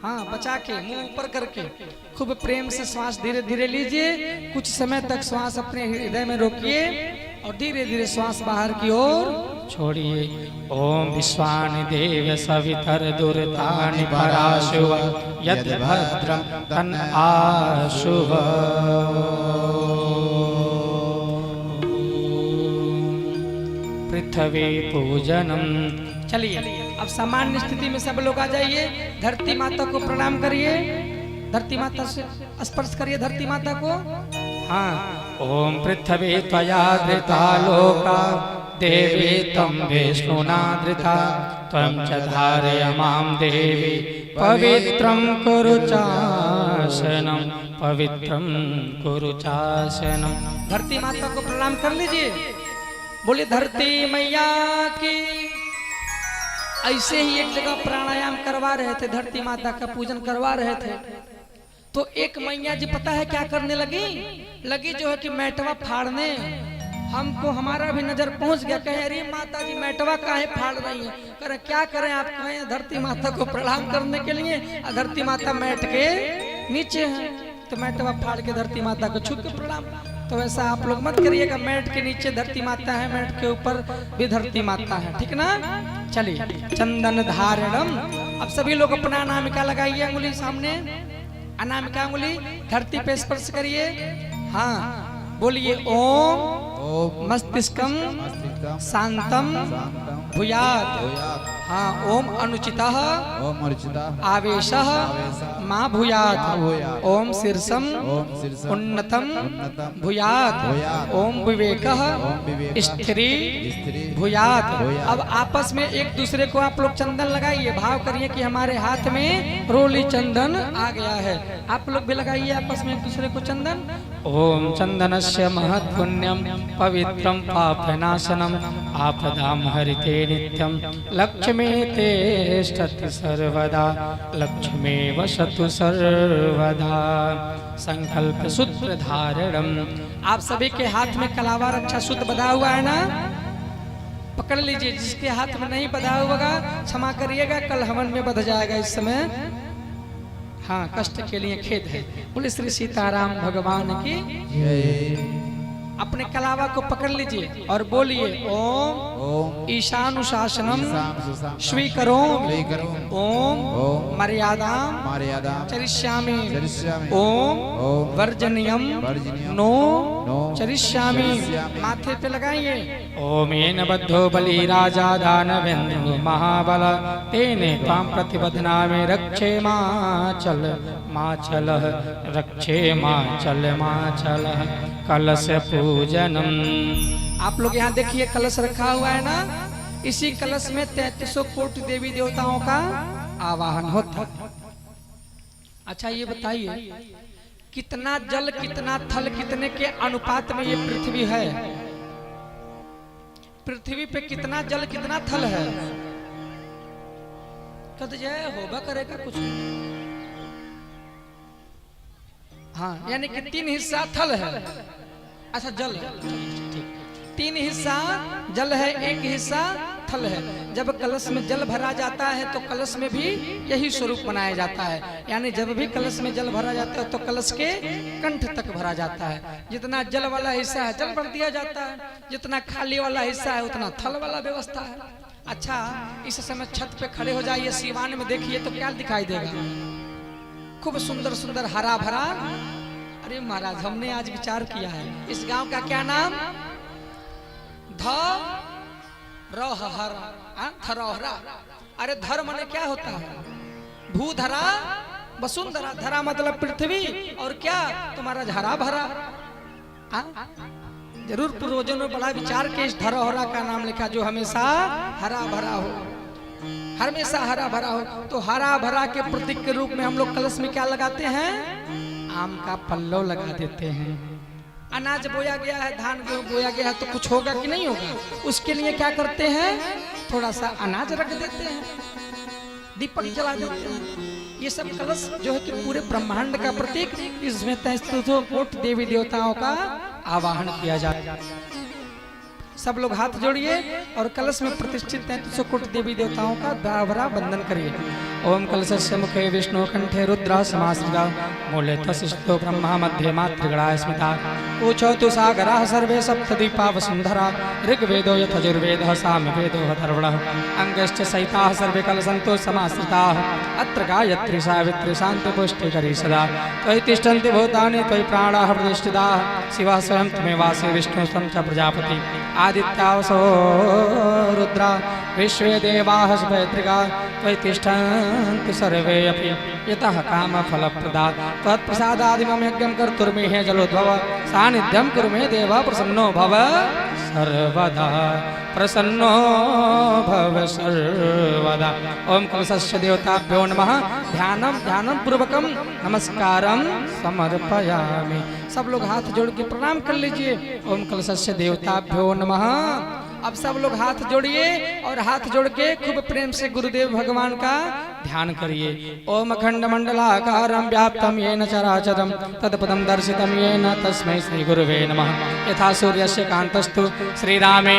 A: हाँ, बचा के मुंह ऊपर करके खूब प्रेम से श्वास धीरे धीरे लीजिए। कुछ समय तक श्वास अपने हृदय में रोकिए और धीरे धीरे श्वास बाहर की ओर
B: छोड़िए। ओम विश्वानि देव सवितर दुर्तानि पराशुव यद भद्रं तन आशुव। पृथ्वी पूजनम।
A: चलिए अब सामान्य स्थिति में सब लोग आ जाइए। धरती माता को प्रणाम करिए, धरती माता से स्पर्श करिए धरती माता को।
B: हाँ, ओम पृथ्वी त्वया धृता लोका देवी तम विष्णुना धृता त्वं च धारयमां देवी पवित्रं कुरु चासनं, पवित्रं कुरु चासनं।
A: धरती माता को प्रणाम कर लीजिए। बोले धरती मैया की। ऐसे ही एक जगह प्राणायाम करवा रहे थे, धरती माता का पूजन करवा रहे थे, तो एक मैया जी पता है क्या करने लगी जो है कि मैटवा फाड़ने। हमको हमारा भी नजर पहुंच गया, कहे अरे माता जी मैटवा काहे फाड़ रही है? करे क्या करें, आप कहें धरती माता को प्रणाम करने के लिए, धरती माता मैट के नीचे है, तो मैटवा फाड़ के धरती माता को छू के प्रणाम। तो वैसा आप लोग मत करिएगा, मैट के नीचे धरती माता है, मैट के ऊपर भी धरती माता है, ठीक ना। चलिए चंदन धारणम। अब सभी लोग अपना अनामिका लगाइए, अंगुली सामने, अनामिका अंगुली धरती पे स्पर्श करिए। हाँ, बोलिए ओम मस्तिष्कम शांतम भूयात्। हाँ, ओम अनुचितः आवेशः मा भूयात्। ओम शीर्षम उन्नतम भूयात्। ओम विवेकः स्थिरी भूयात्। अब आपस में एक दूसरे को आप लोग चंदन लगाइए, भाव करिए कि हमारे हाथ में रोली चंदन आ गया है। आप लोग भी लगाइए आपस में एक दूसरे को चंदन।
B: ओम चंदनस्य महत्पुण्यम पवित्रम पापनाशनम आपदां हरिते नित्यं लक्ष्मी तिष्ठति सर्वदा, लक्ष्मी वसतु सर्वदा। संकल्प सूत्र धारणम।
A: आप सभी के हाथ में कलावा रक्षा सूत्र बधा हुआ है ना, पकड़ लीजिए। जिसके हाथ में नहीं बधा होगा क्षमा करिएगा, कल हवन में बध जाएगा इस समय। हाँ, कष्ट के लिए खेद है। बोले श्री सीताराम भगवान की। अपने कलावा को पकड़ लीजिए और बोलिए ओम ईशानुशासनम स्वीकरो, ओम मर्यादा चरिष्यामि, ओम वर्जनियम नो चरिष्यामि। माथे पे लगाइए।
B: ओम येन बद्धो बलि राजा दानवेन्द्रो महाबल तेने त्वां प्रतिबध्नामि रक्षे माचल माचलः, रक्षे माचल माचलः। कलश पूजनम।
A: आप लोग यहाँ देखिए कलश रखा हुआ है ना, इसी कलश में 3300 कोटि देवी देवताओं का आवाहन होता है।
B: अच्छा ये बताइए कितना जल कितना थल कितने के अनुपात में ये पृथ्वी है? पृथ्वी पे कितना जल कितना थल है? कद जय होगा करेगा कुछ। हाँ यानी कि 3 हिस्सा थल है। अच्छा जल है, ठीक। 3 हिस्सा जल है, 1 हिस्सा थल है। जब कलश में जल भरा जाता है तो कलश में भी यही स्वरूप बनाया जाता है। यानी जब भी कलश में जल भरा जाता है तो कलश के कंठ तक भरा जाता है। जितना जल वाला हिस्सा है जल भर दिया जाता है, जितना खाली वाला हिस्सा है उतना थल वाला व्यवस्था है। अच्छा इस समय छत पे खड़े हो जाइए, सीवान में देखिए तो क्या दिखाई देगा? खूब सुंदर सुंदर हरा भरा। अरे महाराज हमने आज विचार किया है, इस गांव का क्या नाम? धरोहरा। अरे धर माने क्या होता है? भूधरा वसुंधरा। धरा मतलब पृथ्वी और क्या तुम्हारा हरा भरा। जरूर पूर्वजों ने बड़ा विचार के इस धरोहरा का नाम लिखा, जो हमेशा हरा भरा हो, हमेशा हरा भरा हो। तो हरा भरा के प्रतीक के रूप में हम लोग कलश में क्या लगाते हैं? आम का पल्लव लगा देते हैं। अनाज बोया गया है, धान गेहूं बोया गया है तो कुछ होगा कि नहीं होगा? उसके लिए क्या करते हैं? थोड़ा सा अनाज रख देते हैं, दीपक जला देते हैं। ये सब कलश जो है कि पूरे ब्रह्मांड का प्रतीक। इसमें 33 कोटि देवी देवताओं का आवाहन किया जाता है। सब लोग हाथ जोड़िए और कलश में प्रतिष्ठित 33 कोटि देवी देवताओं का भरा बंधन करिए। ओम कलशस्य मुखे विष्णु कंठे रुद्र समाश्रिता मूले त्वशिष्टो ब्रह्मा मध्ये मातृगणा स्मिता ऊचौ तु सागराः सर्वे सप्तद्वीपा वसुंधरा ऋग्वेदो यथजुर्वेदः सामवेदो अथर्वणः अंगश्च सहिताः सर्वे कलशन्तो समाश्रिताः अत्र गायत्री सावित्री शान्ति पुष्टिकरी सदा त्वयि तिष्ठन्ति भूतानि त्वयि प्राणाः प्रतिष्ठिताः शिवः स्वयं त्वमेवासि विष्णुः स्वयं च प्रजापति आदित्यावसो रुद्रा विश्वे देवाः सुभद्रिका त्वयि तिष्ठन्ति सर्वे अपि यतः कामफलप्रदा त्वत्प्रसादादिमं यज्ञं कर्तुर्मेहे जलोद्भव सानिध्यं कुरु मे देव प्रसन्नो भव सर्वदा प्रसन्नो भव सर्वदा। ओम कलशस्य देवताभ्यो नमः। ध्यानं पूर्वकम नमस्कारम समर्पयामि। सब लोग हाथ जोड़ के प्रणाम कर लीजिए। ओम कलशस्य देवताभ्यो नमः। अब सब लोग हाथ जोड़िए और हाथ जोड़ के खूब प्रेम से गुरुदेव भगवान का ध्यान करिए। ओम अखंड मंडलाकारं व्याप्तं येन चराचरं तत्पदं दर्शितं येन तस्मै श्री गुरुवे नमः। यथा सूर्यस्य कान्तस्तु श्रीरामे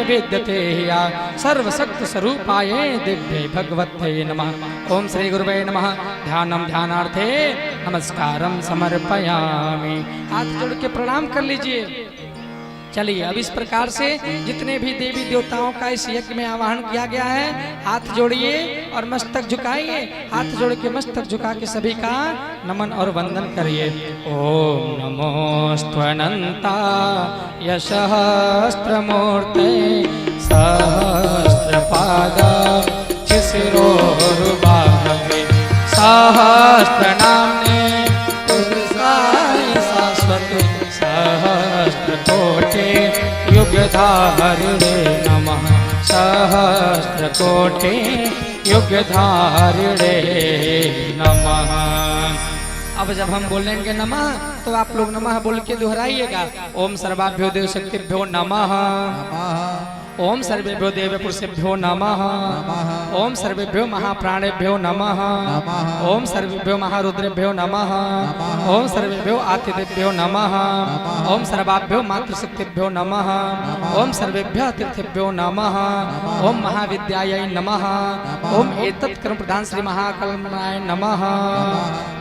B: विद्यते या सर्वशक्ति स्वरूपाय दिव्ये भगवते नमः। ओम श्री गुरुवे नमः। ध्यानं ध्यानार्थे नमस्कारं समर्पयामि। हाथ जोड़ के प्रणाम कर लीजिए। चलिए अब इस प्रकार से जितने भी देवी देवताओं का इस यज्ञ में आवाहन किया गया है, हाथ जोड़िए और मस्तक झुकाइए। हाथ जोड़ के मस्तक झुका के सभी का नमन और वंदन करिए। ओम नमोस्त्वनंता यशस्त्रमूर्ते सहस्रपाद शिशिरोरुबाहवे सहस्रनाम्ने शाश्वते सहस्रकोटि युगधारिणे नमः। सहस्रकोटि युगधारिणे नमः। अब जब हम बोलेंगे नमः तो आप लोग नमः बोल के दोहराइएगा। ओम सर्वाभ्यो देव शक्तिभ्यो नमः। ओम सर्वेभ्यो देव पुरुषेभ्यो नमः। ओम सर्वेभ्यो महाप्राणेभ्यो नमः। ओम सर्वेभ्यो महारुद्रेभ्यो नमः। ओम सर्वेभ्यो आतिथ्येभ्यो नमः। ओम सर्वाभ्यो मातृशक्तिभ्यो नमः। ओम सर्वेभ्यः तीर्थेभ्यो नमः। ओम महाविद्यायै नमः। ओम एतत् कर्म प्रधान श्री महाकल्पनाय नमः।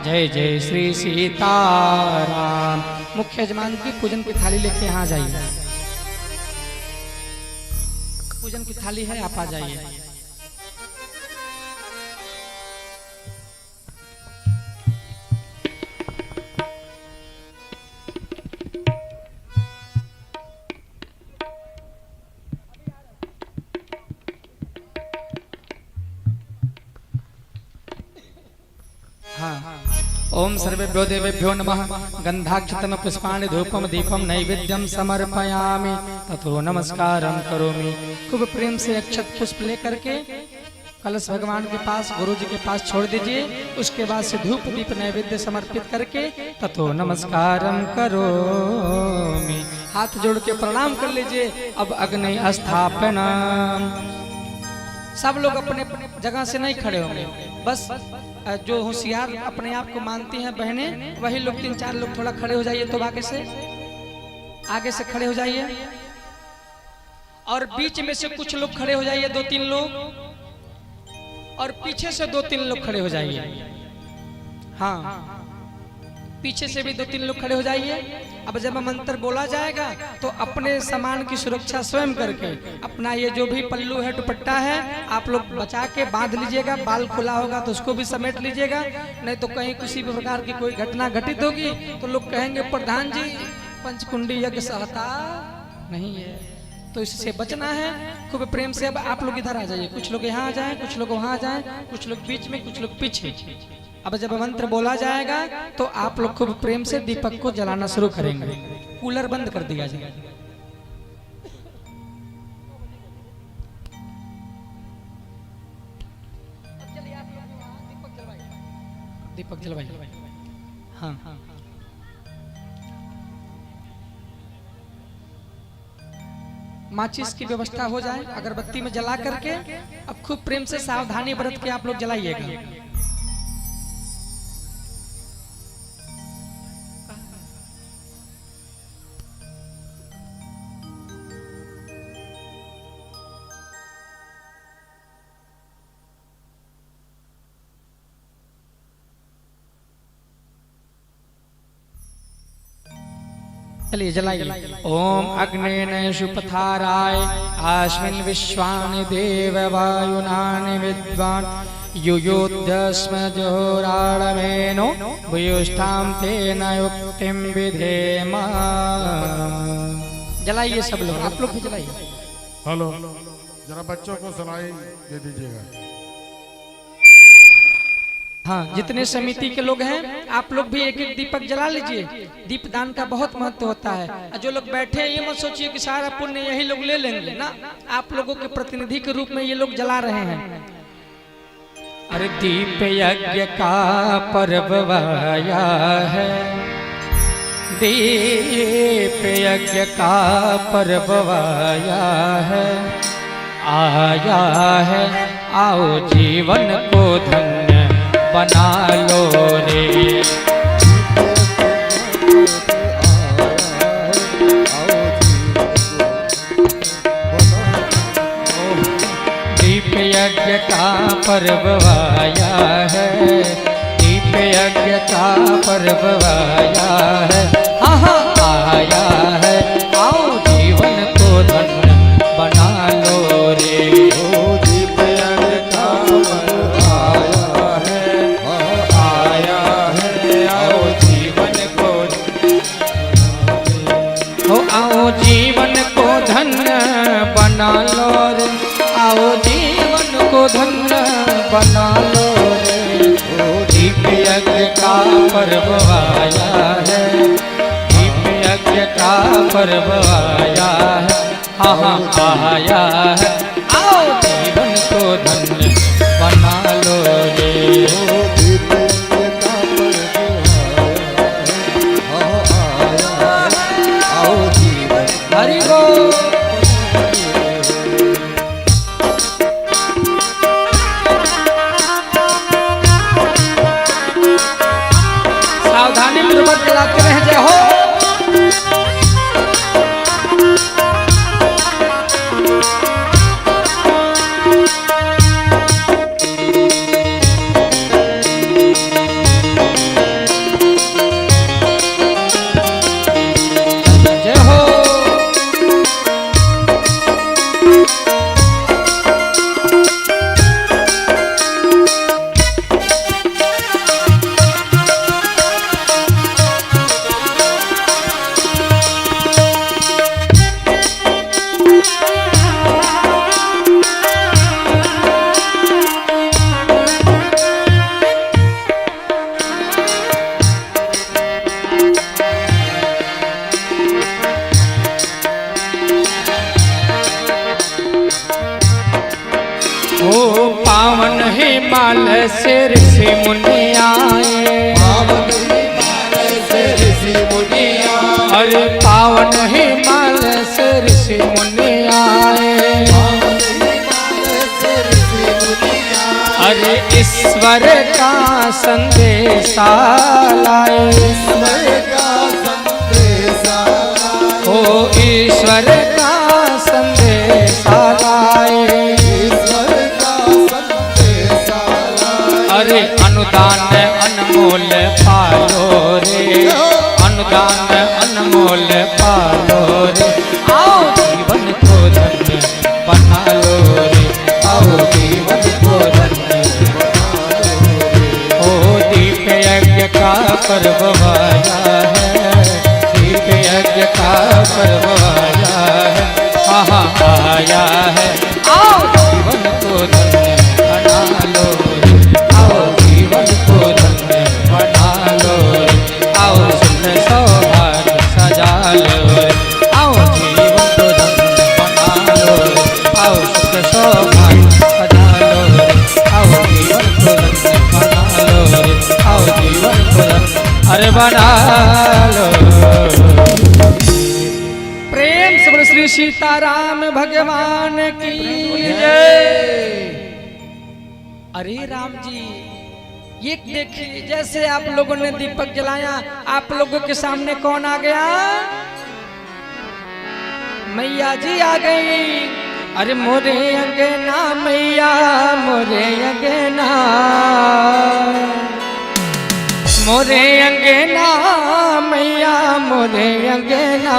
B: जय जय श्री सीताराम। मुख्य यजमान की पूजन की थाली लेके यहाँ जाइए। पूजन की थाली है, आप आ जाइए। हाँ। ओम सर्वेभ्यो देवेभ्यो नमः। गंधाक्षतम पुष्पाणि धूपम दीपम नैवेद्यम समर्पयामि ततो नमस्कारं करोमि। खूब प्रेम से अक्षत पुष्प लेकर के
A: कलश भगवान के पास, गुरु जी के पास छोड़ दीजिए। उसके बाद से धूप दीप नैवेद्य समर्पित करके ततो नमस्कारम करो, हाथ जोड़ के प्रणाम कर लीजिए। अब अग्नि स्थापना। सब लोग अपने अपने जगह से नहीं खड़े होंगे, बस जो होशियार अपने आप को मानती हैं बहनें, वही लोग 3-4 लोग थोड़ा खड़े हो जाइए। तो आगे से खड़े हो जाइए, और बीच में से कुछ लोग खड़े हो जाइए, 2-3 लोग, और पीछे से 2-3 लोग खड़े हो जाइए। हाँ, पीछे से भी 2-3 लोग खड़े हो जाइए। अब जब मंत्र बोला जाएगा तो अपने सामान की सुरक्षा स्वयं करके अपना ये जो भी पल्लू है, दुपट्टा है, आप लोग बचा के बांध लीजिएगा। बाल खुला होगा तो उसको भी समेट लीजिएगा, नहीं तो कहीं किसी भी प्रकार की कोई घटना घटित होगी तो लोग कहेंगे प्रधान जी पंचकुंडी यज्ञ सहता नहीं है। तो इससे बचना है खूब प्रेम से। अब आप लोग इधर आ जाइए, कुछ लोग यहाँ आ जाएं, कुछ लोग वहाँ आ जाएं, कुछ लोग बीच में, कुछ लोग पीछे। अब जब मंत्र बोला जाएगा तो आप लोग खूब प्रेम से दीपक को जलाना शुरू करेंगे। कूलर बंद कर दिया जाए। दीपक जलवाइए। हाँ, माचिस की व्यवस्था हो जाए, अगरबत्ती में जला करके अब खूब प्रेम से सावधानी बरत के आप लोग जलाइएगा। चलिए जलाइए। ओम अग्नेषु पथाराय आस्मिन् विश्वानि देव वायुनानि विद्वान् युयोध्यस्म जोराणमेनो भूयुष्ठां तेन युक्तिं विधेम। जलाइए सब लोग, आप लोग भी जलाइए।
F: हेलो, जरा बच्चों को सलाई दे दीजिएगा।
A: हाँ, जितने समिति के लोग हैं आप लोग भी एक एक दीपक जला लीजिए। दीपदान का बहुत महत्व होता है। जो लोग बैठे हैं ये मत सोचिए कि सारा पुण्य यही लोग ले लेंगे ना, आप लोगों के प्रतिनिधि के रूप में ये लोग जला रहे हैं। अरे दीप यज्ञ का पर्व आया है, दीप यज्ञ का पर्व आया है, आया है। आओ जीवन को धन्य बना लो रे। दीप यज्ञ का पर्व आया है, दीप यज्ञ का पर्व आया है, हाँ हाँ आया है। आओ जीवन को धन्य बना लो रे। आओ जीवन को धन्य बना लो रे, आओ जीवन को धन्य बना लो रे। दीप यज्ञ का पर्व आया है, दीप यज्ञ का पर्व आया है, हाँ हाँ आया है। आओ जीवन को धन्य बना लो रे। हरि बोल। सावधानी पूर्वक जलाते रह जय हो। जय हो।
B: हिमाल से ऋषि मुनि आए, अरे पावन हिमाल से ऋषि मुनि आए, अरे ईश्वर का संदेशा लाए, ओ ईश्वर का संदेशा लाए, अरे अनुदान अनमोल पालो रे, अनुदान अनमोल पालो रे, आओ जीवन को धन्य बना लो रे, आओ जीवन को धन्य बना लो रे। ओ दीप यज्ञ का पर्व आया है, दीप यज्ञ का पर्व आया है, हाँ आया है, आओ जीवन को धन्य बना लो रे, आओ जीवन को धन्य बना लो रे, आओ सुख सौभाग्य सजा लो रे, आओ जीवन को धन्य बना लो रे, आओ सुख सौभाग्य सजा लो रे, आओ जीवन को धन्य बना लो रे, आओ जीवन को धन्य अरे बना लो। प्रेम से बोलो श्री सीताराम भगवान की जय। अरे राम जी, ये देखिए जैसे आप लोगों ने दीपक जलाया, आप लोगों के सामने कौन आ गया? मैया जी आ गई। अरे मोरे अंगना मैया, मोरे अंगना, मोरे अंगना मैया, मोरे अंगना,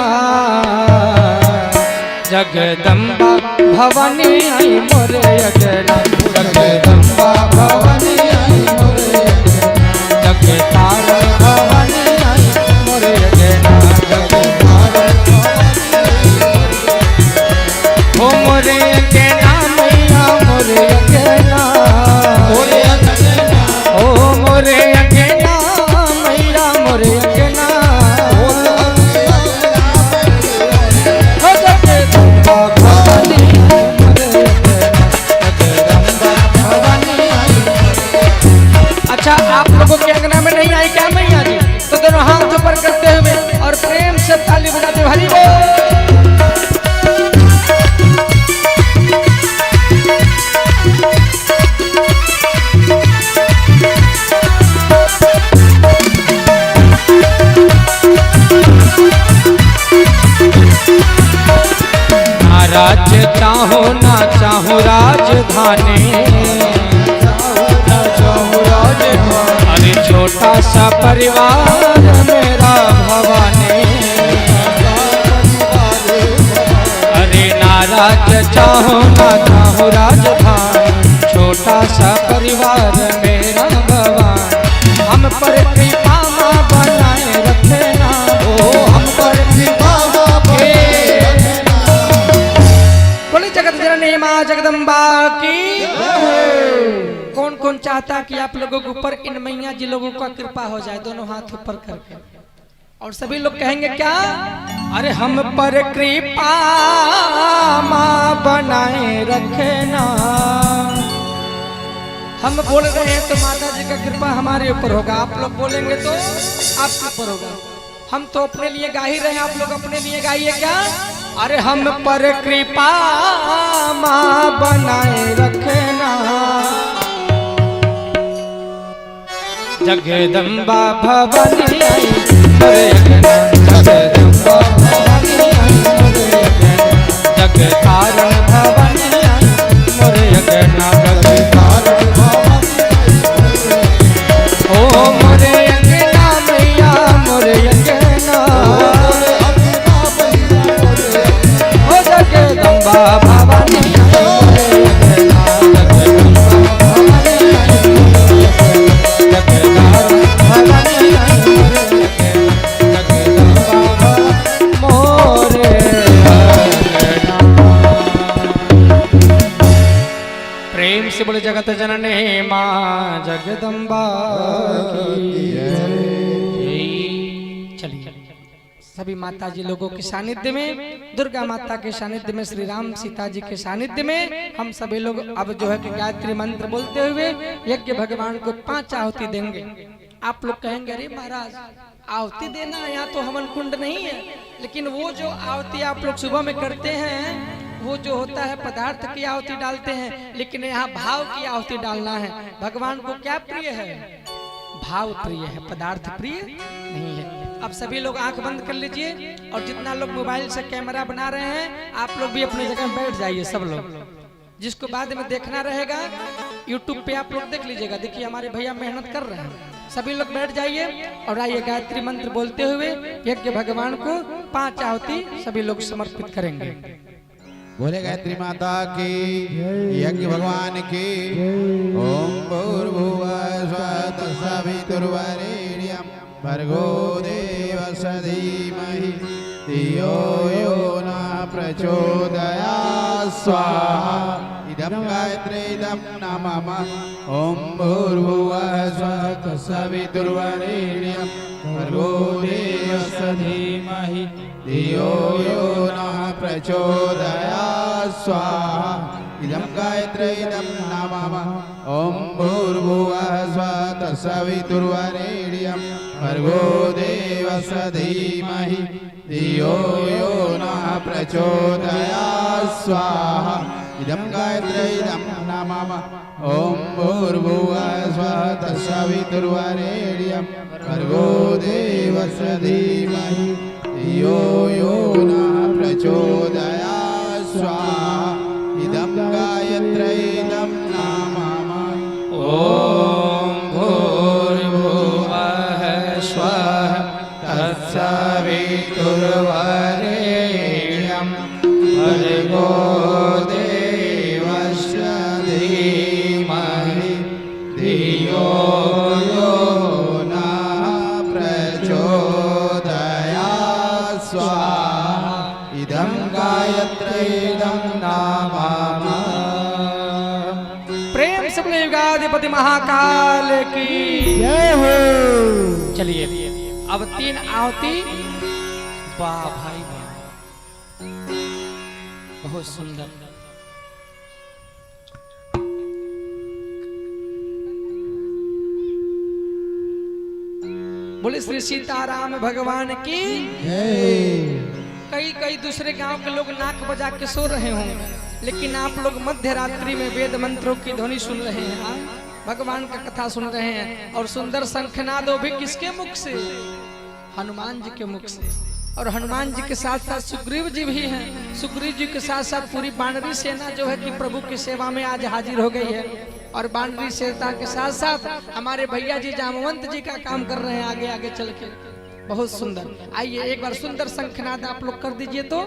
B: जगदम्बा भवानी आई मोरे अंगना, जगदम्बा भवानी आई मोरे अंगना, जगतारण भवानी आई मोरे अंगना, जगतारण ओ मोरे अंगना मैया, मोरे अंगना, मोरे अंगना, ओ मोरे अंगना मैया, मोरे अंगना, ओ जगदम्बा भवानी मोरे अंगना, जगदम्बा भवानी आई। अच्छा, आप लोगों के अंगना में नहीं आई क्या मैया जी? तो दोनों हाथ ऊपर करते हुए और प्रेम से ताली बजाते हुए हरि बोल। राज्य चाहो ना चाहो राजधानी, अरे छोटा सा परिवार मेरा भवानी, अरे ना राज्य चाहो ना चाहो राजधानी, छोटा सा परिवार मेरा भवानी, हम पर कृपा बनाए रखना, ओ हम पर कृपा जगत जननी माँ जगदम्बा की। कौन कौन चाहता कि आप लोगों के ऊपर इन मैया जी लोगों का कृपा हो जाए? दोनों हाथ ऊपर करके और सभी लोग कहेंगे क्या? अरे हम पर कृपा माँ बनाए रखना। हम बोल रहे हैं तो माता जी का कृपा हमारे ऊपर होगा, आप लोग बोलेंगे तो आपके ऊपर होगा। हम तो अपने लिए गा ही रहे हैं, आप लोग अपने लिए गाइए क्या? अरे हम पर कृपा माँ बनाए रखना, जगदम्बा भवानी आई मोरे अंगना, जगदम्बा भवानी आई मोरे अंगना, जगतारण भवानी आई मोरे अंगना, जगतारण भवानी ओ मोरे अंगना मैया, मोरे अंगना, ओ जगदम्बा भवानी आई मोरे प्रेम से बोले जगत जननी माँ जगदम्बा की जय। चलिए सभी माता जी लोगों के सानिध्य में, दुर्गा माता के सानिध्य में, श्री राम सीता जी के सानिध्य में हम सभी लोग अब जो है कि गायत्री मंत्र बोलते हुए यज्ञ भगवान को 5 आहुति देंगे। आप लोग कहेंगे अरे महाराज आहुति देना यहाँ तो हवन कुंड नहीं है, लेकिन वो जो आहुति आप लोग सुबह में करते हैं वो जो होता है पदार्थ की आहुति डालते हैं, लेकिन यहाँ भाव की आहुति डालना है। भगवान को क्या प्रिय है? भाव प्रिय है, पदार्थ प्रिय नहीं है। अब सभी लोग आंख बंद कर लीजिए और जितना लोग मोबाइल से कैमरा बना रहे हैं आप लोग भी अपनी जगह में बैठ जाइए। सब लोग जिसको बाद में देखना रहेगा यूट्यूब पे आप लोग देख लीजिएगा। देखिए हमारे भैया मेहनत कर रहे हैं। सभी लोग बैठ जाइए और आइए गायत्री मंत्र बोलते हुए यज्ञ भगवान को 5 आहुति सभी लोग समर्पित करेंगे।
G: बोले गायत्री माता की, यज्ञ भगवान की। ओम भूर्भुवः स्वः तत्सवितुर्वरेण्यं भर्गो देवस्य धीमहि धियो यो नः प्रचोदयात् स्वाहा। इदं गायत्रीदं नमः। ओम भूर्भुवः स्वः तत्सवितुर्वरेण्यं भर्गो देवस्य धीमहि धियो यो नः प्रचोदयात् स्वाहा। इदं गायत्रीदं नमः। ओम भूर्भुवः स्वः तत्सवितुर्वरेण्यं भर्गो देवस्य धीमहि धियो यो नः प्रचोदयात् स्वाहा। इदं गायत्रीदं नमः। ओम भूर्भुवः स्वः तत्सवितुर्वरेण्यं भर्गो देवस्य धीमहि धियो यो नः प्रचोदयात् स्वाहा। इदं गायत्रीदं नमः।
B: ओम भूर्भुवः स्वः तत्सवितुर्वरेण्यं भर्गो देवस्य धीमहि धियो यो नः प्रचोदयात् स्वाहा। इदं गायत्रीदं नमः। प्रेम से बोले युगाधिपति महाकाल की जय हो। चलिए अब 3 आहुति। वाह भाई वाह, बहुत सुंदर। बोले श्री सीताराम भगवान की कई दूसरे गांव के लोग नाक बजा के सो रहे होंगे, लेकिन आप लोग मध्य रात्रि में वेद मंत्रों की ध्वनि सुन रहे हैं, भगवान का कथा सुन रहे हैं। और सुंदर शंखनाद भी किसके मुख से? हनुमान जी के मुख से। और हनुमान जी के साथ साथ सुग्रीव जी भी हैं। सुग्रीव जी के साथ साथ पूरी बानरी सेना जो है कि प्रभु की सेवा में आज हाजिर हो गई है। और बानरी सेना के साथ साथ हमारे भैया जी जामवंत जी का काम कर रहे हैं आगे आगे चल के। बहुत सुंदर। आइए एक बार सुंदर शंखनाद आप लोग कर दीजिए तो।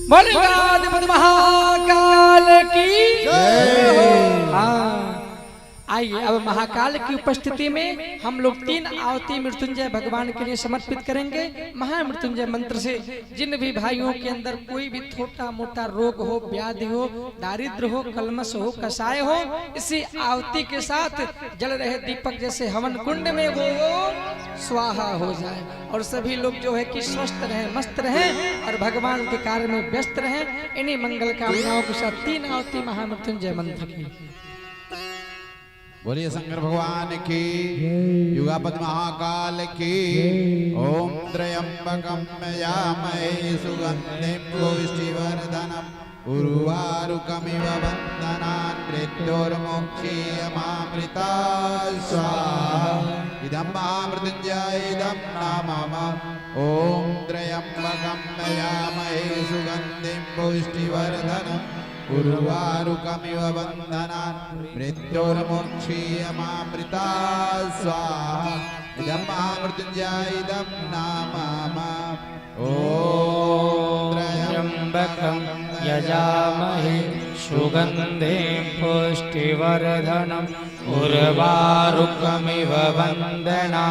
B: बोले महाकाल की जय हो। हाँ आइए अब महाकाल की उपस्थिति में हम लोग 3 आहुति मृत्युंजय भगवान के लिए समर्पित करेंगे। महामृत्युंजय मंत्र से जिन भी भाइयों के अंदर कोई भी छोटा मोटा रोग हो, व्याधि हो, दारिद्र हो, कलमश हो, कसाय हो, इसी आहुति के साथ जल रहे दीपक जैसे हवन कुंड में वो स्वाहा हो जाए और सभी लोग जो है कि स्वस्थ रहें, मस्त रहें और भगवान के कार्य में व्यस्त रहें। इन्हीं मंगल कामनाओं के साथ 3 आहुति महामृत्युंजय मंत्र की।
G: बोलिए शंकर भगवान की, युगापति महाकाल की। ओम त्र्यंबकं यजामहे सुगंधिं पुष्टिवर्धनम् उर्वारुकमिव बन्धनान् मृत्योर्मोक्षीयमामृतात् स्वाहा। इदं महामृत्युंजयं नमः। ओम त्र्यंबकं यजामहे सुगंधिं पुष्टिवर्धनम् उर्वारुकमिव बन्धनान् मृत्योर्मोक्षीयमामृतात् स्वाहा। इदं महामृत्युंजयं नमः। ओम त्र्यंबकं
B: यजामहे सुगन्धे पुष्टिवर्धनम् उर्वारुकमिव वन्दना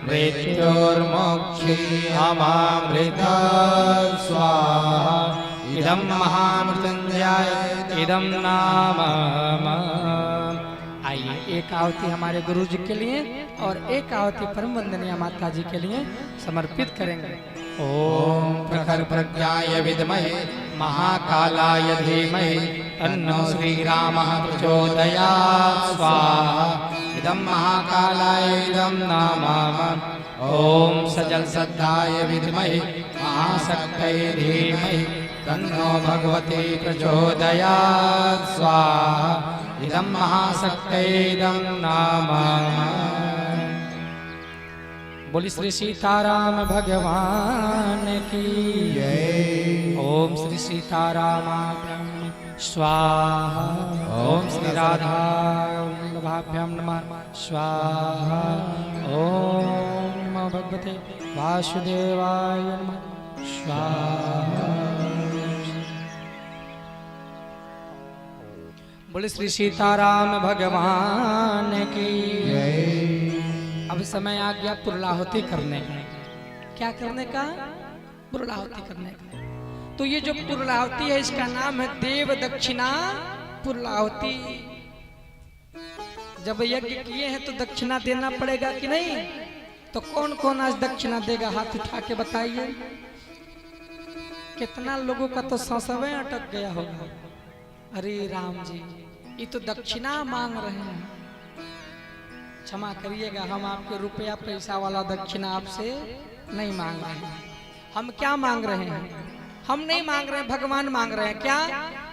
B: मृत्योर्मोक्षीयमामृता स्वाहा इदं महामृत्युंजय इदं नाम। आइए एक आहुति हमारे गुरु जी के लिए और एक आहुति परम वंदनीय माता जी के लिए समर्पित करेंगे। ओम प्रखर प्रज्ञाय विद्महे महाकालाय धीमहि तन्नो श्रीरामः प्रचोदयात् स्वाहा इदं महाकालाय इदं नामः। ओम सजल सद्धाय विद्महे महाशक्तये धीमहि तन्नो भगवती प्रचोदयात् स्वाहा इदं महाशक्तये इदं नामः। बोली श्री सीताराम भगवान की जय। ओम श्री सीतारामाभ्यां स्वाहा ओम श्री राधा वल्लभाभ्यां नमः स्वाहा ओम नमो भगवते वासुदेवाय नमः स्वाहा। बोले श्री सीताराम भगवान की जय। अब समय आ गया पुरलाहुति करने का। क्या करने का? पुरलाहुति करने का। तो ये जो पुरलाहुति है इसका नाम है देव दक्षिणा पुरलाहुति। जब यज्ञ किए हैं तो दक्षिणा देना पड़ेगा कि नहीं? तो कौन कौन आज दक्षिणा देगा? हाथ उठा के बताइए। कितना लोगों का तो सांसवें अटक गया होगा। अरे राम जी, ये तो दक्षिणा मांग रहे हैं। क्षमा करिएगा, हम आपके रुपया पैसा वाला दक्षिणा आपसे नहीं मांग रहे हैं। हम क्या मांग रहे हैं? हम नहीं मांग रहे हैं, भगवान मांग रहे हैं। क्या?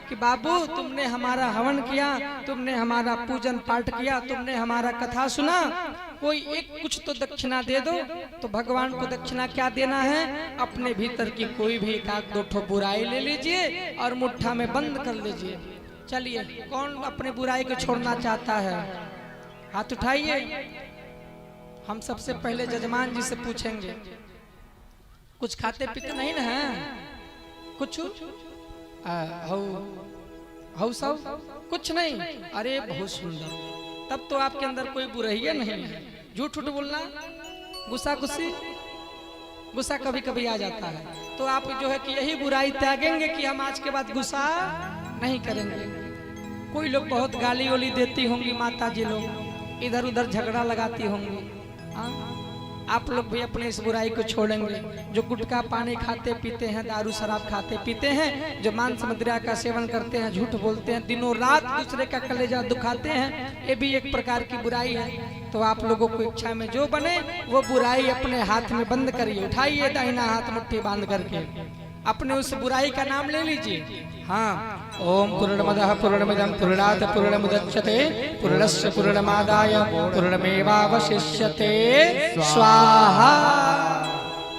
B: कि बाबू तुमने हमारा हवन किया, तुमने हमारा पूजन पाठ किया, तुमने हमारा कथा सुना, कोई एक कुछ तो दक्षिणा दे दो। तो भगवान को दक्षिणा क्या देना है? अपने भीतर की कोई भी एक आध दो ठो बुराई ले लीजिए और मुट्ठा में बंद कर लीजिए। चलिए, कौन अपने बुराई को छोड़ना चाहता है? हाथ उठाइए। हम सबसे पहले जजमान जी से पूछेंगे, कुछ खाते पीते नहीं ना है? कुछ हौ सब कुछ नहीं? अरे बहुत सुंदर, तब तो आपके अंदर कोई बुराई नहीं है। झूठ उठ बोलना, गुस्सा कभी कभी आ जाता है। तो आप जो है कि यही बुराई त्यागेंगे कि हम आज के बाद गुस्सा नहीं करेंगे। कोई लोग बहुत गाली वाली देती होंगी, माता जी लोग इधर उधर झगड़ा लगाती होंगी। आप लोग भी अपने इस बुराई को छोड़ेंगे। जो गुटखा पानी खाते पीते हैं, दारू शराब खाते पीते हैं, जो मांस मदिरा का सेवन करते हैं, झूठ बोलते हैं, दिनों रात दूसरे का कलेजा दुखाते हैं, ये भी एक प्रकार की बुराई है। तो आप लोगों को इच्छा में जो बने वो बुराई अपने हाथ में बंद करिए। उठाइए दाहिना हाथ मुट्ठी बांध करके, अपने उस बुराई का नाम ले लीजिए। हाँ, ओम पूर्णमदः पूर्णमिदं पूर्णात् पूर्णमुदच्यते पूर्णस्य पूर्णमादाय पूर्णमेवावशिष्यते स्वाहा।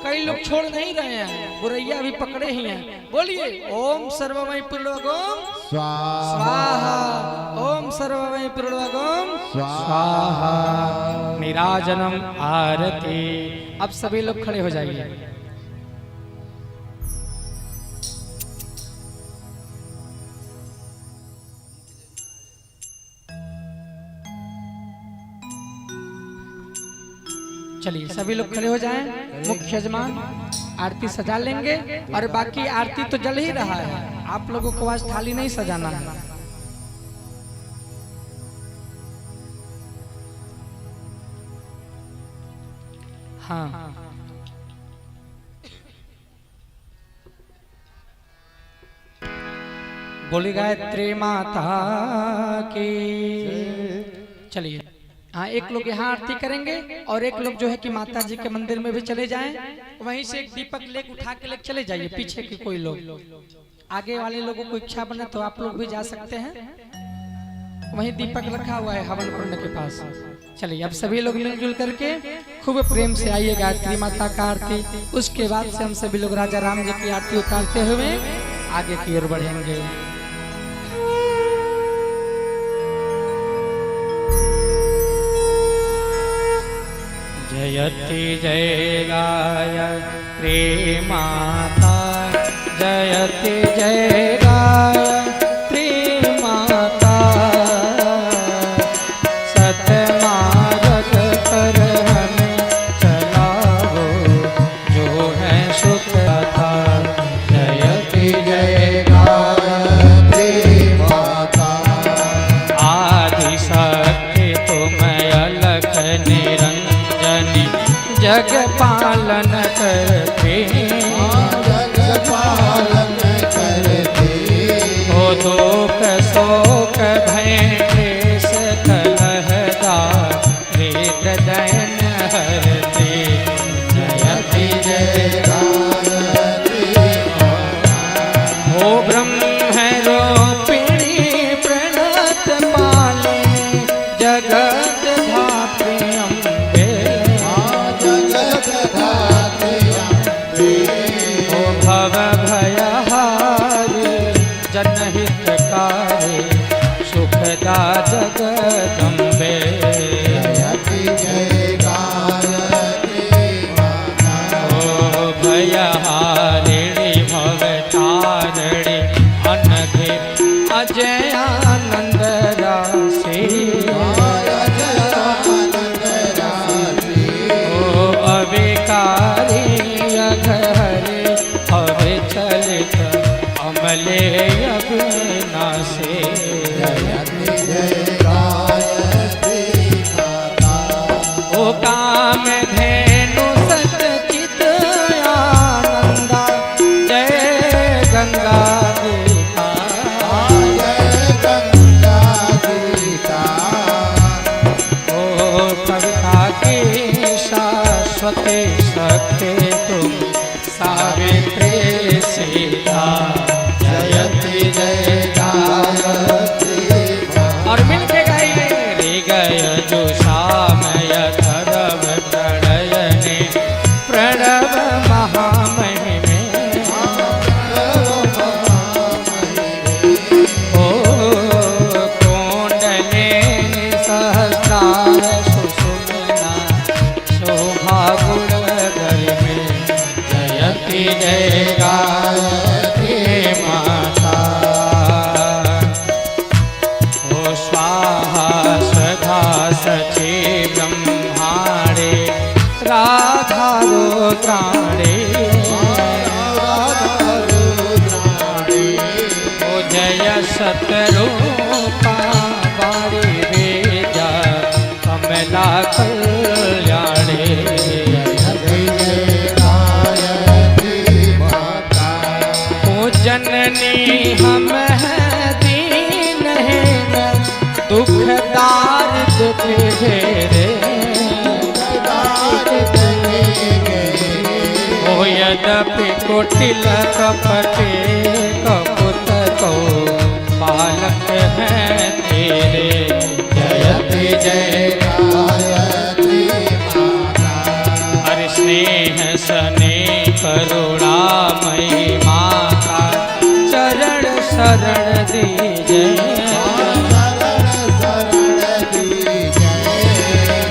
B: कई लोग छोड़ नहीं रहे हैं, बुरैया भी पकड़े ही हैं। बोलिए ओम सर्वमय पूर्णवगोम स्वाहा, ओम सर्वमय पूर्णवगोम स्वाहा। निराजनम आरती। अब सभी लोग खड़े हो जाइए। चलिए सभी लोग खड़े हो जाएं। मुख्य यजमान आरती सजा लेंगे और बाकी आरती तो जल ही रहा है, आप लोगों को आज थाली नहीं सजाना है। हाँ, बोली गायत्री माता की। चलिए, हाँ, एक लोग यहाँ आरती करेंगे और एक लोग जो है कि माता जी के मंदिर में भी चले जाएं। वहीं से एक दीपक लेके उठा के लेके चले जाइए। पीछे के कोई लोग, आगे वाले लोगों को इच्छा बने तो आप लोग भी जा सकते हैं। वहीं दीपक रखा हुआ है हवन कुंड के पास। चलिए, अब सभी लोग मिलजुल करके खूब प्रेम से आइए गायत्री माता का आरती। उसके बाद से हम सभी लोग राजा राम जी की आरती उतारते हुए आगे की ओर बढ़ेंगे। जयति जय गायत्री माता, जयति जय गायत्री जग पालन करते हो दुख शोक भय क्लेश कलहदा वेदन हरते जयति जय हो ब्रह्म रूपिणी प्रणत पालिनी जगत धात्री अम्बे हो भव भयहारी जनहितकारी सुखदा जगदम्बे हो भयहारिणी भवतारिणी अनघे अजयानंद राशि ओ अविकारी अघहरे अविचलित अमले अविनाशे ओ काम धेनु सतचित आनंदा जय गंगा ओ कविता की शाश्वते सत्य तुम सावित्री सीता जयति जय और मिलके गाइए रे गय जो श्यामय धरव प्रणयने प्रणव महामहिमे ओ कोंडले सहस्रार सुषुम्ना शोभा गुण में जयति जय गायत्री माता ओ स्वाहा स्वधा सची ब्रह्माणे राधा रुद्राणे ओ जय सतरूपा बारी वेजा कमला कल्याणे ओ जननी हम हैं दीन हैं दुखदार दुख घेरे ओ यद्यपि कुटिल कपटे कपुत को बालक हैं तेरे जयति जय हरि स्नेह सने करुणामयी माता चरण शरण दीजे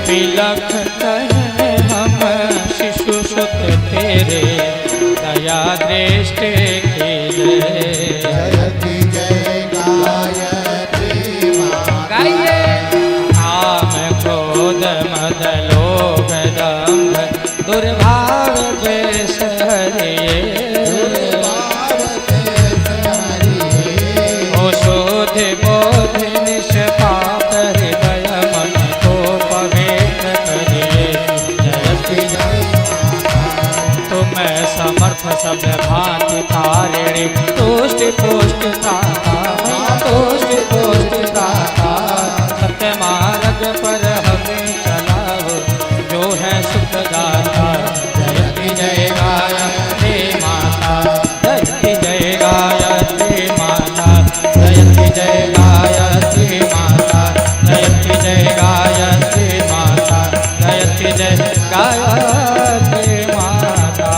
B: बिलख कहे हम शिशु सुत तेरे दया दृष्टि कीजे गाइए काम क्रोध मद लोभ दंभ दुर्भाव द्वेष हरिये ओ शोध बोध निष्पाप हृदय मन को पवित्र करिए जयति तुम समर्थ सब भांति तारिणी तुष्ट पुष्ट तुष्ट पुष्ट सत्य मार्ग पर हमें चलाओ जो है सुखदाता जयति जय गायत्री माता जयति जय गायत्री माता जयति जय गायत्री माता जयति जय गायत्री माता जयति जय गायत्री माता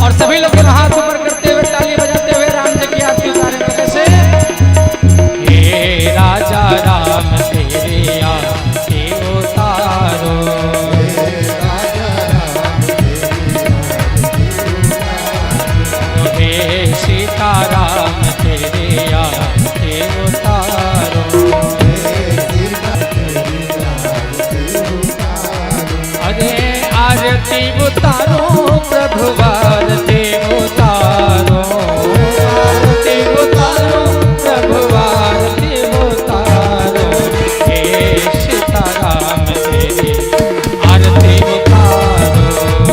B: और सभी लोग हाथ ऊपर करते हुए ताली बजाते हुए राम जी की आरती उतारेंगे कैसे हे राजा राम तेरी आरती उतारो हे सीताराम तेरी आरती उतारो अरे आरती उतारो प्रभु आरती उतारो आरती उतारो प्रभु आरती उतारो हे सीताराम तेरी आरती उतारो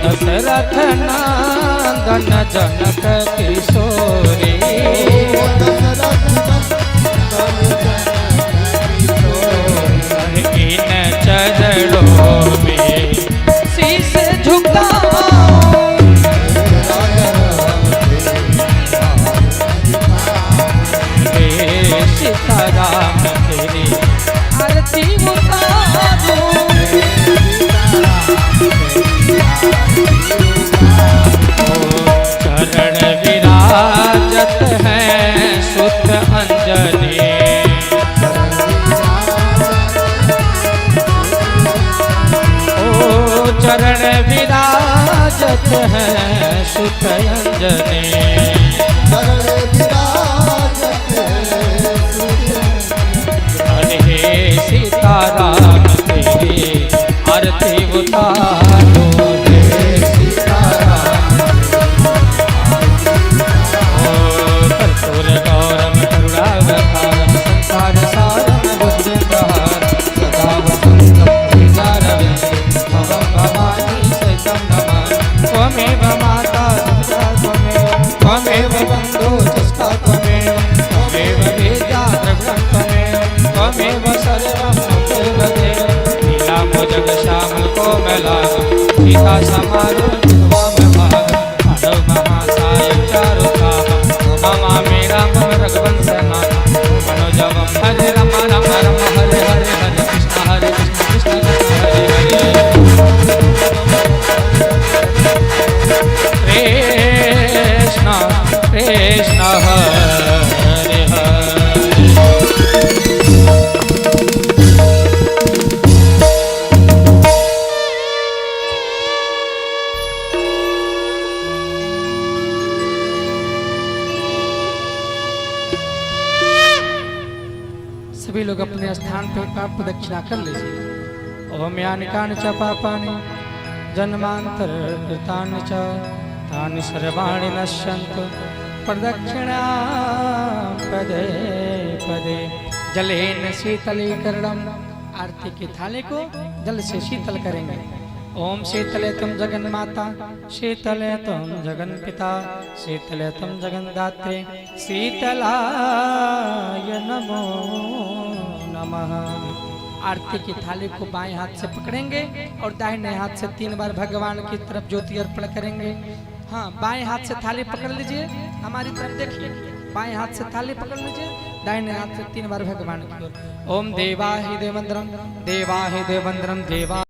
B: दशरथ नंदन जनक किशोरी इन चरणों में शीश झुकाओ सीताराम तेरी आरती उतारो चरण विराजत है सुत अंजनी ओ चरण विराजत है सुत अंजनी सीताराम तेरी आरती उतारो सीताराम कर्पूर गौरम करुणावतारम संसार सारम बुद्धिदारम सदा वसंतम भवं भवानी सहितं नमामि त्वमेव माता पिता त्वमेव बन्धो जस्ता त्वमेव वेदा द्रविणं त्वमेव सर्वं देव नीलांबुजग श्यामल कोमलांग सीता समारूढ़ माधव महासाय चारुधाम नमामि रामं रघुवंश मनोजवं हरे राम राम राम हरे हरे हरे कृष्ण कृष्ण हरे हरे कृष्ण कृष्ण हरे हरे
A: सभी लोग अपने स्थान पर पाप प्रदक्षिणा कर लीजिए। ओम यानि कानि च पापानि जन्मांतर कृतानि च तानि सर्वाणि नश्यन्तु प्रदक्षिणा पदे पदे। जलेन शीतलीकरणम, आरती की थाली को जल से शीतल करेंगे। ओम शीतले तुम जगन माता, शीतले तुम जगन पिता, शीतले तुम जगन दात्री, शीतलाय नमो नमः। आरती की थाली को बाएं हाथ से पकड़ेंगे और दाहिने हाथ से 3 बार भगवान की तरफ ज्योति अर्पण करेंगे। हाँ, बाएं हाथ से थाली पकड़ लीजिए, हमारी तरफ देखिए। बाएं हाथ से थाली पकड़ लीजिए, दाहिने हाथ से 3 बार भगवान की ओर। ओम देवा हि देवंद्रम, देवा हि देवंद्रम, देवा